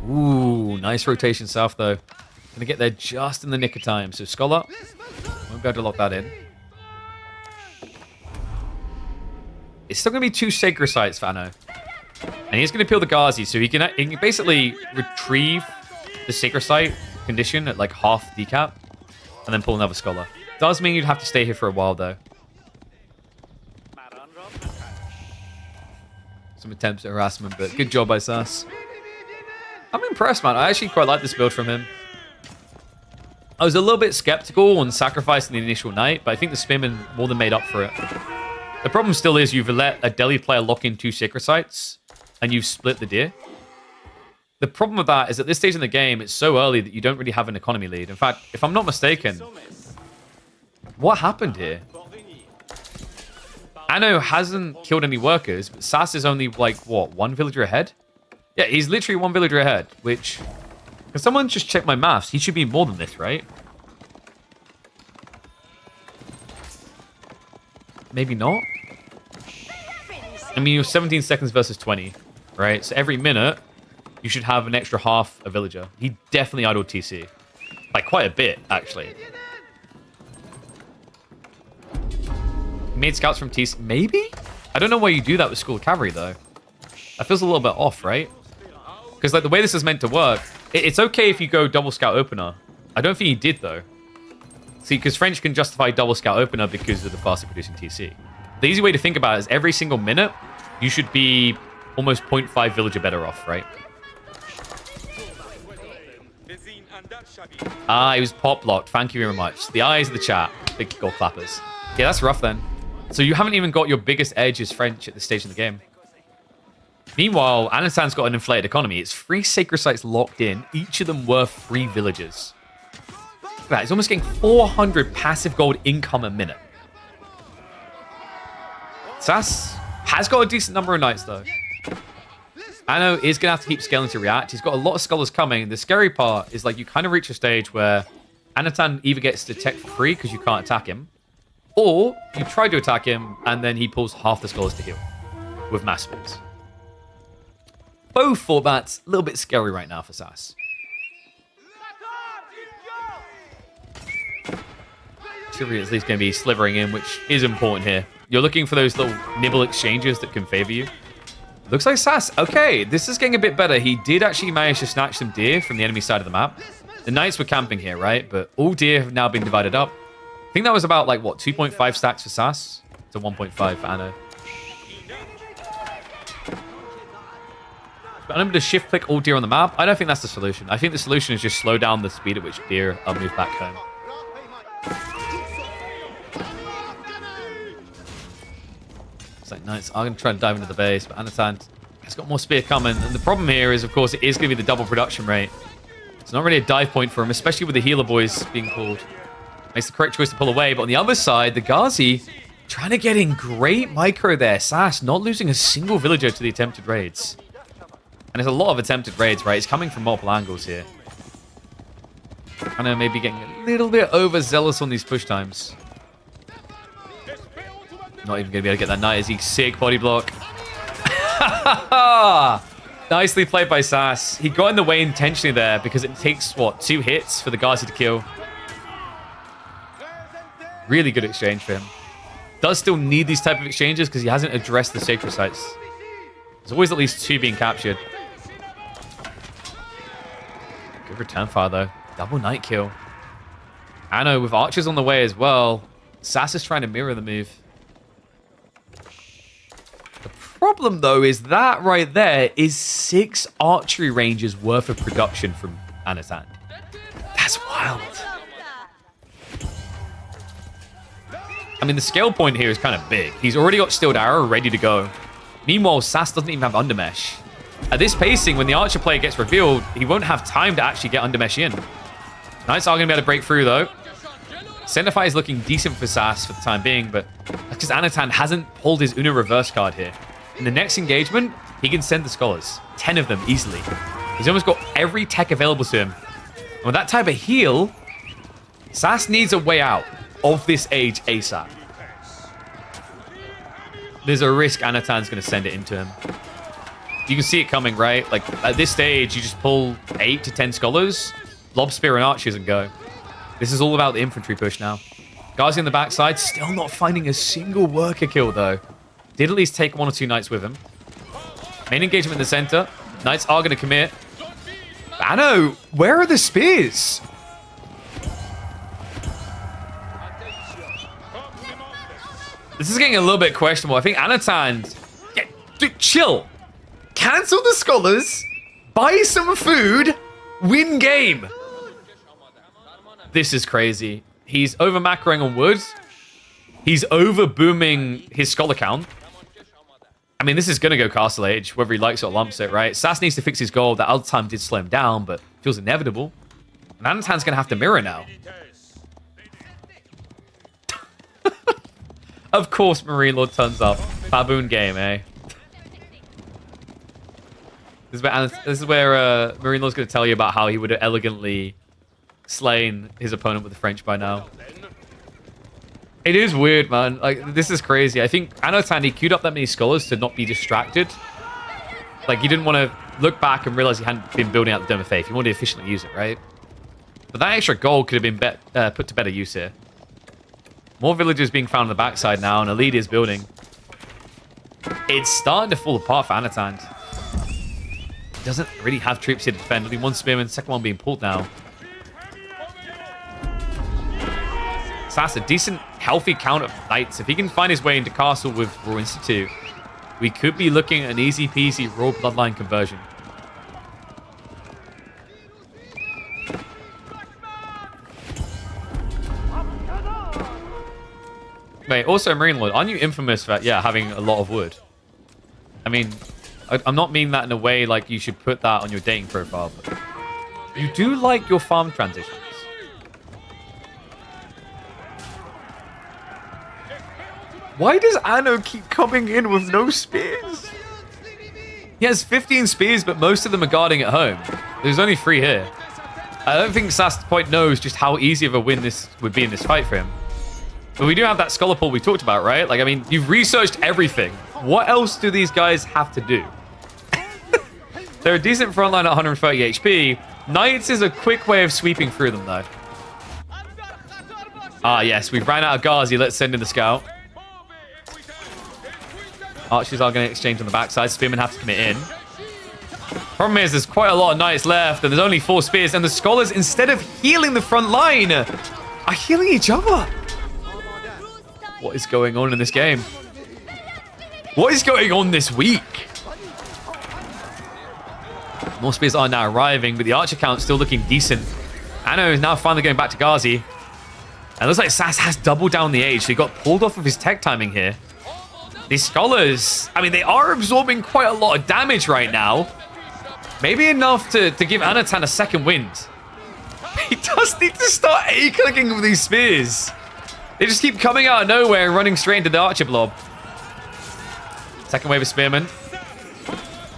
Ooh, nice rotation south, though. Gonna get there just in the nick of time. So Scholar won't be able to lock that in. It's still gonna be 2 sacred sites for Anno. And he's gonna peel the Ghazi, so he can basically retrieve the sacred site condition at like half decap, and then pull another Scholar. Does mean you'd have to stay here for a while, though. Some attempts at harassment, but good job by Sas. I'm impressed, man. I actually quite like this build from him. I was a little bit skeptical on sacrificing the initial knight, but I think the Spearman more than made up for it. The problem still is you've let a Delhi player lock in 2 sacred sites, and you've split the deer. The problem with that is at this stage in the game, it's so early that you don't really have an economy lead. In fact, if I'm not mistaken, what happened here? Anno hasn't killed any workers, but Sas is only, like, what, 1 villager ahead? Yeah, he's literally 1 villager ahead, which... Can someone just check my maths? He should be more than this, right? Maybe not? I mean, you're 17 seconds versus 20, right? So every minute, you should have an extra half a villager. He definitely idled TC. Like, quite a bit, actually. Made scouts from TC. Maybe? I don't know why you do that with school cavalry, though. That feels a little bit off, right? Because, like, the way this is meant to work, it's okay if you go double scout opener. I don't think he did, though. See, because French can justify double scout opener because of the faster producing TC. The easy way to think about it is every single minute, you should be almost 0.5 villager better off, right? Ah, he was pop blocked. Thank you very much. The eyes of the chat. Big goal clappers. Yeah, that's rough then. So you haven't even got your biggest edge as French at this stage in the game. Meanwhile, Anastan's got an inflated economy. It's 3 sacred sites locked in, each of them worth 3 villagers. Look at that. He's almost getting 400 passive gold income a minute. Sas has got a decent number of knights, though. Anno is going to have to keep scaling to react. He's got a lot of scholars coming. The scary part is, like, you kind of reach a stage where Anatan either gets to tech for free because you can't attack him, Or you try to attack him, and then he pulls half the scholars to heal with mass spins. Both formats a little bit scary right now for Sas. Chivalry is at least going to be slithering in, which is important here. You're looking for those little nibble exchanges that can favor you. Looks like Sas. Okay, this is getting a bit better. He did actually manage to snatch some deer from the enemy side of the map. The knights were camping here, right? But all deer have now been divided up. I think that was about, like, what, 2.5 stacks for Sas to 1.5 for Anno. But I'm able to shift click all deer on the map. I don't think that's the solution. I think the solution is just slow down the speed at which deer are moved back home. It's like knights are going to try and dive into the base, but Anatan has got more spear coming. And the problem here is, of course, it is going to be the double production rate. It's not really a dive point for him, especially with the healer boys being pulled. Makes the correct choice to pull away, but on the other side, the Ghazi trying to get in great micro there. Sas not losing a single villager to the attempted raids. And there's a lot of attempted raids, right? It's coming from multiple angles here. I know, maybe getting a little bit overzealous on these push times. Not even going to be able to get that knight, is he? Sick body block. Nicely played by Sas. He got in the way intentionally there because it takes, what, 2 hits for the Ghazi to kill. Really good exchange for him. Does still need these type of exchanges because he hasn't addressed the sacred sites. There's always at least 2 being captured. Good return fire, though. Double knight kill. Anno with archers on the way as well. Sas is trying to mirror the move. The problem, though, is that right there is 6 archery ranges worth of production from Anatan. That's wild. I mean, the scale point here is kind of big. He's already got Steeled Arrow ready to go. Meanwhile, Sas doesn't even have Undermesh. At this pacing, when the Archer player gets revealed, he won't have time to actually get Undermesh in. Knights are going to be able to break through, though. Centify is looking decent for Sas for the time being, but that's because Anatan hasn't pulled his Uno reverse card here. In the next engagement, he can send the Scholars. 10 of them, easily. He's almost got every tech available to him. And with that type of heal, Sas needs a way out of this age ASAP. There's a risk Anatan's going to send it into him. You can see it coming, right? Like, at this stage, you just pull 8 to 10 Scholars, lob Spear and Archers and go. This is all about the infantry push now. Ghazi on the backside, still not finding a single worker kill, though. Did at least take 1 or 2 Knights with him. Main engagement in the center. Knights are going to commit. Anno, where are the spears? This is getting a little bit questionable. I think Anatan... Yeah, dude, chill. Cancel the Scholars. Buy some food. Win game. This is crazy. He's over macroing on wood. He's over booming his Scholar count. I mean, this is going to go Castle Age, whether he likes it or lumps it, right? Sas needs to fix his goal. That other time did slow him down, but feels inevitable. And Anatan's going to have to mirror now. Of course, Marine Lord turns up. Baboon game, eh? This is where Marine Lord's going to tell you about how he would have elegantly slain his opponent with the French by now. It is weird, man. Like, this is crazy. I think Anatan, he queued up that many Scholars to not be distracted. Like, he didn't want to look back and realize he hadn't been building out the Dome of Faith. He wanted to efficiently use it, right? But that extra gold could have been put to better use here. More villagers being found on the backside now, and a lead is building. It's starting to fall apart for Anatan. He doesn't really have troops here to defend. Only 1 spearman, second one being pulled now. Sasa, decent, healthy count of knights. If he can find his way into castle with Raw Institute, we could be looking at an easy peasy Raw Bloodline conversion. Wait, also Marine Lord, aren't you infamous for, yeah, having a lot of wood? I mean, I'm not meaning that in a way like you should put that on your dating profile, but you do like your farm transitions. Why does Anno keep coming in with no spears? He has 15 spears, but most of them are guarding at home. There's only 3 here. I don't think Sas quite knows just how easy of a win this would be in this fight for him. But we do have that scholar pool we talked about, right? Like, I mean, you've researched everything. What else do these guys have to do? They're a decent frontline at 130 HP. Knights is a quick way of sweeping through them, though. Ah, yes, we've ran out of Ghazi. Let's send in the scout. Archers are going to exchange on the backside. Spearmen have to commit in. Problem is, there's quite a lot of knights left, and there's only 4 spears, and the scholars, instead of healing the front line, are healing each other. What is going on in this game? What is going on this week? More spears are now arriving, but the archer count's still looking decent. Anno is now finally going back to Ghazi. And it looks like Sasa has doubled down the age, so he got pulled off of his tech timing here. These scholars, I mean, they are absorbing quite a lot of damage right now. Maybe enough to give Anatan a second wind. He does need to start A-clicking with these spears. They just keep coming out of nowhere and running straight into the archer blob. Second wave of spearmen.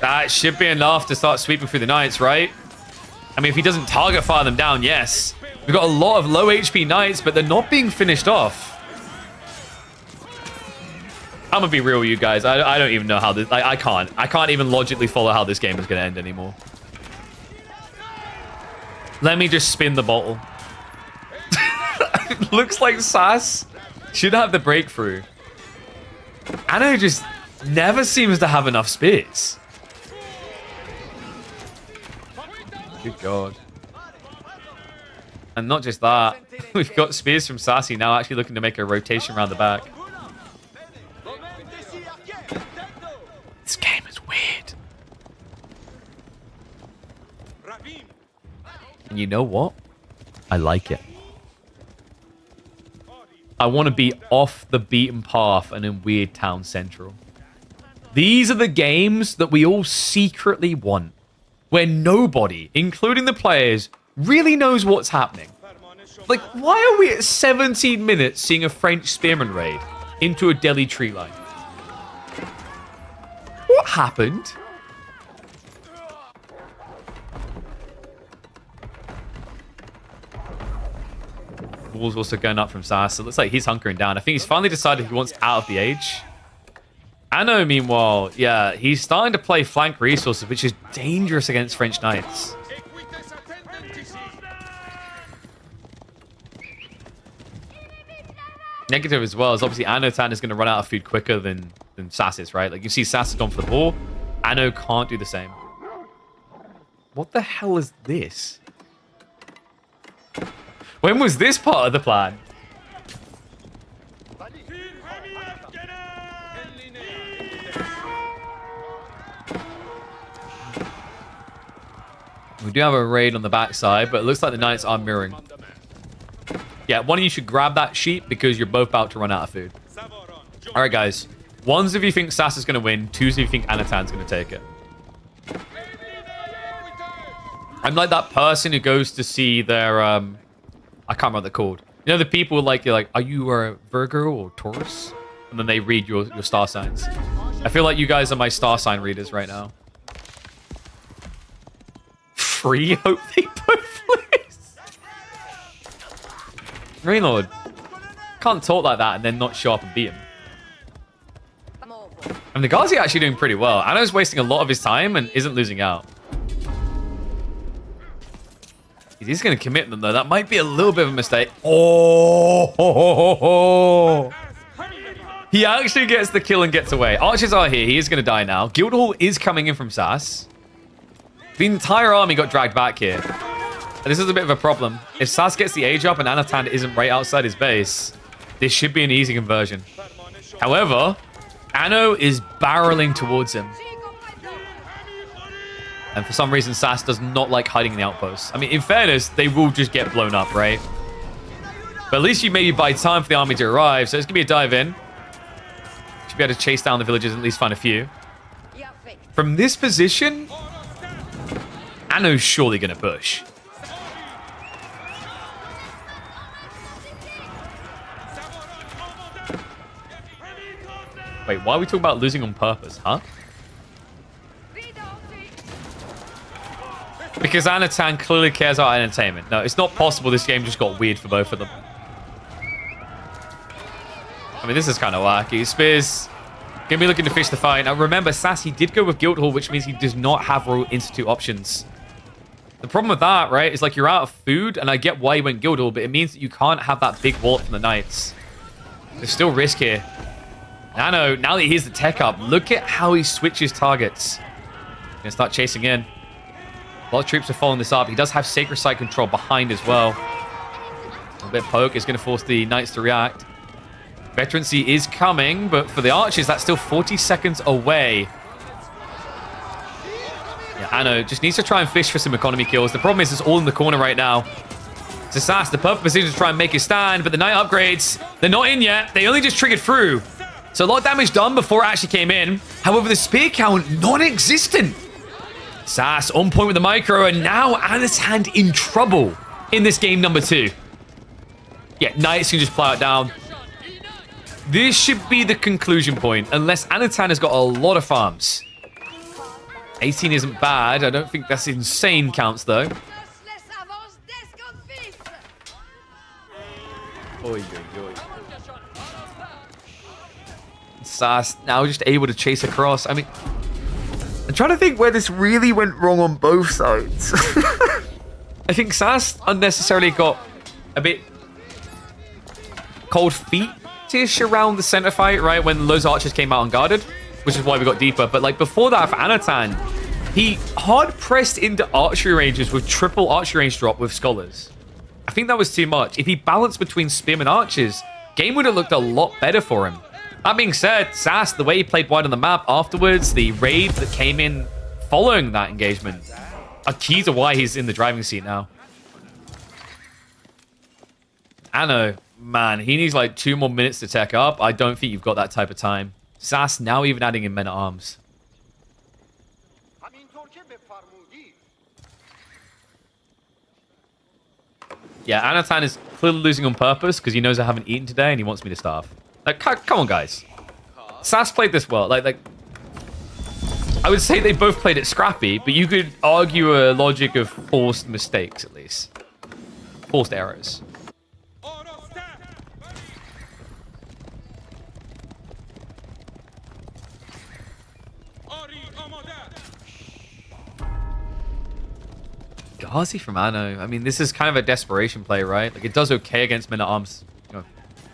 That should be enough to start sweeping through the knights, right? I mean, if he doesn't target fire them down, yes. We've got a lot of low HP knights, but they're not being finished off. I'm gonna be real with you guys. I don't even know how this... I can't even logically follow how this game is gonna end anymore. Let me just spin the bottle. It looks like Sas should have the breakthrough. Anno just never seems to have enough spears. Good God. And not just that, we've got spears from Sassy now actually looking to make a rotation around the back. This game is weird. And you know what? I like it. I want to be off the beaten path and in Weird Town Central. These are the games that we all secretly want, where nobody, including the players, really knows what's happening. Like, why are we at 17 minutes seeing a French spearman raid into a Delhi tree line? What happened? Wall's also going up from Sasa. So it looks like he's hunkering down. I think he's finally decided he wants out of the age. Anno, meanwhile, yeah, he's starting to play flank resources, which is dangerous against French knights. Negative as well is obviously Annotan is going to run out of food quicker than Sassis, right? Like, you see Sassis gone for the ball. Anno can't do the same. What the hell is this? When was this part of the plan? We do have a raid on the backside, but it looks like the knights are mirroring. Yeah, one of you should grab that sheep because you're both about to run out of food. All right, guys. Ones of you think Sas is going to win. Twos of you think Anatan's going to take it. I'm like that person who goes to see their... I can't remember what they're called. You know, the people like, you're like, are you a Virgo or Taurus? And then they read your star signs. I feel like you guys are my star sign readers right now. Free? Hope they both lose. Rainlord, can't talk like that and then not show up and beat him. And the Ghazi actually doing pretty well. Anno's wasting a lot of his time and isn't losing out. He's going to commit them, though. That might be a little bit of a mistake. Oh! He actually gets the kill and gets away. Archers are here. He is going to die now. Guildhall is coming in from Sas. The entire army got dragged back here. This is a bit of a problem. If Sas gets the age up and Anatan isn't right outside his base, this should be an easy conversion. However, Anno is barreling towards him. And for some reason, Sas does not like hiding in the outposts. I mean, in fairness, they will just get blown up, right? But at least you maybe buy time for the army to arrive. So it's going to be a dive in. Should be able to chase down the villagers and at least find a few. From this position, Anno's surely going to push. Wait, why are we talking about losing on purpose, huh? Because Anatan clearly cares about entertainment. No, it's not possible this game just got weird for both of them. I mean, this is kind of wacky. Spears gonna be looking to fish the fight. Now, remember, Sassy did go with Guildhall, which means he does not have Royal Institute options. The problem with that, right, is like you're out of food, and I get why he went Guildhall, but it means that you can't have that big wallet from the Knights. There's still risk here. Nano, now that he's the tech up, look at how he switches targets. Gonna start chasing in. A lot of troops are following this up. He does have Sacred Site control behind as well. A bit of poke is going to force the Knights to react. Veterancy is coming, but for the Archers, that's still 40 seconds away. Yeah, Anno just needs to try and fish for some economy kills. The problem is it's all in the corner right now. Sasa, the perfect position to try and make a stand, but the Knight upgrades, they're not in yet. They only just triggered through. So a lot of damage done before it actually came in. However, the spear count, non-existent. Sass on point with the micro, and now Anatan in trouble in this game number 2. Yeah, Knights can just plow it down. This should be the conclusion point, unless Anatan has got a lot of farms. 18 isn't bad. I don't think that's insane counts, though. Oy, oy, oy. Sass now just able to chase across. I mean, I'm trying to think where this really went wrong on both sides. I think Sass unnecessarily got a bit cold feet-ish around the center fight, right? When those archers came out unguarded, which is why we got deeper. But like before that, for Anatan, he hard-pressed into archery ranges with triple archery range drop with scholars. I think that was too much. If he balanced between spearmen and archers, game would have looked a lot better for him. That being said, Sass, the way he played wide on the map afterwards, the raid that came in following that engagement, are key to why he's in the driving seat now. Anno, man, he needs like 2 more minutes to tech up. I don't think you've got that type of time. Sass now even adding in men-at-arms. Yeah, Anatan is clearly losing on purpose because he knows I haven't eaten today and he wants me to starve. Like, come on, guys. Sass played this well. Like, I would say they both played it scrappy, but you could argue a logic of forced mistakes, at least. Forced errors. Ghazi from Anno. I mean, this is kind of a desperation play, right? Like, it does okay against men-at-arms, you know,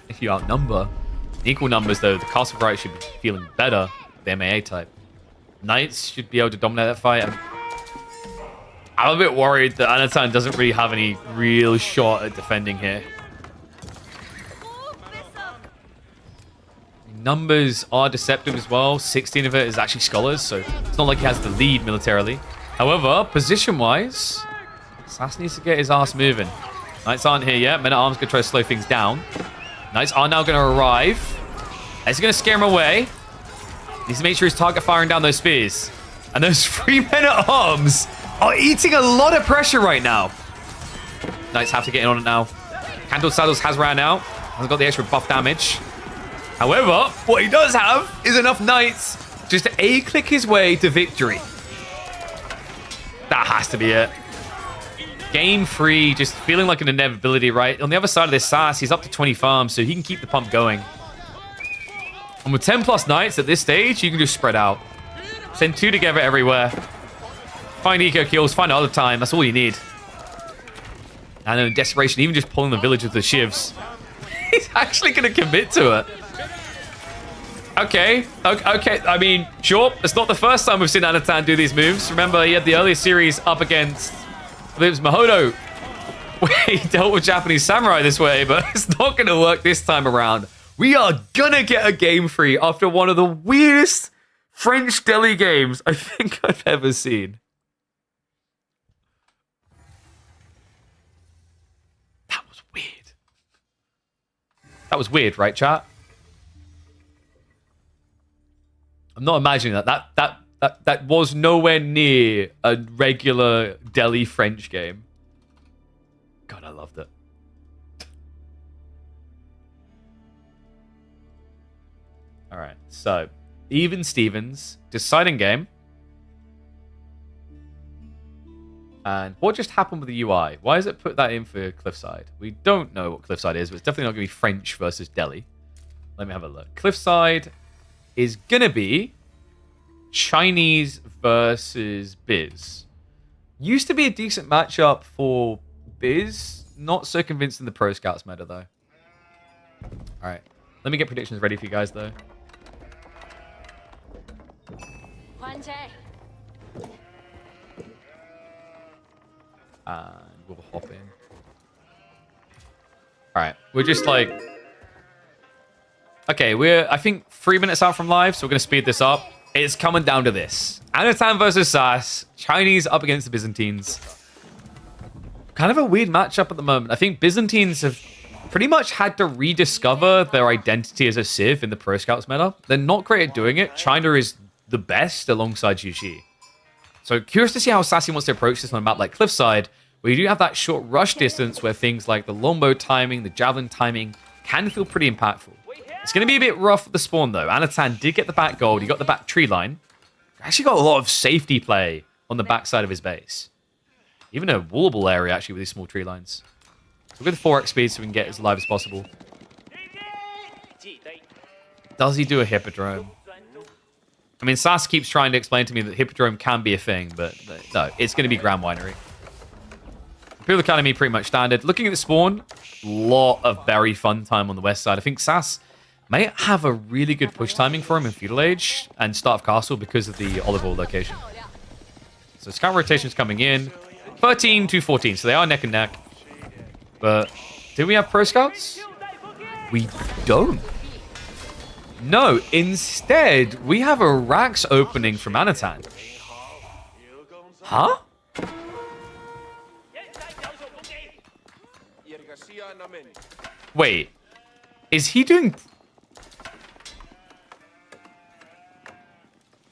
if you outnumber. In equal numbers, though, the castle variety should be feeling better, the MAA type. Knights should be able to dominate that fight. I'm a bit worried that Anatan doesn't really have any real shot at defending here. Numbers are deceptive as well. 16 of it is actually scholars, so it's not like he has the lead militarily. However, position-wise, Sass needs to get his ass moving. Knights aren't here yet. Men-at-arms going to try to slow things down. Knights are now going to arrive. Is he going to scare him away? Needs to make sure he's target firing down those spears. And those 3 men-at-arms are eating a lot of pressure right now. Knights have to get in on it now. Candled Saddles has ran out. Hasn't got the extra buff damage. However, what he does have is enough Knights just to A-click his way to victory. That has to be it. Game 3, just feeling like an inevitability, right? On the other side of this Sass, he's up to 20 farms, so he can keep the pump going. And with 10 plus Knights at this stage, you can just spread out. Send 2 together everywhere. Find eco kills, find other time. That's all you need. And in desperation, even just pulling the village with the shivs. He's actually going to commit to it. Okay. I mean, sure. It's not the first time we've seen Anatan do these moves. Remember, he had the earlier series up against... it was Mahodo, where he dealt with Japanese samurai this way, but it's not going to work this time around. We are going to get a game 3 after one of the weirdest French Delhi games I think I've ever seen. That was weird. That was weird, right, chat? I'm not imagining that. That was nowhere near a regular Delhi French game. God, I loved it. All right, so even Stevens, deciding game. And what just happened with the UI? Why has it put that in for Cliffside? We don't know what Cliffside is, but it's definitely not going to be French versus Delhi. Let me have a look. Cliffside is going to be Chinese versus Biz. Used to be a decent matchup for Biz. Not so convinced in the Pro Scouts meta, though. All right. Let me get predictions ready for you guys, though. And we'll hop in. All right. We're just like... Okay, we're, I think, 3 minutes out from live, so we're going to speed this up. It's coming down to this. Anatan versus Sas. Chinese up against the Byzantines. Kind of a weird matchup at the moment. I think Byzantines have pretty much had to rediscover their identity as a Civ in the Pro Scouts meta. They're not great at doing it. China is the best alongside Yuji. So curious to see how Sassy wants to approach this on a map like Cliffside, where you do have that short rush distance where things like the longbow timing, the javelin timing can feel pretty impactful. It's going to be a bit rough at the spawn, though. Anatan did get the back gold. He got the back tree line. Actually got a lot of safety play on the backside of his base. Even a wallable area, actually, with these small tree lines. So with 4x speed so we can get as live as possible. Does he do a hippodrome? I mean, Sas keeps trying to explain to me that hippodrome can be a thing, but no, it's going to be Grand Winery. Imperial Academy pretty much standard. Looking at the spawn, lot of very fun time on the west side. I think Sas may have a really good push timing for him in Feudal Age and Start of Castle because of the olive oil location. So scout rotation's coming in. 13 to 14, so they are neck and neck. But do we have Pro Scouts? We don't. No, instead, we have a Rax opening from Anatan. Huh? Wait, is he doing...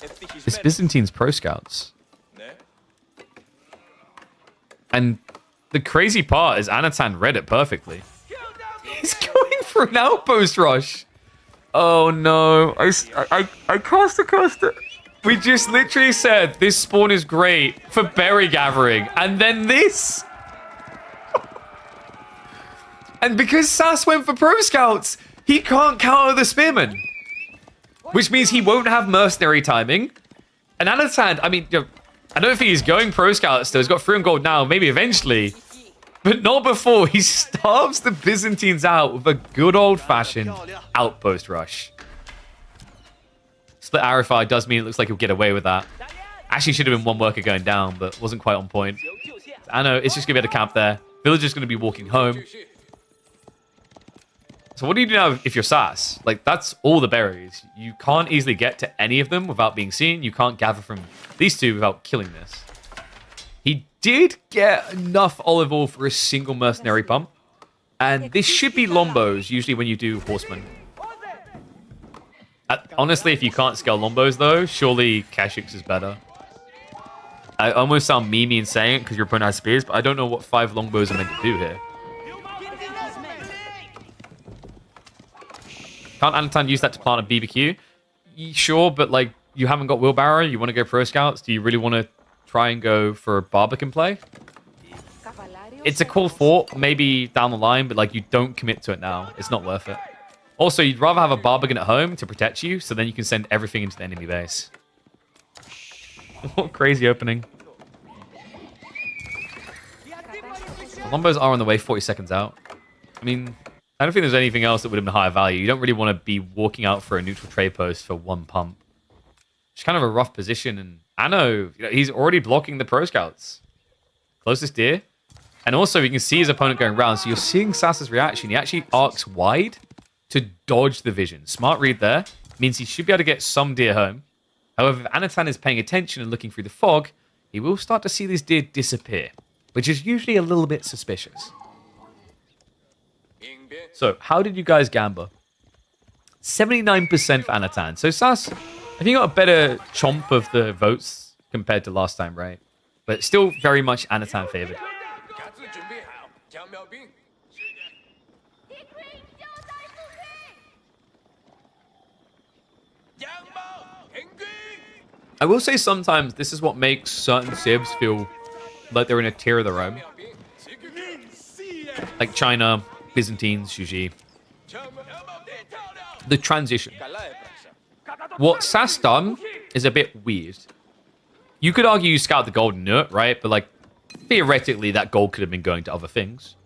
It's Byzantine's Pro Scouts. And the crazy part is Anatan read it perfectly. He's going for an outpost rush. Oh no, I cast it. We just literally said this spawn is great for berry gathering. And then this. And because Sas went for Pro Scouts, he can't counter the Spearman. Which means he won't have mercenary timing. And Anatan, I mean, I don't think he's going Pro Scouts still. He's got 3 on gold now, maybe eventually. But not before. He starves the Byzantines out with a good old-fashioned outpost rush. Split arrow fire does mean it looks like he'll get away with that. Actually should have been one worker going down, but wasn't quite on point. I know, it's just going to be at a camp there. Villager's going to be walking home. So what do you do now if you're Sas? Like, that's all the berries. You can't easily get to any of them without being seen. You can't gather from these two without killing this. He did get enough olive oil for a single mercenary pump. And this should be Lombos, usually when you do horsemen. Honestly, if you can't scale Lombos, though, surely Kashix is better. I almost sound memey in saying it because your opponent has spears, but I don't know what 5 Longbows are meant to do here. Can't Anatan use that to plant a BBQ? Sure, but like, you haven't got Wheelbarrow, you want to go Pro Scouts, do you really want to try and go for a Barbican play? It's a cool thought, maybe down the line, but like, you don't commit to it now. It's not worth it. Also, you'd rather have a Barbican at home to protect you, so then you can send everything into the enemy base. What a crazy opening. The Lombos are on the way 40 seconds out. I mean, I don't think there's anything else that would have been higher value. You don't really want to be walking out for a neutral trade post for 1 pump. It's kind of a rough position, and Anno, he's already blocking the Pro Scouts. Closest deer. And also, you can see his opponent going round, so you're seeing Sasa's reaction. He actually arcs wide to dodge the vision. Smart read there. Means he should be able to get some deer home. However, if Anatan is paying attention and looking through the fog, he will start to see these deer disappear, which is usually a little bit suspicious. So, how did you guys gamble? 79% for Anatan. So, Sas, I think you got a better chomp of the votes compared to last time, right? But still very much Anatan favored. I will say sometimes this is what makes certain civs feel like they're in a tier of their own. Like China, Byzantines, Yuji. the transition. What Sas done is a bit weird. You could argue you scout the golden nut, right? But like, theoretically, that gold could have been going to other things.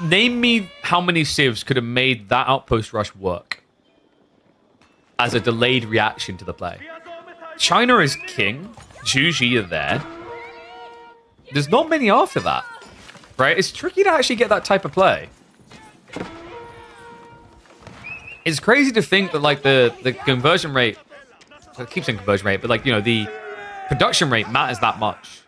Name me how many civs could have made that outpost rush work as a delayed reaction to the play. China is king. Juji are there. There's not many after that, right? It's tricky to actually get that type of play. It's crazy to think that like the conversion rate, I keep saying conversion rate, but like, you know, the production rate matters that much.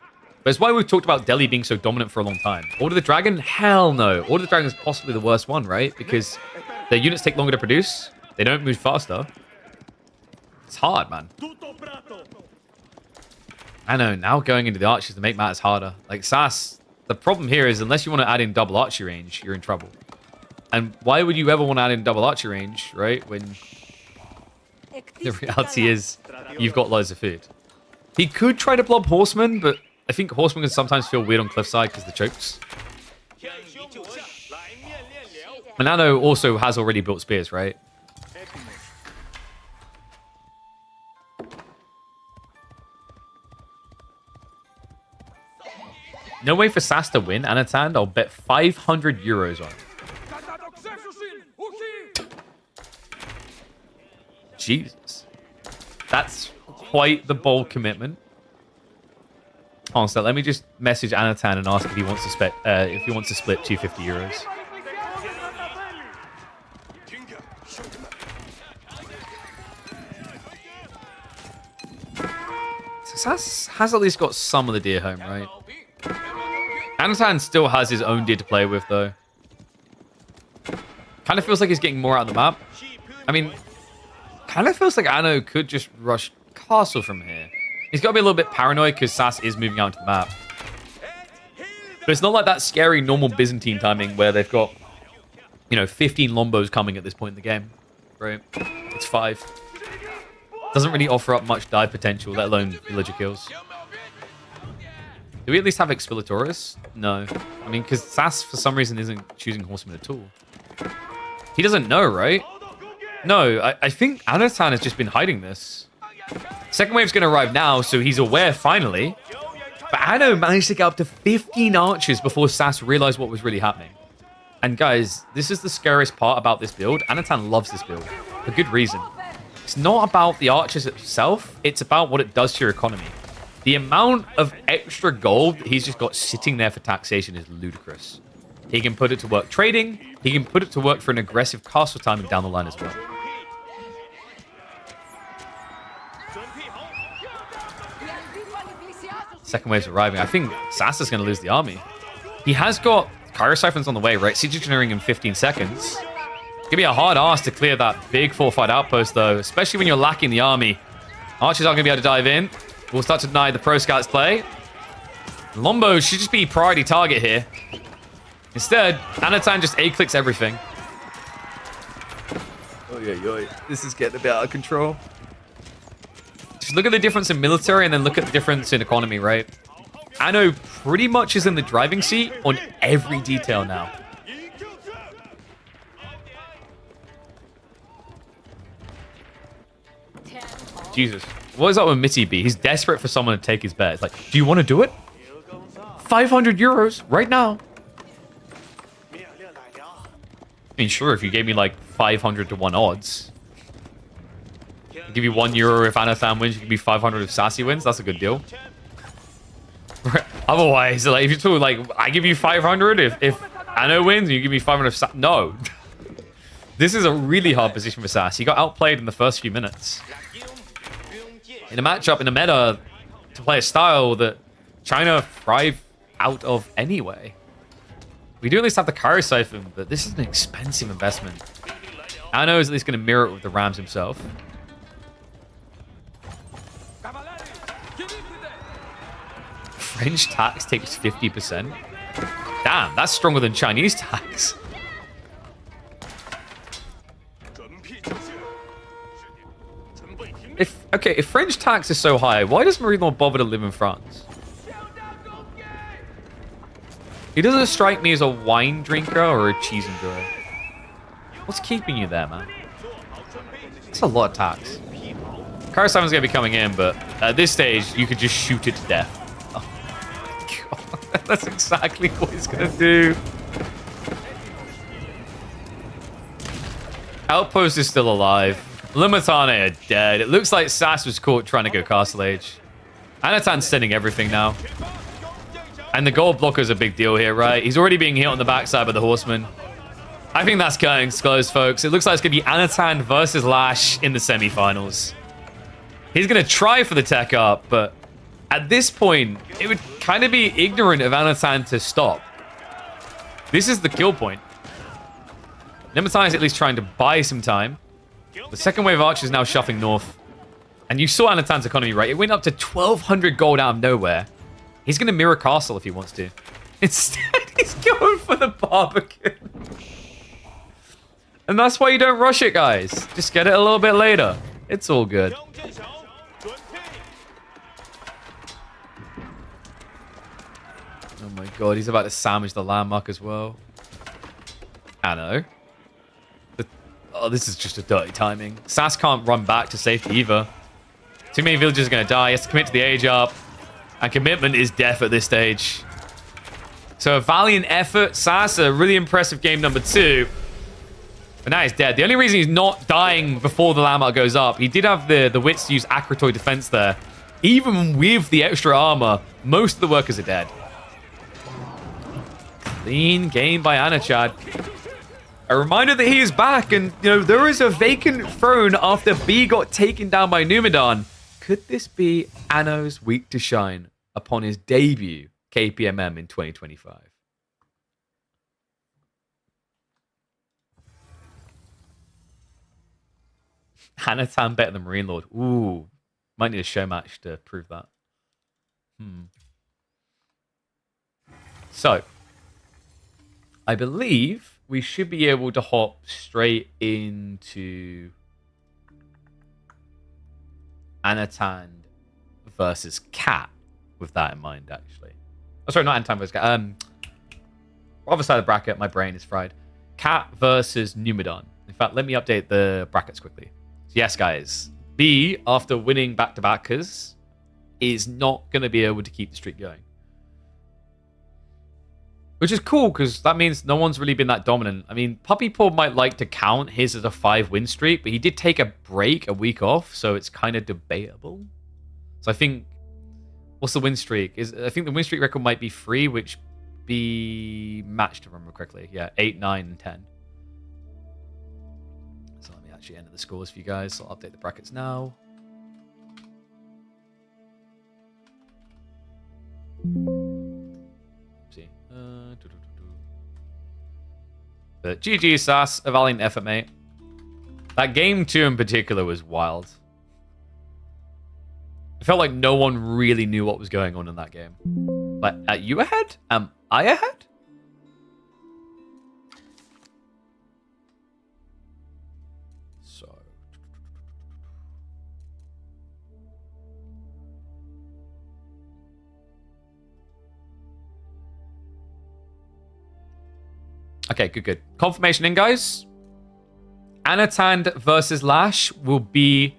But it's why we've talked about Delhi being so dominant for a long time. Order the Dragon? Hell no. Order the Dragon is possibly the worst one, right? Because their units take longer to produce. They don't move faster. It's hard, man. I know, now going into the archers to make matters harder. Like, Sas, the problem here is unless you want to add in double archery range, you're in trouble. And why would you ever want to add in double archery range, right? When the reality is you've got loads of food. He could try to blob Horseman, but I think Horseman can sometimes feel weird on Cliffside because of the chokes. Manano also has already built spears, right? No way for Sas to win, Anatan. I'll bet 500 euros on it. Jesus. That's quite the bold commitment. Hold on, so let me just message Anatan and ask if he wants to split 250 euros. So Sas has at least got some of the deer home, right? Anatan still has his own deer to play with, though. Kind of feels like he's getting more out of the map. I mean, kind of feels like Anno could just rush castle from here. He's got to be a little bit paranoid because Sas is moving out into the map. But it's not like that scary normal Byzantine timing where they've got, you know, 15 Lombos coming at this point in the game. Right? It's 5. Doesn't really offer up much dive potential, let alone villager kills. Do we at least have Expilatoris? No. I mean, because Sas, for some reason, isn't choosing Horseman at all. He doesn't know, right? No, I think Anatan has just been hiding this. Second wave's going to arrive now, so he's aware finally. But Anno managed to get up to 15 archers before Sas realized what was really happening. And guys, this is the scariest part about this build. Anatan loves this build for good reason. It's not about the archers itself. It's about what it does to your economy. The amount of extra gold he's just got sitting there for taxation is ludicrous. He can put it to work trading. He can put it to work for an aggressive castle timing down the line as well. Second wave's arriving. I think Sasa's going to lose the army. He has got Kyro Siphons on the way, right? Siege Engineering in 15 seconds. It's going to be a hard ask to clear that big fortified outpost, though, especially when you're lacking the army. Archers aren't going to be able to dive in. We'll start to deny the Pro Scouts play. Lombo should just be priority target here. Instead, Anatan just A-clicks everything. Oy. This is getting a bit out of control. Just look at the difference in military and then look at the difference in economy, right? Anno pretty much is in the driving seat on every detail now. Jesus. What is up with Mitty B? He's desperate for someone to take his bet. It's like, do you want to do it? 500 euros right now. I mean, sure, if you gave me like 500 to 1 odds. I'll give you €1 if Anathan wins, you give me 500 if Sassy wins. That's a good deal. Otherwise, like, if you told, like, I give you 500 if Anno wins, and you give me 500 if Sass. No. This is a really hard position for Sass. He got outplayed in the first few minutes. In a matchup, in a meta, to play a style that China thrive out of anyway. We do at least have the Kyro Siphon, but this is an expensive investment. Anno is at least going to mirror it with the Rams himself. French tax takes 50%. Damn, that's stronger than Chinese tax. If French tax is so high, why does Marino bother to live in France? He doesn't strike me as a wine drinker or a cheese enjoyer. What's keeping you there, man? That's a lot of attacks. Karasaman's going to be coming in, but at this stage, you could just shoot it to death. Oh my god. That's exactly what he's going to do. Outpost is still alive. Limitane are dead. It looks like Sasa was caught trying to go Castle Age. Anatan's sending everything now. And the gold blocker is a big deal here, right? He's already being hit on the backside by the Horseman. I think that's going close, folks. It looks like it's going to be Anatan versus Lash in the semifinals. He's going to try for the tech up, but at this point, it would kind of be ignorant of Anatan to stop. This is the kill point. Limitane is at least trying to buy some time. The second wave of archers is now shuffling north. And you saw Anatan's economy, right? It went up to 1,200 gold out of nowhere. He's going to mirror castle if he wants to. Instead, he's going for the Barbican. And that's why you don't rush it, guys. Just get it a little bit later. It's all good. Oh my god, he's about to sandwich the landmark as well. I know. Oh, this is just a dirty timing. Sas can't run back to safety either. Too many villagers are going to die. He has to commit to the age up. And commitment is death at this stage. So a valiant effort. Sasa, really impressive game number 2. But now he's dead. The only reason he's not dying before the landmark goes up, he did have the wits to use Akratoy defense there. Even with the extra armor, most of the workers are dead. Clean game by Anachad. A reminder that he is back, and you know there is a vacant throne after B got taken down by Numidan. Could this be Anno's week to shine upon his debut KPMM in 2025? Anatan better than Marine Lord. Ooh, might need a show match to prove that. So, I believe we should be able to hop straight into Anatan versus Cat with that in mind, actually. Oh, sorry, not Anatan versus Cat. Other side of the bracket, my brain is fried. Cat versus Numidan. In fact, let me update the brackets quickly. So yes, guys. B, after winning back-to-backers, is not going to be able to keep the streak going. Which is cool, because that means no one's really been that dominant. I mean, Puppy Paw might like to count his as a 5-win streak, but he did take a break, a week off, so it's kind of debatable. So I think... What's the win streak? I think the win streak record might be 3, which be matched, if I remember correctly. Yeah, 8, 9, and 10. So let me actually enter the scores for you guys. So I'll update the brackets now. See. But GG, Sas. A valiant effort, mate. That game 2 in particular was wild. I felt like no one really knew what was going on in that game. Like, are you ahead? Am I ahead? So. Okay, good. Confirmation in, guys. Anatan versus Lash will be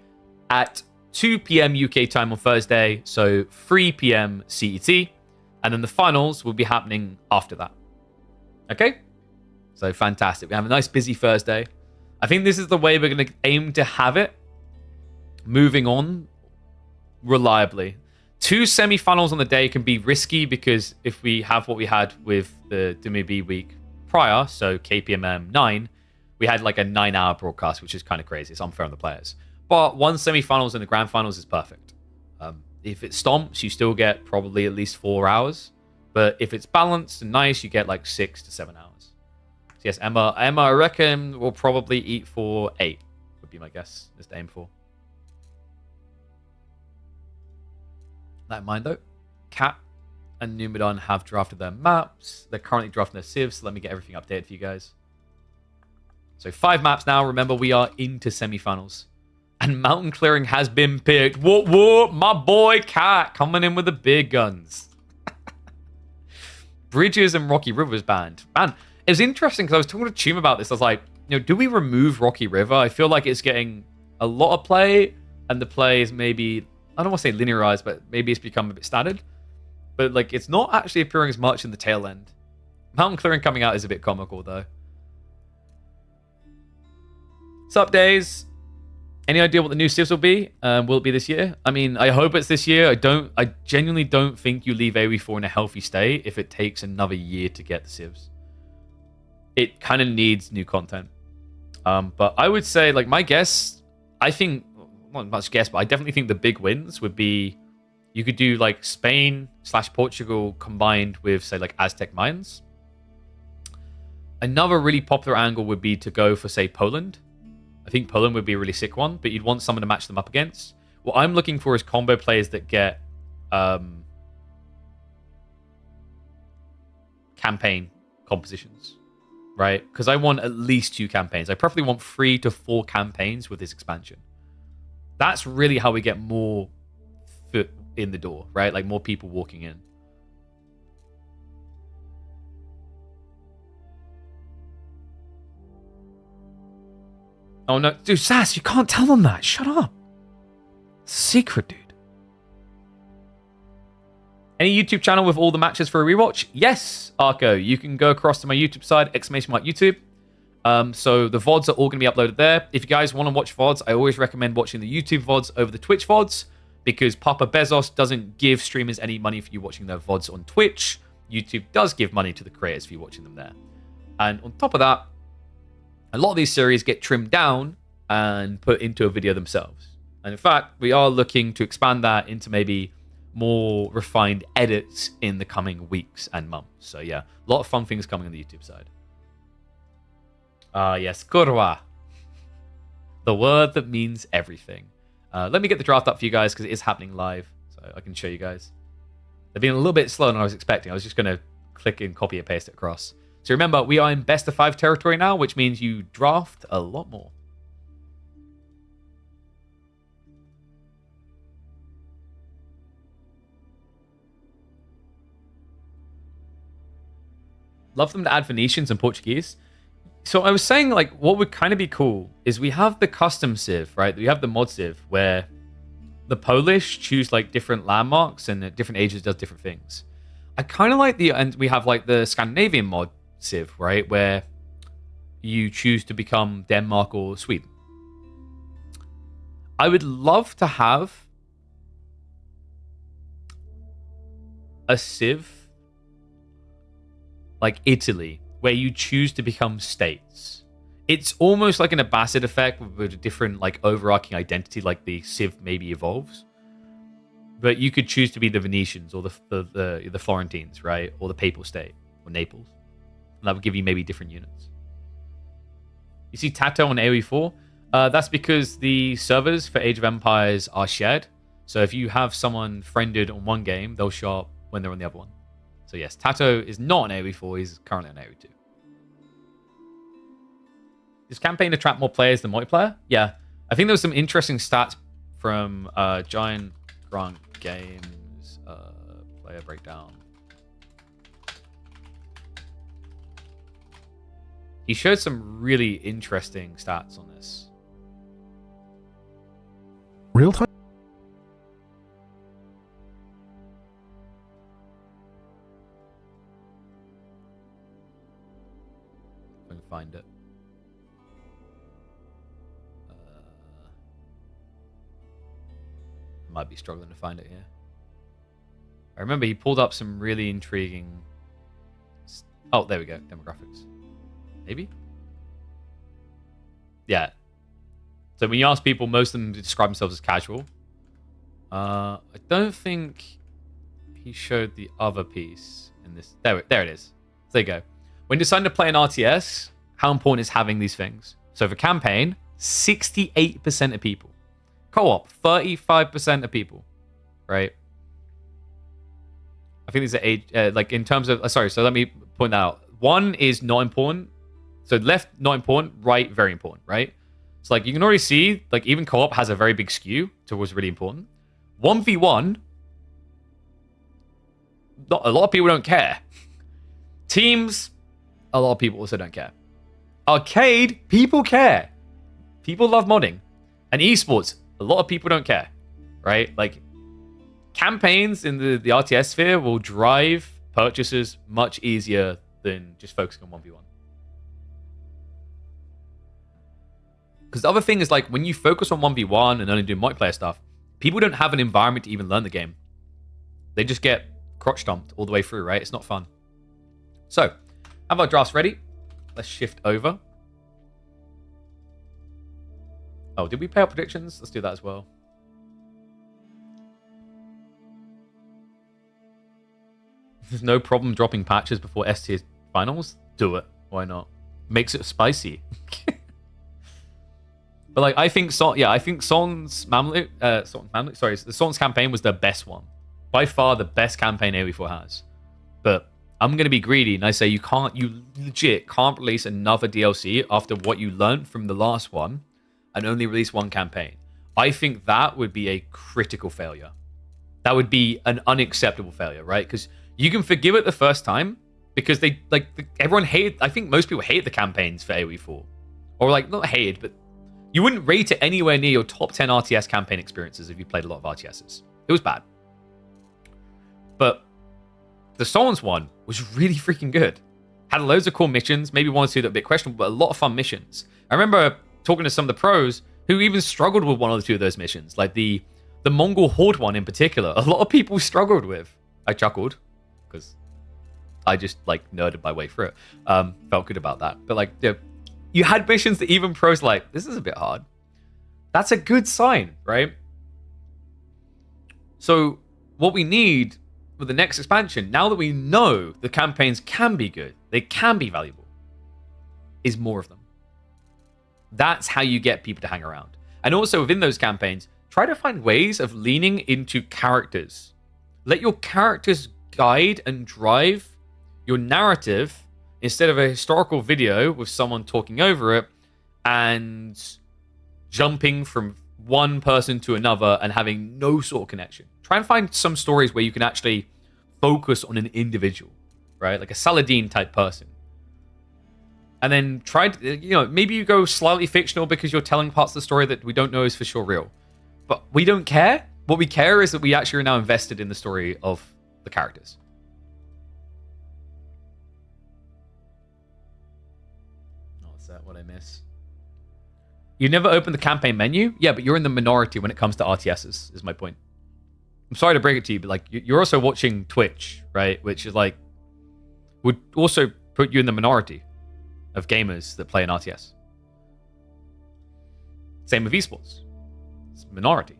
at 2 p.m. UK time on Thursday, so 3 p.m. CET. And then the finals will be happening after that. Okay? So fantastic. We have a nice busy Thursday. I think this is the way we're going to aim to have it. Moving on reliably. 2 semifinals on the day can be risky because if we have what we had with the Demi week prior, so KPMM 9, we had like a 9-hour broadcast, which is kind of crazy. It's unfair on the players. But 1 semifinals and the grand finals is perfect. If it stomps, you still get probably at least 4 hours. But if it's balanced and nice, you get like 6 to 7 hours. So yes, Emma, I reckon will probably eat for 8, would be my guess. Just aim for. That in mind though, Cat and Numidan have drafted their maps. They're currently drafting their civs, so let me get everything updated for you guys. So 5 maps now. Remember, we are into semifinals. And mountain clearing has been picked. Whoop, my boy Cat coming in with the big guns. Bridges and Rocky Rivers banned. Man, it was interesting because I was talking to Chum about this. I was like, do we remove Rocky River? I feel like it's getting a lot of play, and the play is maybe, I don't want to say linearized, but maybe it's become a bit standard. But like, it's not actually appearing as much in the tail end. Mountain clearing coming out is a bit comical though. Sup, Days? Any idea what the new civs will be? Will it be this year? I mean, I hope it's this year. I genuinely don't think you leave AoE4 in a healthy state if it takes another year to get the civs. It kind of needs new content. But I would say, like, my guess, I think, not much guess, but I definitely think the big wins would be, you could do like Spain/Portugal combined with, say, like Aztec mines. Another really popular angle would be to go for, say, Poland. I think Poland would be a really sick one, but you'd want someone to match them up against. What I'm looking for is combo players that get campaign compositions, right? Because I want at least 2 campaigns. I preferably want 3 to 4 campaigns with this expansion. That's really how we get more foot in the door, right? Like more people walking in. Oh no, dude, Sass, you can't tell them that. Shut up. It's a secret, dude. Any YouTube channel with all the matches for a rewatch? Yes, Arco. You can go across to my YouTube side, !YouTube. So the VODs are all going to be uploaded there. If you guys want to watch VODs, I always recommend watching the YouTube VODs over the Twitch VODs, because Papa Bezos doesn't give streamers any money for you watching their VODs on Twitch. YouTube does give money to the creators for you watching them there. And on top of that, a lot of these series get trimmed down and put into a video themselves. And in fact, we are looking to expand that into maybe more refined edits in the coming weeks and months. So yeah, a lot of fun things coming on the YouTube side. Yes, kurwa. The word that means everything. Let me get the draft up for you guys because it is happening live. So I can show you guys. They've been a little bit slower than I was expecting. I was just going to click and copy and paste it across. So remember, we are in best of 5 territory now, which means you draft a lot more. Love them to add Venetians and Portuguese. So I was saying, like, what would kind of be cool is we have the custom civ, right? We have the mod civ where the Polish choose like different landmarks and at different ages does different things. I kind of like and we have like the Scandinavian mod civ, right? Where you choose to become Denmark or Sweden. I would love to have a civ like Italy, where you choose to become states. It's almost like an Abbasid effect with a different like overarching identity, like the civ maybe evolves. But you could choose to be the Venetians or the Florentines, right? Or the Papal State or Naples. And that would give you maybe different units. You see Tato on AoE4? That's because the servers for Age of Empires are shared. So if you have someone friended on one game, they'll show up when they're on the other one. So yes, Tato is not on AoE4, he's currently on AoE2. Does campaign attract more players than multiplayer? Yeah. I think there was some interesting stats from Giant Grunt Games player breakdown. He showed some really interesting stats on this. Real time. If I can find it. Might be struggling to find it here. I remember he pulled up some really intriguing... Oh, there we go. Demographics. Maybe? Yeah. So when you ask people, most of them describe themselves as casual. I don't think he showed the other piece in this. There it is. There you go. When deciding to play an RTS, how important is having these things? So for campaign, 68% of people. Co-op, 35% of people, right? I think these are age, like in terms of, sorry, so let me point that out. 1 is not important. So left, not important. Right, very important, right? So like you can already see, like even co-op has a very big skew towards really important. 1v1, a lot of people don't care. Teams, a lot of people also don't care. Arcade, people care. People love modding. And esports, a lot of people don't care, right? Like, campaigns in the RTS sphere will drive purchases much easier than just focusing on 1v1. Because the other thing is, like, when you focus on 1v1 and only do multiplayer stuff, people don't have an environment to even learn the game. They just get crotch stomped all the way through, right? It's not fun. So, have our drafts ready. Let's shift over. Oh, did we pay our predictions? Let's do that as well. There's no problem dropping patches before S-tier finals. Do it. Why not? Makes it spicy. But like, I think Son's Mamluk, the Son's campaign was the best one. By far the best campaign AoE4 has. But I'm gonna be greedy and I say you legit can't release another DLC after what you learned from the last one and only release one campaign. I think that would be a critical failure. That would be an unacceptable failure, right? Because you can forgive it the first time because everyone hated. I think most people hate the campaigns for AoE4, or like not hated, but you wouldn't rate it anywhere near your top 10 RTS campaign experiences if you played a lot of RTSs. It was bad, but the Solons one was really freaking good. Had loads of cool missions, maybe one or two that were a bit questionable, but a lot of fun missions. I remember talking to some of the pros who even struggled with one or two of those missions, like the Mongol Horde one in particular. A lot of people struggled with. I chuckled because I just like nerded my way through it. Felt good about that. But like, you had missions that even pros like, this is a bit hard. That's a good sign, right? So what we need with the next expansion, now that we know the campaigns can be good, they can be valuable, is more of them. That's how you get people to hang around. And also within those campaigns, try to find ways of leaning into characters. Let your characters guide and drive your narrative instead of a historical video with someone talking over it and jumping from one person to another and having no sort of connection. Try and find some stories where you can actually focus on an individual, right? Like a Saladin type person. And then try to, maybe you go slightly fictional because you're telling parts of the story that we don't know is for sure real. But we don't care. What we care is that we actually are now invested in the story of the characters. Oh, what's that? What I miss? You never open the campaign menu? Yeah, but you're in the minority when it comes to RTSs, is my point. I'm sorry to break it to you, but like you're also watching Twitch, right? Which is like, would also put you in the minority of gamers that play an RTS. Same with esports. It's minority.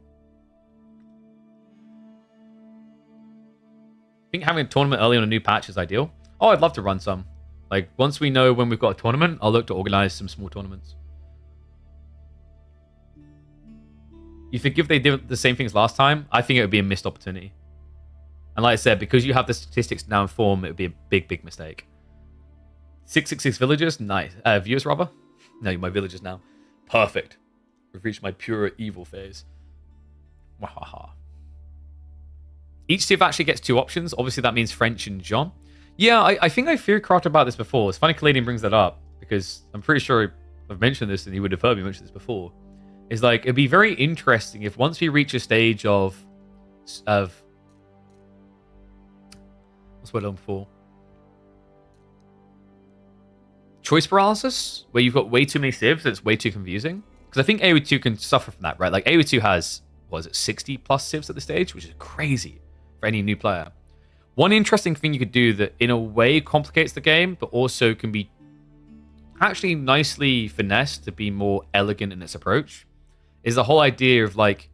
I think having a tournament early on a new patch is ideal. Oh, I'd love to run some. Like, once we know when we've got a tournament, I'll look to organize some small tournaments. You think if they did the same things last time, I think it would be a missed opportunity. And like I said, because you have the statistics now in form, it would be a big, big mistake. 666 villagers? Nice. Viewers, rather? No, you're my villagers now. Perfect. We've reached my pure evil phase. Wahaha. Each civ actually gets two options. Obviously, that means French and Jean. Yeah, I think I fear-crafted about this before. It's funny Caladian brings that up, because I'm pretty sure I've mentioned this, and he would have heard me mention this before. It's like, it'd be very interesting if once we reach a stage of what's what I'm for? Choice paralysis, where you've got way too many civs and it's way too confusing. Because I think AoE2 can suffer from that, right? Like AoE2 has, 60 plus civs at the stage, which is crazy for any new player. One interesting thing you could do that in a way complicates the game, but also can be actually nicely finessed to be more elegant in its approach, is the whole idea of like,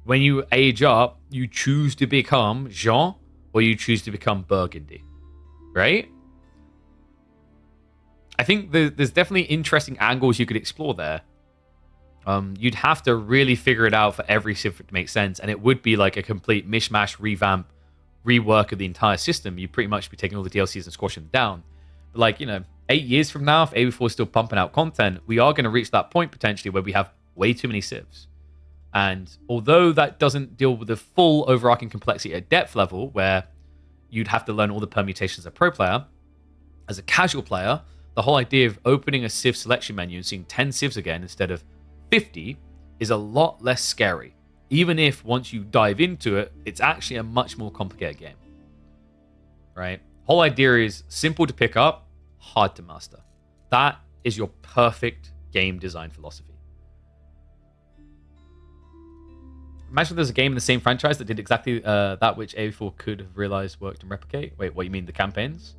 when you age up, you choose to become Jean or you choose to become Burgundy, right? I think there's definitely interesting angles you could explore there. You'd have to really figure it out for every civ to make sense, and it would be like a complete mishmash, revamp, rework of the entire system. You'd pretty much be taking all the DLCs and squashing them down. But like, 8 years from now, if AoE4 is still pumping out content, we are going to reach that point potentially where we have way too many civs. And although that doesn't deal with the full overarching complexity at depth level, where you'd have to learn all the permutations as a pro player, as a casual player, the whole idea of opening a Civ selection menu and seeing 10 Civs again instead of 50 is a lot less scary. Even if once you dive into it, it's actually a much more complicated game. Right? Whole idea is simple to pick up, hard to master. That is your perfect game design philosophy. Imagine there's a game in the same franchise that did exactly that which AV4 could have realized worked and replicate. Wait, what you mean, the campaigns?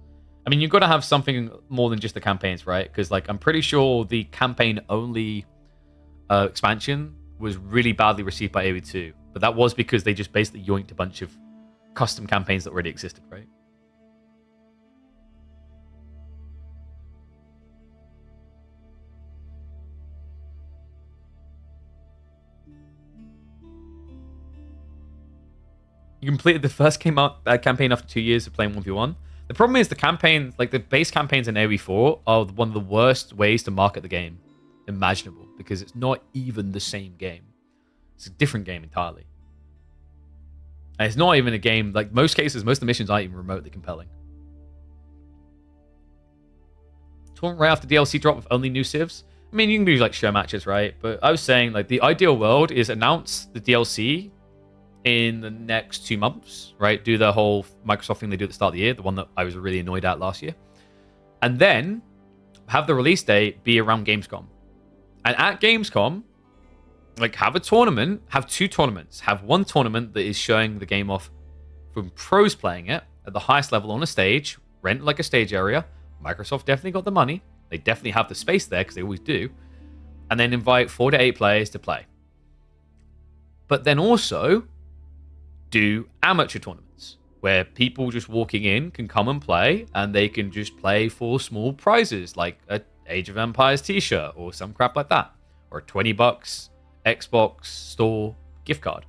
I mean, you've got to have something more than just the campaigns, right? Because like I'm pretty sure the campaign-only expansion was really badly received by AV2. But that was because they just basically yoinked a bunch of custom campaigns that already existed, right? You completed the first campaign after 2 years of playing 1v1. The problem is the campaigns, like the base campaigns in AoE4, are one of the worst ways to market the game imaginable because it's not even the same game. It's a different game entirely. And it's not even a game, like most cases, most of the missions aren't even remotely compelling. Tournament right after DLC drop with only new civs? I mean, you can do like show matches, right? But I was saying like the ideal world is announce the DLC in the next 2 months, right? Do the whole Microsoft thing they do at the start of the year, the one that I was really annoyed at last year. And then have the release date be around Gamescom. And at Gamescom, like have a tournament, have 2 tournaments. Have one tournament that is showing the game off from pros playing it at the highest level on a stage, rent like a stage area. Microsoft definitely got the money. They definitely have the space there because they always do. And then invite 4 to 8 players to play. But then also do amateur tournaments where people just walking in can come and play and they can just play for small prizes like a Age of Empires t-shirt or some crap like that, or $20 Xbox store gift card,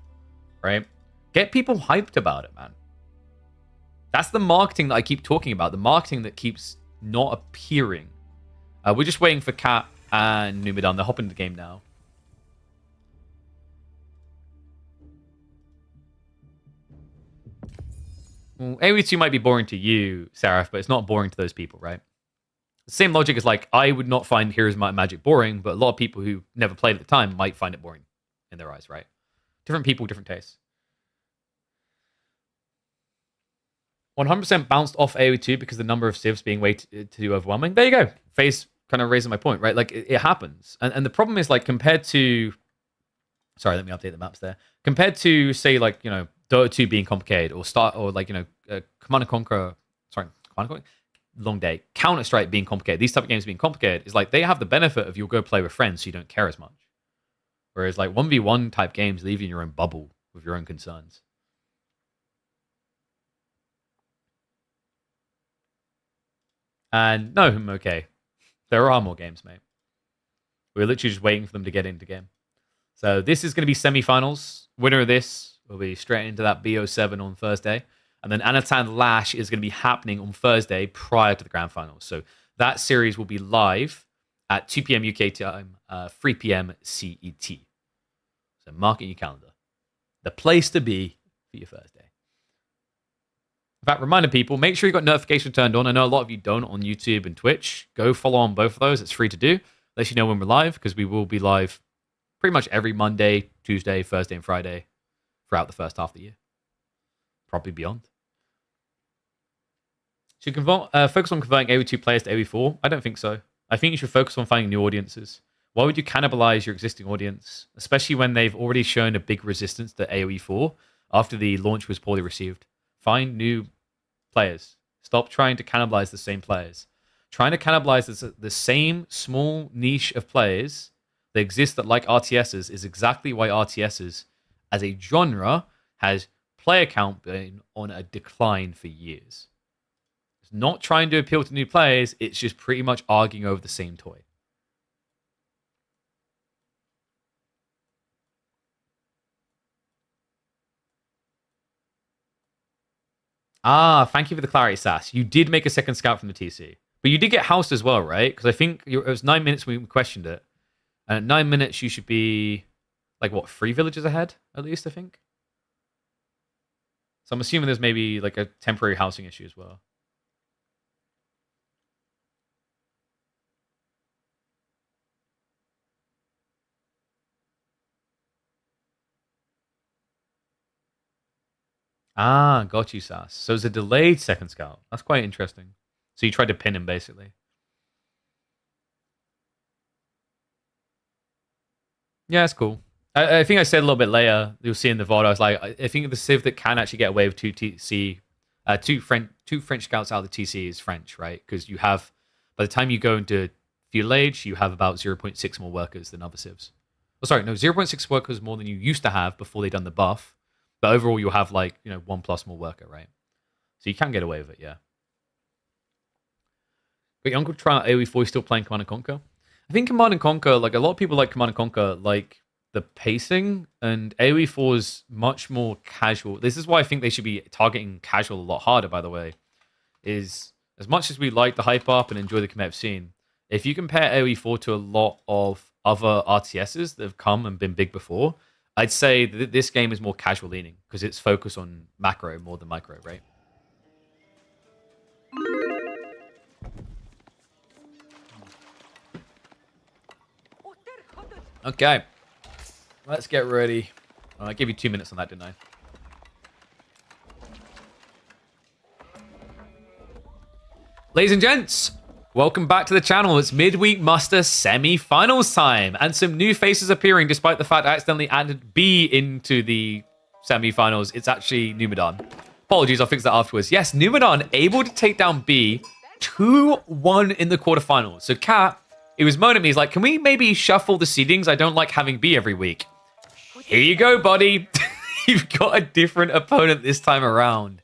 right? Get people hyped about it, man. That's the marketing that I keep talking about, the marketing that keeps not appearing. We're just waiting for Kat and Numidan. They're hopping into the game now. Well, AoE2 might be boring to you, Seraph, but it's not boring to those people, right? The same logic is like, I would not find Heroes Might and Magic boring, but a lot of people who never played at the time might find it boring in their eyes, right? Different people, different tastes. 100% bounced off AoE2 because the number of civs being way too overwhelming. There you go. Face kind of raising my point, right? Like, it happens. And the problem is, like, compared to... Sorry, let me update the maps there. Compared to, say, like, you know, Dota 2 being complicated, or like, you know, Command & Conquer... Sorry, Command & Conquer? Long Day. Counter-Strike being complicated. These type of games being complicated is like, they have the benefit of you'll go play with friends so you don't care as much. Whereas, like, 1v1 type games leave you in your own bubble with your own concerns. And no, I'm okay. There are more games, mate. We're literally just waiting for them to get into game. So this is going to be semi-finals. Winner of this will be straight into that BO7 on Thursday. And then Anatan Lash is going to be happening on Thursday prior to the grand finals. So that series will be live at 2 p.m. UK time, 3 p.m. CET. So mark it in your calendar. The place to be for your Thursday. In fact, reminding people, make sure you got notifications turned on. I know a lot of you don't on YouTube and Twitch. Go follow on both of those. It's free to do. Let you know when we're live, because we will be live pretty much every Monday, Tuesday, Thursday, and Friday throughout the first half of the year. Probably beyond. Should focus on converting AoE2 players to AoE4? I don't think so. I think you should focus on finding new audiences. Why would you cannibalize your existing audience, especially when they've already shown a big resistance to AoE4 after the launch was poorly received? Find new players. Stop trying to cannibalize the same players. Trying to cannibalize the same small niche of players that exist that like RTSs is exactly why RTSs as a genre has player count been on a decline for years. It's not trying to appeal to new players, it's just pretty much arguing over the same toy. Ah, thank you for the clarity, Sass. You did make a second scout from the TC. But you did get housed as well, right? Because I think it was 9 minutes when we questioned it. And at 9 minutes, you should be, like, what, 3 villages ahead, at least, I think? So I'm assuming there's maybe, like, a temporary housing issue as well. Ah, got you, Sas. So it's a delayed second scout. That's quite interesting. So you tried to pin him, basically. Yeah, it's cool. I think I said a little bit later, you'll see in the VOD, I was like, I think the Civ that can actually get away with two TC, two French scouts out of the TC is French, right? Because you have, by the time you go into feudal age, you have about 0.6 more workers than other Civs. Oh, sorry, no, 0.6 workers more than you used to have before they done the buff. But overall, you'll have like, 1+ more worker, right? So you can get away with it, yeah. But your uncle trying AoE4 still playing Command and Conquer? I think Command and Conquer, like a lot of people like Command and Conquer, like the pacing, and AoE4 is much more casual. This is why I think they should be targeting casual a lot harder, by the way. Is as much as we like the hype up and enjoy the competitive scene, if you compare AoE4 to a lot of other RTSs that have come and been big before, I'd say that this game is more casual leaning because it's focused on macro more than micro, right? Okay, let's get ready. Oh, I gave you 2 minutes on that, didn't I? Ladies and gents, welcome back to the channel. It's Midweek Muster semi-finals time, and some new faces appearing despite the fact I accidentally added B into the semi-finals. It's actually Numidan. Apologies, I'll fix that afterwards. Yes, Numidan able to take down B 2-1 in the quarterfinals. So Cat, he was moaning at me. He's like, can we maybe shuffle the seedings? I don't like having B every week. Here you go, buddy. You've got a different opponent this time around.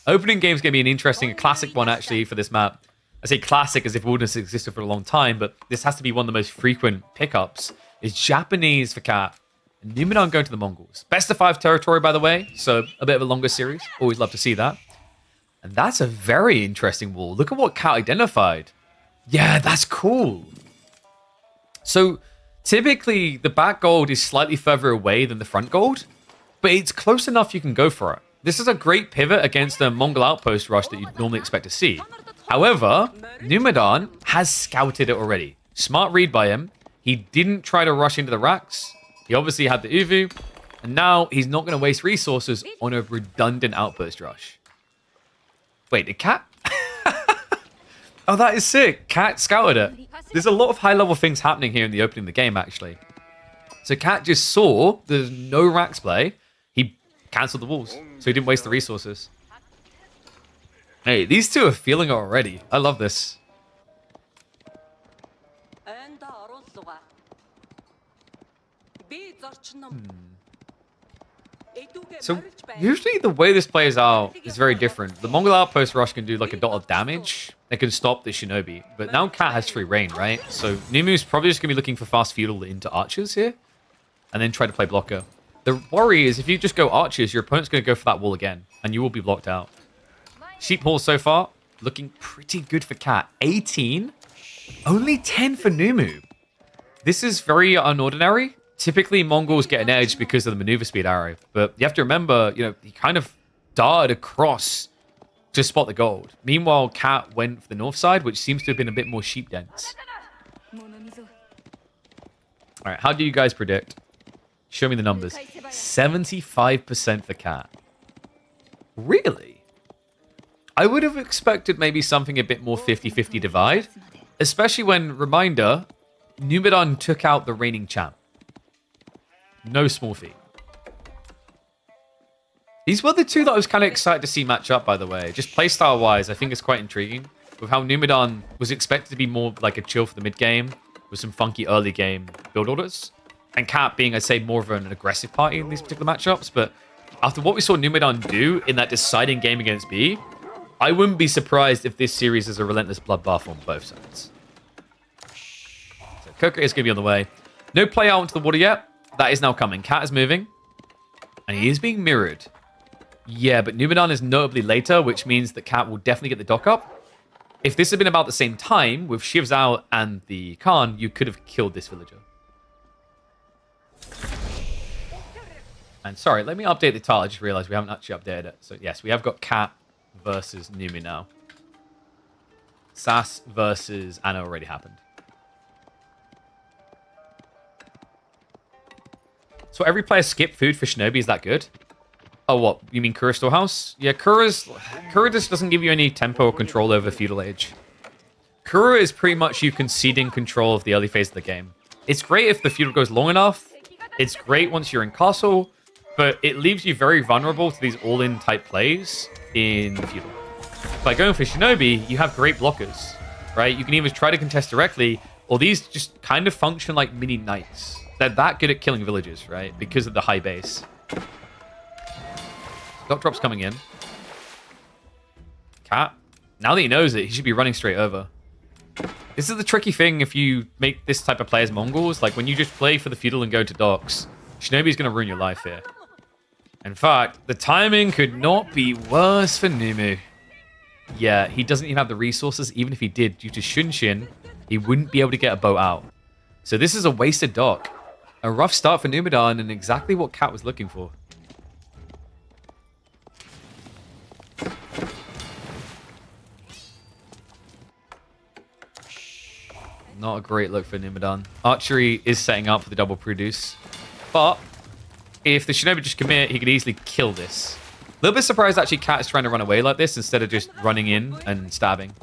Opening game's going to be an interesting, a classic one, actually, for this map. I say classic as if Wilderness existed for a long time, but this has to be one of the most frequent pickups. Is Japanese for Cat. And Numidan going to the Mongols. Best of 5 territory, by the way, so a bit of a longer series. Always love to see that. And that's a very interesting wall. Look at what Cat identified. Yeah, that's cool. So typically, the back gold is slightly further away than the front gold, but it's close enough you can go for it. This is a great pivot against the Mongol outpost rush that you'd normally expect to see. However, Numidan has scouted it already. Smart read by him. He didn't try to rush into the racks. He obviously had the Uvu, and now he's not going to waste resources on a redundant outpost rush. Wait, did Cat? Oh, that is sick. Cat scouted it. There's a lot of high-level things happening here in the opening of the game, actually. So Cat just saw there's no racks play. He cancelled the walls, so he didn't waste the resources. Hey, these two are feeling it already. I love this. So usually the way this plays out is very different. The Mongol outpost rush can do like a dot of damage. They can stop the shinobi. But now Cat has free reign, right? So Numu's probably just going to be looking for fast feudal into archers here. And then try to play blocker. The worry is if you just go archers, your opponent's going to go for that wall again. And you will be blocked out. Sheep haul so far, looking pretty good for Cat. 18. Only 10 for Numu. This is very unordinary. Typically, Mongols get an edge because of the maneuver speed arrow. But you have to remember, he kind of darted across to spot the gold. Meanwhile, Cat went for the north side, which seems to have been a bit more sheep dense. All right, how do you guys predict? Show me the numbers. 75% for Cat. Really? I would have expected maybe something a bit more 50-50 divide. Especially when, reminder, Numidan took out the reigning champ. No small feat. These were the two that I was kind of excited to see match up, by the way. Just playstyle-wise, I think it's quite intriguing. With how Numidan was expected to be more like a chill for the mid-game, with some funky early-game build orders. And Cat being, I'd say, more of an aggressive party in these particular matchups. But after what we saw Numidan do in that deciding game against B, I wouldn't be surprised if this series is a relentless bloodbath on both sides. So Coco is going to be on the way. No play out into the water yet. That is now coming. Cat is moving. And he is being mirrored. Yeah, but Numidan is notably later, which means that Cat will definitely get the dock up. If this had been about the same time, with Shiv's out and the Khan, you could have killed this villager. And sorry, let me update the title. I just realized we haven't actually updated it. So yes, we have got Cat versus Numi now. Sas versus Anna already happened. So every player skip food for Shinobi, is that good? Oh, what? You mean Kura Storehouse? Yeah, Kura just doesn't give you any tempo or control over Feudal Age. Kura is pretty much you conceding control of the early phase of the game. It's great if the feudal goes long enough. It's great once you're in castle, but it leaves you very vulnerable to these all-in type plays in feudal. By going for Shinobi, you have great blockers, right? You can either try to contest directly, or these just kind of function like mini knights. They're that good at killing villages, right? Because of the high base. Dock drop's coming in. Cat, now that he knows it, he should be running straight over. This is the tricky thing if you make this type of play as Mongols. Like, when you just play for the feudal and go to docks, Shinobi's going to ruin your life here. In fact, the timing could not be worse for Numu. Yeah, he doesn't even have the resources. Even if he did, due to Shunshin, he wouldn't be able to get a boat out. So this is a wasted dock. A rough start for Numidan and exactly what Cat was looking for. Not a great look for Numidan. Archery is setting up for the double produce. But if the Shinobi just commit, he could easily kill this. A little bit surprised actually Cat is trying to run away like this instead of just running in and stabbing.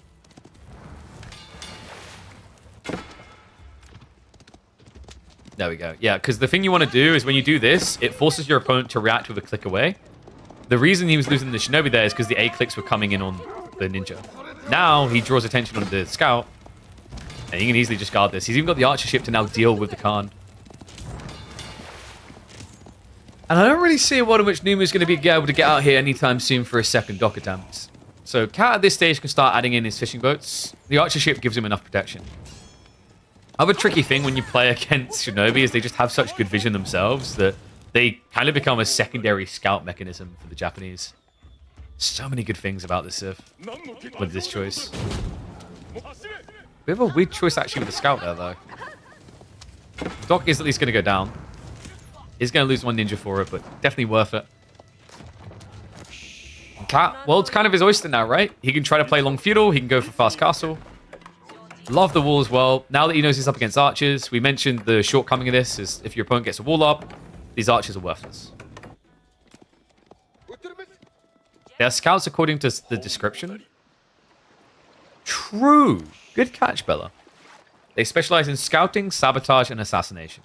There we go. Yeah, because the thing you want to do is when you do this, it forces your opponent to react with a click away. The reason he was losing the Shinobi there is because the A clicks were coming in on the ninja. Now he draws attention on the scout. And he can easily just guard this. He's even got the archer ship to now deal with the Khan. And I don't really see a world in which Numu's going to be able to get out here anytime soon for a second dock attempt. So Cat at this stage can start adding in his fishing boats. The archer ship gives him enough protection. Other tricky thing when you play against Shinobi is they just have such good vision themselves that they kind of become a secondary scout mechanism for the Japanese. So many good things about this Civ with this choice. Bit of a weird choice actually with the scout there though. Dock is at least going to go down. He's going to lose one ninja for it, but definitely worth it. And Cat, well, it's kind of his oyster now, right? He can try to play long feudal. He can go for fast castle. Love the wall as well. Now that he knows he's up against archers, we mentioned the shortcoming of this is if your opponent gets a wall up, these archers are worthless. They're scouts according to the description. True. Good catch, Bella. They specialize in scouting, sabotage, and assassination.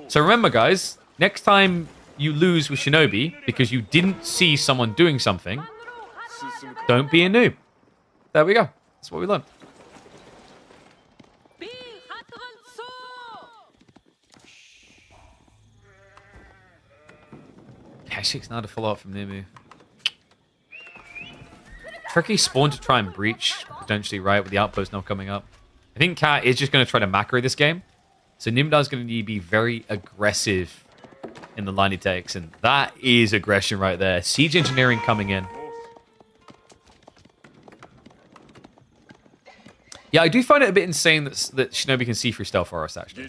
So remember, guys, next time you lose with Shinobi because you didn't see someone doing something, don't be a noob. There we go. That's what we learned. Keshik's now to follow up from Numu. Tricky spawn to try and breach, potentially, right, with the outpost now coming up. I think Cat is just going to try to macro this game. So Nimdar's going to need to be very aggressive in the line he takes. And that is aggression right there. Siege engineering coming in. Yeah, I do find it a bit insane that Shinobi can see through stealth forest, actually.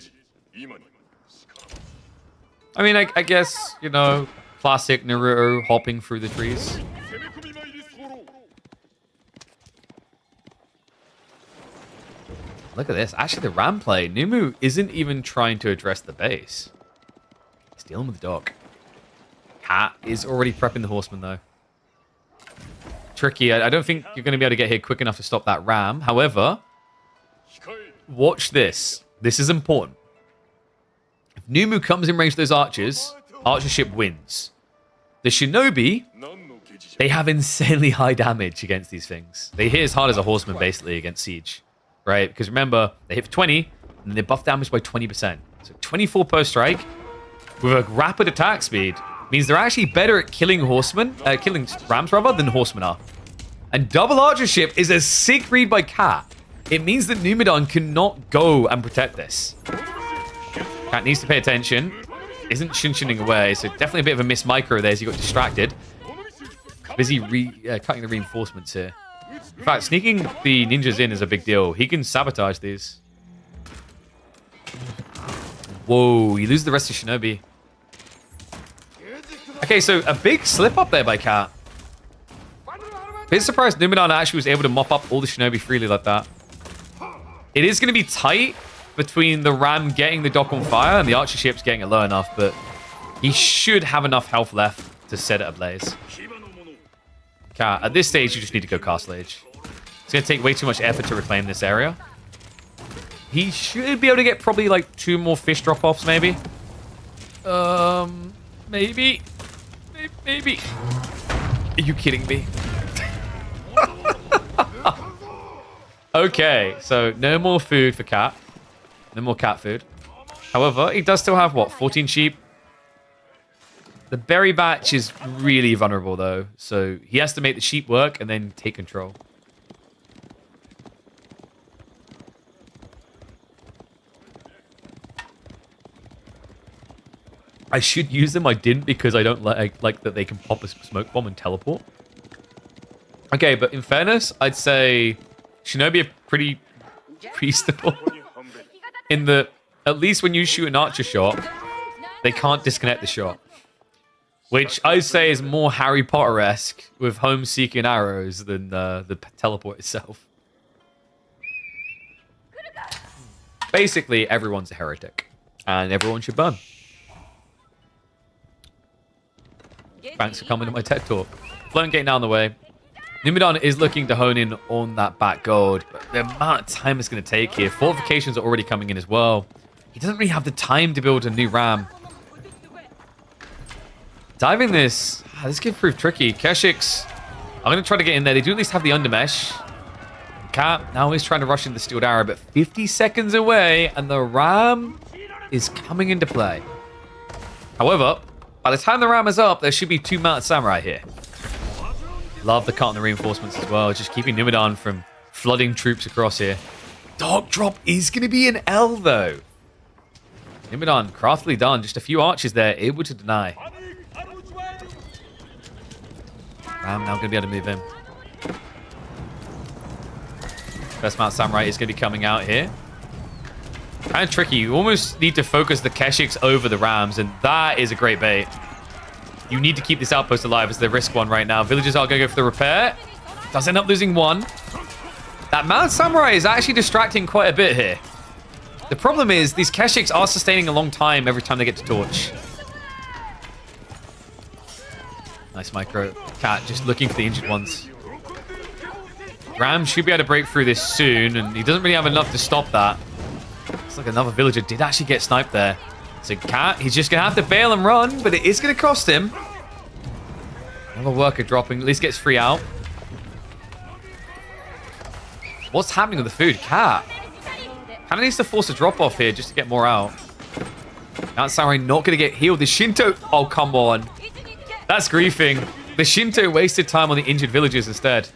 I mean, I guess, you know, classic Naruto hopping through the trees. Look at this. Actually, the ram play. Numu isn't even trying to address the base. He's dealing with the dock. Cat is already prepping the horseman, though. Tricky. I don't think you're going to be able to get here quick enough to stop that ram. However, watch this. This is important. If Numu comes in range of those archers, archer ship wins. The Shinobi, they have insanely high damage against these things. They hit as hard as a horseman, basically, against siege. Right? Because remember, they hit for 20, and they buff damage by 20%. So 24 per strike, with a rapid attack speed, means they're actually better at killing horsemen, killing rams rather, than horsemen are. And double archer ship is a sick read by Cat. It means that Numidan cannot go and protect this. Cat needs to pay attention. Isn't shin-shinning away, so definitely a bit of a miss micro there as he got distracted. Busy cutting the reinforcements here. In fact, sneaking the ninjas in is a big deal. He can sabotage these. Whoa, you lose the rest of Shinobi. Okay, so a big slip up there by Cat. Bit surprised Numidan actually was able to mop up all the Shinobi freely like that. It is going to be tight between the ram getting the dock on fire and the archer ships getting it low enough, but he should have enough health left to set it ablaze. Cat, at this stage, you just need to go Castle Age. It's going to take way too much effort to reclaim this area. He should be able to get probably like 2 more fish drop-offs, maybe. Maybe. Maybe. Are you kidding me? Okay, so no more food for cat. No more cat food. However, he does still have, what, 14 sheep? The berry batch is really vulnerable, though. So he has to make the sheep work and then take control. I should use them. I didn't because I don't like that they can pop a smoke bomb and teleport. Okay, but in fairness, I'd say Shinobi are pretty reasonable. In the, at least when you shoot an archer shot, they can't disconnect the shot. Which I'd say is more Harry Potter-esque with home-seeking arrows than the teleport itself. Basically, everyone's a heretic. And everyone should burn. Thanks for coming to my TED Talk. Floating gate now on the way. Numidon is looking to hone in on that back gold, but the amount of time it's going to take here. Fortifications are already coming in as well. He doesn't really have the time to build a new ram. Diving this could prove tricky. Keshiks are going to try to get in there. They do at least have the undermesh. Cat now is trying to rush in the Steeled Arrow, but 50 seconds away, and the ram is coming into play. However, by the time the ram is up, there should be 2 Mounted Samurai here. Love the cut on the reinforcements as well, just keeping Numidon from flooding troops across here. Dark Drop is going to be an L, though. Numidon, craftily done. Just a few archers there, able to deny. Ram now going to be able to move in. First Mount Samurai is going to be coming out here. Kind of tricky. You almost need to focus the Keshiks over the Rams, and that is a great bait. You need to keep this outpost alive as the risk one right now. Villagers are going to go for the repair. Does end up losing 1. That Mount Samurai is actually distracting quite a bit here. The problem is these Keshiks are sustaining a long time every time they get to torch. Nice micro. Cat just looking for the injured ones. Ram should be able to break through this soon, and he doesn't really have enough to stop that. Looks like another villager did actually get sniped there. So Cat, he's just going to have to bail and run, but it is going to cost him. Another worker dropping, at least gets free out. What's happening with the food? Cat. Cat needs to force a drop off here just to get more out. Mount Samurai not going to get healed. The Shinto, oh, come on. That's griefing. The Shinto wasted time on the injured villagers instead.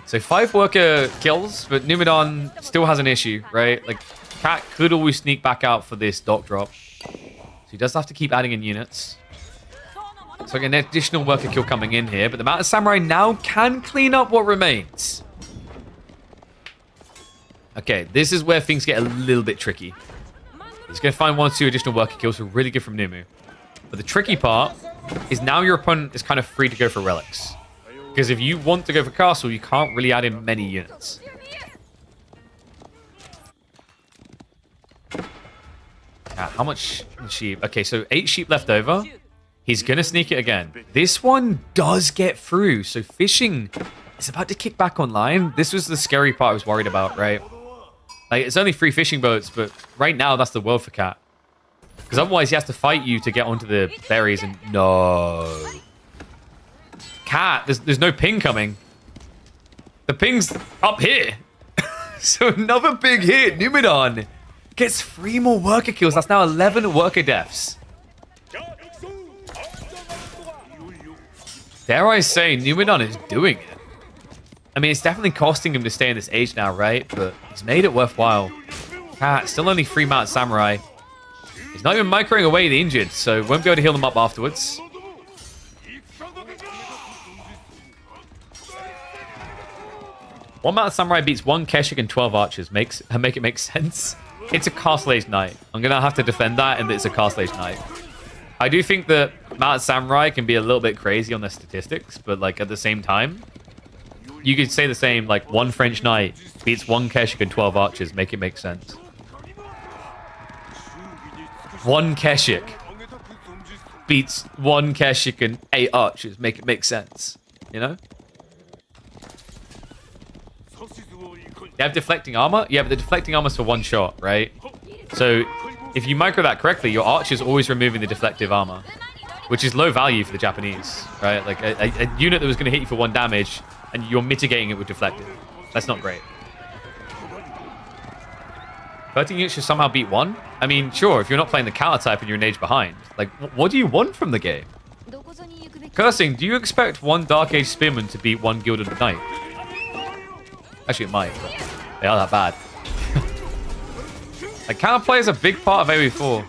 So 5 worker kills, but Numidon still has an issue, right? Like, Cat could always sneak back out for this dock drop. So he does have to keep adding in units. So an additional worker kill coming in here, but the Mountain Samurai now can clean up what remains. Okay, this is where things get a little bit tricky. He's going to find 1 or 2 additional worker kills, so really good from Numu. But the tricky part is now your opponent is kind of free to go for relics. Because if you want to go for castle, you can't really add in many units. How much sheep? Okay, so 8 sheep left over. He's going to sneak it again. This one does get through. So fishing is about to kick back online. This was the scary part I was worried about, right? Like, it's only 3 fishing boats, but right now that's the world for Cat. Because otherwise he has to fight you to get onto the berries, and no. Cat, there's no ping coming. The ping's up here. So another big hit. Numidon gets 3 more worker kills. That's now 11 worker deaths. Dare I say, Numidon is doing it. I mean, it's definitely costing him to stay in this age now, right? But he's made it worthwhile. Cat, still only 3 Mounted Samurai. He's not even microing away the injured, so won't be able to heal them up afterwards. One Mounted Samurai beats 1 Keshik and 12 archers. Make it make sense. It's a Castle Age Knight. I'm going to have to defend that, and it's a Castle Age Knight. I do think that Mounted Samurai can be a little bit crazy on their statistics, but like at the same time, you could say the same, like 1 French Knight beats 1 Keshik and 12 archers. Make it make sense. 1 Keshik. beats 1 Keshik and 8 archers. Make it make sense, you know? They have deflecting armor? Yeah, but the deflecting armor's for 1 shot, right? So if you micro that correctly, your archer's always removing the deflective armor, which is low value for the Japanese, right? Like a unit that was going to hit you for 1 damage, and you're mitigating it with deflective. That's not great. 13 units should somehow beat 1? I mean, sure, if you're not playing the counter type and you're an age behind. Like, what do you want from the game? Cursing, do you expect 1 Dark Age Spearman to beat 1 Gilded Knight? Actually, it might, but they are that bad. Like, counterplay is a big part of AoE4.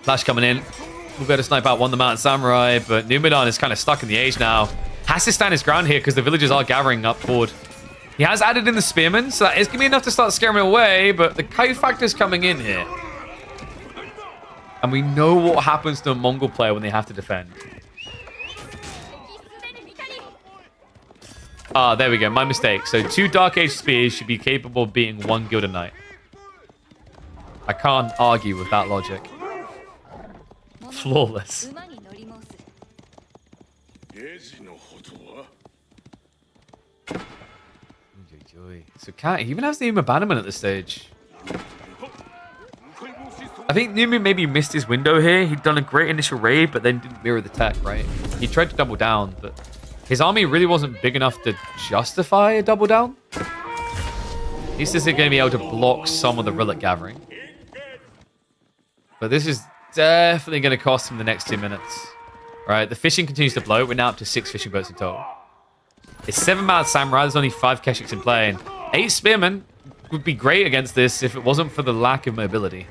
Flash coming in. We'll be able to snipe out 1 the Mountain Samurai, but Numidan is kind of stuck in the age now. Has to stand his ground here because the villagers are gathering up forward. He has added in the Spearman, so that is going to be enough to start scaring him away, but the kite factor is coming in here. And we know what happens to a Mongol player when they have to defend. Ah, there we go. My mistake. So 2 Dark Age Spears should be capable of beating 1 Gilded Knight. I can't argue with that logic. Flawless. So Cat even has the abandonment at this stage. I think Numi maybe missed his window here. He'd done a great initial raid, but then didn't mirror the tech, right? He tried to double down, but his army really wasn't big enough to justify a double down. He's just going to be able to block some of the relic gathering. But this is definitely going to cost him the next 2 minutes. Right, the fishing continues to blow. We're now up to 6 fishing boats in total. It's 7 Mad Samurai. There's only 5 Keshiks in play. And 8 Spearmen would be great against this if it wasn't for the lack of mobility.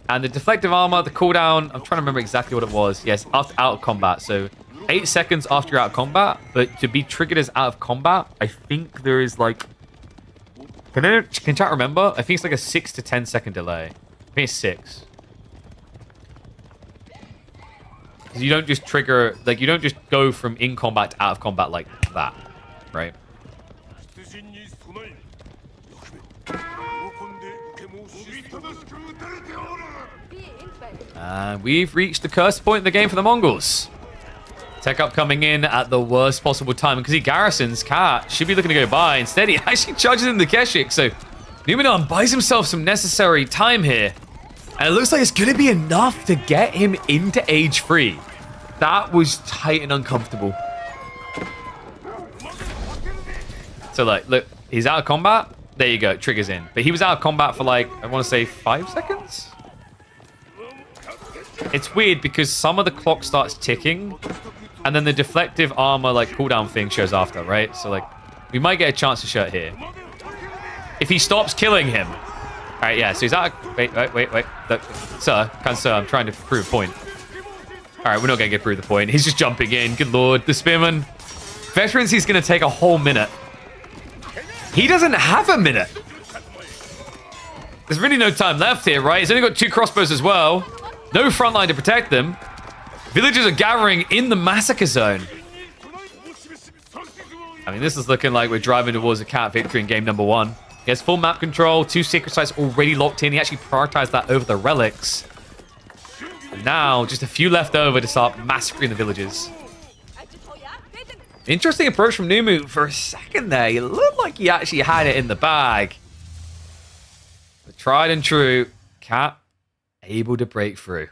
And the deflective armor, the cooldown, I'm trying to remember exactly what it was. Yes, after out of combat. So 8 seconds after you're out of combat. But to be triggered as out of combat, I think there is like... Can chat remember? I think it's like a 6 to 10 second delay. I think it's 6. You don't just trigger, like, you don't just go from in combat to out of combat like that, right? And we've reached the curse point in the game for the Mongols. Tech up coming in at the worst possible time because he garrisons. Cat should be looking to go by. Instead, he actually charges in the Keshik. So Numinon buys himself some necessary time here. And it looks like it's going to be enough to get him into age 3. That was tight and uncomfortable. So, like, look, he's out of combat. There you go, triggers in. But he was out of combat for, like, I want to say 5 seconds? It's weird because some of the clock starts ticking, and then the deflective armor, like, cooldown thing shows after, right? So, like, we might get a chance to show it here. If he stops killing him. All right, yeah, so he's out of... Wait. Look, sir, I'm trying to prove a point. All right, we're not going to get through the point. He's just jumping in. Good lord. The Spearman. Veterans, he's going to take a whole minute. He doesn't have a minute. There's really no time left here, right? He's only got 2 crossbows as well. No front line to protect them. Villagers are gathering in the massacre zone. I mean, this is looking like we're driving towards a Cat victory in game number 1. He has full map control, 2 secret sites already locked in. He actually prioritized that over the relics. And now, just a few left over to start massacring the villages. Interesting approach from Numu. For a second there, he looked like he actually had it in the bag. But tried and true, Cat able to break through.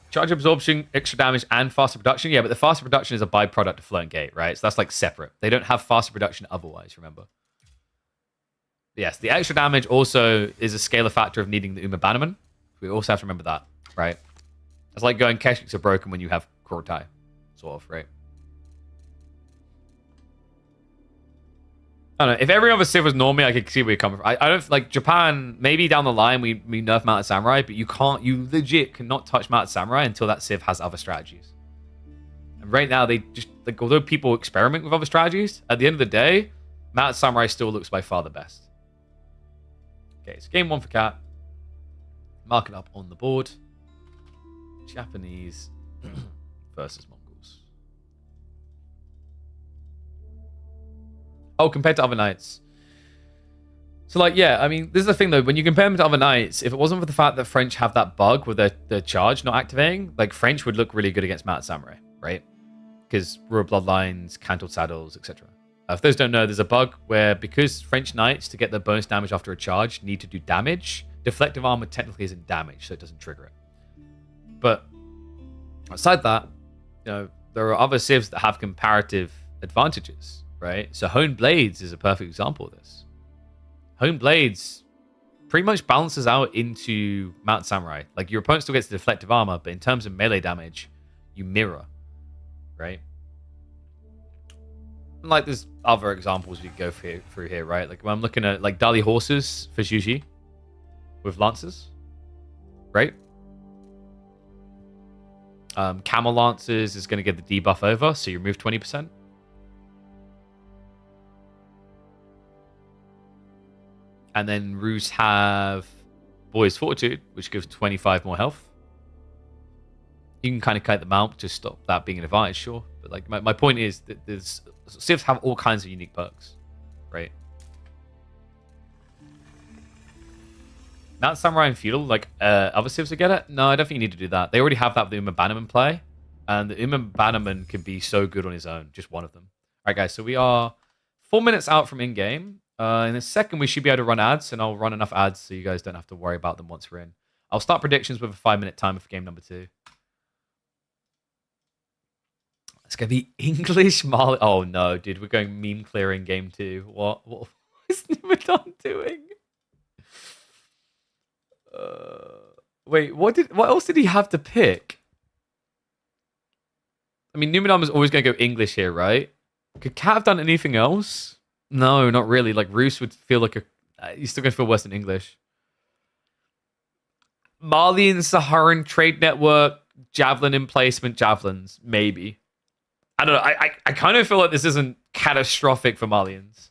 Charge absorption, extra damage, and faster production. Yeah, but the faster production is a byproduct of Floating Gate, right? So that's like separate. They don't have faster production otherwise, remember? Yes, the extra damage also is a scalar factor of needing the Bannerman. We also have to remember that, right? It's like going Keshiks are broken when you have Kurotai, sort of, right? I don't know. If every other Civ was normally, I could see where you're coming from. I don't like Japan. Maybe down the line we nerf Mounted Samurai, but you legit cannot touch Mounted Samurai until that Civ has other strategies. And right now they just like, although people experiment with other strategies, at the end of the day, Mounted Samurai still looks by far the best. Okay, so game 1 for Cat. Mark it up on the board. Japanese versus Mongols. Oh, compared to other nights. So, like, yeah, I mean, this is the thing, though. When you compare them to other knights, if it wasn't for the fact that French have that bug with their charge not activating, like, French would look really good against Mounted Samurai, right? Because Royal Bloodlines, Cantled Saddles, etc. If those don't know, there's a bug where because French knights, to get their bonus damage after a charge, need to do damage, deflective armor technically isn't damage, so it doesn't trigger it. But aside that, you know, there are other civs that have comparative advantages, right? So Honed Blades is a perfect example of this. Honed Blades pretty much balances out into Mounted Samurai. Like, your opponent still gets the deflective armor, but in terms of melee damage, you mirror, right? And, like, there's other examples we could go through here, right? Like, when I'm looking at, like, Dali horses for Juji with Lancers, right? Camel Lancers is going to get the debuff over, so you remove 20%. And then Roos have Boy's Fortitude, which gives 25 more health. You can kind of kite them out to stop that being an advantage, sure. But like my point is that there's civs have all kinds of unique perks, right? Not Samurai and Feudal, like other civs will get it. No, I don't think you need to do that. They already have that with the Uma Bannerman play. And the Uma Bannerman can be so good on his own, just one of them. All right, guys, so we are 4 minutes out from in-game. In a second, we should be able to run ads, and I'll run enough ads so you guys don't have to worry about them once we're in. I'll start predictions with a 5-minute timer for game number 2. It's going to be English Mali. Oh, no, dude. We're going meme clearing game 2. What is Nimadon doing? Wait, what else did he have to pick? I mean, Numenor was always going to go English here, right? Could Cat have done anything else? No, not really. Like, Roos would feel like he's still going to feel worse than English. Mali and Saharan Trade Network, Javelin emplacement, Javelins, maybe. I don't know. I kind of feel like this isn't catastrophic for Malians.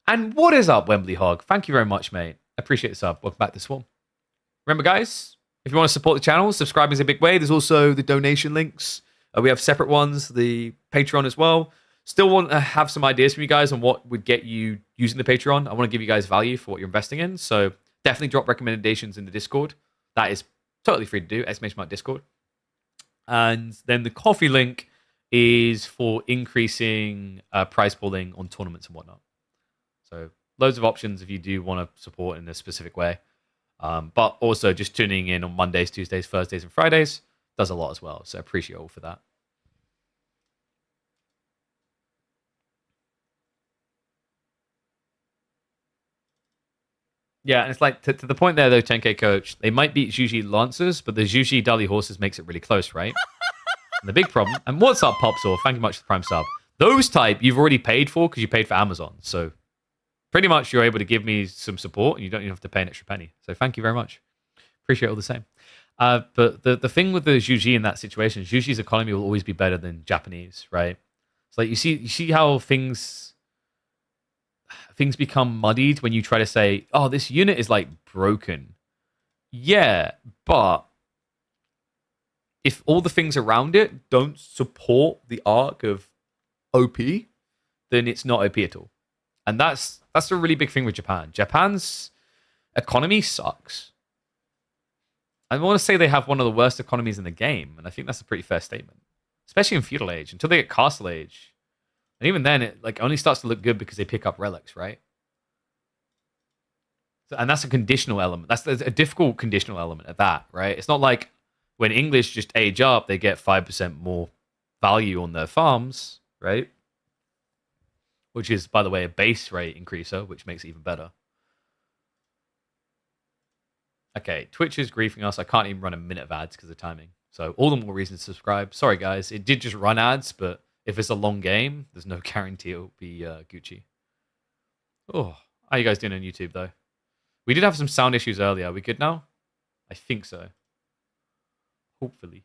And what is up, Wembley Hog? Thank you very much, mate. I appreciate the sub. Welcome back to Swarm. Remember, guys, if you want to support the channel, subscribing is a big way. There's also the donation links. We have separate ones, the Patreon as well. Still want to have some ideas from you guys on what would get you using the Patreon. I want to give you guys value for what you're investing in. So definitely drop recommendations in the Discord. That is totally free to do. !Discord. And then the coffee link is for increasing prize pooling on tournaments and whatnot. So loads of options if you do want to support in a specific way. But also just tuning in on Mondays, Tuesdays, Thursdays, and Fridays does a lot as well. So I appreciate all for that. Yeah, and it's like, to the point there, though, 10K Coach, they might beat Juji Lancers, but the Juji Dali Horses makes it really close, right? And the big problem, and what's up, Popsaw? Thank you much for the Prime sub. Those type, you've already paid for because you paid for Amazon. So pretty much you're able to give me some support, and you don't even have to pay an extra penny. So thank you very much. Appreciate it all the same. But the thing with the Juji in that situation, Juji's economy will always be better than Japanese, right? It's like you see how things become muddied when you try to say, oh, this unit is like broken. Yeah, but if all the things around it don't support the arc of OP, then it's not OP at all. And that's a really big thing with Japan. Japan's economy sucks. I want to say they have one of the worst economies in the game, and I think that's a pretty fair statement. Especially in Feudal Age, until they get Castle Age. And even then, it like only starts to look good because they pick up relics, right? So, and that's a conditional element. That's a difficult conditional element of that, right? It's not like when English just age up, they get 5% more value on their farms, right? Which is, by the way, a base rate increaser, which makes it even better. Okay, Twitch is griefing us. I can't even run a minute of ads because of timing. So all the more reason to subscribe. Sorry, guys. It did just run ads, but if it's a long game, there's no guarantee it'll be Gucci. Oh, how you guys doing on YouTube, though? We did have some sound issues earlier. Are we good now? I think so. Hopefully.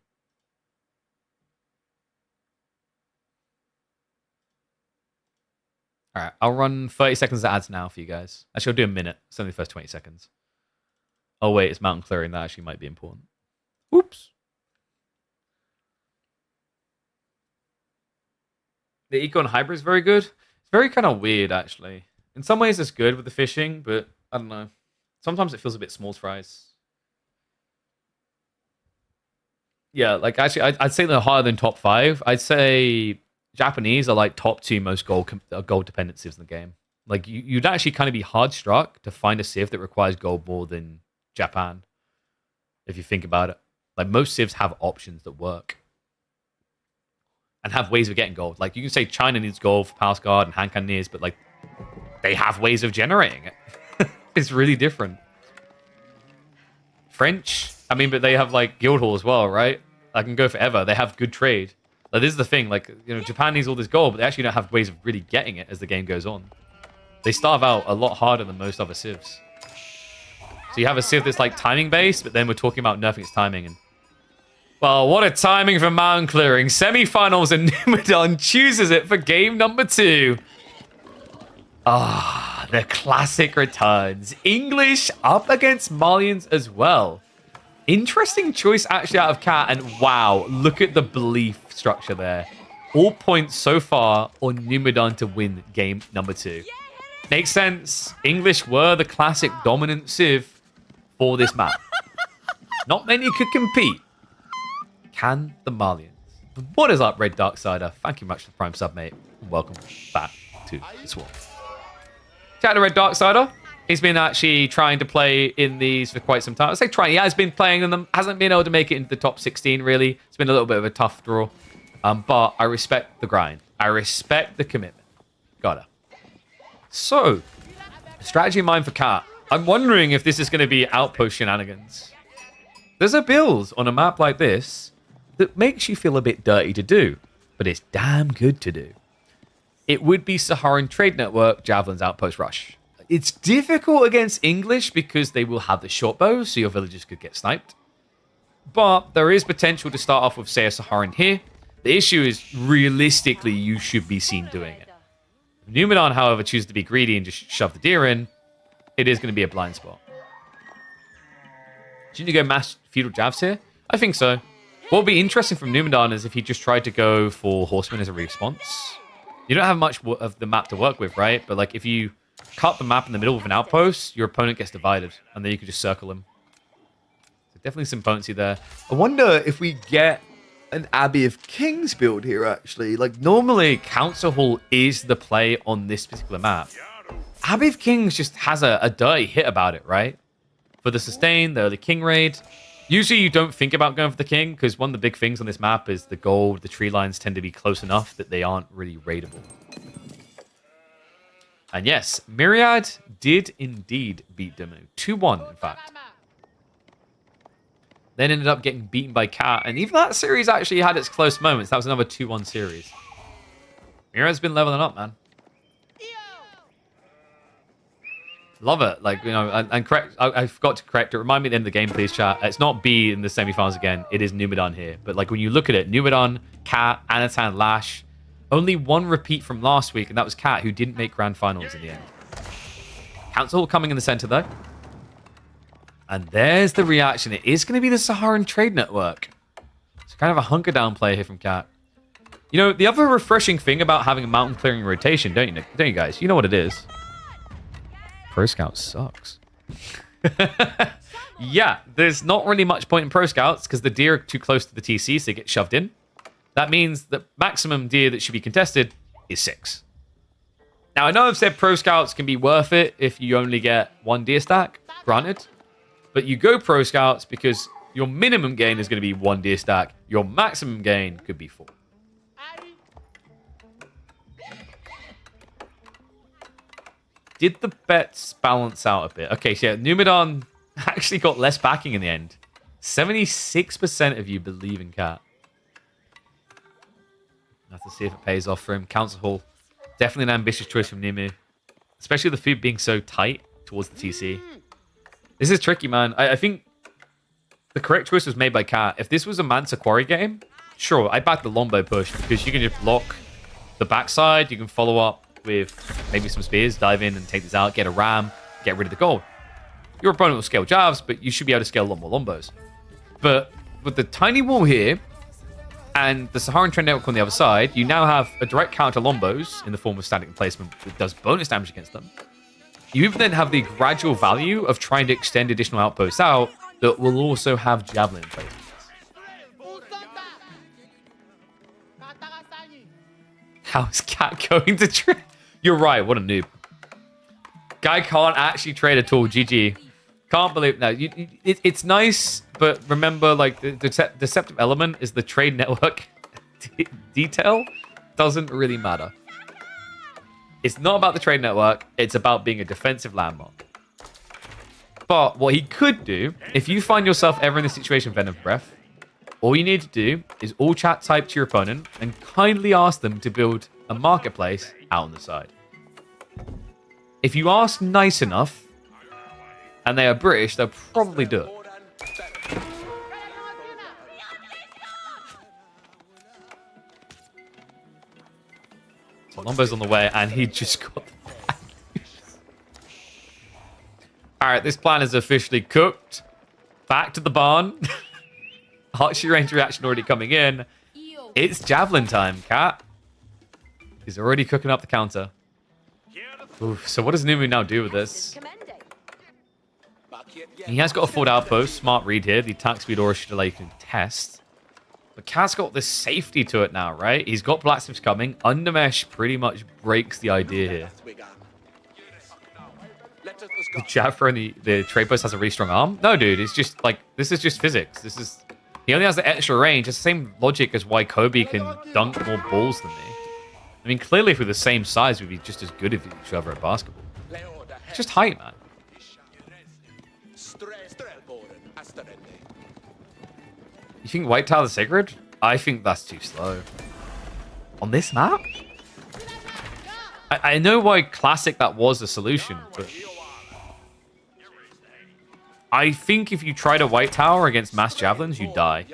All right, I'll run 30 seconds of ads now for you guys. Actually, I'll do a minute. It's only the first 20 seconds. Oh, wait, it's mountain clearing. That actually might be important. Oops. The Econ Hybrid is very good. It's very kind of weird, actually. In some ways, it's good with the fishing, but I don't know. Sometimes it feels a bit small fries. Yeah, like actually, I'd say they're higher than top 5. I'd say Japanese are like top 2 most gold dependent civs in the game. Like you'd actually kind of be hard struck to find a civ that requires gold more than Japan, if you think about it. Like most civs have options that work and have ways of getting gold. Like you can say China needs gold for Palace Guard and Han Cannoneers, but like they have ways of generating it. It's really different. French, I mean, but they have like Guildhall as well, right? I can go forever. They have good trade. Like this is the thing. Like Japan needs all this gold, but they actually don't have ways of really getting it as the game goes on. They starve out a lot harder than most other civs. So you have a civ that's like timing based, but then we're talking about nerfing its timing. And well, what a timing for mountain clearing. Semi-finals and Numadon chooses it for game number 2. Ah, the classic returns. English up against Malians as well. Interesting choice actually out of Cat. And wow, look at the belief structure there. All points so far on Numadon to win game number 2. Makes sense. English were the classic dominant civ for this map. Not many could compete. Can the Malians? What is up, Red Darksider? Thank you much for the Prime sub, mate. Welcome back to the Swarm. Shout out to Red Darksider. He's been actually trying to play in these for quite some time. I say trying. He has been playing in them. Hasn't been able to make it into the top 16, really. It's been a little bit of a tough draw. But I respect the grind. I respect the commitment. Gotta. So, strategy in mind for Cat. I'm wondering if this is going to be outpost shenanigans. There's a build on a map like this that makes you feel a bit dirty to do, but it's damn good to do. It would be Saharan Trade Network Javelin's Outpost Rush. It's difficult against English because they will have the short bows, so your villagers could get sniped. But there is potential to start off with, say, a Saharan here. The issue is, realistically, you should be seen doing it. If Numadon, however, chooses to be greedy and just shove the deer in, it is going to be a blind spot. Shouldn't you go mass feudal javs here? I think so. What would be interesting from Numadon is if he just tried to go for horsemen as a response. You don't have much of the map to work with, right? But like if you cut the map in the middle with an outpost, your opponent gets divided, and then you can just circle him. So definitely some potency there. I wonder if we get an Abbey of Kings build here, actually. Like, Normally, Council Hall is the play on this particular map. Abbey of Kings just has a dirty hit about it, right? For the sustain, the King raid. Usually you don't think about going for the King, because one of the big things on this map is the gold, the tree lines tend to be close enough that they aren't really raidable. And yes, Myriad did indeed beat Demu. 2-1, in fact. Then ended up getting beaten by Cat, and even that series actually had its close moments. That was another 2-1 series. Myriad's been leveling up, man. Love it. Like, you know, and correct. I forgot to correct it. Remind me at the end of the game, please, chat. It's not B in the semifinals again. It is Numadon here. But like when you look at it, Numadon, Cat, Anatan, Lash, only one repeat from last week, and that was Cat, who didn't make grand finals in the end. Council coming in the center though. And there's the reaction. It is going to be the Saharan Trade Network. It's kind of a hunker down play here from Cat. You know, the other refreshing thing about having a mountain clearing rotation, don't you guys? You know what it is. Pro Scout sucks. Yeah, there's not really much point in Pro Scouts because the deer are too close to the TC, so they get shoved in. That means the maximum deer that should be contested is 6. Now, I know I've said Pro Scouts can be worth it if you only get 1 deer stack, granted. But you go Pro Scouts because your minimum gain is going to be 1 deer stack. Your maximum gain could be 4. Did the bets balance out a bit? Okay, so yeah, Numadon actually got less backing in the end. 76% of you believe in Cat. Have to see if it pays off for him. Council Hall, definitely an ambitious choice from Nimu. Especially the food being so tight towards the TC. This is tricky, man. I think the correct choice was made by Cat. If this was a Mansa Quarry game, sure, I back the Lombo push because you can just block the backside. You can follow up with maybe some spears, dive in and take this out, get a ram, get rid of the gold. Your opponent will scale Javs, but you should be able to scale a lot more Lombos. But with the tiny wall here and the Saharan Trade Network on the other side, you now have a direct counter Lombos in the form of static placement that does bonus damage against them. You even then have the gradual value of trying to extend additional outposts out that will also have javelin placements. How's Cat going to trade? You're right, what a noob. Guy can't actually trade at all, GG. Can't believe, no, it's nice, but remember, like, the deceptive element is the trade network detail doesn't really matter. It's not about the trade network, it's about being a defensive landmark. But what he could do, if you find yourself ever in this situation, Venom Breath, all you need to do is all chat type to your opponent and kindly ask them to build a marketplace out on the side. If you ask nice enough, and they are British, they'll probably do it. So Lombo's on the way, and he just got... Alright, this plan is officially cooked. Back to the barn. Archery range reaction already coming in. It's javelin time, Cat. He's already cooking up the counter. Oof, so what does Numu now do with this? He has got a forward outpost. Smart read here. The attack speed aura should allow you to test. But Cat's got this safety to it now, right? He's got blacksmiths coming. Undermesh pretty much breaks the idea here. The Jaffa and the trade post has a really strong arm? No, dude. It's just like, this is just physics. He only has the extra range. It's the same logic as why Kobe can dunk more balls than me. I mean, clearly if we're the same size, we'd be just as good as each other at basketball. It's just height, man. You think White Tower is sacred? I think that's too slow. On this map? I know why Classic that was the solution, but... I think if you tried a White Tower against mass javelins, you die.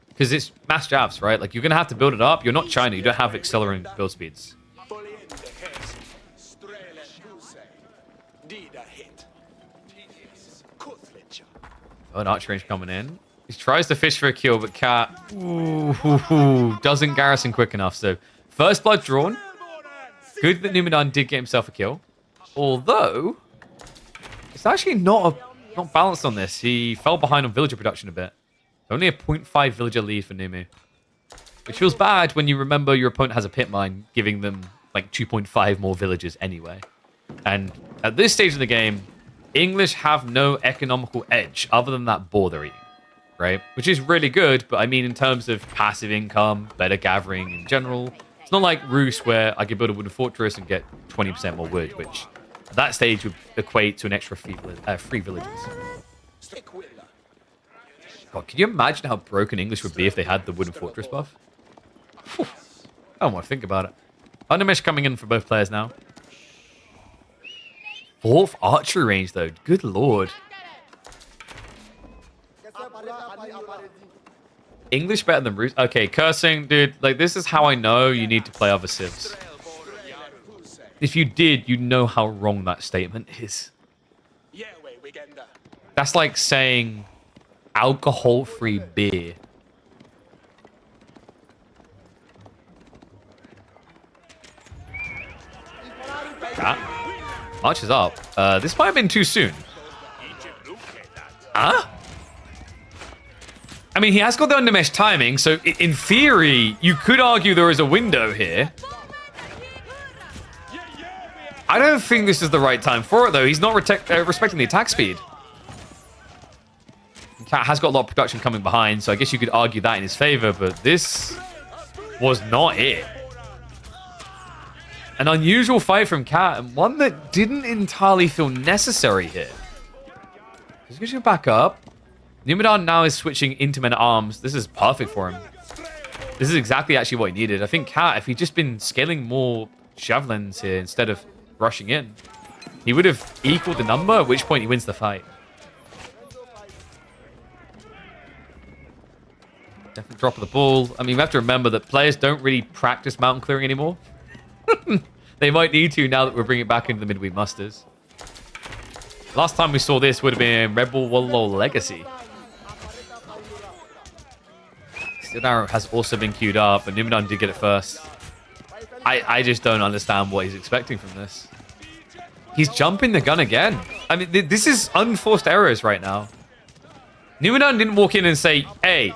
Because it's mass javs, right? Like, you're going to have to build it up. You're not China. You don't have accelerating build speeds. Oh, an archer range coming in. He tries to fish for a kill, but Cat doesn't garrison quick enough. So, first blood drawn. Good that Numenor did get himself a kill. Although, it's actually not balanced on this. He fell behind on villager production a bit. Only a 0.5 villager lead for Numu. Which feels bad when you remember your opponent has a pit mine, giving them like 2.5 more villagers anyway. And at this stage of the game, English have no economical edge other than that boar they're eating, right? Which is really good, but I mean in terms of passive income, better gathering in general, it's not like Roos where I could build a wooden fortress and get 20% more wood, which at that stage would equate to an extra free villages. God, can you imagine how broken English would be if they had the wooden fortress buff? Whew. I don't want to think about it. Undermesh coming in for both players now. 4th archery range, though. Good lord. English better than Roos. Okay, cursing, dude. Like, this is how I know you need to play other civs. If you did, you know how wrong that statement is. That's like saying alcohol-free beer. March is up. This might have been too soon. Huh? I mean, he has got the undermesh timing, so in theory, you could argue there is a window here. I don't think this is the right time for it, though. He's not respecting the attack speed. Cat has got a lot of production coming behind, so I guess you could argue that in his favor, but this was not it. An unusual fight from Cat, and one that didn't entirely feel necessary here. He's going to back up. Numenor now is switching into men at arms. This is perfect for him. This is exactly actually what he needed. I think Cat, if he'd just been scaling more javelins here instead of rushing in, he would have equaled the number, at which point he wins the fight. Definitely drop of the ball. I mean, we have to remember that players don't really practice mountain clearing anymore. They might need to now that we're bringing it back into the midweek musters. Last time we saw this would have been Rebel Wallow Legacy. Steel Arrow has also been queued up, but Numinon did get it first. I just don't understand what he's expecting from this. He's jumping the gun again. I mean, this is unforced errors right now. Numinon didn't walk in and say, hey,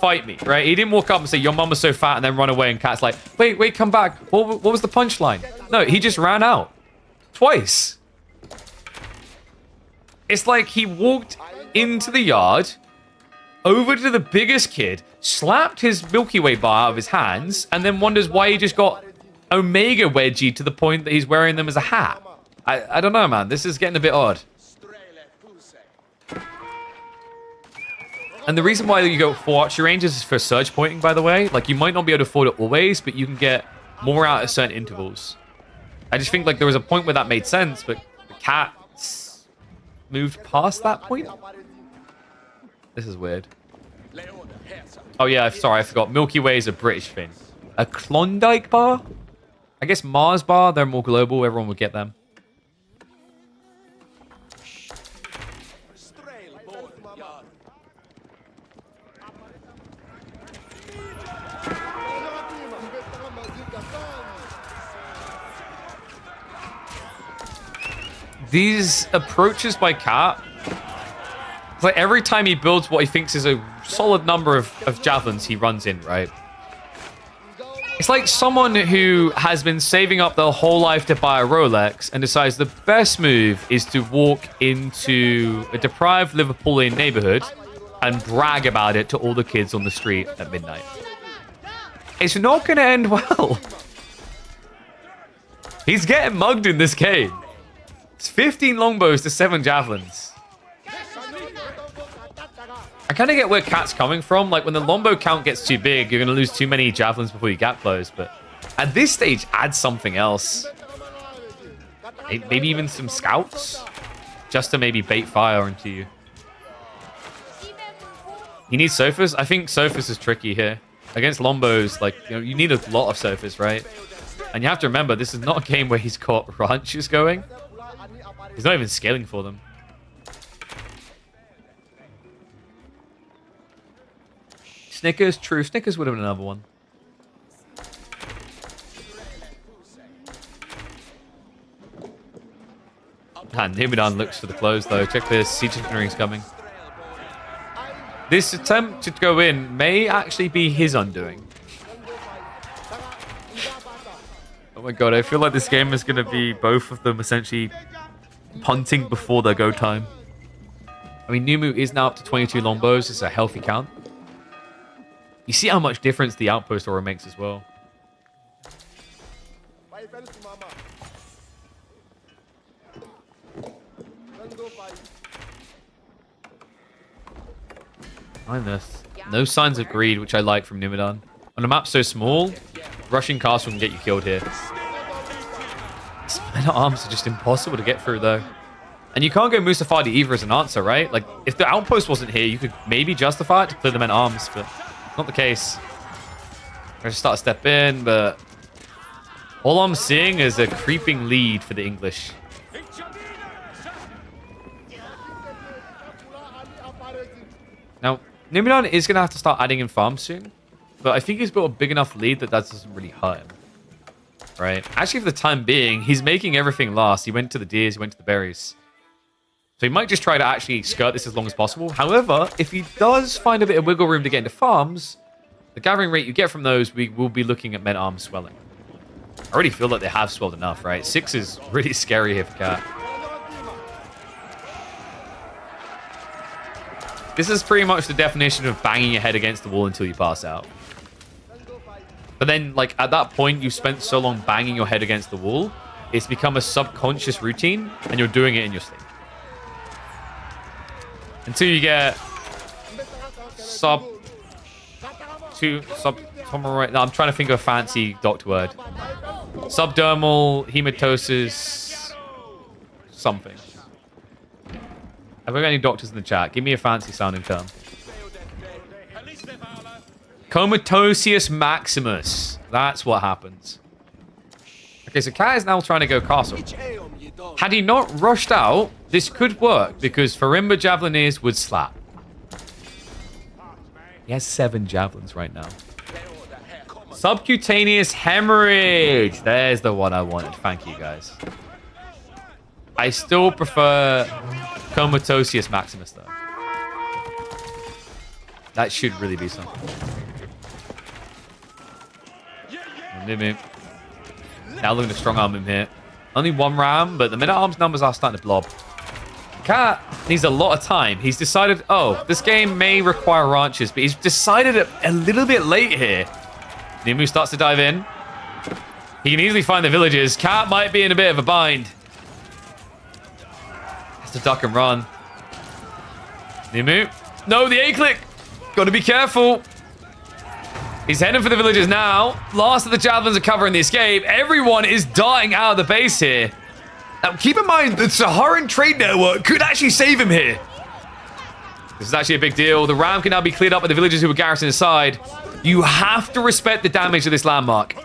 fight me, right? He didn't walk up and say, your mama's so fat, and then run away, and Cat's like, wait, come back. What was the punchline? No, he just ran out. Twice. It's like he walked into the yard, over to the biggest kid, slapped his Milky Way bar out of his hands, and then wonders why he just got Omega wedgie to the point that he's wearing them as a hat. I don't know, man. This is getting a bit odd. And the reason why you go for archery ranges is for surge pointing, by the way. Like, you might not be able to afford it always, but you can get more out at certain intervals. I just think, like, there was a point where that made sense, but the Cats moved past that point. This is weird. Oh, yeah, sorry, I forgot. Milky Way is a British thing. A Klondike bar? I guess Mars bar, they're more global. Everyone would get them. These approaches by Cat, it's like every time he builds what he thinks is a solid number of javelins, he runs in, right? It's like someone who has been saving up their whole life to buy a Rolex and decides the best move is to walk into a deprived Liverpoolian neighborhood and brag about it to all the kids on the street at midnight. It's not going to end well. He's getting mugged in this game. It's 15 longbows to 7 javelins. I kind of get where Cat's coming from. Like, when the longbow count gets too big, you're going to lose too many javelins before you gap close. But at this stage, add something else. Maybe even some scouts. Just to maybe bait fire into you. You need sofas? I think sofas is tricky here. Against longbows, like, you need a lot of sofas, right? And you have to remember, this is not a game where he's got ranches going. He's not even scaling for them. Snickers, true. Snickers would have been another one. And Numinon looks for the close, though. Check this. Siege Engineering's coming. This attempt to go in may actually be his undoing. Oh my god, I feel like this game is going to be both of them essentially punting before their go time. I mean, Numu is now up to 22 longbows. It's a healthy count. You see how much difference the outpost aura makes as well. Behind this. No signs of greed, which I like from Numinon. On a map so small, rushing castle can get you killed here. Men at arms are just impossible to get through, though. And you can't go Musafadi either as an answer, right? Like, if the outpost wasn't here, you could maybe justify it to clear the men at arms, but not the case. I just start to step in, but all I'm seeing is a creeping lead for the English. Now, Numinon is going to have to start adding in farms soon, but I think he's built a big enough lead that doesn't really hurt him. Right? Actually, for the time being, he's making everything last. He went to the deers, he went to the berries. So he might just try to actually skirt this as long as possible. However, if he does find a bit of wiggle room to get into farms, the gathering rate you get from those, we will be looking at men-at-arms swelling. I already feel like they have swelled enough, right? 6 is really scary here for Cat. This is pretty much the definition of banging your head against the wall until you pass out. But then, like, at that point, you've spent so long banging your head against the wall, it's become a subconscious routine, and you're doing it in your sleep. Until you get no, I'm trying to think of a fancy doctor word. Subdermal hematosis something. Have we got any doctors in the chat? Give me a fancy sounding term. Comatosius maximus. That's what happens. Okay, so Cat is now trying to go castle. Had he not rushed out, this could work because Farimba Javelineers would slap. He has 7 javelins right now. Subcutaneous hemorrhage. There's the one I wanted. Thank you, guys. I still prefer Comatosius Maximus, though. That should really be something. Now looking to strong arm him here. Only 1 ram, but the minute-arms numbers are starting to blob. Cat needs a lot of time. He's decided, oh, this game may require ranches, but he's decided it a little bit late here. Nimu starts to dive in. He can easily find the villages. Cat might be in a bit of a bind. Has to duck and run. Nimu. No, the A-click. Got to be careful. He's heading for the villages now. Last of the javelins are covering the escape. Everyone is dying out of the base here. Now, keep in mind, the Saharan trade network could actually save him here. This is actually a big deal. The ram can now be cleared up by the villagers who were garrisoned inside. You have to respect the damage of this landmark.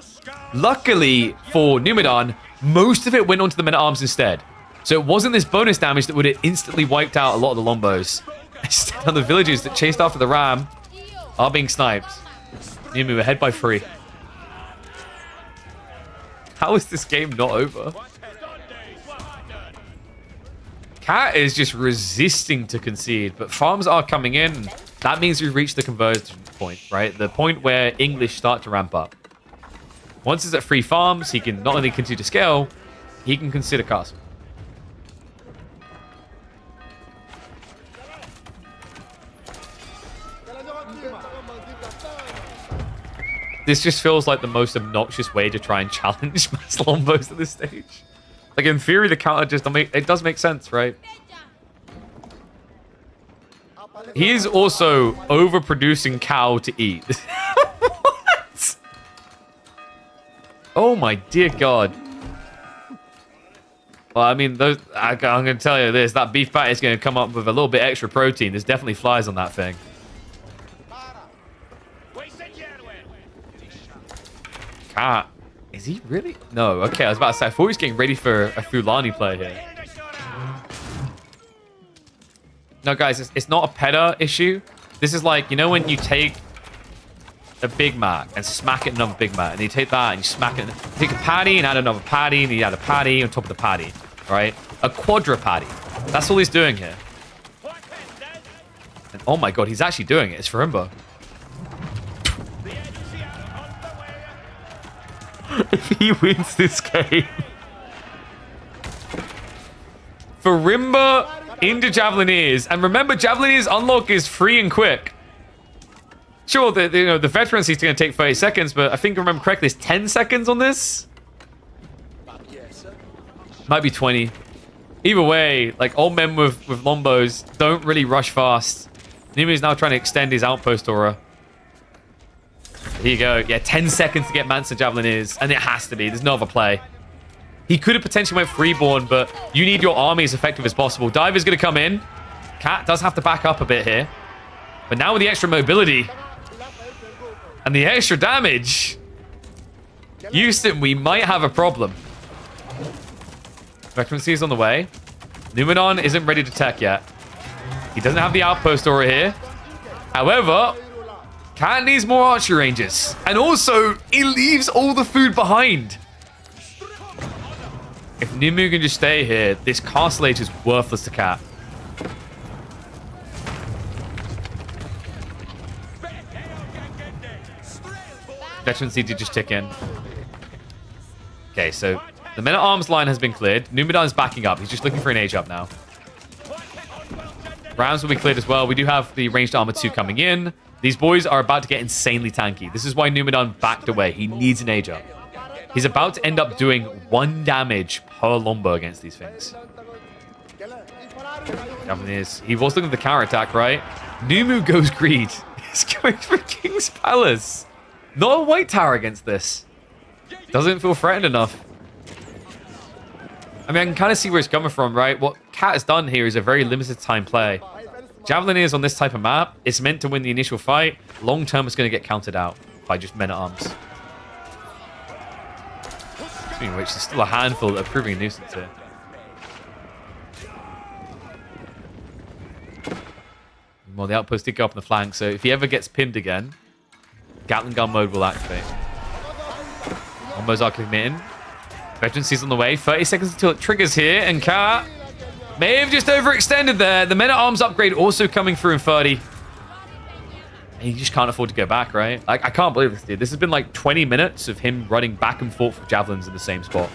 Luckily for Numidan, most of it went onto the men-at-arms instead. So it wasn't this bonus damage that would have instantly wiped out a lot of the Lombos. Instead, on the villagers that chased after the ram are being sniped. Nimu ahead by 3. How is this game not over? Cat is just resisting to concede, but farms are coming in. That means we've reached the conversion point, right? The point where English start to ramp up. Once he's at 3 farms, he can not only continue to scale, he can consider castle. This just feels like the most obnoxious way to try and challenge mass Lombos at this stage. Like, in theory, the counter just it does make sense, right? He is also overproducing cow to eat. What? Oh my dear God. Well, I mean, I'm going to tell you this. That beef patty is going to come up with a little bit extra protein. There's definitely flies on that thing. Cat. Is he really? No. Okay, I was about to say, I thought he was getting ready for a Fulani play here. No, guys, it's not a peta issue. This is like, you know when you take a Big Mac and smack it in another Big Mac, and you take that and you smack it, take a patty and add another patty, and you add a patty on top of the patty, right? A quadra patty. That's all he's doing here. And oh my God, he's actually doing it. It's Farimba. If he wins this game. Farimba into Javelineers. And remember, Javelineers unlock is free and quick. Sure, the veterancy is going to take 30 seconds, but I think I remember correctly, it's 10 seconds on this? Might be 20. Either way, like, old men with Lombos don't really rush fast. Numi is now trying to extend his outpost aura. Here you go. Yeah, 10 seconds to get Manson Javelineers, and it has to be. There's no other play. He could have potentially went freeborn, but you need your army as effective as possible. Diver's going to come in. Cat does have to back up a bit here. But now with the extra mobility and the extra damage, Houston, we might have a problem. Veterancy is on the way. Numenon isn't ready to tech yet. He doesn't have the outpost aura here. However, Cat needs more archery ranges. And also, he leaves all the food behind. If Nimu can just stay here, this castle age is worthless to Cat. Veterancy did just tick in. Okay, so the men-at-arms line has been cleared. Numidan is backing up. He's just looking for an age up now. Rams will be cleared as well. We do have the ranged armor 2 coming in. These boys are about to get insanely tanky. This is why Numidan backed away. He needs an age up. He's about to end up doing 1 damage per Lombo against these things. He was looking at the counterattack, right? Numu goes greed. He's going for King's Palace. Not a white tower against this. Doesn't feel threatened enough. I mean, I can kind of see where it's coming from, right? What Cat has done here is a very limited time play. Javelineers on this type of map, it's meant to win the initial fight. Long term, it's going to get counted out by just men-at-arms. Speaking of which, there's still a handful that are proving a nuisance here. Well, the outpost did go up on the flank, so if he ever gets pinned again, Gatling gun mode will activate. Almost are committing. Veterancy's on the way. 30 seconds until it triggers here, and Cat may have just overextended there. The men-at-arms upgrade also coming through in 30. And you just can't afford to go back, right? I can't believe this, dude. This has been like 20 minutes of him running back and forth with javelins in the same spot.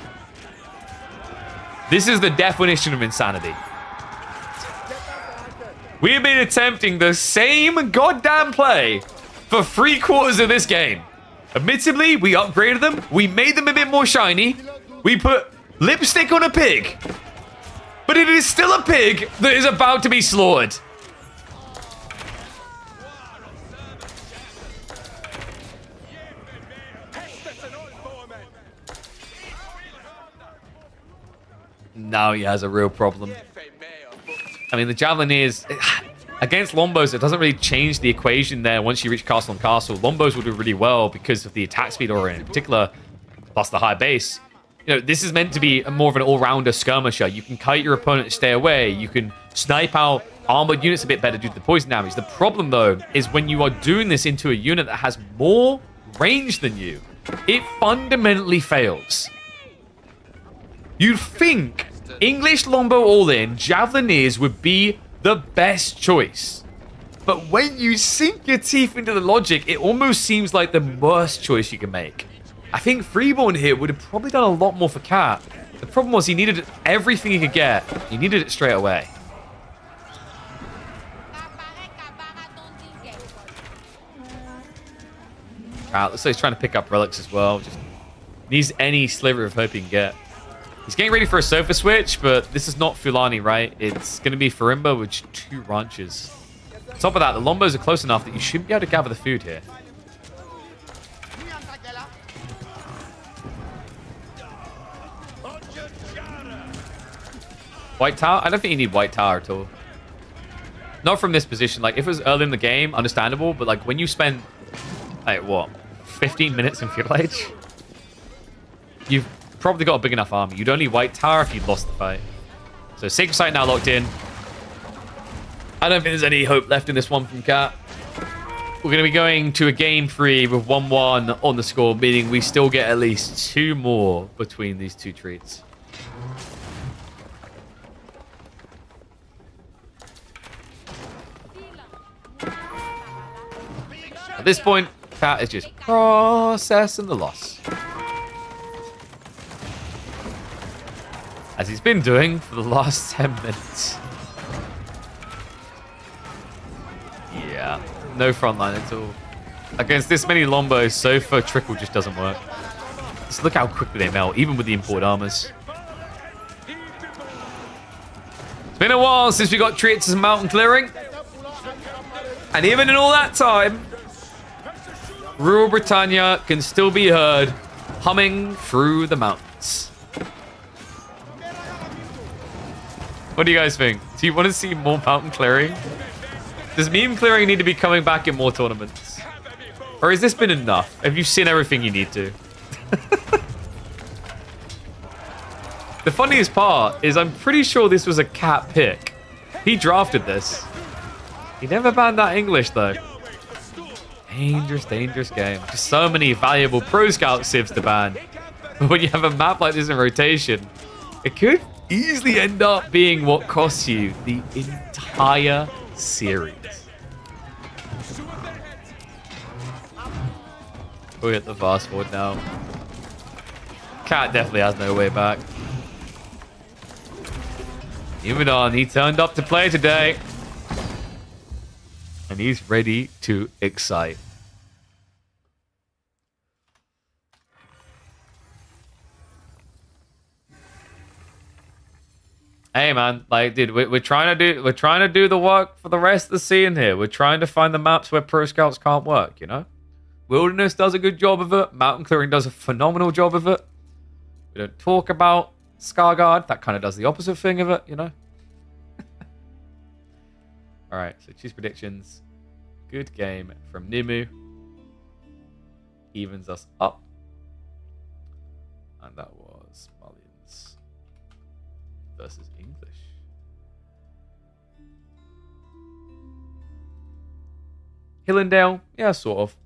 This is the definition of insanity. We have been attempting the same goddamn play for 3/4 of this game. Admittedly, we upgraded them. We made them a bit more shiny. We put lipstick on a pig. But it is still a pig that is about to be slaughtered. Now he has a real problem. I mean, the Javelineers, against Lombos, it doesn't really change the equation there once you reach Castle on Castle. Lombos will do really well because of the attack speed aura in particular, plus the high base. You know, this is meant to be more of an all-rounder skirmisher. You can kite your opponent and stay away. You can snipe out armored units a bit better due to the poison damage. The problem, though, is when you are doing this into a unit that has more range than you, it fundamentally fails. You'd think English Lombo all-in Javelineers would be the best choice. But when you sink your teeth into the logic, it almost seems like the worst choice you can make. I think Freeborn here would have probably done a lot more for Cat. The problem was he needed everything he could get. He needed it straight away. Looks like he's trying to pick up relics as well. Just needs any sliver of hope he can get. He's getting ready for a sofa switch, but this is not Fulani, right? It's going to be Farimba with 2 ranches. On top of that, the Lombos are close enough that you shouldn't be able to gather the food here. White Tower? I don't think you need White Tower at all. Not from this position. Like, if it was early in the game, understandable. But, like, when you spend, like, what, 15 minutes in Field Age? You've probably got a big enough army. You'd only White Tower if you'd lost the fight. So, Sacred Site now locked in. I don't think there's any hope left in this one from Cat. We're going to be going to a game 3 with 1-1 on the score, meaning we still get at least 2 more between these 2 treats. At this point, Cat is just processing the loss. As he's been doing for the last 10 minutes. Yeah, no front line at all. Against this many Lombos, Sofa Trickle just doesn't work. Just look how quickly they melt, even with the import armors. It's been a while since we got treated to some mountain clearing. And even in all that time, rural Britannia can still be heard humming through the mountains. What do you guys think? Do you want to see more mountain clearing? Does meme clearing need to be coming back in more tournaments? Or has this been enough? Have you seen everything you need to? The funniest part is I'm pretty sure this was a Cat pick. He drafted this. He never banned that English though. Dangerous, dangerous game. Just so many valuable pro scout civs to ban. But when you have a map like this in rotation, it could easily end up being what costs you the entire series. We'll hit the fast forward now. Cat definitely has no way back. Moving on, he turned up to play today. And he's ready to excite. Hey man, like dude, we're trying to do the work for the rest of the scene here. We're trying to find the maps where pro scouts can't work, you know? Wilderness does a good job of it. Mountain clearing does a phenomenal job of it. We don't talk about Scarguard. That kind of does the opposite thing of it, you know? Alright, so choose predictions. Good game from Nimu. Evens us up. And that was Malians versus English. Hillendale, yeah, sort of.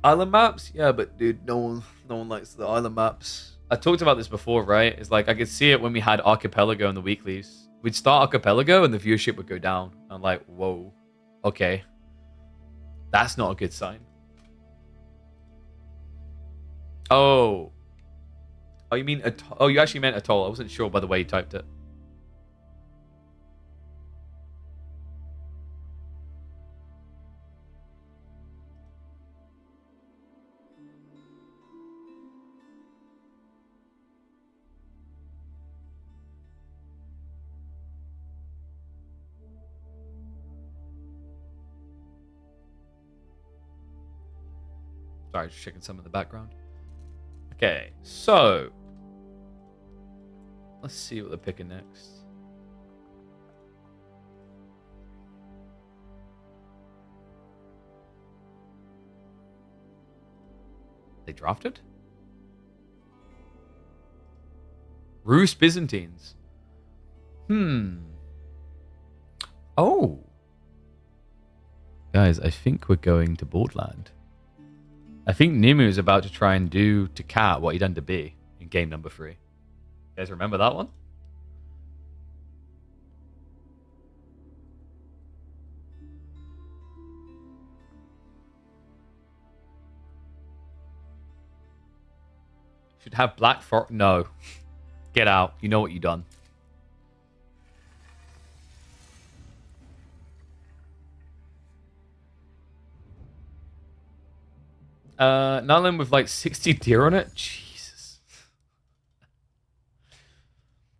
Island maps? Yeah, but dude, no one likes the island maps. I talked about this before, right? It's like I could see it when we had Archipelago in the weeklies. We'd start Archipelago and the viewership would go down. I'm like, whoa, okay. That's not a good sign. Oh. Oh, you mean oh, you actually meant atoll. I wasn't sure by the way you typed it. Sorry, just checking some in the background. Okay, so let's see what they're picking next. They drafted? Rus Byzantines. Oh. Guys, I think we're going to Boardland. I think Nimu is about to try and do to Cat what he done to B in game number 3. You guys remember that one? Should have Black Forest. No. Get out. You know what you done. Nunlin with like 60 deer on it? Jesus.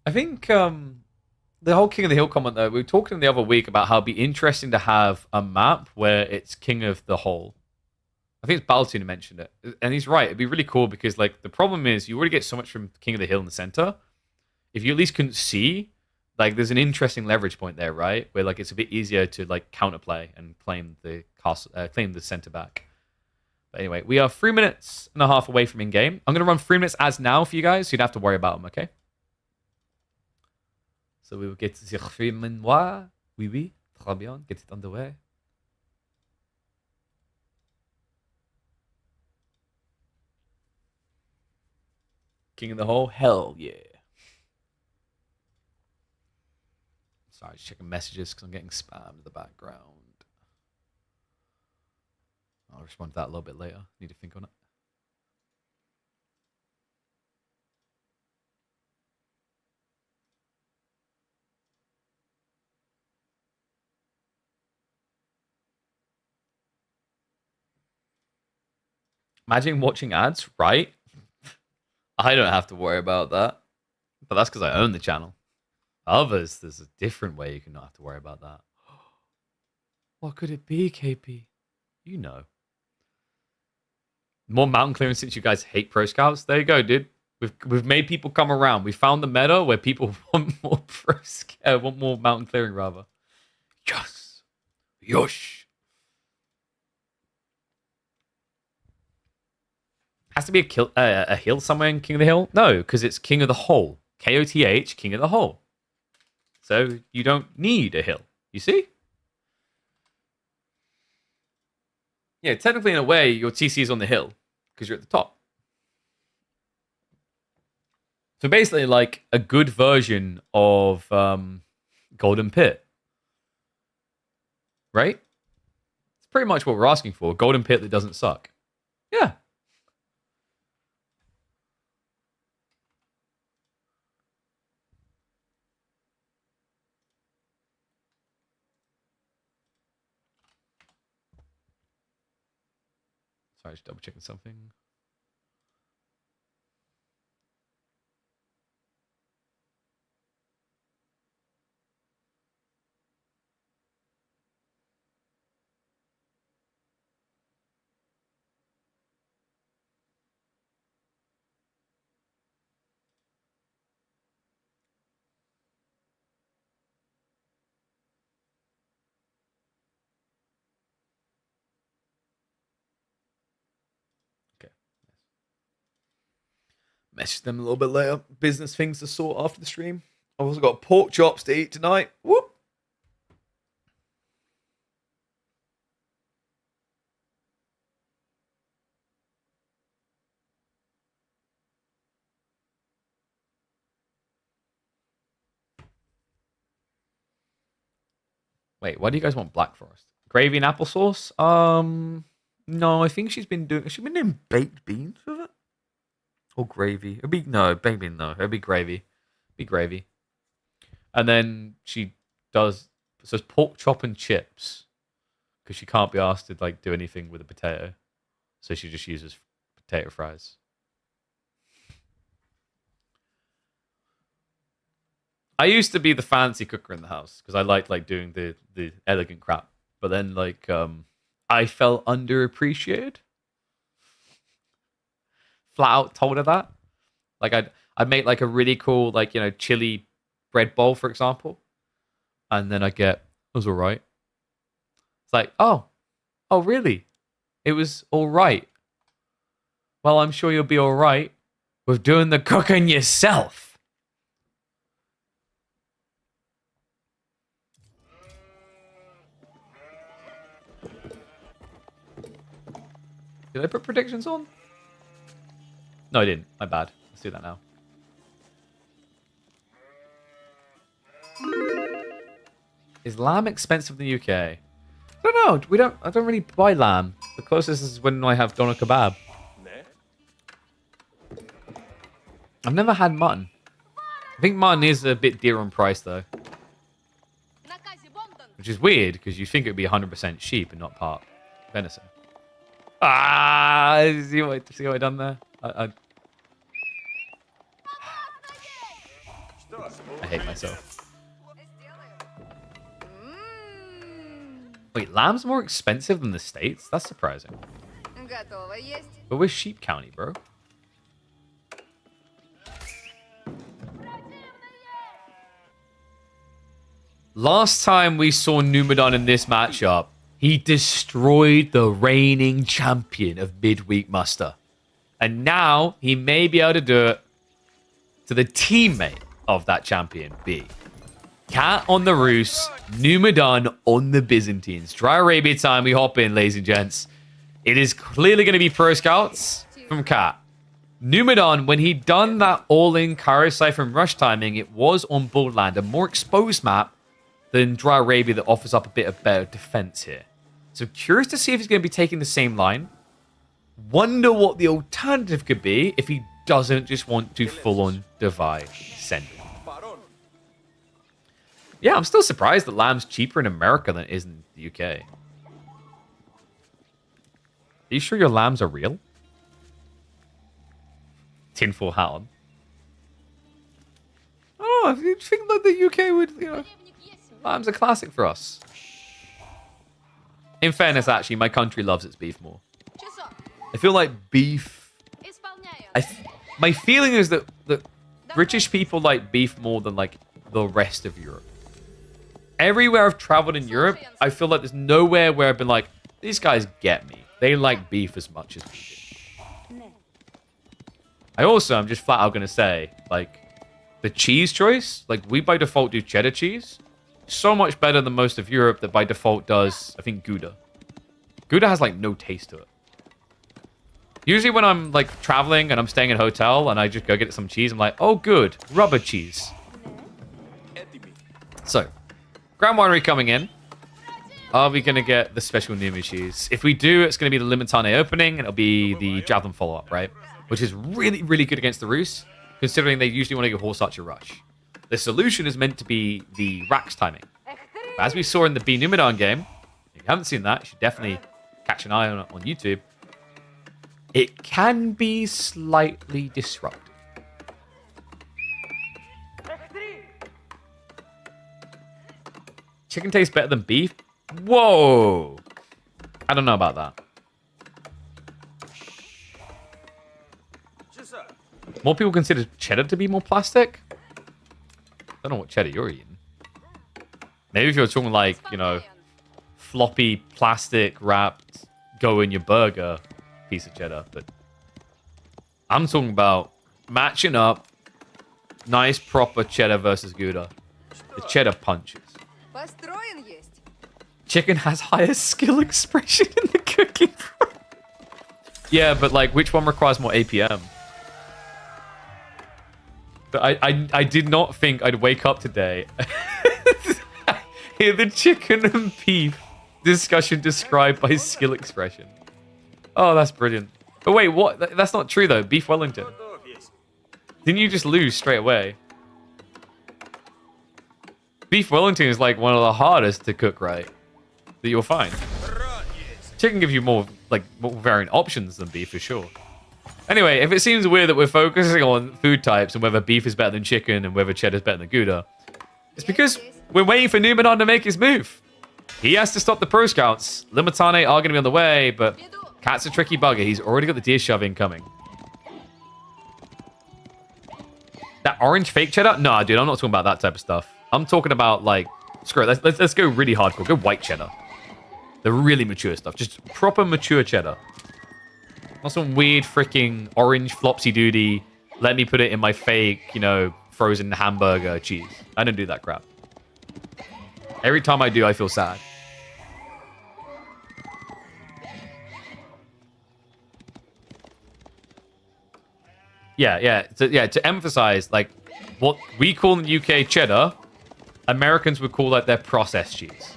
I think the whole King of the Hill comment though, we were talking the other week about how it'd be interesting to have a map where it's King of the Whole. I think it's Byzantine who mentioned it. And he's right. It'd be really cool because like the problem is you already get so much from King of the Hill in the center. If you at least couldn't see, like there's an interesting leverage point there, right? Where like it's a bit easier to like counterplay and claim the castle, claim the center back. But anyway, we are 3 minutes and a half away from in-game. I'm going to run 3 minutes as now for you guys, so you don't have to worry about them, okay? So we will get the 3 minutes. Oui, oui. Très bien. Get it underway. King of the Hole? Hell yeah. Sorry, just checking messages because I'm getting spam in the background. I'll respond to that a little bit later. Need to think on it. Imagine watching ads, right? I don't have to worry about that. But that's because I own the channel. Others, there's a different way you can not have to worry about that. What could it be, KP? You know. More mountain clearing since you guys hate pro scouts. There you go, dude. We've made people come around. We found the meta where people want more want more mountain clearing rather. Yes, yosh. Has to be a hill somewhere in King of the Hill? No, because it's King of the Hole. KOTH, King of the Hole. So you don't need a hill. You see? Yeah, technically in a way, your TC is on the hill because you're at the top. So basically, like a good version of Golden Pit, right? It's pretty much what we're asking for. Golden Pit that doesn't suck. Yeah. Sorry, just double checking something. Okay. Message them a little bit later. Business things to sort after the stream. I've also got pork chops to eat tonight. Whoop. Wait, why do you guys want Black Forest? Gravy and applesauce? No, I think she's been doing baked beans with it. Or gravy. It'd be no, baked bean, no. It'd be gravy. Be gravy. And then she does says pork chop and chips. Because she can't be asked to like do anything with a potato. So she just uses potato fries. I used to be the fancy cooker in the house because I liked like doing the elegant crap. But then like I felt underappreciated. Flat out told her that. Like I'd make like a really cool like, you know, chili bread bowl, for example. And then I get, it was alright. It's like, oh really? It was alright. Well, I'm sure you'll be alright with doing the cooking yourself. Did I put predictions on? No, I didn't. My bad. Let's do that now. Is lamb expensive in the UK? I don't know. I don't really buy lamb. The closest is when I have doner kebab. I've never had mutton. I think mutton is a bit dear on price though. Which is weird because you think it would be 100% sheep and not part venison. See what I done there? I hate myself. Wait, lamb's more expensive than the States? That's surprising. But we're sheep county, bro. Last time we saw Numadon in this matchup, he destroyed the reigning champion of Midweek Muster. And now he may be able to do it to the teammate of that champion, B. Cat on the Roos, Numadon on the Byzantines. Dry Arabia time, we hop in, ladies and gents. It is clearly going to be Pro Scouts from Cat. Numadon, when he done that all-in Cairo Cypher rush timing, it was on Borderland, a more exposed map than Dry Arabia that offers up a bit of better defense here. So curious to see if he's going to be taking the same line. Wonder what the alternative could be if he doesn't just want to full-on divide send. Yeah, I'm still surprised that lamb's cheaper in America than it is in the UK. Are you sure your lambs are real? Tinfoil hat on. Oh, if you think that the UK would, you know, lamb's a classic for us. In fairness, actually, my country loves its beef more. I feel like beef. My feeling is that British people like beef more than like the rest of Europe. Everywhere I've traveled in Europe, I feel like there's nowhere where I've been like, these guys get me. They like beef as much as we do. I'm just flat out going to say, like, the cheese choice, like, we by default do cheddar cheese. So much better than most of Europe that by default does, I think, Gouda. Gouda has, like, no taste to it. Usually when I'm, like, traveling and I'm staying in a hotel and I just go get some cheese, I'm like, oh, good, rubber cheese. So, Grand Winery coming in. Are we going to get the special Numi cheese? If we do, it's going to be the Limitane opening, and it'll be the Javelin follow-up, right? Which is really, really good against the Roos, considering they usually want to give Horse Archer rush. The solution is meant to be the Rax timing. But as we saw in the B Numadon game, if you haven't seen that, you should definitely catch an eye on it on YouTube. It can be slightly disruptive. Chicken tastes better than beef? Whoa! I don't know about that. More people consider cheddar to be more plastic? I don't know what cheddar you're eating. Maybe if you're talking like, you know, floppy plastic wrapped, go in your burger piece of cheddar. But I'm talking about matching up Nice proper cheddar versus Gouda. The cheddar punches. Построен есть. Chicken has higher skill expression in the cooking. Yeah, but like, which one requires more APM? But I did not think I'd wake up today. Hear the chicken and beef discussion described by skill expression. Oh, that's brilliant. But wait, what? That's not true though. Beef Wellington. Didn't you just lose straight away? Beef Wellington is like one of the hardest to cook right. That you'll find. Chicken gives you more variant options than beef for sure. Anyway, if it seems weird that we're focusing on food types and whether beef is better than chicken and whether cheddar is better than Gouda, it's because we're waiting for Numenor to make his move. He has to stop the pro scouts. Limitane are going to be on the way, but Cat's a tricky bugger. He's already got the deer shoving coming. That orange fake cheddar? No, dude, I'm not talking about that type of stuff. I'm talking about like, screw it. Let's go really hardcore. Go white cheddar. The really mature stuff. Just proper mature cheddar. Not some weird freaking orange flopsy doody. Let me put it in my fake, frozen hamburger cheese. I don't do that crap. Every time I do, I feel sad. Yeah. To emphasize, like, what we call in the UK cheddar, Americans would call like their processed cheese.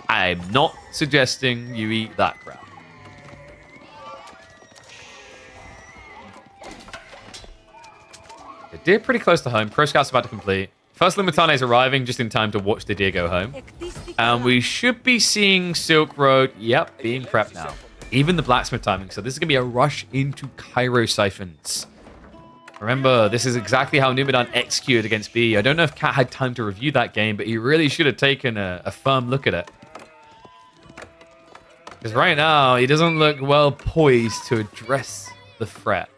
I'm not suggesting you eat that crap. The deer pretty close to home. Pro Scout's about to complete. First Limitane is arriving just in time to watch the deer go home. And we should be seeing Silk Road, yep, being prepped now. Even the blacksmith timing. So this is going to be a rush into Cairo siphons. Remember, this is exactly how Numenor executed against B. I don't know if Cat had time to review that game, but he really should have taken a firm look at it. Because right now, he doesn't look well poised to address the threat.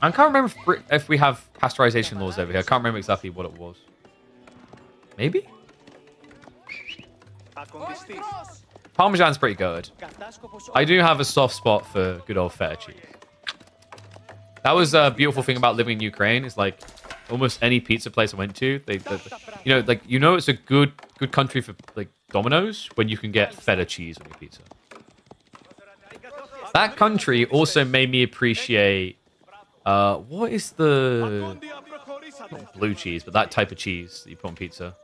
I can't remember if we have pasteurization laws over here. I can't remember exactly what it was. Maybe? Parmesan's pretty good. I do have a soft spot for good old feta cheese. That was a beautiful thing about living in Ukraine. Is like almost any pizza place I went to, it's a good country for like Domino's when you can get feta cheese on your pizza. That country also made me appreciate what is the not blue cheese, but that type of cheese that you put on pizza.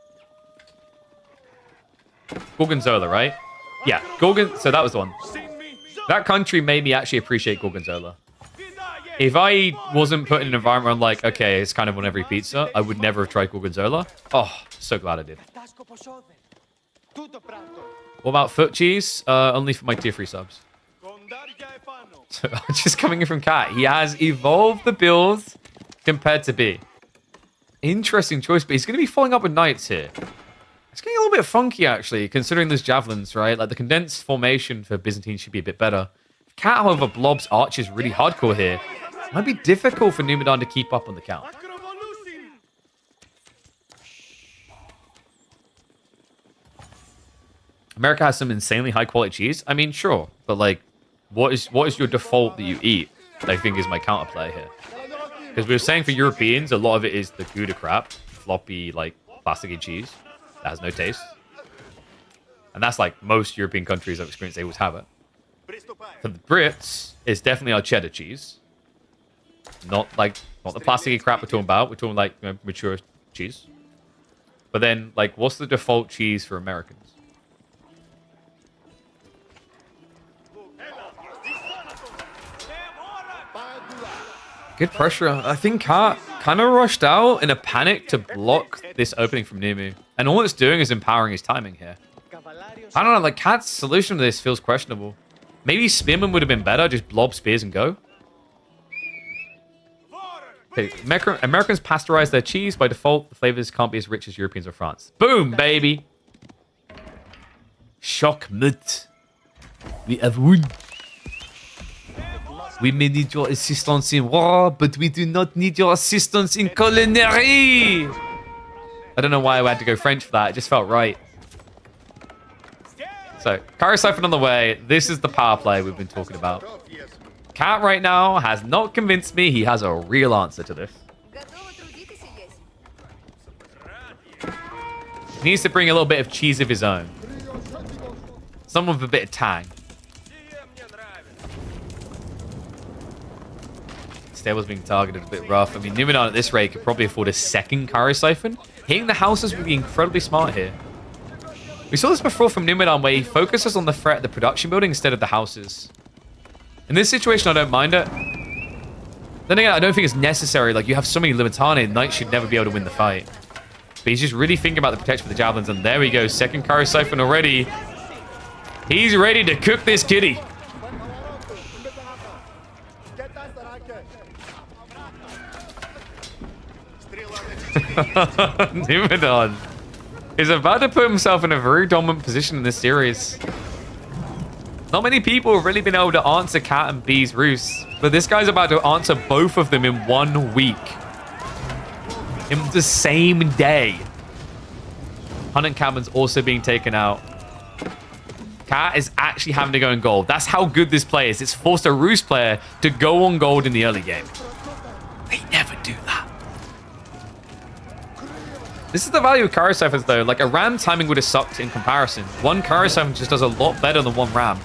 Gorgonzola, right? Yeah, so that was the one. That country made me actually appreciate Gorgonzola. If I wasn't put in an environment where I'm like, okay, it's kind of on every pizza, I would never have tried Gorgonzola. Oh, so glad I did. What about foot cheese? Only for my tier 3 subs. So, just coming in from Cat. He has evolved the builds compared to B. Interesting choice, but he's going to be following up with knights here. It's getting a little bit funky, actually, considering there's javelins, right? Like, the condensed formation for Byzantine should be a bit better. Cat, however, blobs archers really hardcore here. It might be difficult for Numenor to keep up on the count. America has some insanely high-quality cheese. I mean, sure, but, like, what is your default that you eat? I think is my counterplay here. Because we were saying for Europeans, a lot of it is the Gouda crap, floppy, like, plasticky cheese that has no taste. And that's like most European countries I've experienced, they always have it. For the Brits, it's definitely our cheddar cheese. Not the plasticky crap we're talking about. We're talking like mature cheese. But then, like, what's the default cheese for Americans? Good pressure. I think Cat kind of rushed out in a panic to block this opening from Numu. And all it's doing is empowering his timing here. I don't know, like, Cat's solution to this feels questionable. Maybe Spearman would have been better, just blob spears and go. Okay, Americans pasteurize their cheese. By default, the flavors can't be as rich as Europeans or France. Boom, baby! Shock mut. We have won. We may need your assistance in war, but we do not need your assistance in culinary! I don't know why I had to go French for that. It just felt right. So, Kara Siphon on the way. This is the power play we've been talking about. Cat right now has not convinced me he has a real answer to this. Готовы трудитесь и есть. He needs to bring a little bit of cheese of his own. Some with a bit of tang. Stable's being targeted a bit rough. I mean, Numenor at this rate could probably afford a second Kara Siphon. Hitting the houses would be incredibly smart here. We saw this before from Numenor where he focuses on the threat of the production building instead of the houses. In this situation, I don't mind it. Then again, I don't think it's necessary. Like, you have so many Limitane, Knights should never be able to win the fight. But he's just really thinking about the protection for the Javelins, and there we go. Second Kara Siphon already. He's ready to cook this kitty. Numenor is about to put himself in a very dominant position in this series. Not many people have really been able to answer Cat and B's roosts, but this guy's about to answer both of them in 1 week. In the same day. Hunt and Cabin's also being taken out. Cat is actually having to go in gold. That's how good this play is. It's forced a Roost player to go on gold in the early game. They never do that. This is the value of Kara Siphons, though. Like, a Ram timing would have sucked in comparison. One Kara Siphon just does a lot better than one Ram.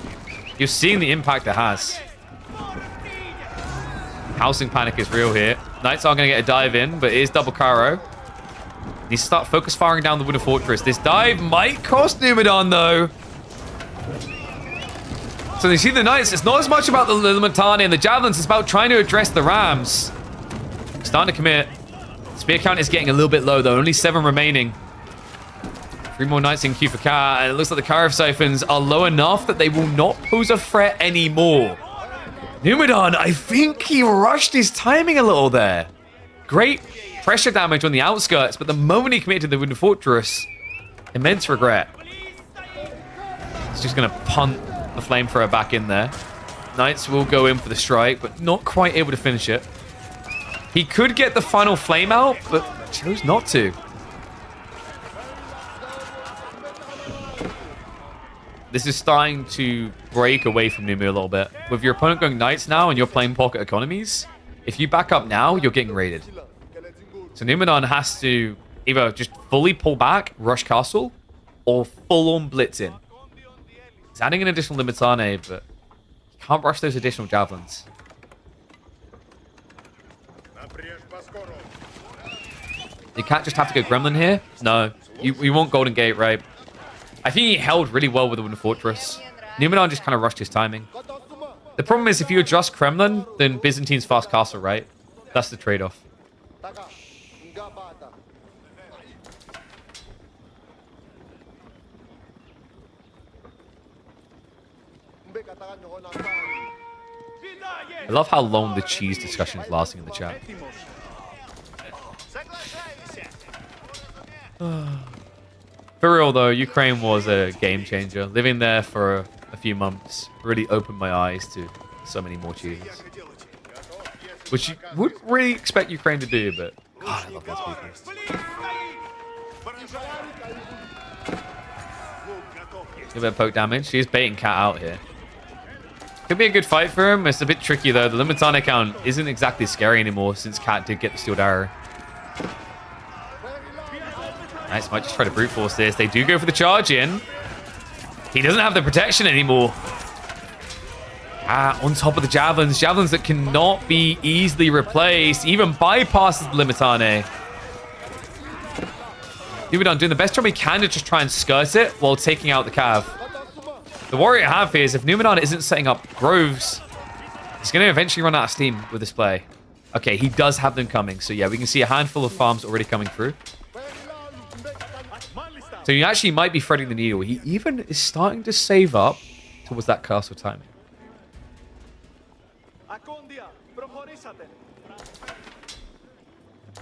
You're seeing the impact it has. Housing panic is real here. Knights are going to get a dive in, but it is double Karo. Needs to start focus firing down the Wooden Fortress. This dive might cost Numenor, though. So you see the Knights, it's not as much about the Limitane and the Javelins, it's about trying to address the Rams. Starting to commit. Spear count is getting a little bit low, though. Only 7 remaining. 3 more Knights in queue for Kara, and it looks like the Kara Siphons are low enough that they will not pose a threat anymore. Numenor, I think he rushed his timing a little there. Great pressure damage on the outskirts, but the moment he committed to the Wooden Fortress, immense regret. He's just going to punt the flamethrower back in there. Knights will go in for the strike, but not quite able to finish it. He could get the final flame out, but chose not to. This is starting to break away from Numu a little bit. With your opponent going Knights now and you're playing pocket economies, if you back up now, you're getting raided. So Numenor has to either just fully pull back, rush castle, or full-on blitz in. He's adding an additional Limitane, but you can't rush those additional Javelins. You can't just have to go Gremlin here. No, you want Golden Gate, right? I think he held really well with the Wooden Fortress. Numenor just kind of rushed his timing. The problem is if you adjust Kremlin, then Byzantine's fast castle, right? That's the trade-off. I love how long the cheese discussion is lasting in the chat. For real though, Ukraine was a game changer. Living there for a few months really opened my eyes to so many more cheeses. Which you wouldn't really expect Ukraine to do, but God, I love those people. A bit of poke damage. He's baiting Cat out here. Could be a good fight for him. It's a bit tricky though. The Limitane account isn't exactly scary anymore since Cat did get the Steeled Arrow. Nice, might just try to brute force this. They do go for the charge in. He doesn't have the protection anymore. On top of the Javelins. Javelins that cannot be easily replaced. Even bypasses the Limitane. Numenor doing the best job he can to just try and skirt it while taking out the Cav. The worry I have here is if Numenor isn't setting up groves, he's going to eventually run out of steam with this play. Okay, he does have them coming. So yeah, we can see a handful of farms already coming through. So he actually might be threading the needle. He even is starting to save up towards that castle timing.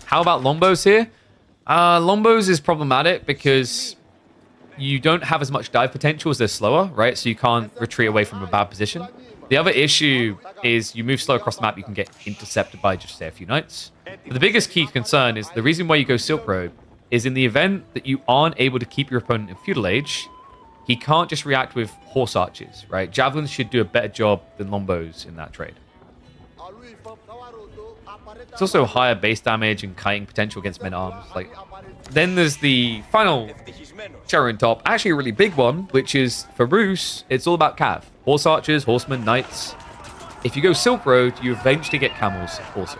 How about Longbows here? Longbows is problematic because you don't have as much dive potential as they're slower, right? So you can't retreat away from a bad position. The other issue is you move slow across the map, you can get intercepted by just, say, a few Knights. But the biggest key concern is the reason why you go Silk Road is in the event that you aren't able to keep your opponent in Feudal Age, he can't just react with horse archers, right? Javelins should do a better job than longbows in that trade. It's also higher base damage and kiting potential against men-at-arms. Like, then there's the final cherry on top, actually a really big one, which is for Roos, it's all about cav. Horse archers, horsemen, knights. If you go Silk Road, you eventually get camels also.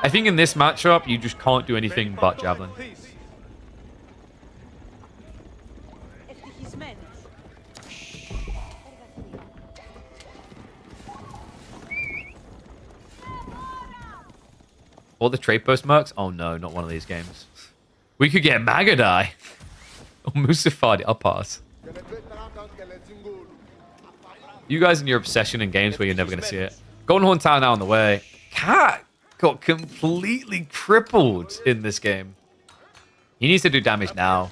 I think in this matchup, you just can't do anything but javelin. Or the trade post mercs? Oh no, not one of these games. We could get Magadai. Or Musafadi. I'll pass. You guys and your obsession in games where you're never going to see it. Golden Horn Tower now on the way. Cat got completely crippled in this game. He needs to do damage now.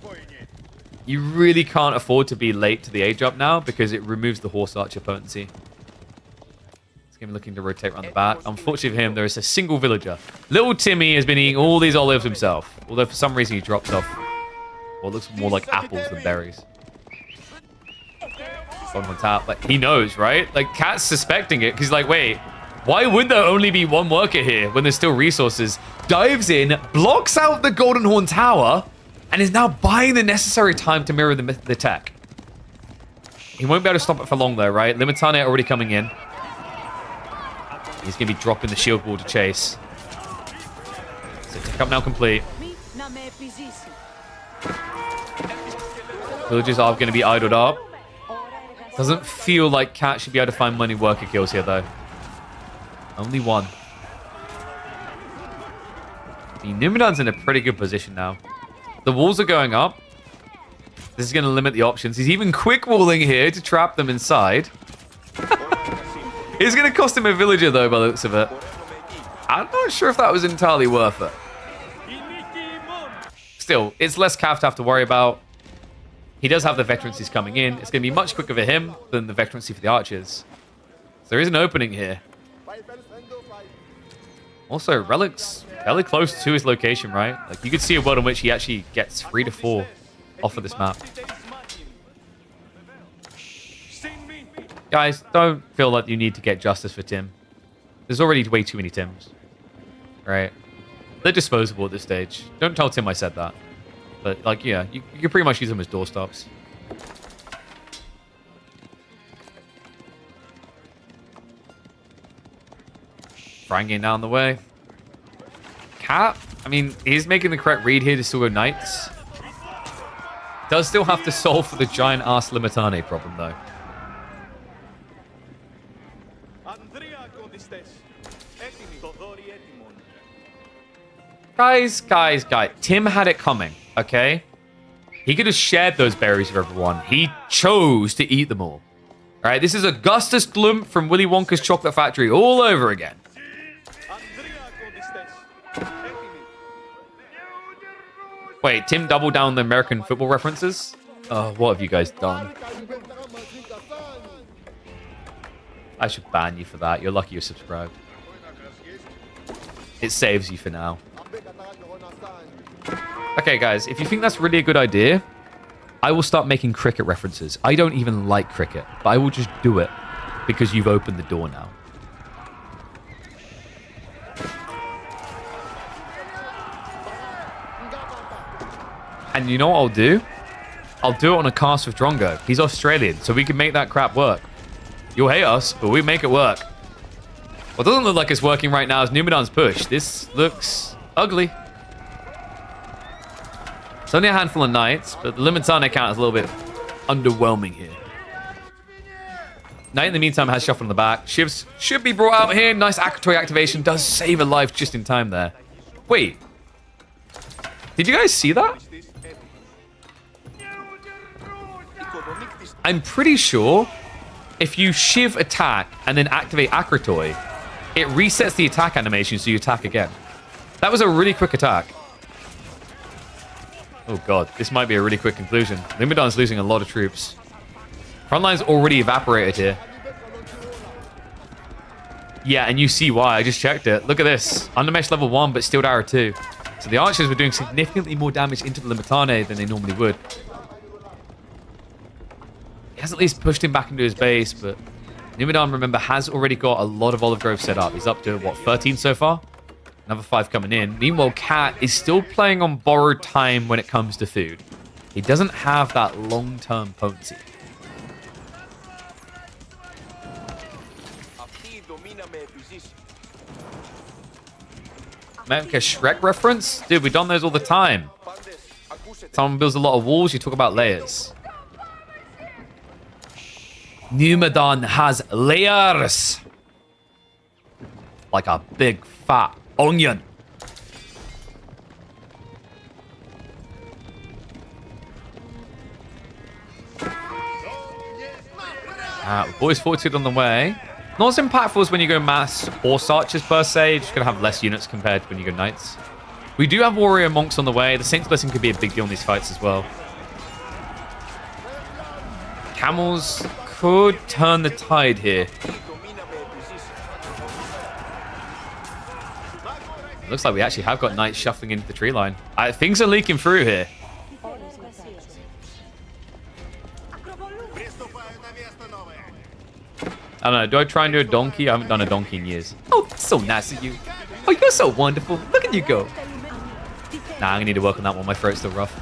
You really can't afford to be late to the age up now because it removes the horse archer potency. Him looking to rotate around the back. Unfortunately for him, there is a single villager. Little Timmy has been eating all these olives himself. Although for some reason he drops off what looks more like apples than berries. On top. Like, he knows, right? Like, Cat's suspecting it because he's like, wait, why would there only be one worker here when there's still resources? Dives in, blocks out the Golden Horn Tower, and is now buying the necessary time to mirror the tech. He won't be able to stop it for long though, right? Limitane already coming in. He's going to be dropping the shield wall to chase. So tech up now complete. Villagers are going to be idled up. Doesn't feel like Cat should be able to find money worker kills here, though. Only one. The Numidan's in a pretty good position now. The walls are going up. This is going to limit the options. He's even quick walling here to trap them inside. It's going to cost him a villager, though, by the looks of it. I'm not sure if that was entirely worth it. Still, it's less Cav to have to worry about. He does have the veterancies coming in. It's going to be much quicker for him than the veterancy for the archers. So there is an opening here. Also, Relic's fairly close to his location, right? Like, you could see a world in which he actually gets 3 to 4 off of this map. Guys, don't feel like you need to get justice for Tim. There's already way too many Tims. Right? They're disposable at this stage. Don't tell Tim I said that. But, like, yeah, you can pretty much use them as doorstops. Frangin down the way. Cat, I mean, he's making the correct read here to still go Knights. Does still have to solve for the giant-ass Limitane problem, though. Guys. Tim had it coming, okay? He could have shared those berries with everyone. He chose to eat them all. All right, this is Augustus Glump from Willy Wonka's Chocolate Factory all over again. Wait, Tim doubled down the American football references? Oh, what have you guys done? I should ban you for that. You're lucky you're subscribed. It saves you for now. Okay, guys, if you think that's really a good idea, I will start making cricket references. I don't even like cricket, but I will just do it because you've opened the door now. And you know what I'll do? I'll do it on a cast with Drongo. He's Australian, so we can make that crap work. You'll hate us, but we make it work. What doesn't look like it's working right now is Numidan's push. This looks ugly. It's only a handful of Knights, but the Limitane account is a little bit underwhelming here. Knight, in the meantime, has Shuffle in the back. Shivs should be brought out here. Nice Akratoy activation. Does save a life just in time there. Wait. Did you guys see that? I'm pretty sure if you Shiv attack and then activate Akratoy, it resets the attack animation so you attack again. That was a really quick attack. Oh god, this might be a really quick conclusion. Numidan's losing a lot of troops. Frontline's already evaporated here. Yeah, and you see why. I just checked it. Look at this. Undermesh level 1, but Steeled Arrow 2. So the archers were doing significantly more damage into the Limitane than they normally would. has at least pushed him back into his base, but Numidan, remember, has already got a lot of olive grove set up. He's up to, what, 13 so far? Another 5 coming in. Meanwhile, Cat is still playing on borrowed time when it comes to food. He doesn't have that long-term potency. Make a Shrek reference? Dude, we've done those all the time. Someone builds a lot of walls, you talk about layers. Numidan has layers. Like a big fat onion. Boys Fortitude on the way. Not as impactful as when you go mass horse archers per se. You're just going to have less units compared to when you go knights. We do have warrior monks on the way. The Saint's Blessing could be a big deal in these fights as well. Camels could turn the tide here. Looks like we actually have got knights shuffling into the tree line. Things are leaking through here. I don't know, do I try and do a donkey? I haven't done a donkey in years. Oh, so nice of you. Oh, you're so wonderful. Look at you go. Nah, I'm gonna need to work on that one. My throat's still rough.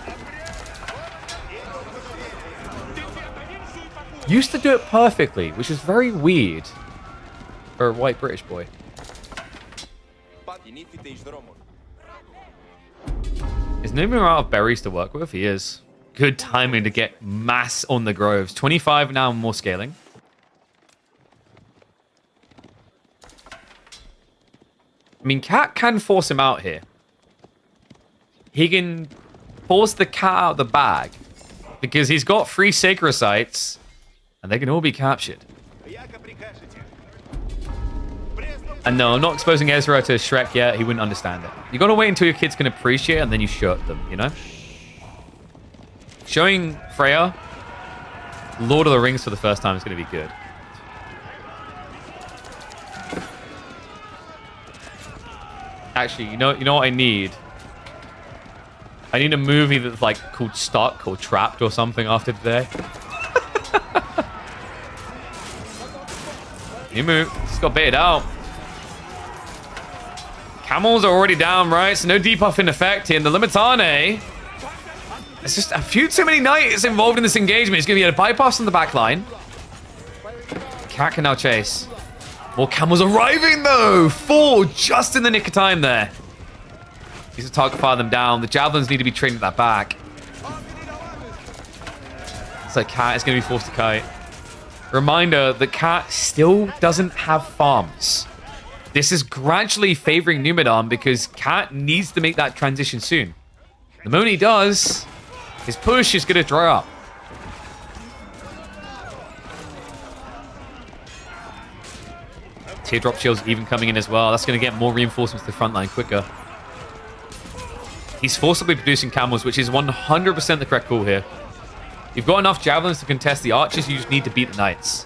Used to do it perfectly, which is very weird for a white British boy. Is Numu out of berries to work with? He is. Good timing to get mass on the groves. 25 now, more scaling. I mean, Cat can force him out here. He can force the cat out of the bag because he's got 3 sacred sites and they can all be captured. And no, I'm not exposing Ezra to Shrek yet. He wouldn't understand it. You got to wait until your kids can appreciate it and then you shirt them, you know? Showing Freya Lord of the Rings for the first time is going to be good. Actually, you know what I need? I need a movie that's like called Stuck or Trapped or something after today. You move. Just got baited out. Camels are already down, right? So no debuff in effect here. And the Limitane. There's just a few too many knights involved in this engagement. He's going to get a bypass on the back line. Cat can now chase. More camels arriving, though! 4 just in the nick of time there. He's to target fire them down. The javelins need to be trained at that back. So Cat is going to be forced to kite. Reminder that Cat still doesn't have farms. This is gradually favoring Numidan because Cat needs to make that transition soon. The moment he does, his push is going to dry up. Teardrop shield's even coming in as well. That's going to get more reinforcements to the front line quicker. He's forcibly producing camels, which is 100% the correct call here. You've got enough javelins to contest the archers, you just need to beat the knights.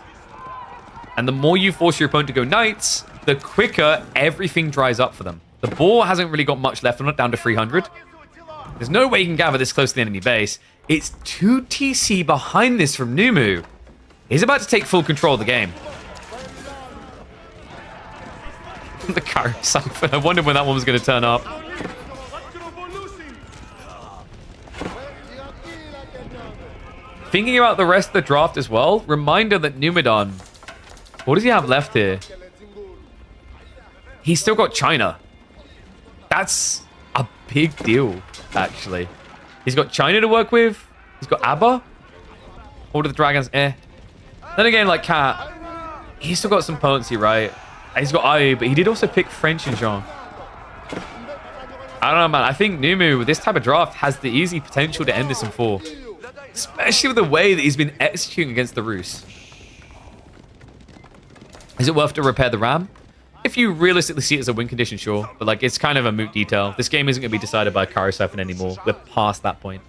And the more you force your opponent to go knights, the quicker everything dries up for them. The boar hasn't really got much left on it, down to 300. There's no way he can gather this close to the enemy base. It's 2 TC behind this from Numu. He's about to take full control of the game. The carry siphon. I wondered when that one was going to turn up. Thinking about the rest of the draft as well, reminder that Numidan, what does he have left here? He's still got China. That's a big deal, actually. He's got China to work with. He's got Abba. Order of the Dragons, eh. Then again, like Cat, he's still got some potency, right? He's got IE, but he did also pick French and Jean. I don't know, man. I think Numu, with this type of draft, has the easy potential to end this in 4. Especially with the way that he's been executing against the Rus. Is it worth to repair the Ram? If you realistically see it as a win condition, sure. But, like, it's kind of a moot detail. This game isn't going to be decided by Kari Siphon anymore. We're past that point.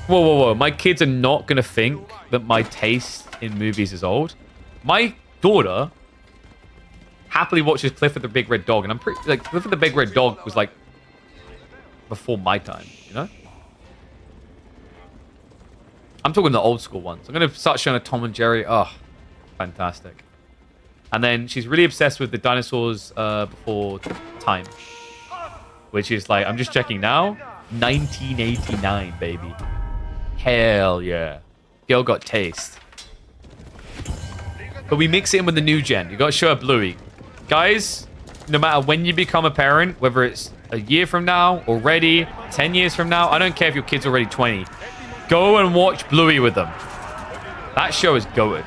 Whoa, whoa, whoa. My kids are not going to think that my taste in movies is old. My daughter happily watches Clifford the Big Red Dog, and I'm pretty like Clifford the Big Red Dog was like before my time, you know? I'm talking the old school ones. I'm going to start showing her Tom and Jerry. Oh, fantastic. And then she's really obsessed with the dinosaurs before time. Which is like, I'm just checking now. 1989, baby. Hell yeah. Girl got taste. But we mix it in with the new gen. You got to show her Bluey. Guys, no matter when you become a parent, whether it's a year from now, already, 10 years from now, I don't care if your kid's already 20. Go and watch Bluey with them. That show is goated.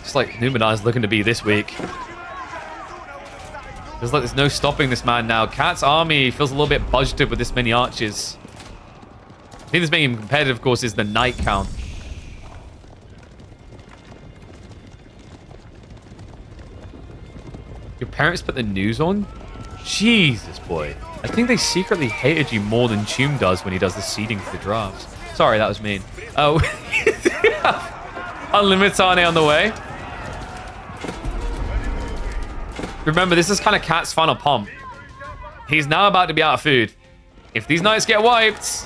It's like Numenar's looking to be this week. Feels like there's no stopping this man now. Cat's army feels a little bit budgeted with this many archers. The thing that's making him competitive, of course, is the knight count. Your parents put the news on? Jesus, boy. I think they secretly hated you more than Tume does when he does the seeding for the drafts. Sorry, that was mean. Oh, Unlimited on the way. Remember, this is kind of Cat's final pump. He's now about to be out of food. If these knights get wiped,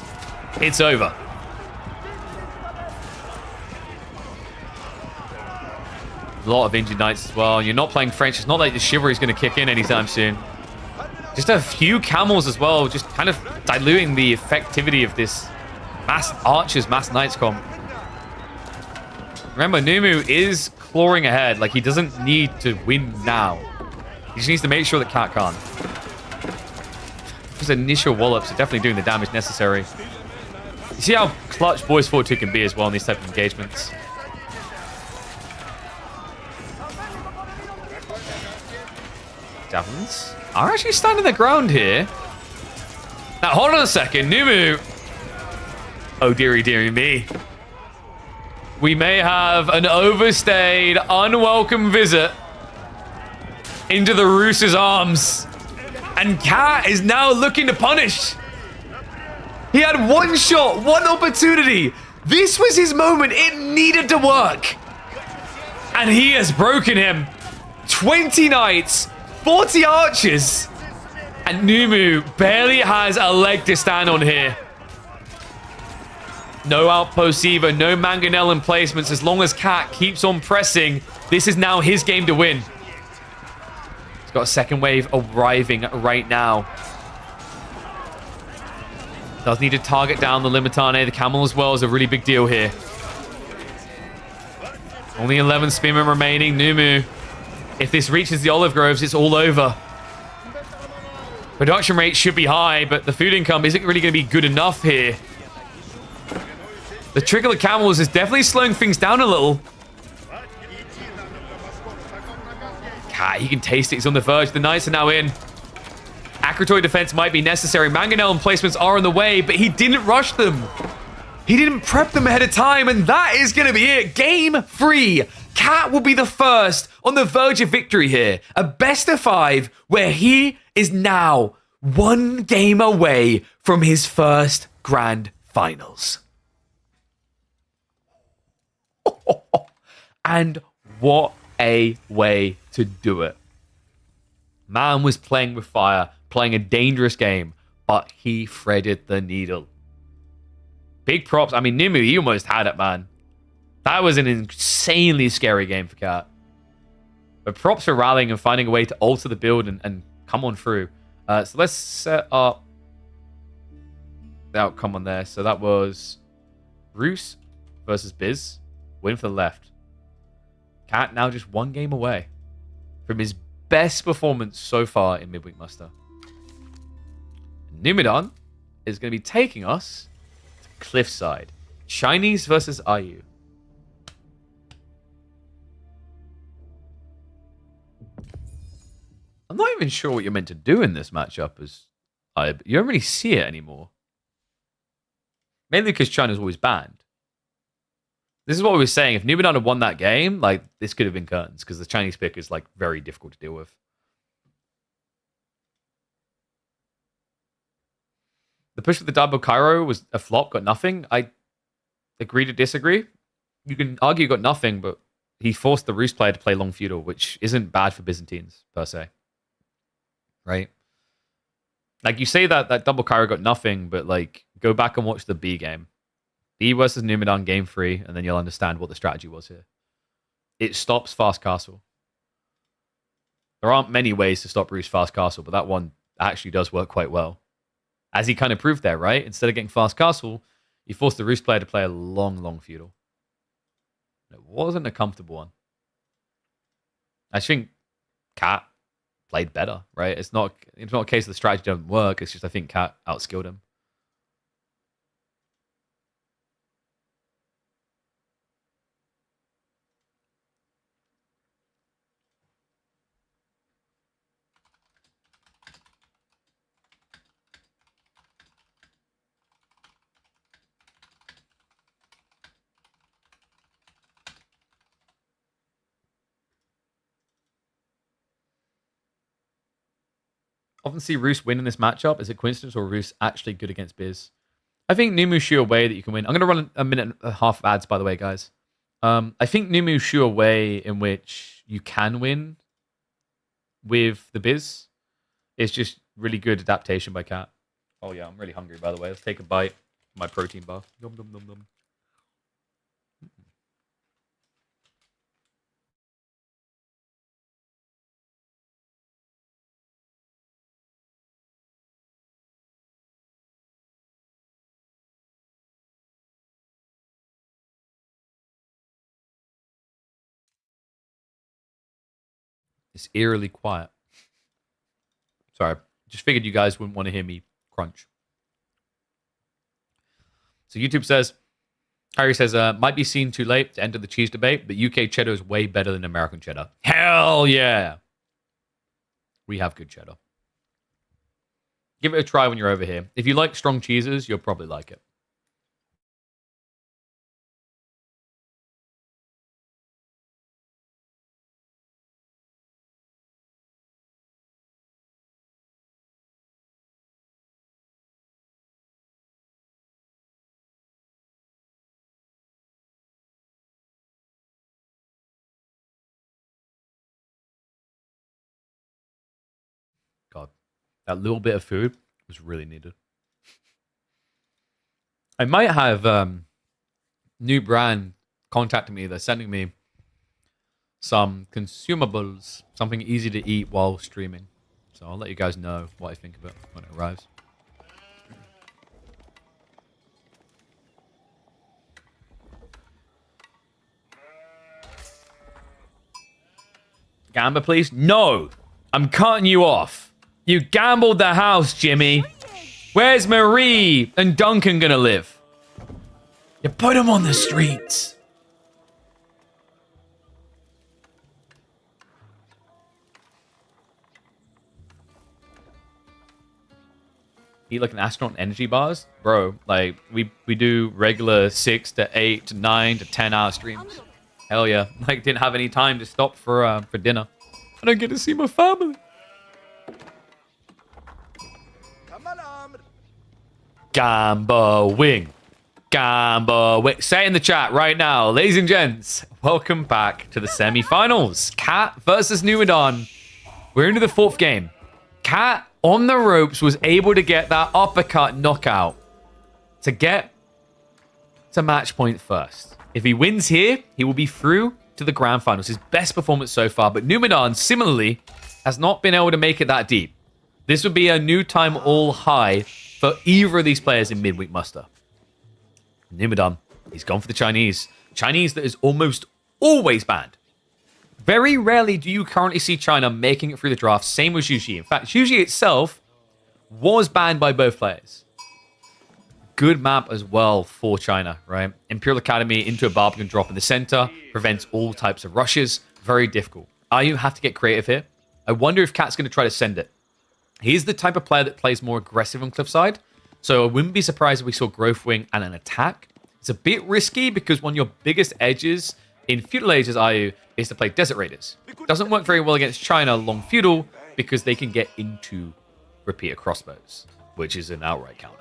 it's over. A lot of injured knights as well. You're not playing French. It's not like the chivalry is going to kick in anytime soon. Just a few camels as well, just kind of diluting the effectivity of this mass archers, mass knights comp. Remember, Numu is clawing ahead. Like, he doesn't need to win now. He just needs to make sure that Cat can't. Those initial wallops are definitely doing the damage necessary. You see how clutch Boys 4-2 can be as well in these type of engagements. Javelins are actually standing their ground here. Now, hold on a second. Numu. Oh, dearie me. We may have an overstayed, unwelcome visit into the Roos's arms. And Cat is now looking to punish. He had one shot, one opportunity. This was his moment. It needed to work. And he has broken him. 20 knights, 40 archers. And Numu barely has a leg to stand on here. No outposts either, no Mangonel placements. As long as Cat keeps on pressing, this is now his game to win. He's got a second wave arriving right now. Does need to target down the Limitane. The camel as well is a really big deal here. Only 11 spearmen remaining. Numu, if this reaches the olive groves, it's all over. Production rate should be high, but the food income isn't really going to be good enough here. The trickle of camels is definitely slowing things down a little. God, he can taste it. He's on the verge. The knights are now in. Akratoy defense might be necessary. Mangonel placements are on the way, but he didn't rush them. He didn't prep them ahead of time, and that is going to be it. Game 3. Cat will be the first on the verge of victory here. A best of 5 where he is now 1 game away from his first grand finals. And what a way to do it. Man was playing with fire, playing a dangerous game, but he threaded the needle. Big props. I mean, Nimu, he almost had it, man. That was an insanely scary game for Cat. But props for rallying and finding a way to alter the build and come on through. So let's set up the outcome on there. So that was Roos versus Biz. Win for the left. Cat now just 1 game away from his best performance so far in Midweek Muster. Numidan is going to be taking us to Cliffside. Chinese versus IU. I'm not even sure what you're meant to do in this matchup as you don't really see it anymore. Mainly because China's always banned. This is what we were saying. If Numidan had won that game, like, this could have been curtains because the Chinese pick is, like, very difficult to deal with. The push with the double Cairo was a flop, got nothing. I agree to disagree. You can argue got nothing, but he forced the Roost player to play long feudal, which isn't bad for Byzantines, per se. Right? Like, you say that double Cairo got nothing, but, like, go back and watch the B game. B versus Numidan game 3, and then you'll understand what the strategy was here. It stops Fast Castle. There aren't many ways to stop Roos Fast Castle, but that one actually does work quite well. As he kind of proved there, right? Instead of getting Fast Castle, he forced the Roos player to play a long feudal. It wasn't a comfortable one. I think Cat played better, right? It's not a case of the strategy doesn't work. It's just I think Cat outskilled him. Often see Roos win in this matchup. Is it coincidence or Roos actually good against Biz? I think Numu Shu away that you can win. I'm going to run a minute and a half of ads, by the way, guys. I think Numu Shu away in which you can win with the Biz is just really good adaptation by Cat. Oh yeah, I'm really hungry, by the way. Let's take a bite of my protein bar. Yum, yum, yum, yum. It's eerily quiet. Sorry. Just figured you guys wouldn't want to hear me crunch. So YouTube says, Harry says, might be seen too late to enter the cheese debate, but UK cheddar is way better than American cheddar. Hell yeah. We have good cheddar. Give it a try when you're over here. If you like strong cheeses, you'll probably like it. God, that little bit of food was really needed. I might have new brand contacting me. They're sending me some consumables, something easy to eat while streaming. So I'll let you guys know what I think of it when it arrives. Gamba, please? No! I'm cutting you off. You gambled the house, Jimmy. Where's Marie and Duncan gonna live? You put them on the streets. Eat like an astronaut in energy bars? Bro, like, we do regular 6 to 8 to 9 to 10 hour streams. Hell yeah. Like, didn't have any time to stop for dinner. I don't get to see my family. Gamba wing. Gamba wing. Say it in the chat right now. Ladies and gents, welcome back to the semi-finals. Cat versus Numidan. We're into the 4th game. Cat on the ropes was able to get that uppercut knockout to get to match point first. If he wins here, he will be through to the grand finals. His best performance so far. But Numidan, similarly, has not been able to make it that deep. This would be a new time all high for either of these players in midweek muster. Numidan, he's gone for the Chinese. Chinese that is almost always banned. Very rarely do you currently see China making it through the draft. Same with Zhuji. In fact, Zhuji itself was banned by both players. Good map as well for China, right? Imperial Academy into a Barbican drop in the center. Prevents all types of rushes. Very difficult. IU have to get creative here. I wonder if Cat's going to try to send it. He's the type of player that plays more aggressive on Cliffside. So I wouldn't be surprised if we saw Growth Wing and an attack. It's a bit risky because one of your biggest edges in Feudal Ages IU is to play Desert Raiders. Doesn't work very well against China long Feudal because they can get into Repeater Crossbows, which is an outright counter.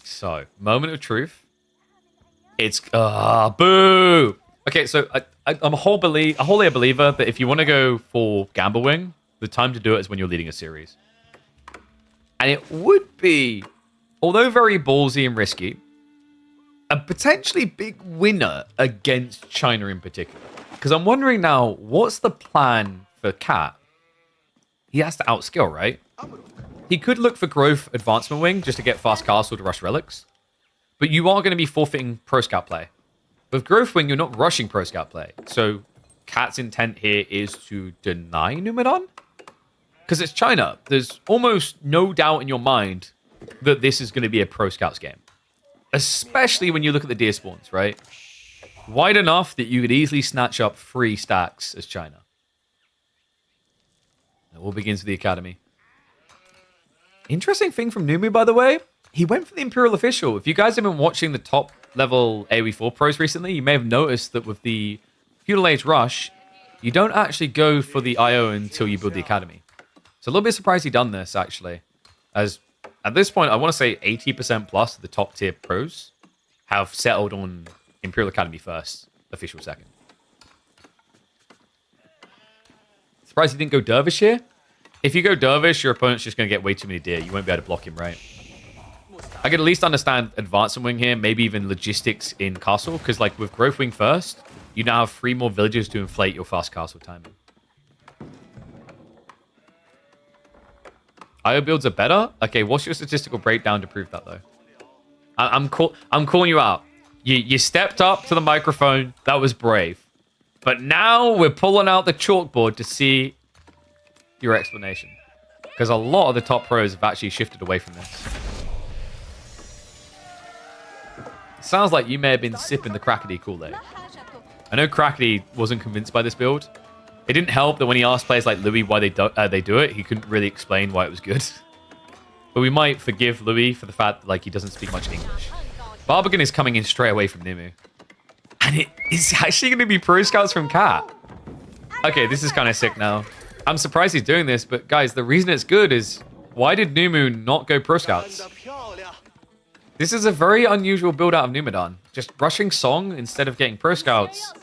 So, moment of truth. It's, boo! Okay, so I'm a wholly a believer that if you want to go for Gamble Wing, the time to do it is when you're leading a series. And it would be, although very ballsy and risky, a potentially big winner against China in particular. Because I'm wondering now, what's the plan for Cat? He has to outskill, right? He could look for Growth Advancement Wing just to get fast castle to rush relics. But you are going to be forfeiting Pro Scout play. With Growth Wing, you're not rushing Pro Scout play. So Cat's intent here is to deny Numidan? Because it's China. There's almost no doubt in your mind that this is going to be a Pro Scouts game. Especially when you look at the deer spawns, right? Wide enough that you could easily snatch up 3 stacks as China. It all begins with the Academy. Interesting thing from Numu, by the way. He went for the Imperial Official. If you guys have been watching the top level AoE4 pros recently, you may have noticed that with the Feudal Age Rush, you don't actually go for the IO until you build the Academy. So a little bit surprised he done this, actually. As at this point, I want to say 80% plus of the top tier pros have settled on Imperial Academy first, Official second. Surprised he didn't go Dervish here. If you go Dervish, your opponent's just going to get way too many deer. You won't be able to block him, right? I could at least understand Advancement Wing here, maybe even logistics in Castle, because like with Growth Wing first, you now have 3 more villages to inflate your fast Castle timing. IO builds are better? Okay, what's your statistical breakdown to prove that, though? I'm calling you out. You stepped up to the microphone. That was brave. But now we're pulling out the chalkboard to see your explanation. Because a lot of the top pros have actually shifted away from this. It sounds like you may have been sipping the Crackety Kool-Aid. I know Crackety wasn't convinced by this build. It didn't help that when he asked players like Louis why they do it, he couldn't really explain why it was good. But we might forgive Louis for the fact that like he doesn't speak much English. Barbican is coming in straight away from Nimu. And it is actually going to be Pro Scouts from Cat. Okay, this is kind of sick now. I'm surprised he's doing this, but guys, the reason it's good is why did Numu not go Pro Scouts? This is a very unusual build out of Numidan. Just rushing Song instead of getting Pro Scouts.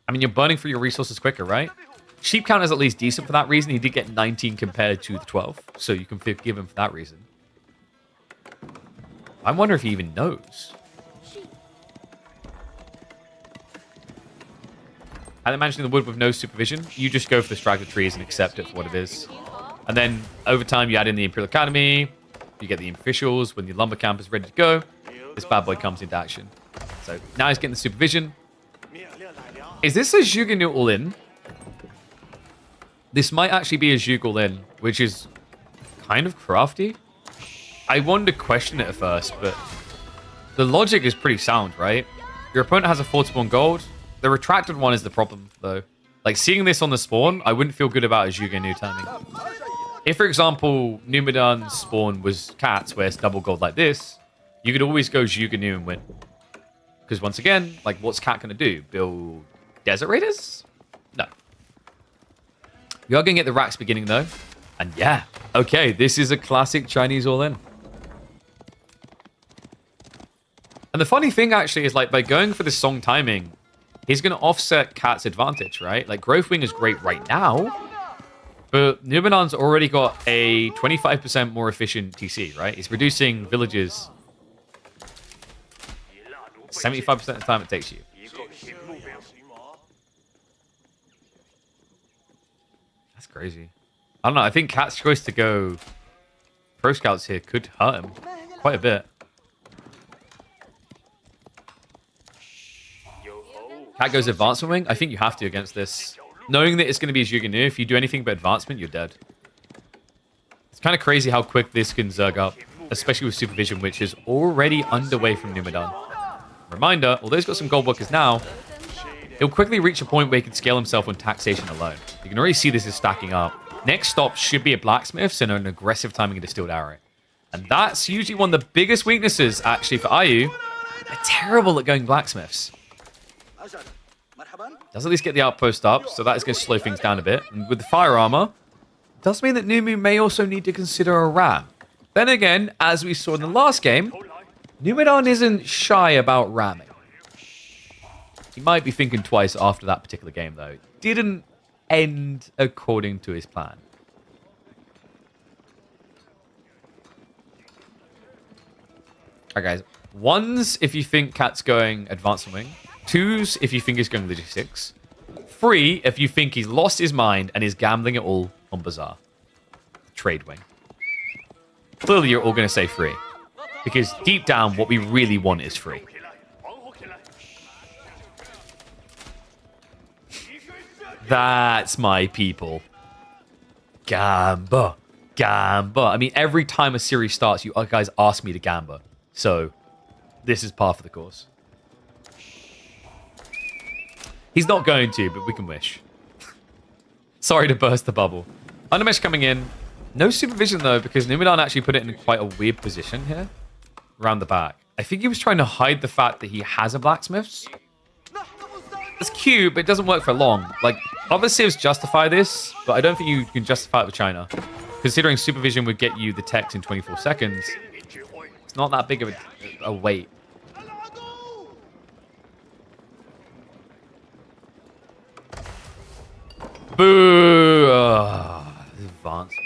I mean, you're burning through your resources quicker, right? Sheep count is at least decent for that reason. He did get 19 compared to the 12, so you can forgive him for that reason. I wonder if he even knows. And managing the wood with no supervision, you just go for the straggler trees and accept it for what it is. And then over time, you add in the Imperial Academy. You get the officials. When the lumber camp is ready to go, this bad boy comes into action. So now he's getting the supervision. Is this a Zhuge all-in? This might actually be a Zhuge all-in, which is kind of crafty. I wanted to question it at first, but the logic is pretty sound, right? Your opponent has a 4 spawn gold. The retracted one is the problem, though. Like, seeing this on the spawn, I wouldn't feel good about a Zhuge timing. If, for example, Numidan's spawn was Cats, where it's double gold like this, you could always go Zhuge and win. Because once again, like, what's Cat going to do? Build Desert Raiders? No. You are going to get the racks beginning, though. And yeah, okay, this is a classic Chinese all-in. And the funny thing, actually, is, like, by going for this Song timing, he's going to offset Cat's advantage, right? Like, Growth Wing is great right now, but Numidan's already got a 25% more efficient TC, right? He's reducing villages 75% of the time it takes you. That's crazy. I don't know. I think Cat's choice to go Pro Scouts here could hurt him quite a bit. Cat goes Advancement Wing. I think you have to against this. Knowing that it's going to be a Zhuge Nu, if you do anything but Advancement, you're dead. It's kind of crazy how quick this can zerg up, especially with Supervision, which is already underway from Numidan. Reminder, although he's got some gold workers now, he'll quickly reach a point where he can scale himself on taxation alone. You can already see this is stacking up. Next stop should be a Blacksmiths and an aggressive timing of Distilled Arrow. And that's usually one of the biggest weaknesses, actually, for IU. They're terrible at going Blacksmiths. Does at least get the outpost up, so that is going to slow things down a bit. And with the fire armor, does mean that Numu may also need to consider a ram. Then again, as we saw in the last game, Numidan isn't shy about ramming. He might be thinking twice after that particular game, though. Didn't end according to his plan. Alright, guys. Ones, if you think Cat's going advanced wing. Twos, if you think he's going logistics. Three, if you think he's lost his mind and is gambling it all on Bazaar. Trade wing. Clearly, you're all going to say free. Because deep down, what we really want is free. That's my people. Gamba. Gamba. I mean, every time a series starts, you guys ask me to gamba. So, this is par for the course. He's not going to, but we can wish. Sorry to burst the bubble. Undermesh coming in. No supervision, though, because Numidan actually put it in quite a weird position here. Around the back. I think he was trying to hide the fact that he has a blacksmith's. It's cute, but it doesn't work for long. Like, other civs justify this, but I don't think you can justify it with China. Considering supervision would get you the text in 24 seconds, it's not that big of a wait. Boo! Advanced.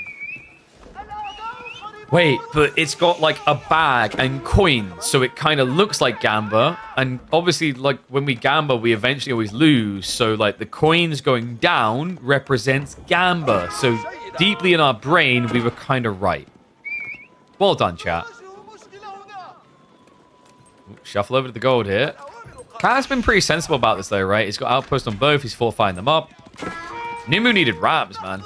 Wait, but it's got like a bag and coins, so it kind of looks like gamba. And obviously, like when we gamba, we eventually always lose. So like the coins going down represents gamba. So deeply in our brain, we were kind of right. Well done, chat. Shuffle over to the gold here. Cat's been pretty sensible about this though, right? He's got outpost on both. He's fortifying them up. Nimu needed rams, man.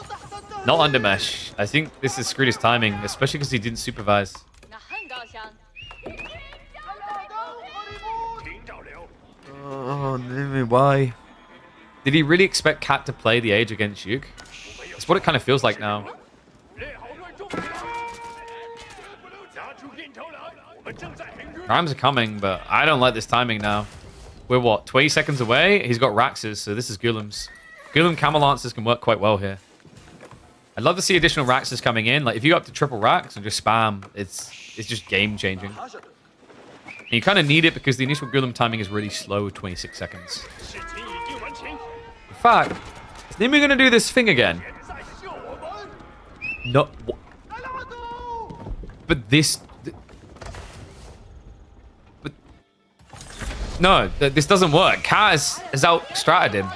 Not undermesh. I think this has screwed his timing, especially because he didn't supervise. Oh, Nimu, why? Did he really expect Cat to play the Age against Yuk? It's what it kind of feels like now. Rams are coming, but I don't like this timing now. We're what, 20 seconds away? He's got Raxes, so this is Gulem's. Gulem Camel Lancers can work quite well here. I'd love to see additional Raxes coming in. Like, if you go up to triple Rax and just spam, it's just game-changing. And you kind of need it because the initial Gulem timing is really slow with 26 seconds. In fact, is Nimu going to do this thing again? No. But this... But... No, this doesn't work. Kaz has out-stratted him.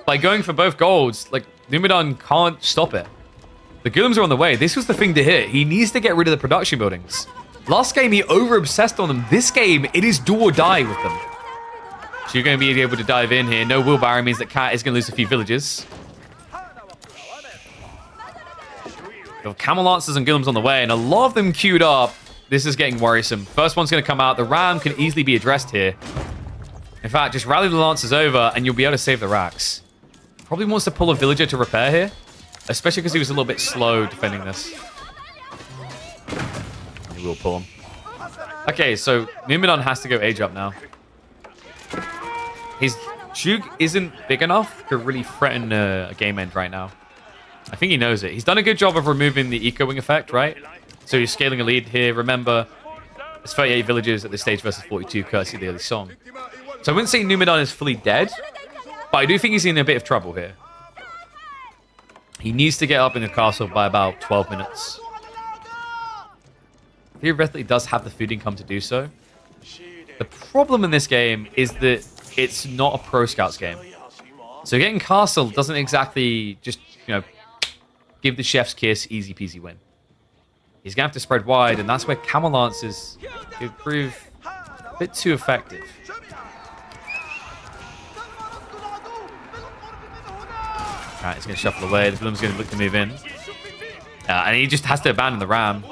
By going for both golds, like, Numidan can't stop it. The Gulems are on the way. This was the thing to hit. He needs to get rid of the production buildings. Last game, he over-obsessed on them. This game, it is do or die with them. So you're going to be able to dive in here. No wheelbarrow means that Cat is going to lose a few villages. You have Camel Lancers and Gulems on the way, and a lot of them queued up. This is getting worrisome. First one's going to come out. The Ram can easily be addressed here. In fact, just rally the Lancers over, and you'll be able to save the Racks. Probably wants to pull a villager to repair here. Especially because he was a little bit slow defending this. He will pull him. Okay, so Numidan has to go age up now. His Juke isn't big enough to really threaten a game end right now. I think he knows it. He's done a good job of removing the Eco Wing effect, right? So he's scaling a lead here. Remember, it's 38 villages at this stage versus 42, courtesy of the early song. So I wouldn't say Numidan is fully dead. But I do think he's in a bit of trouble here. He needs to get up in the castle by about 12 minutes. Theoretically does have the food income to do so. The problem in this game is that it's not a pro scouts game. So getting castle doesn't exactly just, you know, give the chef's kiss, easy peasy win. He's going to have to spread wide, and that's where Camel Lancers could prove a bit too effective. Alright, he's going to shuffle away. The Bloom's going to look to move in. And he just has to abandon the Ram.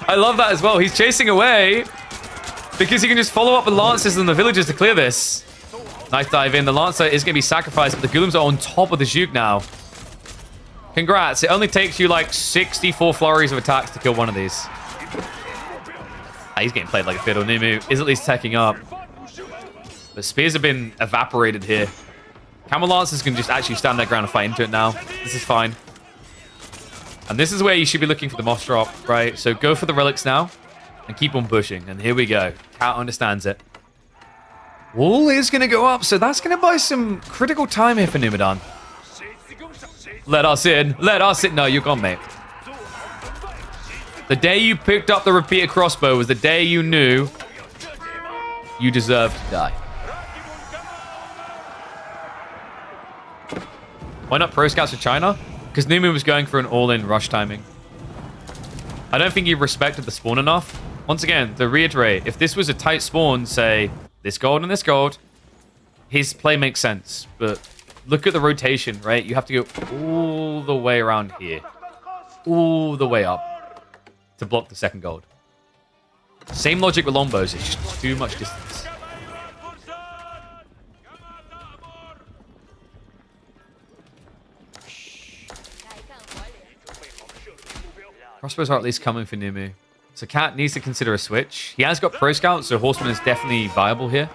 I love that as well. He's chasing away because he can just follow up with Lancers and the villagers to clear this. Nice dive in. The Lancer is going to be sacrificed, but the Golems are on top of the Juke now. Congrats. It only takes you like 64 flurries of attacks to kill one of these. He's getting played like a fiddle. Nimu is at least teching up. The spears have been evaporated here. Camel Lancers can just actually stand their ground and fight into it now. This is fine. And this is where you should be looking for the moss drop, right? So go for the relics now and keep on pushing. And here we go. Cat understands it. Wall is going to go up, so that's going to buy some critical time here for Numidan. Let us in. Let us in. No, you're gone, mate. The day you picked up the repeater crossbow was the day you knew you deserved to die. Why not pro scouts for China? Because Numu was going for an all-in rush timing. I don't think he respected the spawn enough. Once again, to reiterate, if this was a tight spawn, say, this gold and this gold, his play makes sense. But look at the rotation, right? You have to go all the way around here. All the way up to block the second gold. Same logic with longbos, it's just too much distance. Crossbows are at least coming for Numu. So Cat needs to consider a switch. He has got Pro Scout, so Horseman is definitely viable here.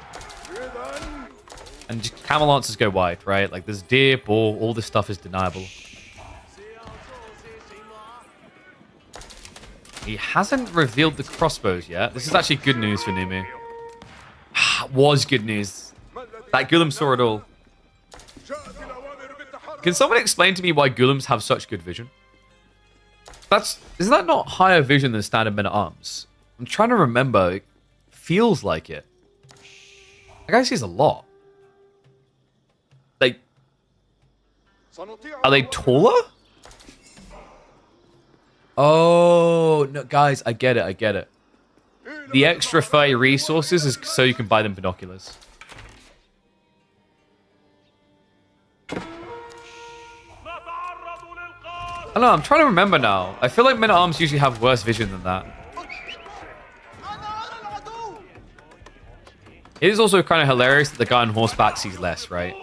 And just Camel Lancers go wide, right? Like there's deer, boar, all this stuff is deniable. He hasn't revealed the crossbows yet. This is actually good news for Numu. Was good news. That Gulam saw it all. Can someone explain to me why Gulams have such good vision? Isn't that not higher vision than standard men-at-arms? I'm trying to remember. It feels like it. That guy sees a lot. Like, are they taller? Oh, no, guys, I get it, I get it. The extra 30 resources is so you can buy them binoculars. I don't know, I'm trying to remember now. I feel like men-at-arms usually have worse vision than that. It is also kind of hilarious that the guy on horseback sees less, right?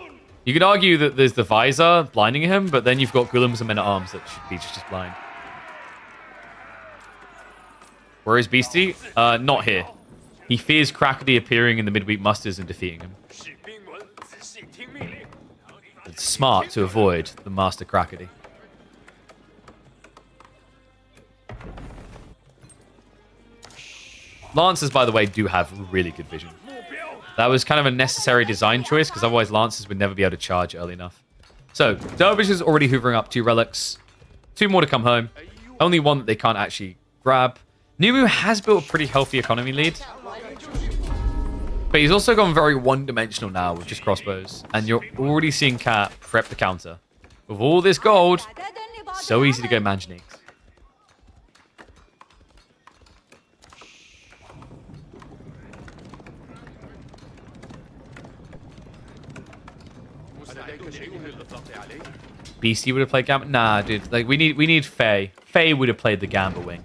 You could argue that there's the visor blinding him, but then you've got Gulams and men-at-arms that should be just blind. Where is Beastie? Not here. He fears Crackety appearing in the midweek musters and defeating him. It's smart to avoid the Master Crackety. Lancers, by the way, do have really good vision. That was kind of a necessary design choice, because otherwise Lancers would never be able to charge early enough. So, Dervish is already hoovering up 2 relics. 2 more to come home. Only one that they can't actually grab. Numu has built a pretty healthy economy lead. But he's also gone very one-dimensional now with just crossbows. And you're already seeing Cat prep the counter. With all this gold, so easy to go Manganiques. BC would have played Gamba. Nah, dude. Like we need Faye. Faye would have played the Gamba wing.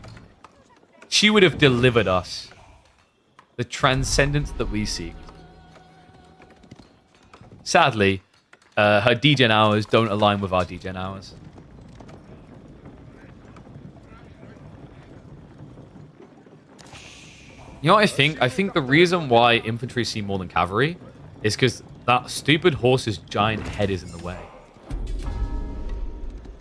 She would have delivered us the transcendence that we seek. Sadly, her degen hours don't align with our degen hours. You know what I think? I think the reason why infantry see more than cavalry is because that stupid horse's giant head is in the way.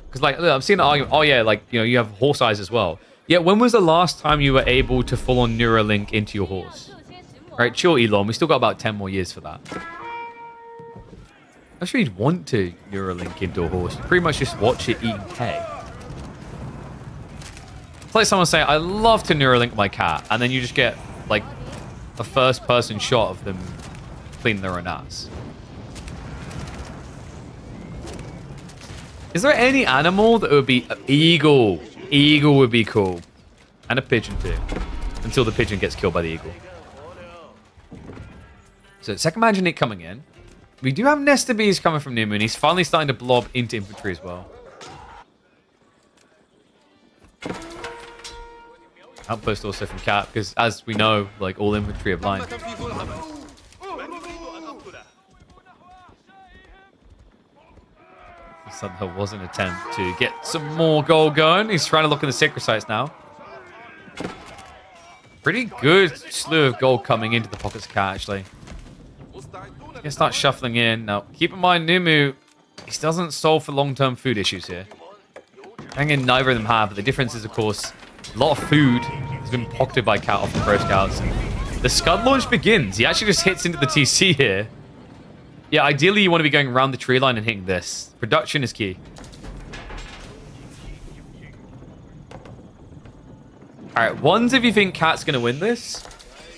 Because, like, look, I've seen an argument. Oh, yeah, like, you know, you have horse eyes as well. Yeah, when was the last time you were able to full-on Neuralink into your horse? Right, chill, Elon. We still got about 10 more years for that. I'm sure you'd want to Neuralink into a horse. You pretty much just watch it eating hay. It's like someone saying, I love to Neuralink my cat. And then you just get, like, a first-person shot of them cleaning their own ass. Is there any animal that would be... Eagle. Eagle would be cool. And a pigeon too. Until the pigeon gets killed by the eagle. So second Manganique coming in. We do have Nesta Bees coming from New Moon. He's finally starting to blob into infantry as well. Outpost also from Cat, because as we know, like all infantry are blind. So there was an attempt to get some more gold going. He's trying to look in the sacred sites now. Pretty good slew of gold coming into the pockets of Cat, actually. Gonna start shuffling in. Now, keep in mind, Numu, he doesn't solve for long-term food issues here. Hanging, neither of them have, but the difference is, of course, a lot of food has been pocketed by Cat off the Pro Scouts. And The Scud launch begins. He actually just hits into the TC here. Yeah, ideally you want to be going around the tree line and hitting this. Production is key. Alright, ones if you think Cat's going to win this.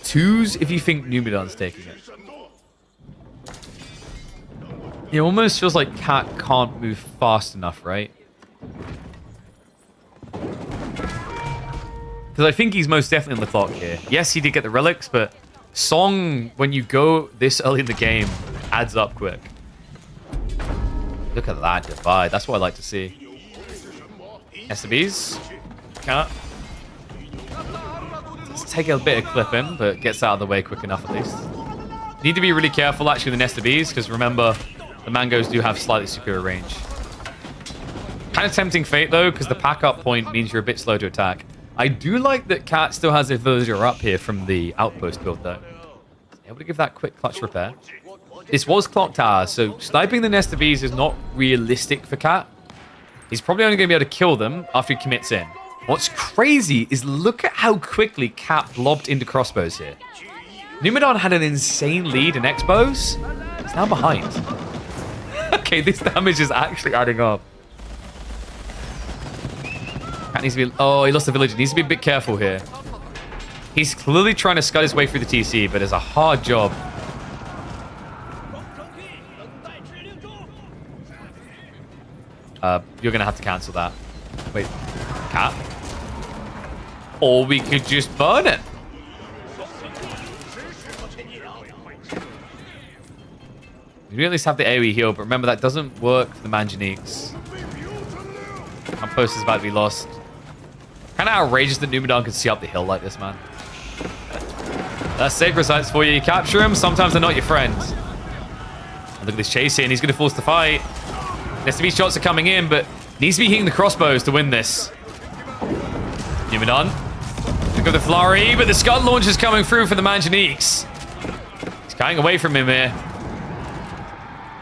Twos if you think Numidon's taking it. It almost feels like Cat can't move fast enough, right? Because I think he's most definitely on the clock here. Yes, he did get the relics, but Song, when you go this early in the game, adds up quick. Look at that divide. That's what I like to see. SBs. Cat. Let's take a bit of clipping, but gets out of the way quick enough at least. Need to be really careful actually with the Nest of Bees, because remember, the Mangoes do have slightly superior range. Kind of tempting fate though, because the pack up point means you're a bit slow to attack. I do like that Cat still has a villager up here from the outpost build though. Able to give that quick clutch repair. This was Clock Tower, so sniping the Nest of Bees is not realistic for Cat. He's probably only going to be able to kill them after he commits in. What's crazy is look at how quickly Cat blobbed into crossbows here. Numidon had an insane lead in X-bows. He's now behind. Okay, this damage is actually adding up. Cat needs to be... Oh, he lost the village. He needs to be a bit careful here. He's clearly trying to scud his way through the TC, but it's a hard job. You're going to have to cancel that. Wait. Cat? Or we could just burn it. We at least have the AoE heal, but remember that doesn't work for the Manganiques. Outpost is about to be lost. Kind of outrageous that Numidon can see up the hill like this, man. That's sacred sites for you. You capture them, sometimes they're not your friends. And look at this chase here, and he's going to force the fight. STB shots are coming in, but needs to be hitting the crossbows to win this. Numidon. Look at the flurry, but the Scud launch is coming through for the Manganiques. He's cutting away from him here.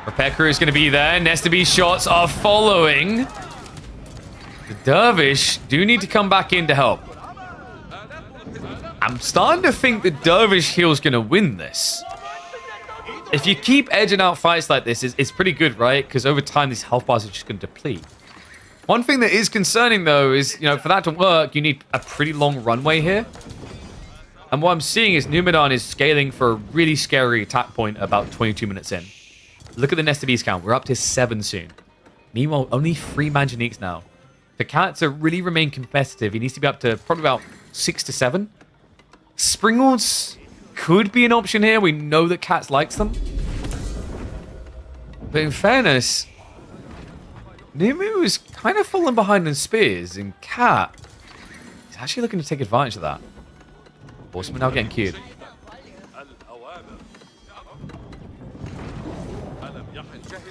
Repair crew is going to be there. Nestabee's shots are following. The Dervish do need to come back in to help. I'm starting to think the Dervish heal is going to win this. If you keep edging out fights like this, it's pretty good, right? Because over time, these health bars are just going to deplete. One thing that is concerning, though, is, you know, for that to work, you need a pretty long runway here. And what I'm seeing is Numidon is scaling for a really scary attack point about 22 minutes in. Look at the Nest of Bees count. We're up to 7 soon. Meanwhile, only 3 Manganiques now. For Cat to really remain competitive, he needs to be up to probably about 6 to 7. Springles could be an option here. We know that Cat likes them. But in fairness, Nimu is kind of falling behind in spears, and Cat is actually looking to take advantage of that. Horseman now getting queued.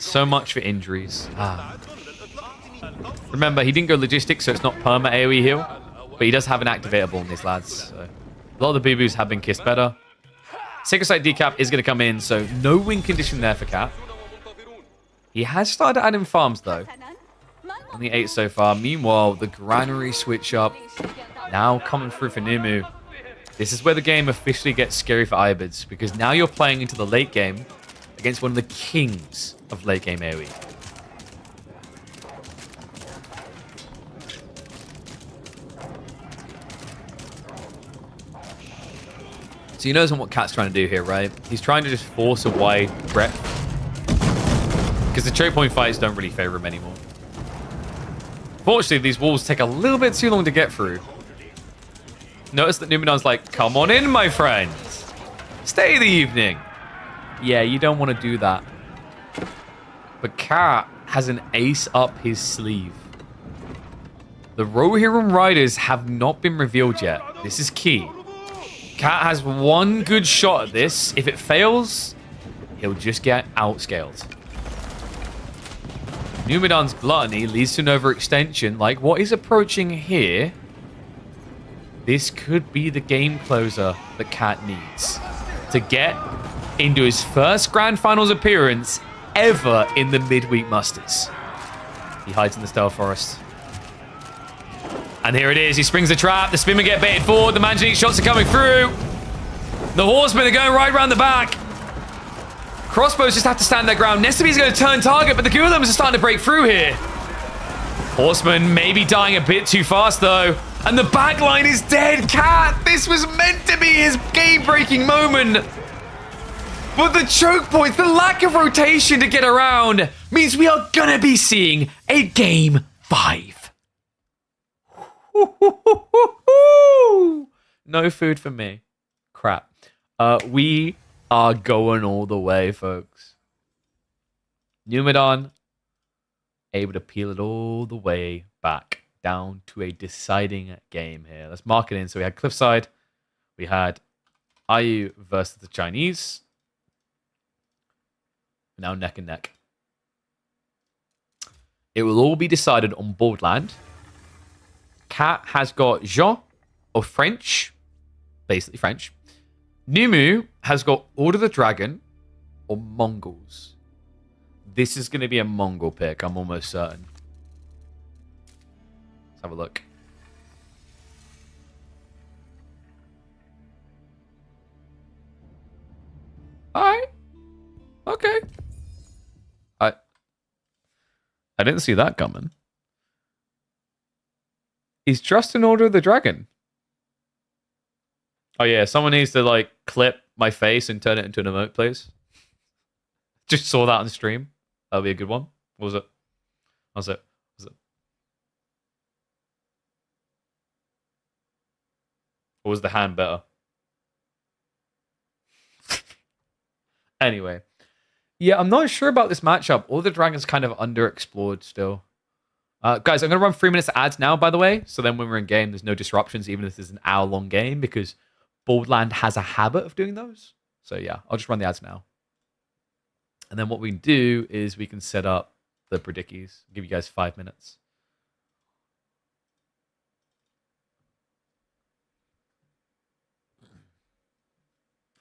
So much for injuries. Remember, he didn't go logistics, so it's not perma AoE heal. But he does have an activatable in these lads. So a lot of the boo-boos have been kissed better. Sacred Site decap is going to come in, so no win condition there for Cat. He has started adding farms, though. Only 8 so far. Meanwhile, the granary switch up now coming through for Nimu. This is where the game officially gets scary for Ibids, because now you're playing into the late game against one of the kings of late game AoE. So you know what Cat's trying to do here, right? He's trying to just force a wide breadth. Because the choke point fights don't really favor him anymore. Fortunately, these walls take a little bit too long to get through. Notice that Numidon's like, come on in, my friends. Stay the evening. Yeah, you don't want to do that. But Cat has an ace up his sleeve. The Rohirrim Riders have not been revealed yet. This is key. Cat has one good shot at this. If it fails, he'll just get outscaled. Numidon's gluttony leads to an overextension like what is approaching here. This could be the game closer that Cat needs to get into his first Grand Finals appearance ever in the midweek musters. He hides in the Stealth Forest. And here it is. He springs the trap. The spin will get baited forward. The Manganique shots are coming through. The horsemen are going right around the back. Crossbows just have to stand their ground. Nesebe's going to turn target, but the Ghoulims are starting to break through here. Horseman maybe dying a bit too fast, though. And the backline is dead. Cat, this was meant to be his game-breaking moment. But the choke points, the lack of rotation to get around, means we are going to be seeing a Game 5. No food for me. Crap. We are going all the way, folks. Numadon able to peel it all the way back down to a deciding game here. Let's mark it in. So we had Cliffside. We had IU versus the Chinese. Now neck and neck. It will all be decided on Borderland. Cat has got Jean of French. Basically French. Numu has got Order the Dragon or Mongols. This is going to be a Mongol pick, I'm almost certain. Let's have a look. Alright. Okay. I didn't see that coming. He's just an Order of the Dragon. Oh yeah, someone needs to like clip my face and turn it into an emote, please. Just saw that on stream. That'll be a good one. What was it? What was it? What was it? Or was the hand better? Anyway. Yeah, I'm not sure about this matchup. All the Dragon's kind of underexplored still. Guys, I'm going to run 3 minutes of ads now, by the way. So then when we're in game, there's no disruptions, even if it's an hour-long game, because Borderland has a habit of doing those. So yeah, I'll just run the ads now. And then what we can do is we can set up the predickies. Give you guys 5 minutes.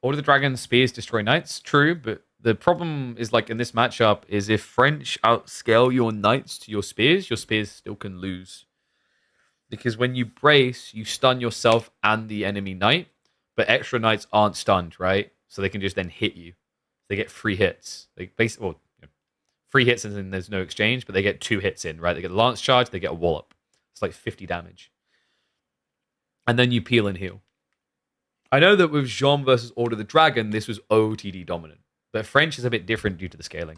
Order the Dragon spears destroy knights. True, but the problem is like in this matchup is if French outscale your knights to your spears still can lose. Because when you brace, you stun yourself and the enemy knight, but extra knights aren't stunned, right? So they can just then hit you. They get 3 hits. They basically, well, 3 hits and then there's no exchange, but they get 2 hits in, right? They get a lance charge, they get a wallop. It's like 50 damage. And then you peel and heal. I know that with Jean versus Order the Dragon, this was OTD dominant. But French is a bit different due to the scaling.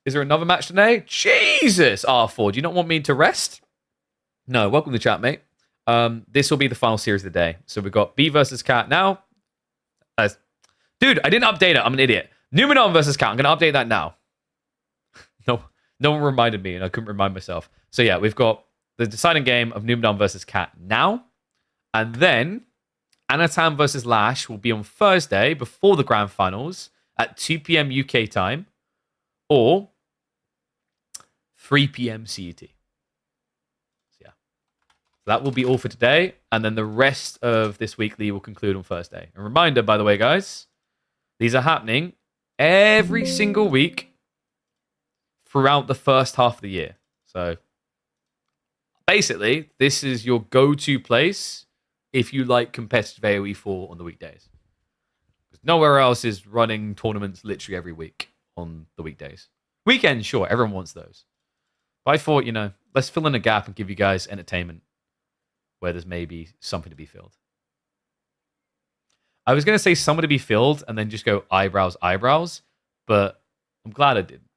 Is there another match today? Jesus! R4, do you not want me to rest? No, welcome to the chat, mate. This will be the final series of the day. So we've got B versus Cat now. Dude, I didn't update it. I'm an idiot. Numenon versus Cat. I'm going to update that now. No one reminded me, and I couldn't remind myself. So yeah, we've got the deciding game of Numenon versus Cat now. And then Anatan versus Lash will be on Thursday before the grand finals at 2 p.m. UK time or 3 p.m. CET. So yeah. That will be all for today. And then the rest of this weekly will conclude on Thursday. A reminder, by the way, guys, these are happening every single week throughout the first half of the year. So basically, this is your go-to place if you like competitive AoE 4 on the weekdays. Because nowhere else is running tournaments literally every week on the weekdays. Weekends, sure, everyone wants those. But I thought, let's fill in a gap and give you guys entertainment where there's maybe something to be filled. I was going to say something to be filled and then just go eyebrows, but I'm glad I didn't.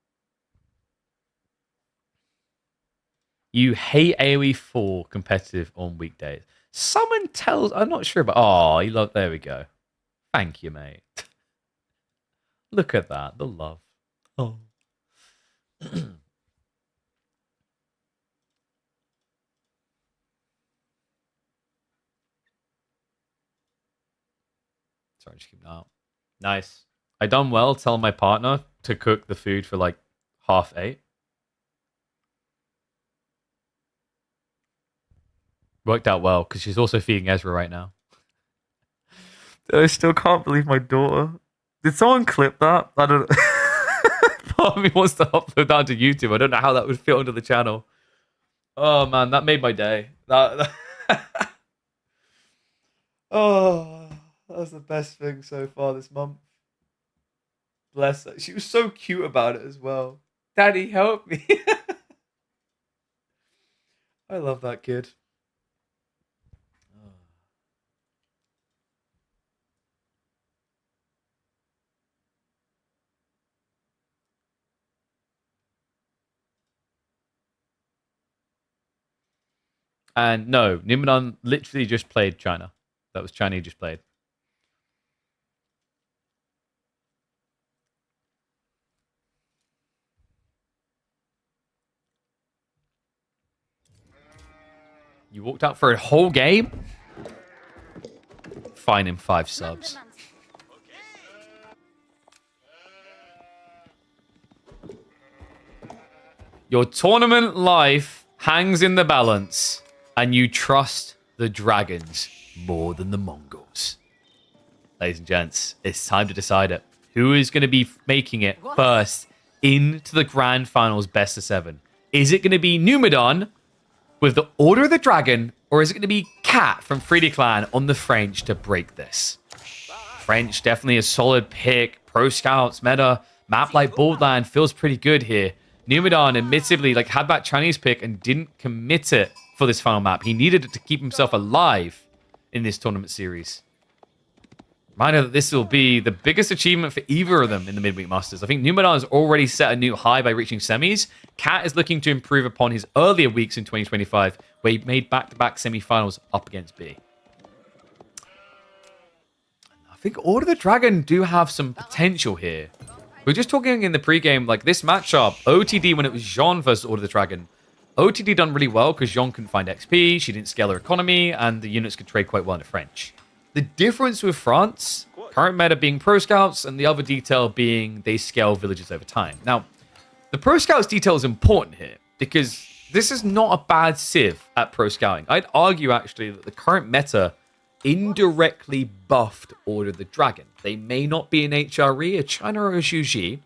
You hate AoE 4 competitive on weekdays. Someone tells... I'm not sure, but... Oh, you love... There we go. Thank you, mate. Look at that. The love. Oh. Sorry, just keep that out. Nice. I done well telling my partner to cook the food for like 8:30. Worked out well because she's also feeding Ezra right now. I still can't believe my daughter. Did someone clip that? I don't know. Part of me wants to upload that to YouTube. I don't know how that would fit onto the channel. Oh man, that made my day. Oh, That was the best thing so far this month. Bless her. She was so cute about it as well. Daddy, help me. I love that kid. And no, Nimadon literally just played China. That was China he just played. You walked out for a whole game? Fine him 5 subs. Your tournament life hangs in the balance, and you trust the dragons more than the Mongols. Ladies and gents, it's time to decide it. Who is going to be making it first into the grand finals best of 7? Is it going to be Numadon with the Order of the Dragon, or is it going to be Cat from 3D Clan on the French to break this? French, definitely a solid pick. Pro Scouts, meta, map like Borderland feels pretty good here. Numadon, admittedly, had that Chinese pick and didn't commit it for this final map. He needed it to keep himself alive in this tournament series. Reminder that this will be the biggest achievement for either of them in the Midweek Masters. I think Numadon has already set a new high by reaching semis. Cat is looking to improve upon his earlier weeks in 2025, where he made back-to-back semifinals up against B. I think Order of the Dragon do have some potential here. We're just talking in the pregame, this matchup, OTD when it was Jean versus Order of the Dragon. OTD done really well because Jean couldn't find XP, she didn't scale her economy, and the units could trade quite well into French. The difference with France, current meta being Pro Scouts, and the other detail being they scale villages over time. Now, the Pro Scouts detail is important here because this is not a bad civ at Pro Scouting. I'd argue, actually, that the current meta indirectly buffed Order of the Dragon. They may not be an HRE, a China or a Shuji,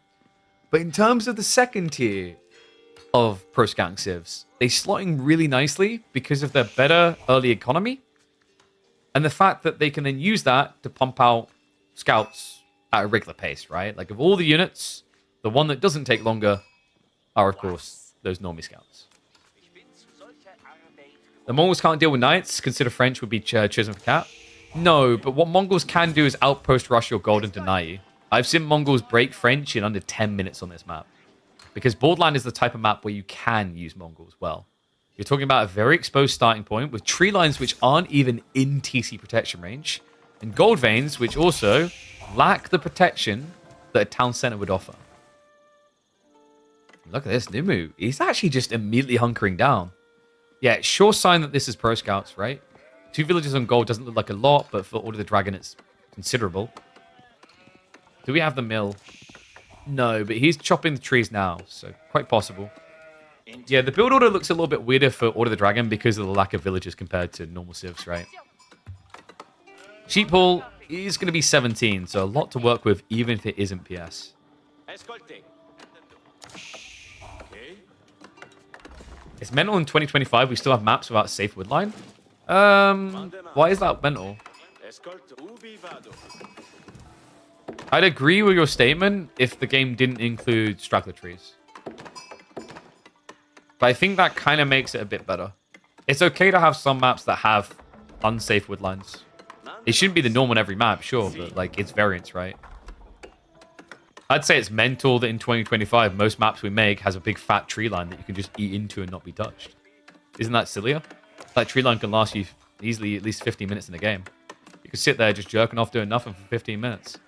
but in terms of the second tier of Pro Scouting civs, they slot in really nicely because of their better early economy and the fact that they can then use that to pump out scouts at a regular pace, right? Of all the units, the one that doesn't take longer are, of course, those normie scouts. The Mongols can't deal with knights. Consider French would be chosen for Cat. No, but what Mongols can do is outpost rush your gold and deny you. I've seen Mongols break French in under 10 minutes on this map. Because Borderland is the type of map where you can use Mongols well. You're talking about a very exposed starting point with tree lines which aren't even in TC protection range, and gold veins which also lack the protection that a town center would offer. Look at this, Numu. He's actually just immediately hunkering down. Yeah, it's sure sign that this is Pro Scouts, right? 2 villages on gold doesn't look like a lot, but for Order of the Dragon, it's considerable. Do we have the mill? No, but he's chopping the trees now, so quite possible. Yeah, the build order looks a little bit weirder for Order of the Dragon because of the lack of villages compared to normal civs, right? Sheep Hall is going to be 17, so a lot to work with even if it isn't PS. It's mental in 2025 we still have maps without safe woodline. Why is that mental? I'd agree with your statement if the game didn't include straggler trees. But I think that kind of makes it a bit better. It's okay to have some maps that have unsafe woodlines. It shouldn't be the norm on every map, sure, but it's variance, right? I'd say it's mental that in 2025, most maps we make has a big fat tree line that you can just eat into and not be touched. Isn't that sillier? That tree line can last you easily at least 15 minutes in the game. You could sit there just jerking off doing nothing for 15 minutes.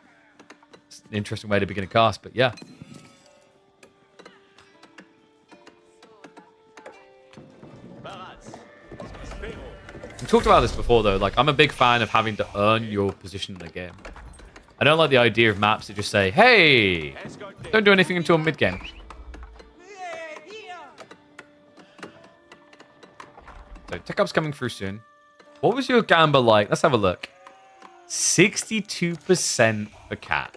It's an interesting way to begin a cast, but yeah. We talked about this before, though. I'm a big fan of having to earn your position in the game. I don't like the idea of maps that just say, hey, don't do anything until mid-game. So, Tech Up's coming through soon. What was your gamble like? Let's have a look. 62% for Cat.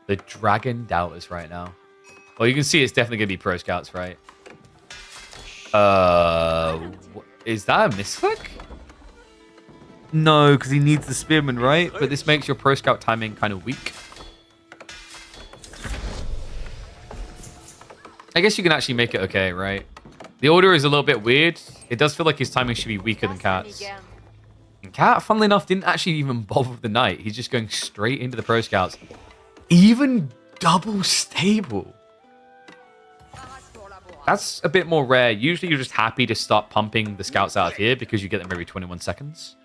The Dragon Doubters right now. Well, you can see it's definitely going to be Pro Scouts, right? Is that a misclick? No, because he needs the spearman, right? But this makes your pro scout timing kind of weak. I guess you can actually make it okay, right? The order is a little bit weird. It does feel like his timing should be weaker than Cat's. And Cat, funnily enough, didn't actually even bother with the knight. He's just going straight into the pro scouts. Even double stable. That's a bit more rare. Usually you're just happy to start pumping the scouts out of here because you get them every 21 seconds.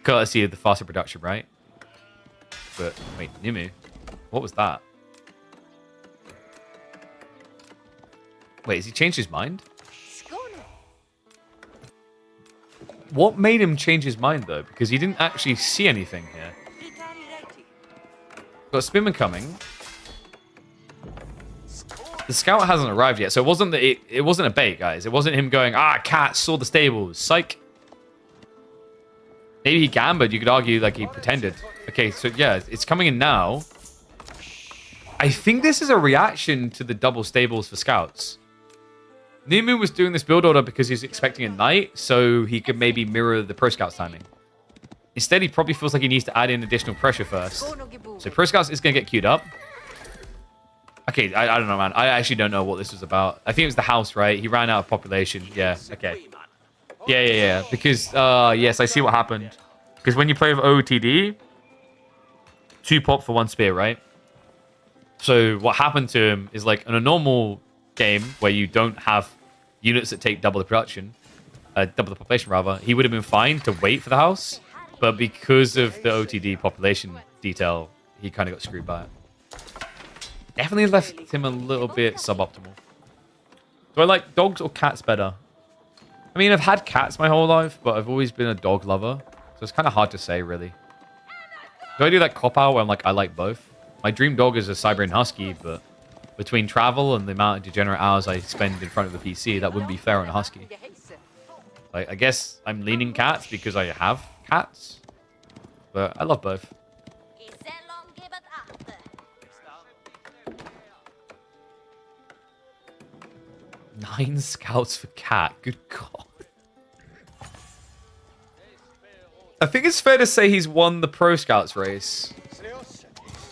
Courtesy of the faster production, right? But, wait, Nimu? What was that? Wait, has he changed his mind? What made him change his mind, though? Because he didn't actually see anything here. Got a spearman coming. The scout hasn't arrived yet, so it wasn't that it wasn't a bait, guys. It wasn't him going, Cat saw the stables. Psych. Maybe he gambled. You could argue like he pretended. Okay, so yeah, it's coming in now. I think this is a reaction to the double stables for scouts. Nimu was doing this build order because he's expecting a knight, so he could maybe mirror the pro scouts timing. Instead, he probably feels like he needs to add in additional pressure first. So pro scouts is going to get queued up. Okay, I don't know, man. I actually don't know what this was about. I think it was the house, right? He ran out of population. Yeah, okay. Yeah. Because, yes, I see what happened. Because when you play with OOTD, 2 pop for 1 spear, right? So what happened to him is like in a normal game where you don't have units that take double the production, double the population rather, he would have been fine to wait for the house. But because of the OTD population detail, he kind of got screwed by it. Definitely left him a little bit suboptimal. Do I like dogs or cats better? I mean, I've had cats my whole life, but I've always been a dog lover. So it's kind of hard to say, really. Do I do that cop-out where I'm like, I like both? My dream dog is a Siberian Husky, but between travel and the amount of degenerate hours I spend in front of the PC, that wouldn't be fair on a Husky. Like, I guess I'm leaning cats because I have cats, but I love both. 9 scouts for cat. Good God. I think it's fair to say he's won the pro scouts race.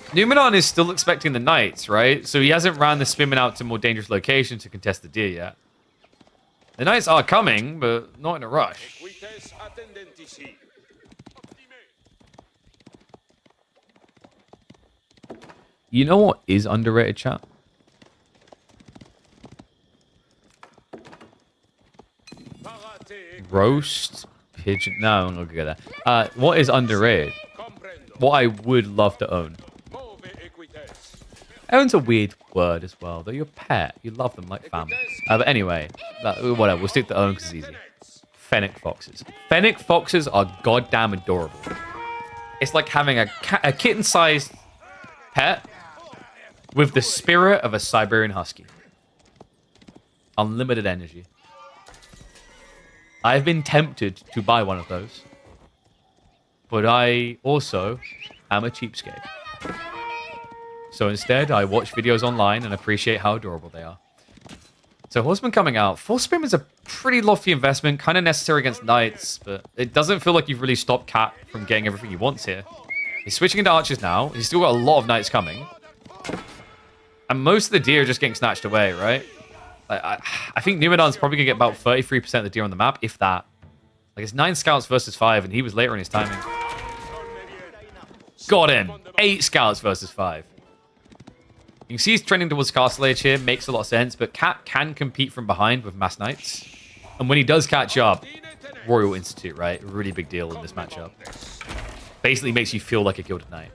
Numenon is still expecting the knights, right? So he hasn't ran the spearmen out to more dangerous locations to contest the deer yet. The knights are coming, but not in a rush. You know what is underrated, chat? Roast pigeon. No, I'm not gonna get that. What is underrated? What I would love to own. Own's a weird word as well. They're your pet. You love them like family. But anyway, whatever. We'll stick to own because it's easy. Fennec foxes. Fennec foxes are goddamn adorable. It's like having a kitten-sized pet with the spirit of a Siberian Husky. Unlimited energy. I've been tempted to buy one of those. But I also am a cheapskate. So instead, I watch videos online and appreciate how adorable they are. So Horseman coming out. 4 Spearman's a pretty lofty investment, kind of necessary against Knights, but it doesn't feel like you've really stopped Cat from getting everything he wants here. He's switching into Archers now. He's still got a lot of Knights coming. And most of the deer are just getting snatched away, right? I think Numenon's probably going to get about 33% of the deer on the map, if that. Like, it's 9 scouts versus 5, and he was later in his timing. Got him. 8 scouts versus 5. You can see he's trending towards Castle Age here. Makes a lot of sense, but Cat can compete from behind with Mass Knights. And when he does catch up, Royal Institute, right? Really big deal in this matchup. Basically makes you feel like a Gilded Knight.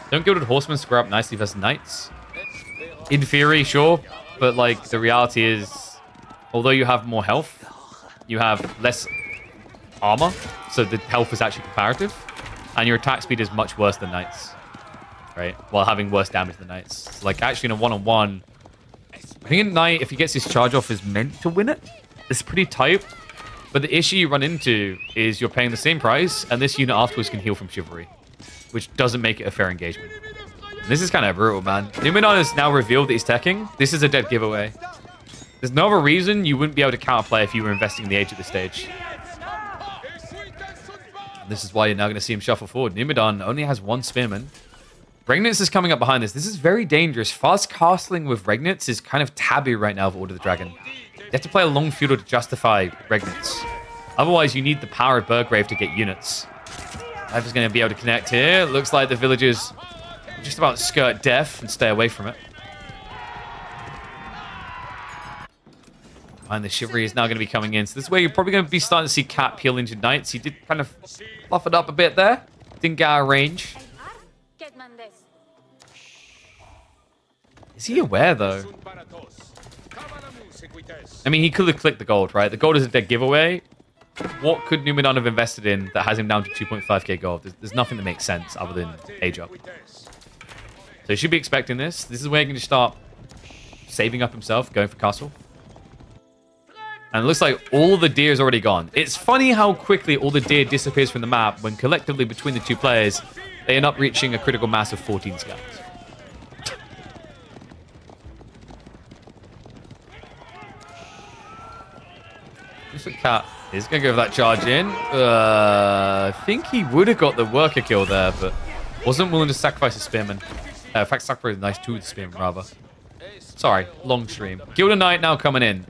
Don't Gilded Horsemen square up nicely versus Knights? In theory, sure. But, like, the reality is, although you have more health, you have less armor. So the health is actually comparative. And your attack speed is much worse than Knights. Right? While having worse damage than Knights. So, like, actually in a one-on-one, I think a Knight, if he gets his charge off, is meant to win it. It's pretty tight. But the issue you run into is you're paying the same price, and this unit afterwards can heal from Chivalry, which doesn't make it a fair engagement. This is kind of brutal, man. Numenon has now revealed that he's teching. This is a dead giveaway. There's no other reason you wouldn't be able to counterplay if you were investing in the age at this stage. This is why you're now going to see him shuffle forward. Numenon only has one spearman. Regnitz is coming up behind this. This is very dangerous. Fast castling with Regnitz is kind of taboo right now for Order of the Dragon. You have to play a long feudal to justify Regnitz. Otherwise, you need the power of Burgrave to get units. Life is going to be able to connect here. Looks like the villagers just about skirt death and stay away from it. And the Chivalry is now going to be coming in. So this is where you're probably going to be starting to see Cat peel Injured Knights. He did kind of fluff it up a bit there. Didn't get out of range. Is he aware, though? I mean, he could have clicked the gold, right? The gold is a dead giveaway. What could Numenon have invested in that has him down to 2.5k gold? There's nothing that makes sense other than age up. So he should be expecting this. This is where he can just start saving up himself, going for castle. And it looks like all the deer is already gone. It's funny how quickly all the deer disappears from the map when collectively between the two players, they end up reaching a critical mass of 14 scouts. Looks like Cat is going to go for that charge in. I think he would have got the worker kill there, but wasn't willing to sacrifice a spearman. In fact, sacrifice a nice tooth spearman, rather. Sorry, long stream. Gilded Knight now coming in.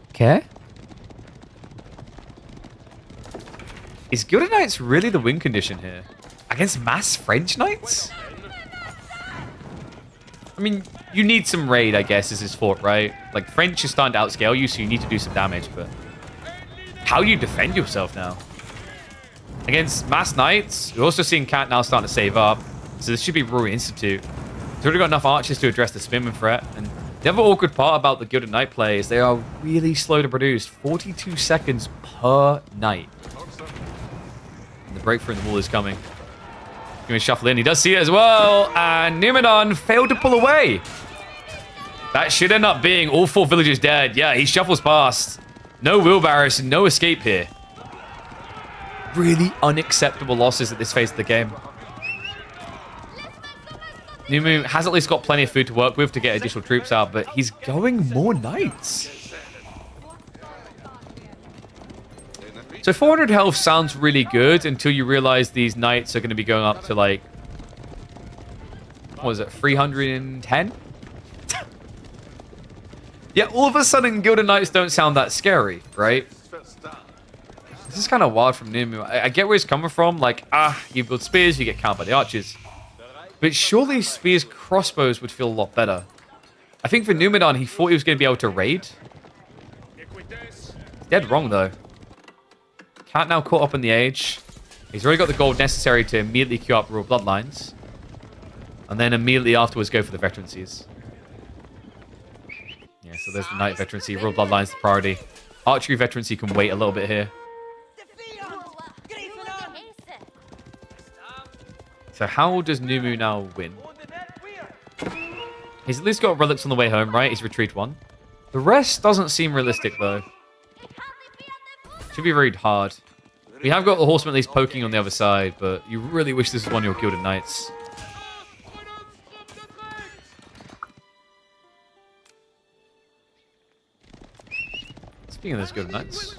Okay. Is Gilded Knights really the win condition here? Against mass French Knights? I mean, you need some raid, I guess, is his fort, right? Like, French is starting to outscale you, so you need to do some damage, but how do you defend yourself now? Against mass Knights, we're also seeing Cat now starting to save up, so this should be Rory Institute. He's already got enough archers to address the spearman threat, and the other awkward part about the Gilded Knight play is they are really slow to produce. 42 seconds per knight. And the breakthrough in the wall is coming. Going to shuffle in. He does see it as well. And Numenon failed to pull away. That should end up being all 4 villagers dead. Yeah, he shuffles past. No wheelbarrows, no escape here. Really unacceptable losses at this phase of the game. Numu has at least got plenty of food to work with to get additional troops out, but he's going more knights. So 400 health sounds really good until you realize these knights are going to be going up to like, what was it, 310? Yeah, all of a sudden Gilded Knights don't sound that scary, right? This is kind of wild from Numu. I get where he's coming from. Like, you build spears, you get countered by the archers. But surely spears crossbows would feel a lot better. I think for Numenon, he thought he was going to be able to raid. He's dead wrong, though. Cat now caught up in the age. He's already got the gold necessary to immediately queue up Royal Bloodlines. And then immediately afterwards go for the veterancies. Yeah, so there's the Knight veterancy. Royal Bloodlines the priority. Archery veterancy can wait a little bit here. So how does Numu now win? He's at least got relics on the way home, right? He's retreat 1. The rest doesn't seem realistic, though. Should be very hard. We have got the horsemen at least poking on the other side, but you really wish this was one of your Gilded Knights. Speaking of those Gilded Knights.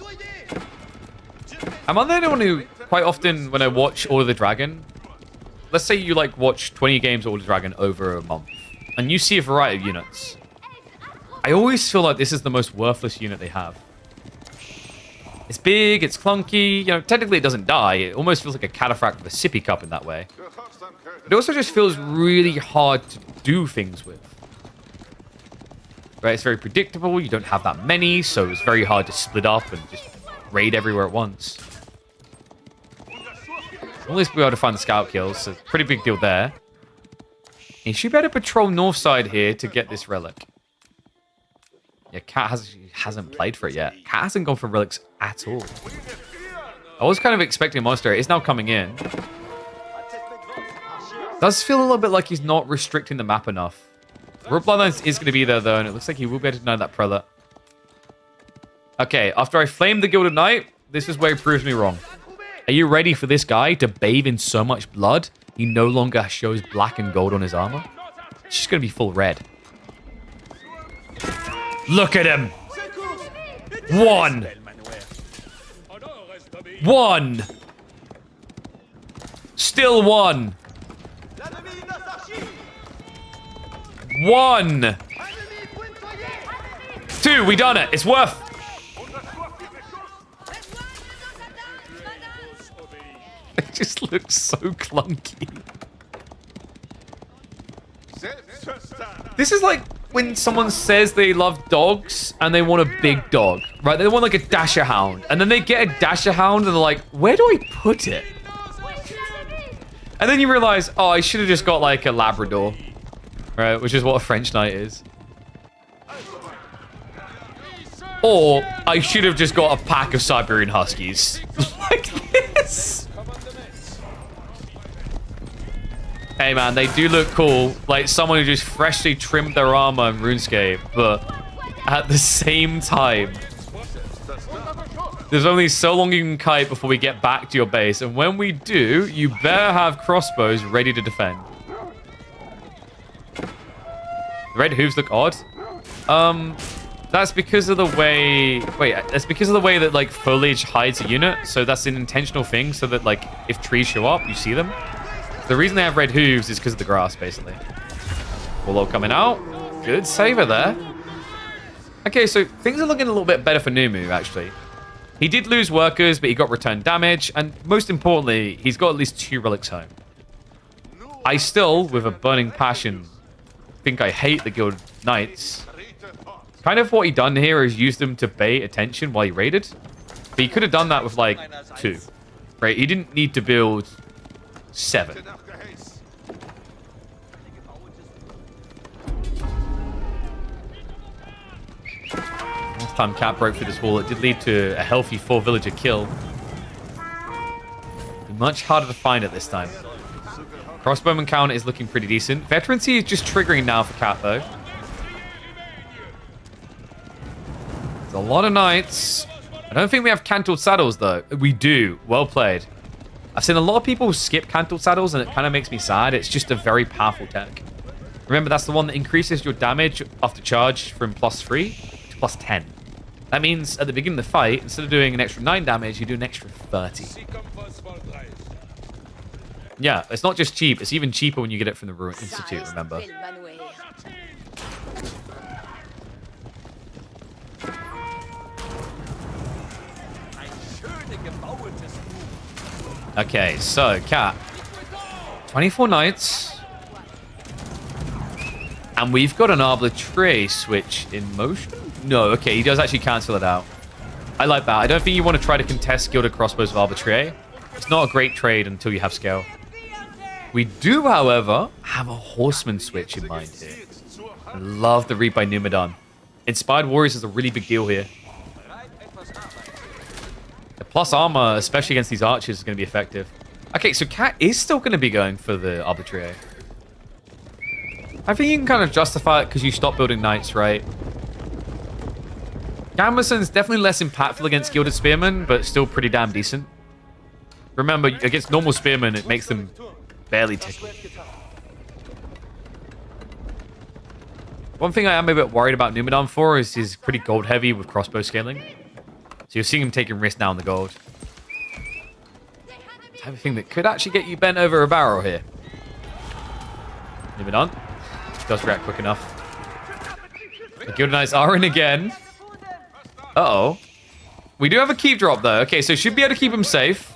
Am I the only one who, quite often when I watch Order of the Dragon, let's say you like watch 20 games of Order of the Dragon over a month, and you see a variety of units. I always feel like this is the most worthless unit they have. It's big, it's clunky, you know, technically it doesn't die. It almost feels like a cataphract with a sippy cup in that way. It also just feels really hard to do things with. Right, it's very predictable, you don't have that many, so it's very hard to split up and just raid everywhere at once. At least be able to find the scout kills, so pretty big deal there. He should be able to patrol north side here to get this relic. Yeah, Cat hasn't played for it yet. Cat hasn't gone for relics at all. I was kind of expecting a monster. It's now coming in. Does feel a little bit like he's not restricting the map enough. Royal Bloodlines is going to be there, though, and it looks like he will be able to deny that prelate. Okay, after I flamed the Gilded Knight, this is where he proves me wrong. Are you ready for this guy to bathe in so much blood he no longer shows black and gold on his armor. It's just going to be full red. Look at him. 1. 1. Still 1. 1. 2. We done it. It's worth. It just looks so clunky. This is like when someone says they love dogs and they want a big dog, right? They want like a Dasher Hound, and then they get a Dasher Hound and they're like, where do I put it? And then you realize, oh, I should have just got like a Labrador, right? Which is what a French Knight is. Or I should have just got a pack of Siberian Huskies. Like this. Hey man, they do look cool. Like someone who just freshly trimmed their armor in RuneScape, but at the same time, there's only so long you can kite before we get back to your base. And when we do, you better have crossbows ready to defend. The red hooves look odd. That's because of the way... Wait, that's because of the way that, like, foliage hides a unit. So that's an intentional thing, so that, like, if trees show up, you see them. The reason they have red hooves is because of the grass, basically. Warlord coming out. Good saver there. Okay, so things are looking a little bit better for Numu, actually. He did lose workers, but he got return damage. And most importantly, he's got at least 2 relics home. I still, with a burning passion, think I hate the Guild Knights. Kind of what he done here is used them to bait attention while he raided. But he could have done that with, like, 2. Right? He didn't need to build 7. Last time Cat broke through this wall, it did lead to a healthy 4-villager kill. Much harder to find it this time. Crossbowman count is looking pretty decent. Veterancy is just triggering now for Cat, though. There's a lot of knights. I don't think we have cantled saddles, though. We do. Well played. I've seen a lot of people skip cantled saddles, and it kind of makes me sad. It's just a very powerful tech. Remember, that's the one that increases your damage after charge from +3 to +10. That means at the beginning of the fight, instead of doing an extra 9 damage, you do an extra 30. Yeah, it's not just cheap. It's even cheaper when you get it from the Ruin Institute, remember. Okay, so, Cat. 24 knights. And we've got an Avely switch in motion? No, okay, he does actually cancel it out. I like that. I don't think you want to try to contest Gilded Crossbows with Avely. It's not a great trade until you have scale. We do, however, have a Horseman switch in mind here. I love the read by Numidan. Inspired Warriors is a really big deal here. The plus armor, especially against these archers, is going to be effective. Okay, so Cat is still going to be going for the Arbitrary. I think you can kind of justify it because you stop building knights, right? Gamberson's definitely less impactful against Gilded Spearmen, but still pretty damn decent. Remember, against normal Spearmen, it makes them barely tickle. One thing I am a bit worried about Numidan for is he's pretty gold heavy with crossbow scaling. So you're seeing him taking risks now on the gold. Type of thing that could actually get you bent over a barrel here. Numidan does react quick enough. The Gilded Knights are in again. Uh-oh. We do have a keep drop, though. Okay, so should be able to keep him safe.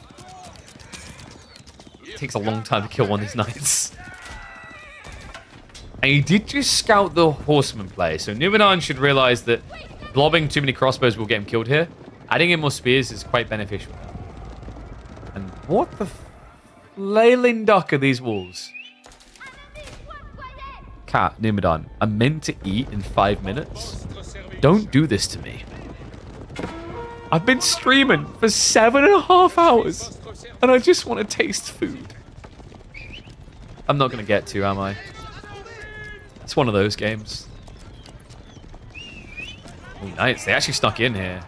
It takes a long time to kill one of these knights. And he did just scout the horseman play. So Numidan should realize that blobbing too many crossbows will get him killed here. Adding in more spears is quite beneficial. And what the flailing duck are these wolves? Cat, Numidan, I'm meant to eat in 5 minutes. Don't do this to me. I've been streaming for 7.5 hours, and I just want to taste food. I'm not going to get to, am I? It's one of those games. Oh, nice. They actually snuck in here.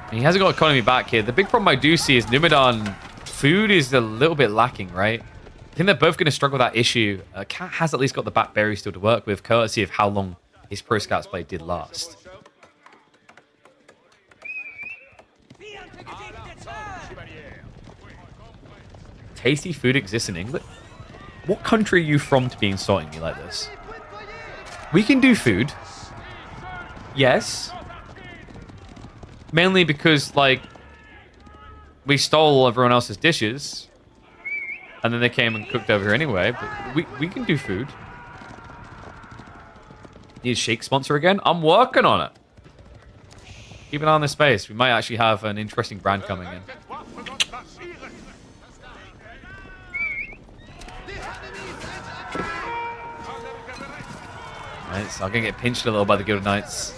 And he hasn't got economy back here. The big problem I do see is Numidan, food is a little bit lacking, right? think they're both going to struggle with that issue. Cat has at least got the back berry still to work with, courtesy of how long his Pro Scouts play did last. Tasty food exists in England? What country are you from to be insulting me like this? We can do food. Yes. Mainly because, like, we stole everyone else's dishes. And then they came and cooked over here anyway. But we can do food. Need a shake sponsor again? I'm working on it. Keep an eye on this space. We might actually have an interesting brand coming in. Nice. I'm going to get pinched a little by the Guild Knights.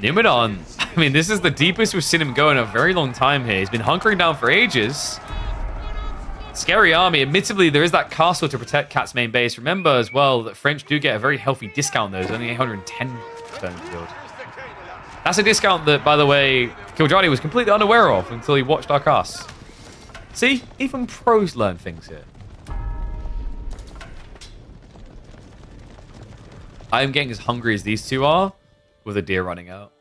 Numidon. I mean, this is the deepest we've seen him go in a very long time here. He's been hunkering down for ages. Scary army. Admittedly, there is that castle to protect Cat's main base. Remember as well that French do get a very healthy discount, though. There's only 810 turns build. That's a discount that, by the way, Killjohnny was completely unaware of until he watched our casts. See? Even pros learn things here. I am getting as hungry as these two are with a deer running out.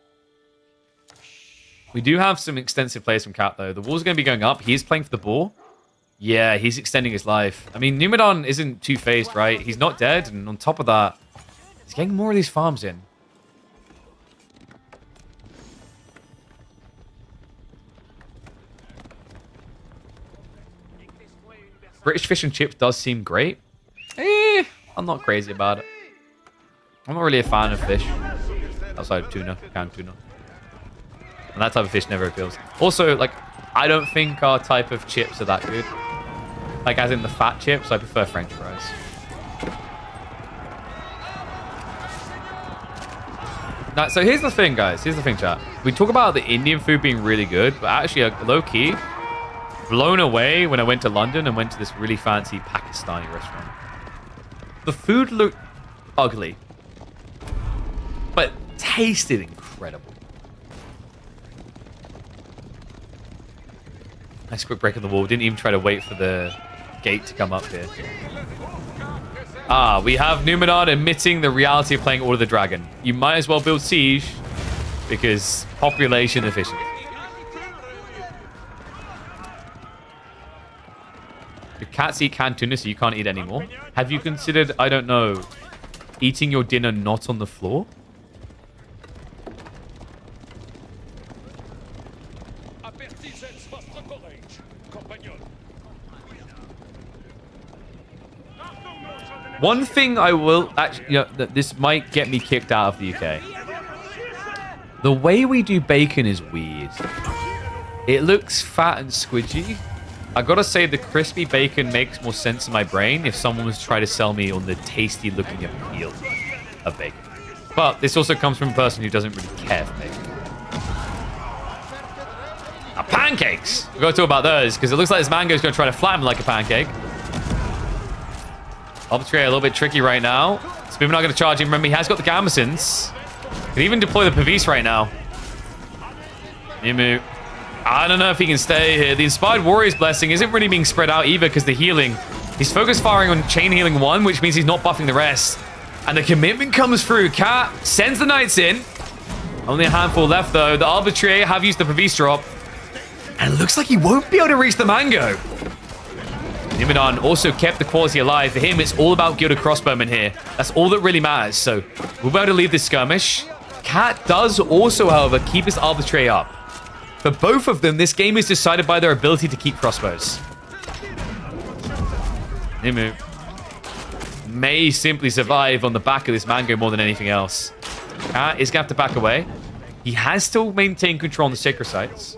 We do have some extensive plays from Cat, though. The wall's going to be going up. He is playing for the ball. Yeah, he's extending his life. I mean, Numidon isn't two-faced, right? He's not dead, and on top of that, he's getting more of these farms in. British fish and chips does seem great. I'm not crazy about it. I'm not really a fan of fish. Outside of tuna, canned tuna. And that type of fish never appeals. Also, like, I don't think our type of chips are that good. Like, as in the fat chips, I prefer French fries. Now, so here's the thing, guys. Here's the thing, chat. We talk about the Indian food being really good, but actually, low-key, blown away when I went to London and went to this really fancy Pakistani restaurant. The food looked ugly, but tasted incredible. Nice quick break of the wall. Didn't even try to wait for the gate to come up here. Ah, we have Numidon admitting the reality of playing Order of the Dragon. You might as well build Siege because population efficient. The cats eat canned tuna, so you can't eat anymore. Have you considered, I don't know, eating your dinner not on the floor? One thing I will actually, this might get me kicked out of the UK. The way we do bacon is weird. It looks fat and squidgy. I gotta say the crispy bacon makes more sense in my brain if someone was trying to sell me on the tasty looking appeal of bacon. But this also comes from a person who doesn't really care for bacon. Now, pancakes! We've got to talk about those because it looks like this mango's gonna try to flatten like a pancake. Arbitrary a little bit tricky right now. Spoon not going to charge him. Remember, he has got the Gambesons. Can even deploy the Pavis right now. Nimu. I don't know if he can stay here. The Inspired Warrior's Blessing isn't really being spread out either because the healing. He's focus firing on Chain Healing 1, which means he's not buffing the rest. And the commitment comes through. Cat sends the Knights in. Only a handful left, though. The Arbitrary have used the Pavis drop. And it looks like he won't be able to reach the Mango. Numidon also kept the quality alive. For him, it's all about Gilded Crossbowmen here. That's all that really matters. So we'll be able to leave this skirmish. Cat does also, however, keep his Arbitrary up. For both of them, this game is decided by their ability to keep crossbows. Nimu may simply survive on the back of this Mango more than anything else. Cat is going to have to back away. He has still maintained control on the Sacred Sites.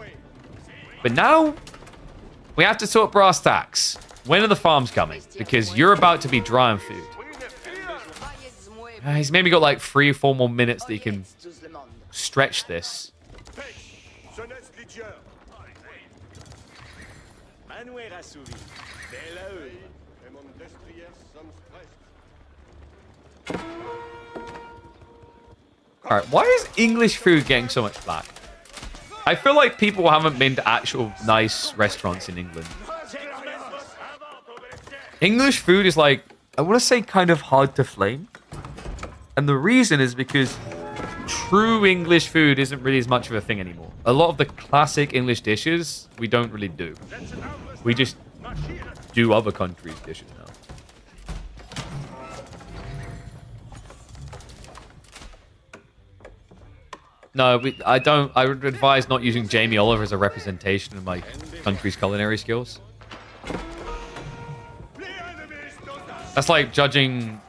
But now, we have to sort brass tacks. When are the farms coming? Because you're about to be dry on food. He's maybe got like 3 or 4 more minutes that he can stretch this. Alright, why is English food getting so much flack? I feel like people haven't been to actual nice restaurants in England. English food is like, I want to say kind of hard to flame. And the reason is because true English food isn't really as much of a thing anymore. A lot of the classic English dishes, we don't really do. We just do other countries' dishes now. No, I would advise not using Jamie Oliver as a representation of my country's culinary skills. That's like judging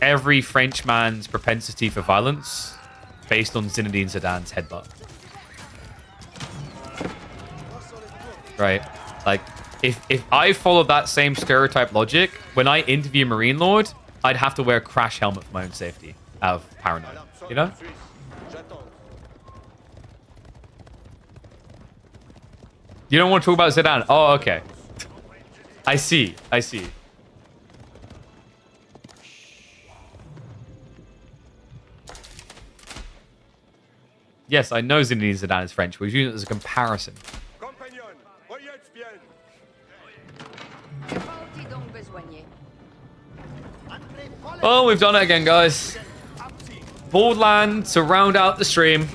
every Frenchman's propensity for violence based on Zinedine Zidane's headbutt. Right? Like, if I followed that same stereotype logic, when I interview Marine Lord, I'd have to wear a crash helmet for my own safety out of paranoia. You know? You don't want to talk about Zidane? Oh, okay. I see. I see. Yes, I know Zinedine Zidane is French. We're using it as a comparison. Oh, we've done it again, guys. Boardland to round out the stream.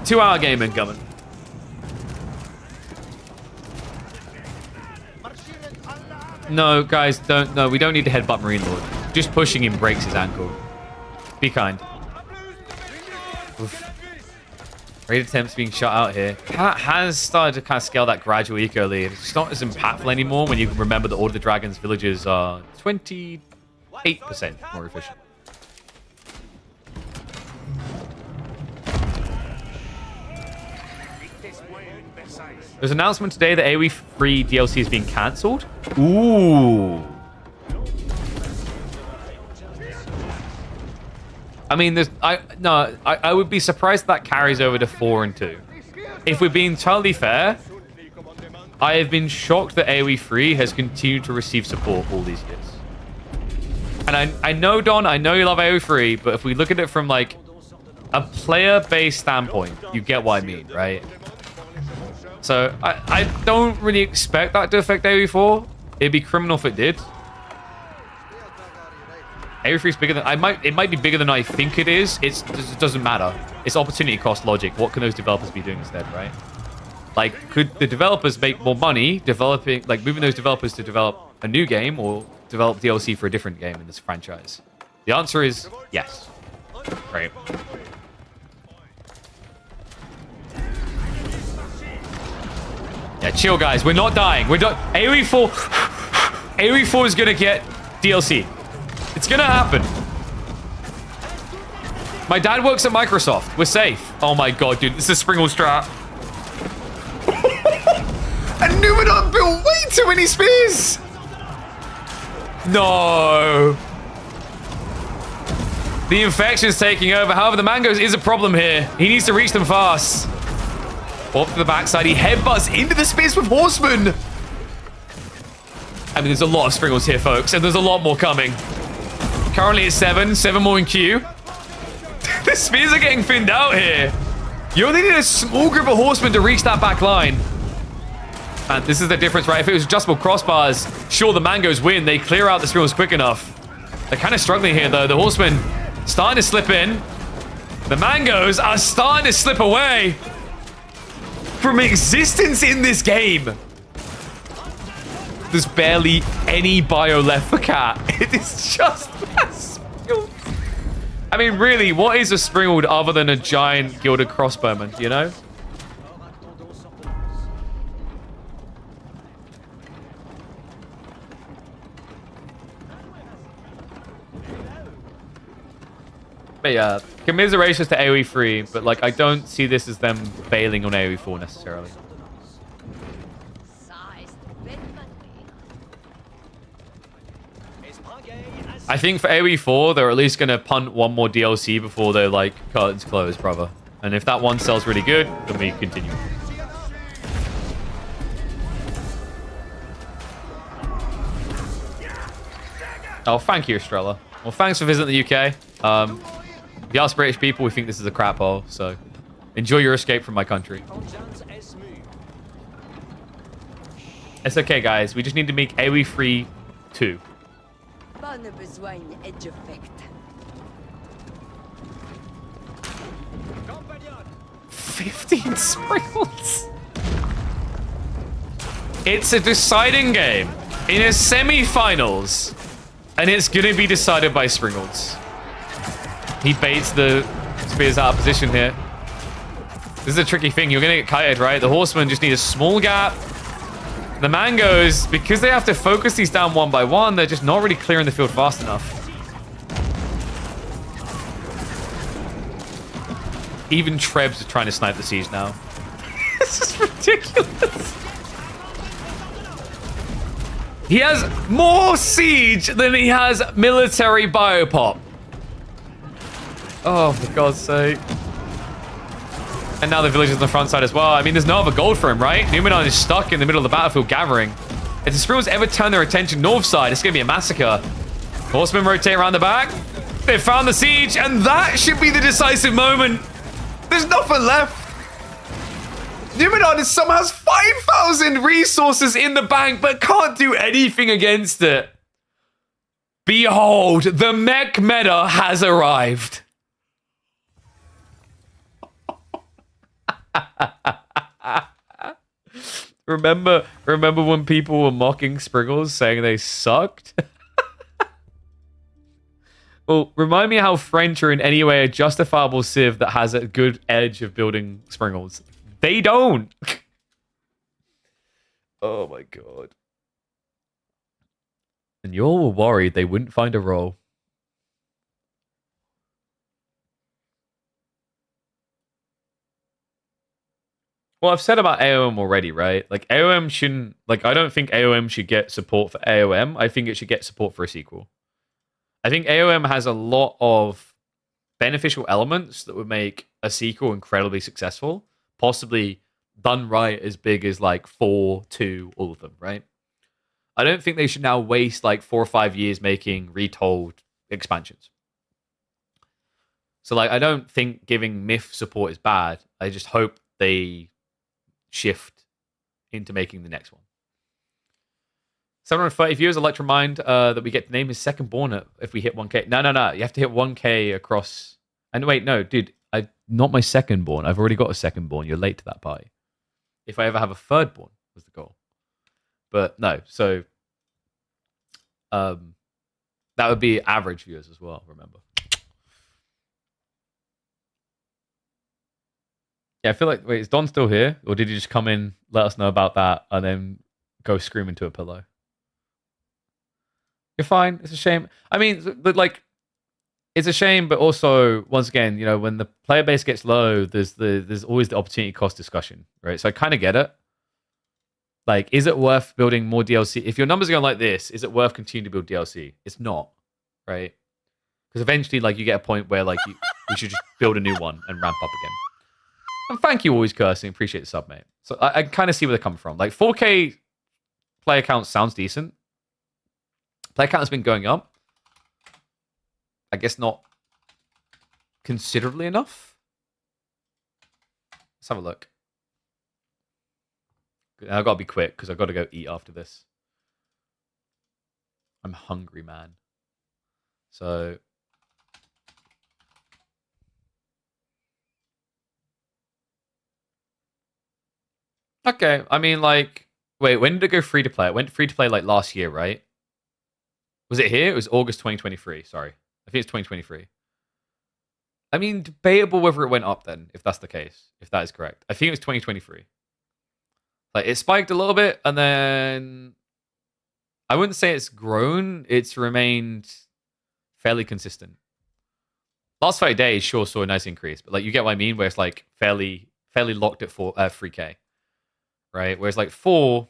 2-hour game incoming. No, guys, don't. No, we don't need to headbutt Marine Lord. Just pushing him breaks his ankle. Be kind. Oof. Raid attempts being shot out here. Cat has started to kind of scale that gradual eco lead. It's not as impactful anymore when you remember that Order of the Dragon's villages are 28% more efficient. There's an announcement today that AoE free DLC is being cancelled. Ooh. I mean, I would be surprised that carries over to 4 and 2. If we're being totally fair, I have been shocked that AoE free has continued to receive support all these years. And I know, Don, I know you love AoE free, but if we look at it from like a player-based standpoint, you get what I mean, right? So I don't really expect that to affect AoE4. It'd be criminal if it did. AoE3 is bigger than it might be bigger than I think it is. It doesn't matter. It's opportunity cost logic. What can those developers be doing instead, right? Like, could the developers make more money developing, like moving those developers to develop a new game or develop DLC for a different game in this franchise? The answer is yes. Right. Yeah, chill, guys. We're not dying. We're not. AoE4. AoE4 is gonna get DLC. It's gonna happen. My dad works at Microsoft. We're safe. Oh my god, dude. This is Springle strat. And Numenor built way too many spears. No. The infection's taking over. However, the mangoes is a problem here. He needs to reach them fast. Off to the backside, he headbutts into the spears with Horseman. I mean, there's a lot of Springles here, folks, and there's a lot more coming. Currently it's 7 more in queue. The spears are getting thinned out here. You only need a small group of horsemen to reach that back line. And this is the difference, right? If it was adjustable crossbars, sure, the mangoes win. They clear out the Springles quick enough. They're kind of struggling here, though. The horsemen starting to slip in. The mangoes are starting to slip away from existence in this game. There's barely any bio left for Cat. It is just I mean, really, what is a Springald other than a giant gilded crossbowman, you know? But yeah, commiserations to AoE 3, but like I don't see this as them bailing on AoE 4 necessarily. I think for AoE 4, they're at least going to punt one more DLC before they're like, curtains closed, brother. And if that one sells really good, then we continue. Oh, thank you, Estrella. Well, thanks for visiting the UK. The us British people, we think this is a crap hole, so enjoy your escape from my country. It's okay, guys. We just need to make AoE free 2. Pas ne besoin d'être effect. 15 sprinkles. It's a deciding game in a semi-finals, and it's gonna be decided by Springles. He baits the spears out of position here. This is a tricky thing. You're gonna get kited, right? The horsemen just need a small gap. The mangoes, because they have to focus these down one by one, they're just not really clearing the field fast enough. Even Trebs are trying to snipe the siege now. This is ridiculous. He has more siege than he has military biopop. Oh, for God's sake. And now the villagers on the front side as well. I mean, there's no other gold for him, right? Numenor is stuck in the middle of the battlefield gathering. If the Springles ever turn their attention north side, it's going to be a massacre. Horsemen rotate around the back. They found the siege, and that should be the decisive moment. There's nothing left. Numenor somehow has 5,000 resources in the bank, but can't do anything against it. Behold, the mech meta has arrived. Remember when people were mocking Spriggles, saying they sucked? Well, remind me how French are in any way a justifiable civ that has a good edge of building Springles. They don't. Oh my god. And you all were worried they wouldn't find a role. Well, I've said about AOM already, right? Like, AOM shouldn't... Like, I don't think AOM should get support for AOM. I think it should get support for a sequel. I think AOM has a lot of beneficial elements that would make a sequel incredibly successful. Possibly done right as big as, like, 4, 2, all of them, right? I don't think they should now waste, like, 4 or 5 years making retold expansions. So, like, I don't think giving Myth support is bad. I just hope they shift into making the next one. 730 viewers. I'd like to remind that we get to name his second born if we hit 1k. No. You have to hit 1k across. And wait, no, dude. Not my second born. I've already got a second born. You're late to that party. If I ever have a third born was the goal. But no, so that would be average viewers as well, remember. Yeah, I feel like, wait, is Don still here? Or did he just come in, let us know about that, and then go scream into a pillow? You're fine. It's a shame. I mean, like, it's a shame, but also, once again, you know, when the player base gets low, there's always the opportunity cost discussion, right? So I kind of get it. Like, is it worth building more DLC? If your numbers are going like this, is it worth continuing to build DLC? It's not, right? Because eventually, like, you get a point where, like, we should just build a new one and ramp up again. And thank you, always cursing. Appreciate the sub, mate. So I kind of see where they're coming from. Like, 4K player count sounds decent. Player count has been going up. I guess not considerably enough. Let's have a look. I've got to be quick because I've got to go eat after this. I'm hungry, man. So... Okay, I mean, like... Wait, when did it go free to play? It went free to play, like, last year, right? Was it here? It was August 2023. Sorry. I think it's 2023. I mean, debatable whether it went up then, if that's the case. If that is correct. I think it was 2023. Like, it spiked a little bit, and then... I wouldn't say it's grown. It's remained fairly consistent. Last 30 days, sure, saw a nice increase. But, like, you get what I mean? Where it's, like, fairly locked at 3K. Right? Whereas, like, 4...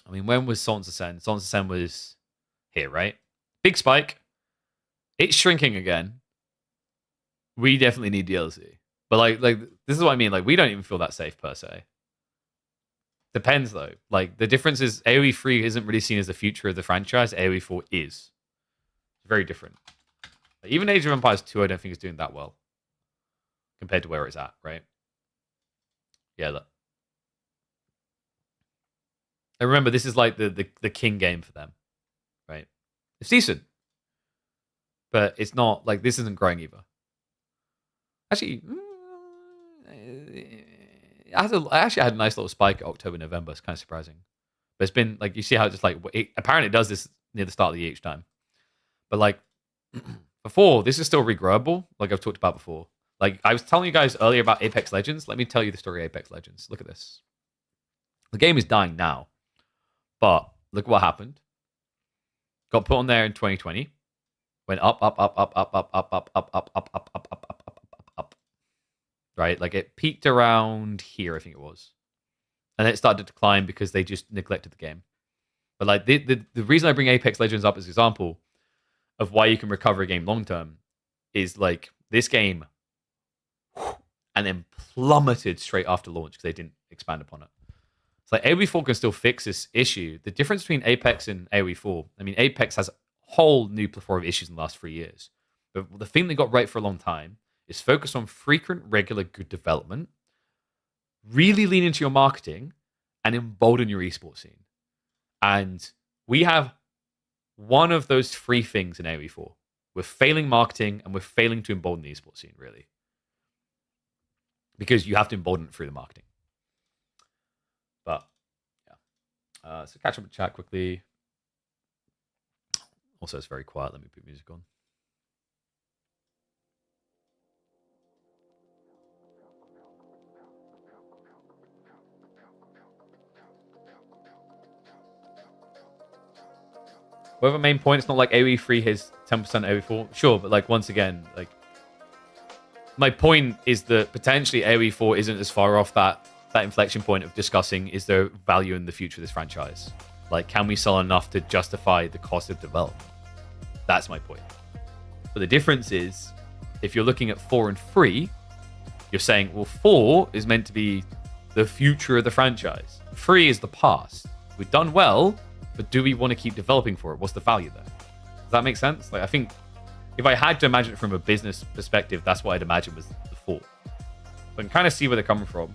I mean, when was Sons Ascend? Sons Ascend was here, right? Big spike. It's shrinking again. We definitely need DLC. But, like, this is what I mean. Like, we don't even feel that safe, per se. Depends, though. Like, the difference is AoE 3 isn't really seen as the future of the franchise. AoE 4 is. It's very different. Like, even Age of Empires 2, I don't think is doing that well. Compared to where it's at, right? Yeah, look. And remember, this is like the king game for them. It's decent. But it's not, like, this isn't growing either. Actually, I actually had a nice little spike October, November. It's kind of surprising. But it's been, like, you see how it's just, like, apparently it does this near the start of the year each time. But, like, before, this is still regrowable, like I've talked about before. Like, I was telling you guys earlier about Apex Legends. Let me tell you the story of Apex Legends. Look at this. The game is dying now. But look what happened. Got put on there in 2020. Went up. Right? Like, it peaked around here, I think it was. And then it started to decline because they just neglected the game. But, like, the reason I bring Apex Legends up as an example of why you can recover a game long term is, like, this game and then plummeted straight after launch because they didn't expand upon it. It's like AoE 4 can still fix this issue. The difference between Apex and AoE 4, I mean, Apex has a whole new plethora of issues in the last 3 years. But the thing they got right for a long time is focus on frequent, regular, good development, really lean into your marketing, and embolden your esports scene. And we have one of those three things in AoE 4. We're failing marketing and we're failing to embolden the esports scene, really. Because you have to embolden it through the marketing. But, yeah. So catch up with chat quickly. Also, it's very quiet. Let me put music on. Whatever main point, it's not like AoE 3 has 10% AoE 4. Sure, but, like, once again, like, my point is that potentially AoE 4 isn't as far off that inflection point of discussing is there value in the future of this franchise. Like, can we sell enough to justify the cost of development? That's my point. But the difference is, if you're looking at 4 and 3, you're saying, well, 4 is meant to be the future of the franchise. 3 is the past. We've done well, but do we want to keep developing for it? What's the value there? Does that make sense? Like, I think if I had to imagine it from a business perspective, that's what I'd imagine was the 4. But I can kind of see where they're coming from.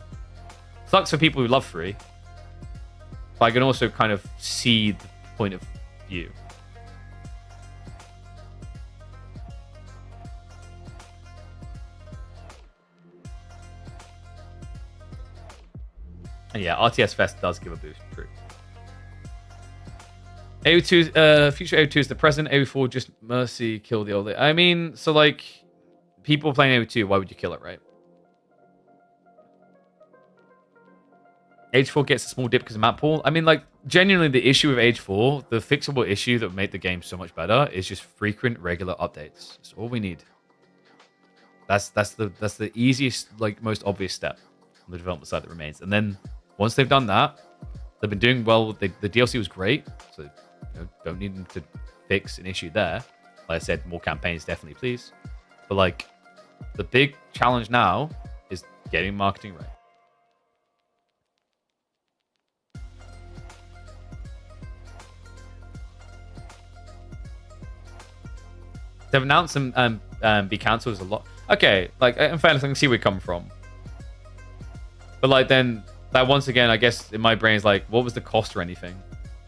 Sucks for people who love 3. But I can also kind of see the point of view. And yeah, RTS Fest does give a boost. True. AO2, future AO2 is the present. AO4 just mercy kill the old. I mean, so, like, people playing AO2, why would you kill it, right? Age 4 gets a small dip because of map pool. I mean, like, genuinely, the issue with Age 4, the fixable issue that would make the game so much better is just frequent, regular updates. That's all we need. That's the easiest, like, most obvious step on the development side that remains. And then once they've done that, they've been doing well. The DLC was great, so don't need them to fix an issue there. Like I said, more campaigns, definitely, please. But, like, the big challenge now is getting marketing right. To announce and be cancelled is a lot. Okay, like, in fairness, I can see where you're coming from. But, like, then that once again, I guess in my brain is like, what was the cost or anything?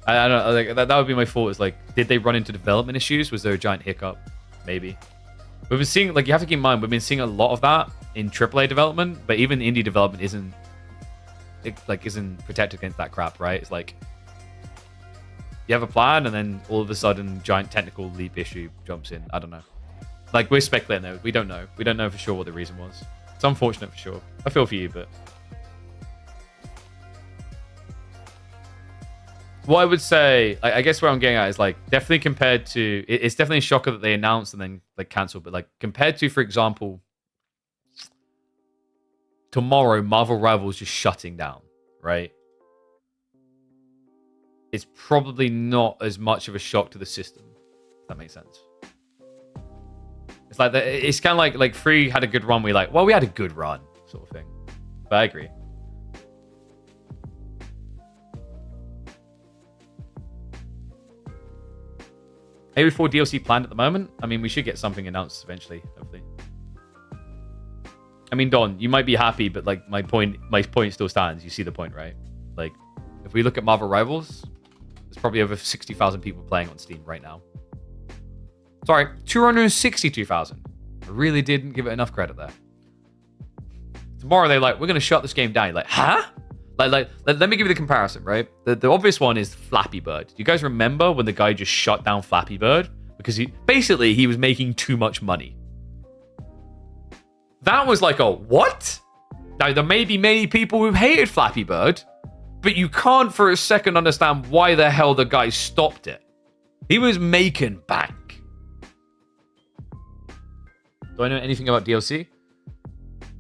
I don't know. Like, that would be my thought. Is like, did they run into development issues? Was there a giant hiccup? Maybe. We've been seeing, like, you have to keep in mind, we've been seeing a lot of that in AAA development, but even indie development isn't protected against that crap, right? It's like you have a plan, and then all of a sudden, giant technical leap issue jumps in. I don't know. Like, we're speculating though. We don't know. We don't know for sure what the reason was. It's unfortunate for sure. I feel for you, but what I would say, I guess where I'm getting at is, like, definitely compared to, it's definitely a shocker that they announced and then, like, cancelled, but, like, compared to, for example, tomorrow, Marvel Rivals just shutting down, right? It's probably not as much of a shock to the system, if that makes sense. It's like, it's kind of like 3 had a good run, we're like, well, we had a good run, sort of thing. But I agree. AO4 DLC planned at the moment. I mean, we should get something announced eventually, hopefully. I mean, Don, you might be happy, but, like, my point still stands. You see the point, right? Like, if we look at Marvel Rivals, there's probably over 60,000 people playing on Steam right now. Sorry, 262,000. I really didn't give it enough credit there. Tomorrow they're like, we're going to shut this game down. You're like, huh? Like, let me give you the comparison, right? The obvious one is Flappy Bird. Do you guys remember when the guy just shut down Flappy Bird? Because he was making too much money. That was like a what? Now, there may be many people who hated Flappy Bird, but you can't for a second understand why the hell the guy stopped it. He was making bank. Do I know anything about DLC?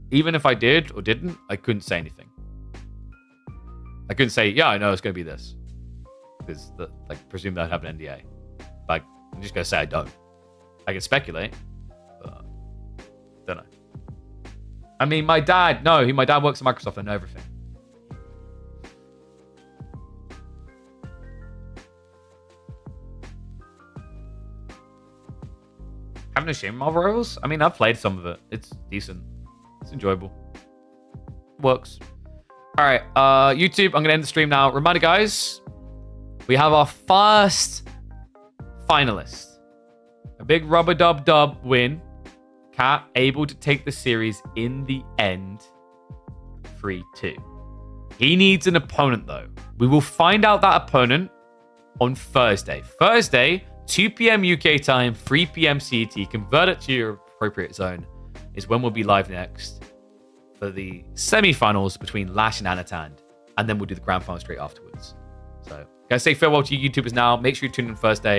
Even if I did or didn't, I couldn't say anything. I couldn't say, yeah, I know it's going to be this. Because, presume that I'd have an NDA. Like, I'm just going to say I don't. I can speculate, but don't know. I mean, my dad works at Microsoft. I know everything. Having a shame Marvel Rivals? I mean, I've played some of it. It's decent. It's enjoyable. Works. All right, YouTube, I'm going to end the stream now. Reminder, guys, we have our first finalist. A big rubber-dub-dub win. Cat able to take the series in the end. 3-2. He needs an opponent, though. We will find out that opponent on Thursday. Thursday, 2 p.m. UK time, 3 p.m. CET. Convert it to your appropriate zone is when we'll be live next for the semi-finals between Lash and Anatand. And then we'll do the grand final straight afterwards. So, guys, say farewell to you YouTubers now. Make sure you tune in Thursday.